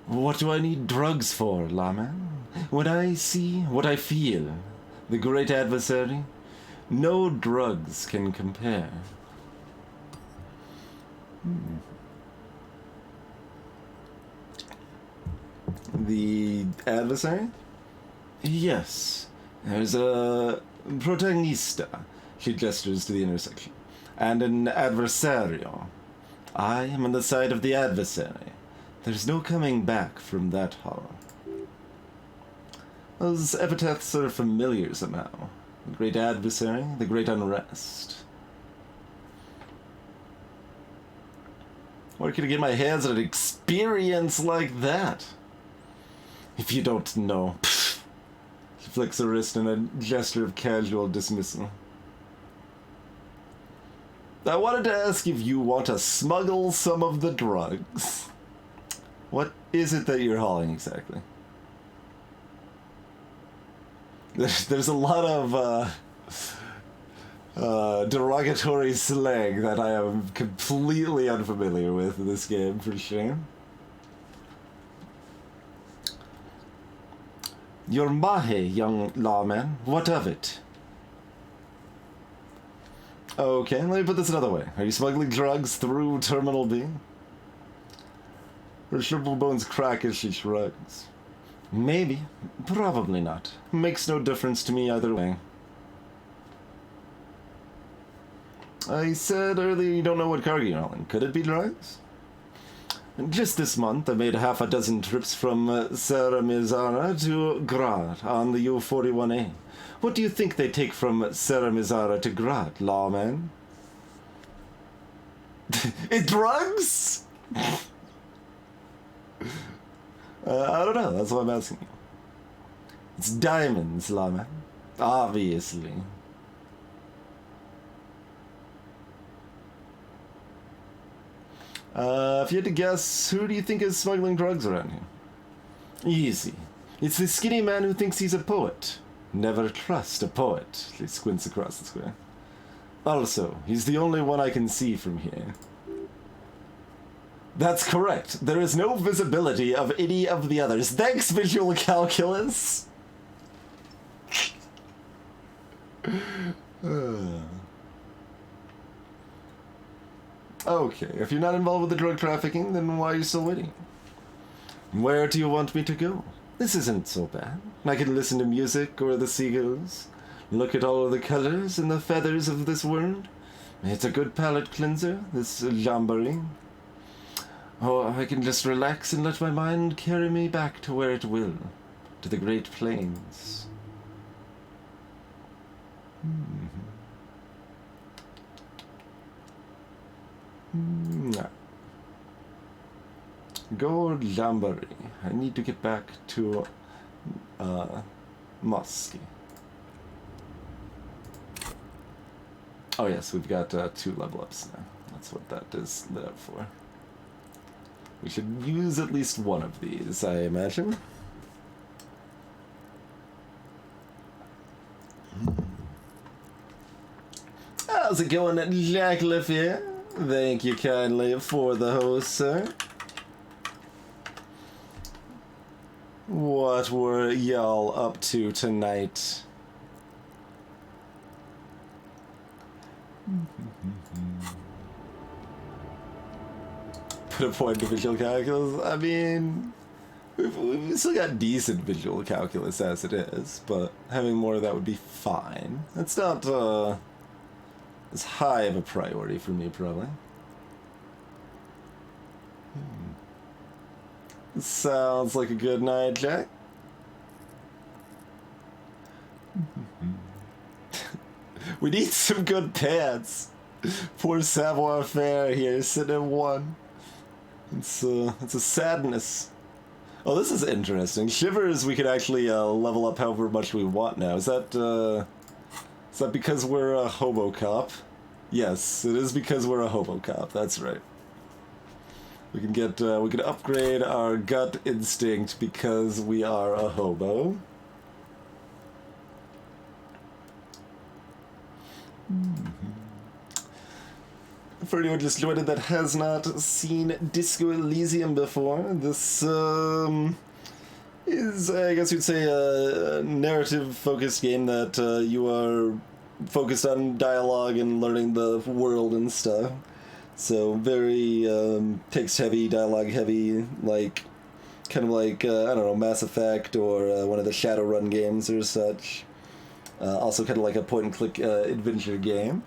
What do I need drugs for, Lawman? When I see, what I feel, the great adversary, no drugs can compare. The adversary? Yes. There's a protagonista. She gestures to the intersection. And an adversario. I am on the side of the adversary. There's no coming back from that horror. Those epithets are familiar somehow. The great adversary, the great unrest. Where can I get my hands on an experience like that? If you don't know. Pfft. She flicks her wrist in a gesture of casual dismissal. I wanted to ask if you want to smuggle some of the drugs. What is it that you're hauling exactly? There's a lot of derogatory slang that I am completely unfamiliar with in this game, for sure. Your mahe, young lawman. What of it? Okay, let me put this another way. Are you smuggling drugs through Terminal B? Her shriveled bones crack as she shrugs. Maybe. Probably not. Makes no difference to me either way. I said earlier you don't know what cargo you're hauling. Could it be drugs? Just this month, I made half a dozen trips from Serra Mizara to Grad on the U-41A. What do you think they take from Serra Mizara to Grad, lawman? It drugs? I don't know, that's what I'm asking you. It's diamonds, lawman. Obviously. If you had to guess, who do you think is smuggling drugs around here? Easy. It's the skinny man who thinks he's a poet. Never trust a poet. He squints across the square. Also, he's the only one I can see from here. That's correct. There is no visibility of any of the others. Thanks, visual calculus! Okay, if you're not involved with the drug trafficking, then why are you still waiting? Where do you want me to go? This isn't so bad. I can listen to music or the seagulls, look at all of the colors and the feathers of this world. It's a good palate cleanser, this jamboree. Or I can just relax and let my mind carry me back to where it will, to the Great Plains. Go jamboree. I need to get back to Musky. Oh yes, we've got 2 level ups now. That's what that is lit up for. We should use at least one of these, I imagine. How's it going, Jack Lafayette? Thank you kindly for the host, sir. what were y'all up to tonight? Put a point to visual calculus. I mean, we've still got decent visual calculus as it is, but having more of that would be fine. It's not as high of a priority for me, probably. Sounds like a good night, Jack. We need some good pants. Poor savoir-faire here, sitting in one. It's a sadness. Oh, this is interesting. Shivers, we could actually level up however much we want now. Is that because we're a hobo cop? Yes, it is because we're a hobo cop. That's right. We can get we can upgrade our gut instinct because we are a hobo. For anyone just joined that has not seen Disco Elysium before, this is, I guess you'd say, a narrative-focused game that you are focused on dialogue and learning the world and stuff. So very text-heavy, dialogue-heavy, like kind of like I don't know, Mass Effect or one of the Shadowrun games or such. Also kind of like a point-and-click adventure game.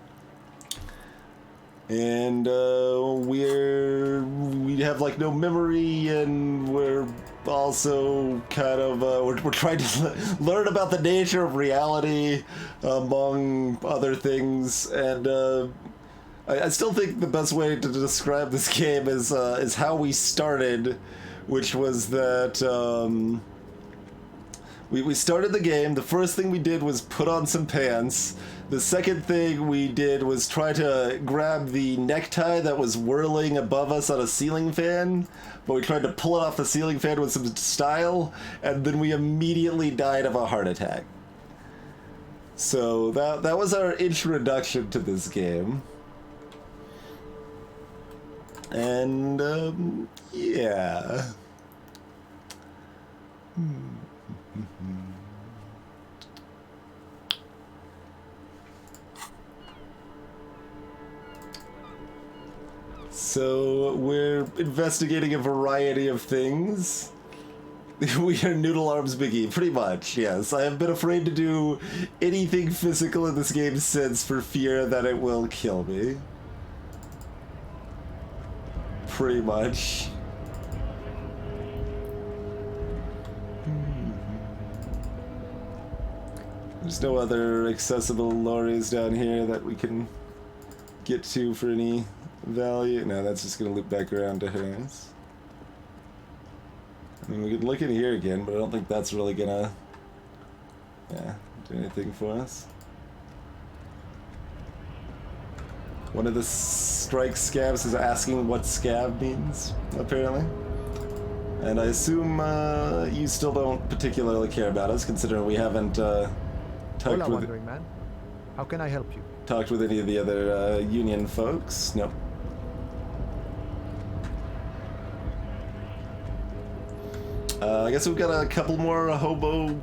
And we have like no memory, and we're also kind of we're trying to learn about the nature of reality, among other things. And I still think the best way to describe this game is how we started, which was that we started the game. The first thing we did was put on some pants. The second thing we did was try to grab the necktie that was whirling above us on a ceiling fan, but we tried to pull it off the ceiling fan with some style, and then we immediately died of a heart attack. So that was our introduction to this game. And, yeah. So we're investigating a variety of things. We are Noodle Arms Biggie, pretty much, yes. I have been afraid to do anything physical in this game since for fear that it will kill me. Pretty much. There's no other accessible lorries down here that we can get to for any value. No, that's just gonna loop back around to hers. I mean, we could look in here again, but I don't think that's really gonna, yeah, do anything for us. One of the strike scabs is asking what scab means, apparently. And I assume you still don't particularly care about us, considering we haven't talked Hola, with... Wandering Man. How can I help you? Talked with any of the other Union folks? Nope. I guess we've got a couple more hobo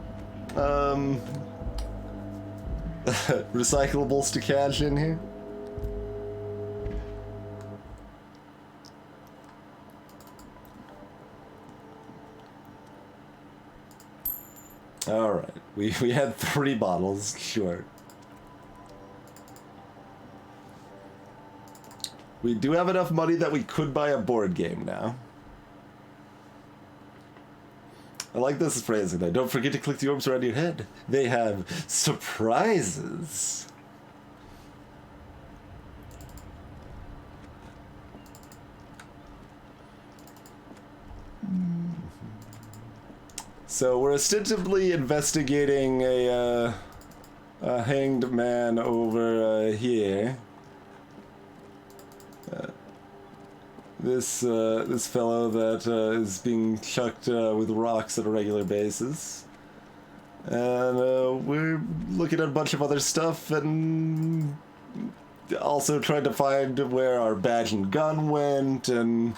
recyclables to cash in here. Alright, we had 3 bottles, sure. We do have enough money that we could buy a board game now. I like this phrasing though. Don't forget to click the orbs around your head. They have surprises. So we're ostensibly investigating a hanged man over here. This fellow that is being chucked with rocks at a regular basis. And we're looking at a bunch of other stuff and also trying to find where our badge and gun went and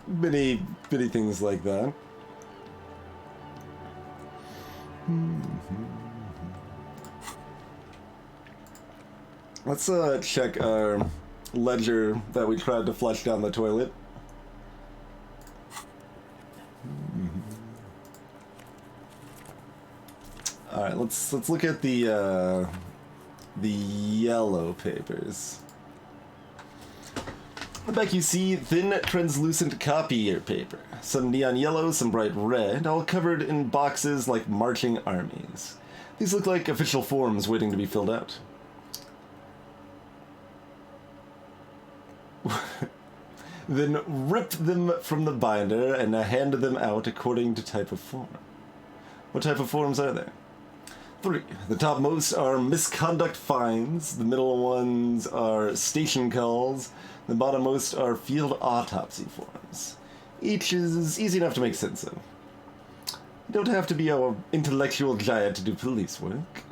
many things like that. Let's check our ledger that we tried to flush down the toilet. All right, let's look at the yellow papers. Back you see thin, translucent copier paper. Some neon yellow, some bright red, all covered in boxes like marching armies. These look like official forms waiting to be filled out. Then rip them from the binder and hand them out according to type of form. What type of forms are there? 3. The topmost are misconduct fines, the middle ones are station calls, the bottommost are field autopsy forms. Each is easy enough to make sense of. You don't have to be an intellectual giant to do police work.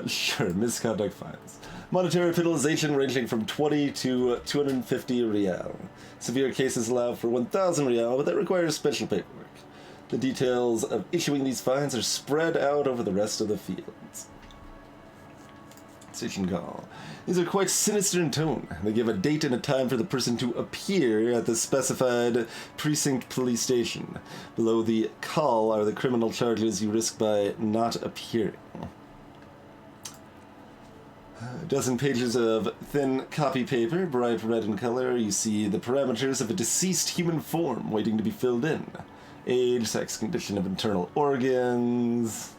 Sure, misconduct fines. Monetary penalization ranging from 20 to 250 real. Severe cases allow for 1,000 real, but that requires special paperwork. The details of issuing these fines are spread out over the rest of the fields. Station call. These are quite sinister in tone. They give a date and a time for the person to appear at the specified precinct police station. Below the call are the criminal charges you risk by not appearing. A dozen pages of thin copy paper, bright red in color. You see the parameters of a deceased human form waiting to be filled in. Age, sex, condition of internal organs.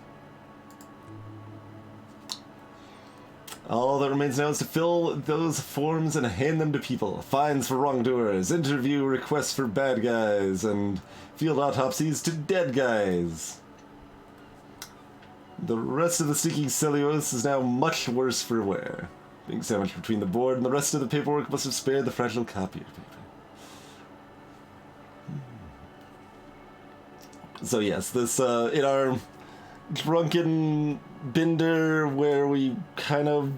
All that remains now is to fill those forms and hand them to people. Fines for wrongdoers, interview requests for bad guys, and field autopsies to dead guys. The rest of the sticky cellulose is now much worse for wear. Being sandwiched between the board and the rest of the paperwork must have spared the fragile copier paper. So yes, this, in our drunken binder where we kind of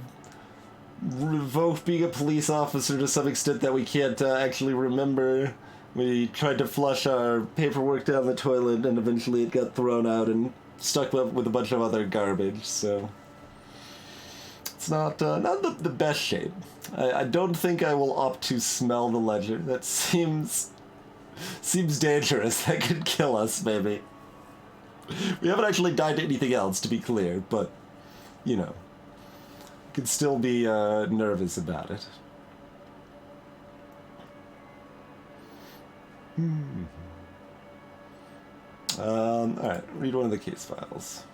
revoked being a police officer to some extent that we can't actually remember, we tried to flush our paperwork down the toilet and eventually it got thrown out and stuck up with a bunch of other garbage, so it's not the best shape. I don't think I will opt to smell the ledger. That seems dangerous. That could kill us, maybe. We haven't actually died to anything else, to be clear, but, you know, could still be nervous about it. Alright, read one of the case files.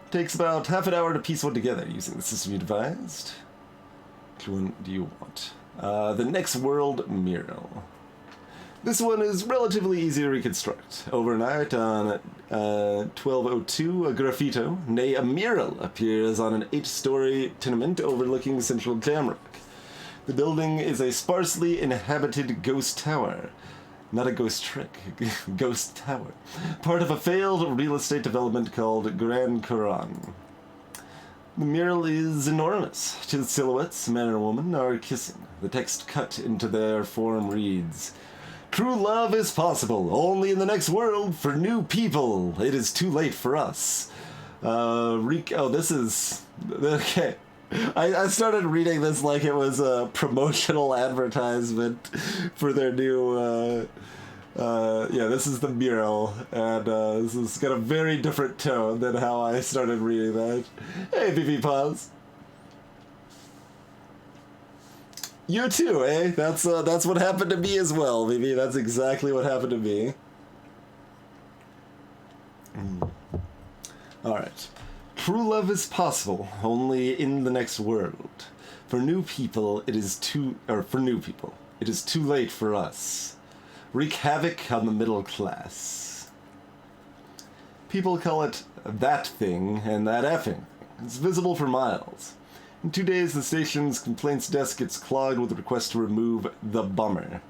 Takes about half an hour to piece one together using the system you devised. Which one do you want? The Next World mural. This one is relatively easy to reconstruct. Overnight on 1202, a graffito, nay a mural, appears on an 8-story tenement overlooking central Jamrock. The building is a sparsely inhabited ghost tower. Not a ghost trick, ghost tower. Part of a failed real estate development called Grand Coran. The mural is enormous. Two silhouettes, man and woman, are kissing. The text cut into their form reads, "True love is possible, only in the next world for new people. It is too late for us." This is... Okay. I started reading this like it was a promotional advertisement for their new... yeah, this is the mural, and this has got a very different tone than how I started reading that. Hey, PP Pause. You too, eh? That's what happened to me as well, Vivi. That's exactly what happened to me. Alright. True love is possible, only in the next world. For new people, it is too late for us. Wreak havoc on the middle class. People call it that thing and that effing. It's visible for miles. In 2 days, the station's complaints desk gets clogged with requests to remove the bummer.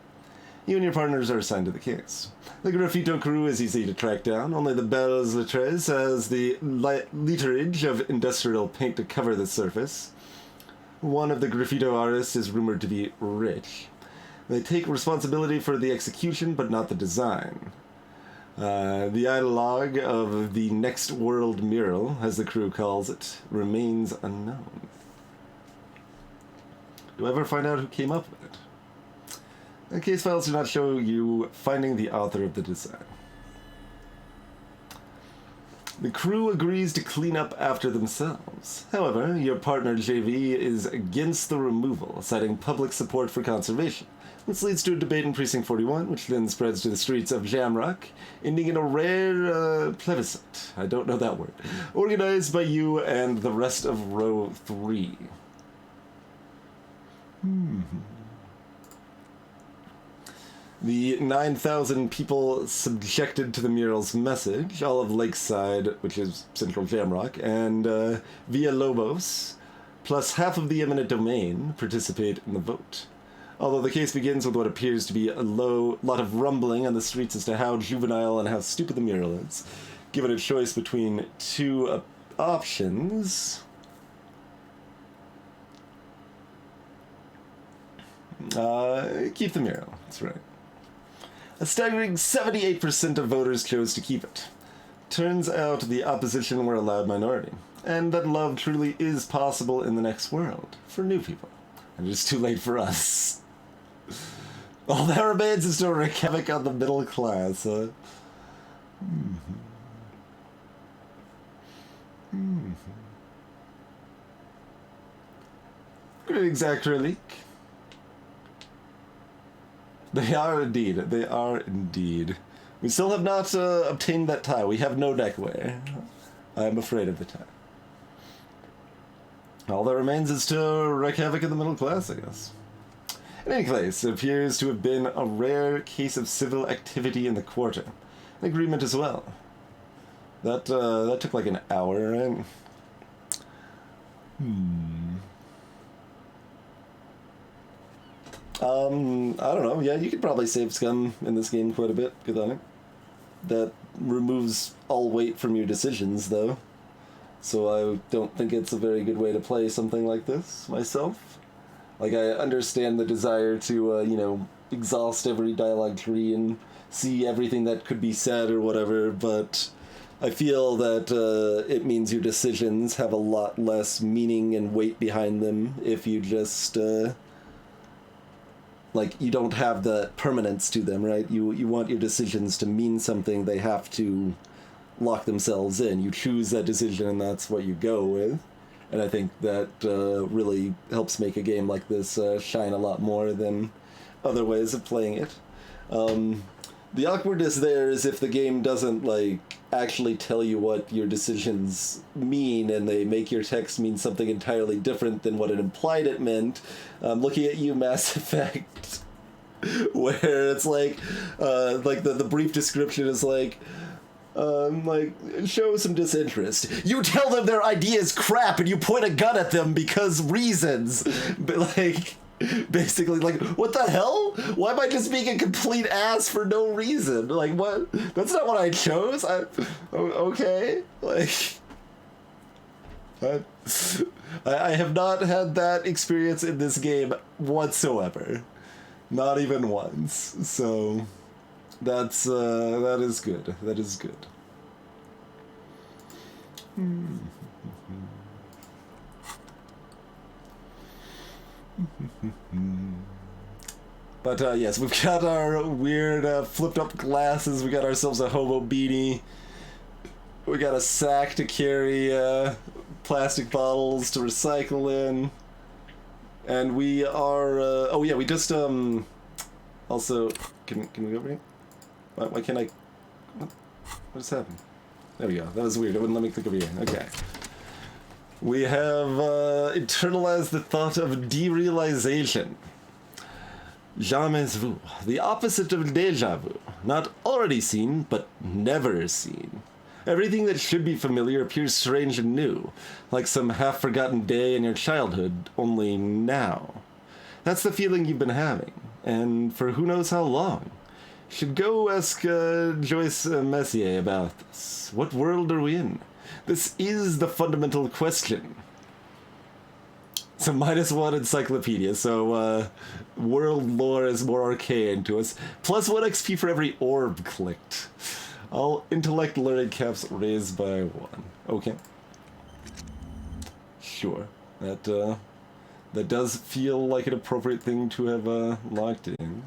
You and your partners are assigned to the case. The graffito crew is easy to track down. Only the Belles Lettres has the literage of industrial paint to cover the surface. One of the graffito artists is rumored to be rich. They take responsibility for the execution, but not the design. The dialogue of the Next World mural, as the crew calls it, remains unknown. Do I ever find out who came up with it? The case files do not show you finding the author of the design. The crew agrees to clean up after themselves. However, your partner JV is against the removal, citing public support for conservation. This leads to a debate in Precinct 41, which then spreads to the streets of Jamrock, ending in a rare plebiscite, I don't know that word, organized by you and the rest of Row 3. The 9,000 people subjected to the mural's message, all of Lakeside, which is Central Jamrock, and Villalobos, plus half of the eminent domain, participate in the vote. Although the case begins with what appears to be a lot of rumbling on the streets as to how juvenile and how stupid the mural is, given a choice between two options. Keep the mural, that's right. A staggering 78% of voters chose to keep it. Turns out the opposition were a loud minority, and that love truly is possible in the next world, for new people. And it's too late for us. All that remains is to wreak havoc on the middle class, huh? Greetings, Acrylic. They are indeed. They are indeed. We still have not obtained that tie. We have no deckware. I am afraid of the tie. All that remains is to wreak havoc in the middle class, I guess. In any case, it appears to have been a rare case of civil activity in the quarter. An agreement as well. That took like an hour, right? I don't know. Yeah, you could probably save scum in this game quite a bit. Good on it. That removes all weight from your decisions, though. So I don't think it's a very good way to play something like this, myself. Like, I understand the desire to, exhaust every dialogue tree and see everything that could be said or whatever, but I feel that it means your decisions have a lot less meaning and weight behind them if you just... you don't have the permanence to them, right? You want your decisions to mean something. They have to lock themselves in. You choose that decision, and that's what you go with. And I think that really helps make a game like this shine a lot more than other ways of playing it. The awkwardness there is if the game doesn't, actually tell you what your decisions mean, and they make your text mean something entirely different than what it implied it meant. Looking at you, Mass Effect, where it's the brief description is show some disinterest. You tell them their idea is crap and you point a gun at them because reasons. But basically, what the hell? Why am I just being a complete ass for no reason? What? That's not what I chose. Okay. I have not had that experience in this game whatsoever. Not even once. So that is good. That is good. But yes, we've got our weird flipped up glasses. We got ourselves a hobo beanie. We got a sack to carry plastic bottles to recycle in. And we are oh yeah, we just also can we go over here? Why can't I what just happened? There we go. That was weird. It wouldn't let me click over here. Okay. We have internalized the thought of derealization. Jamais vu. The opposite of deja vu. Not already seen, but never seen. Everything that should be familiar appears strange and new, like some half-forgotten day in your childhood, only now. That's the feeling you've been having, and for who knows how long. Should go ask Joyce Messier about this. What world are we in? This is the fundamental question. So -1 encyclopedia, so world lore is more arcane to us. +1 XP for every orb clicked. All intellect learning caps raised by 1. Okay. Sure. That does feel like an appropriate thing to have locked in.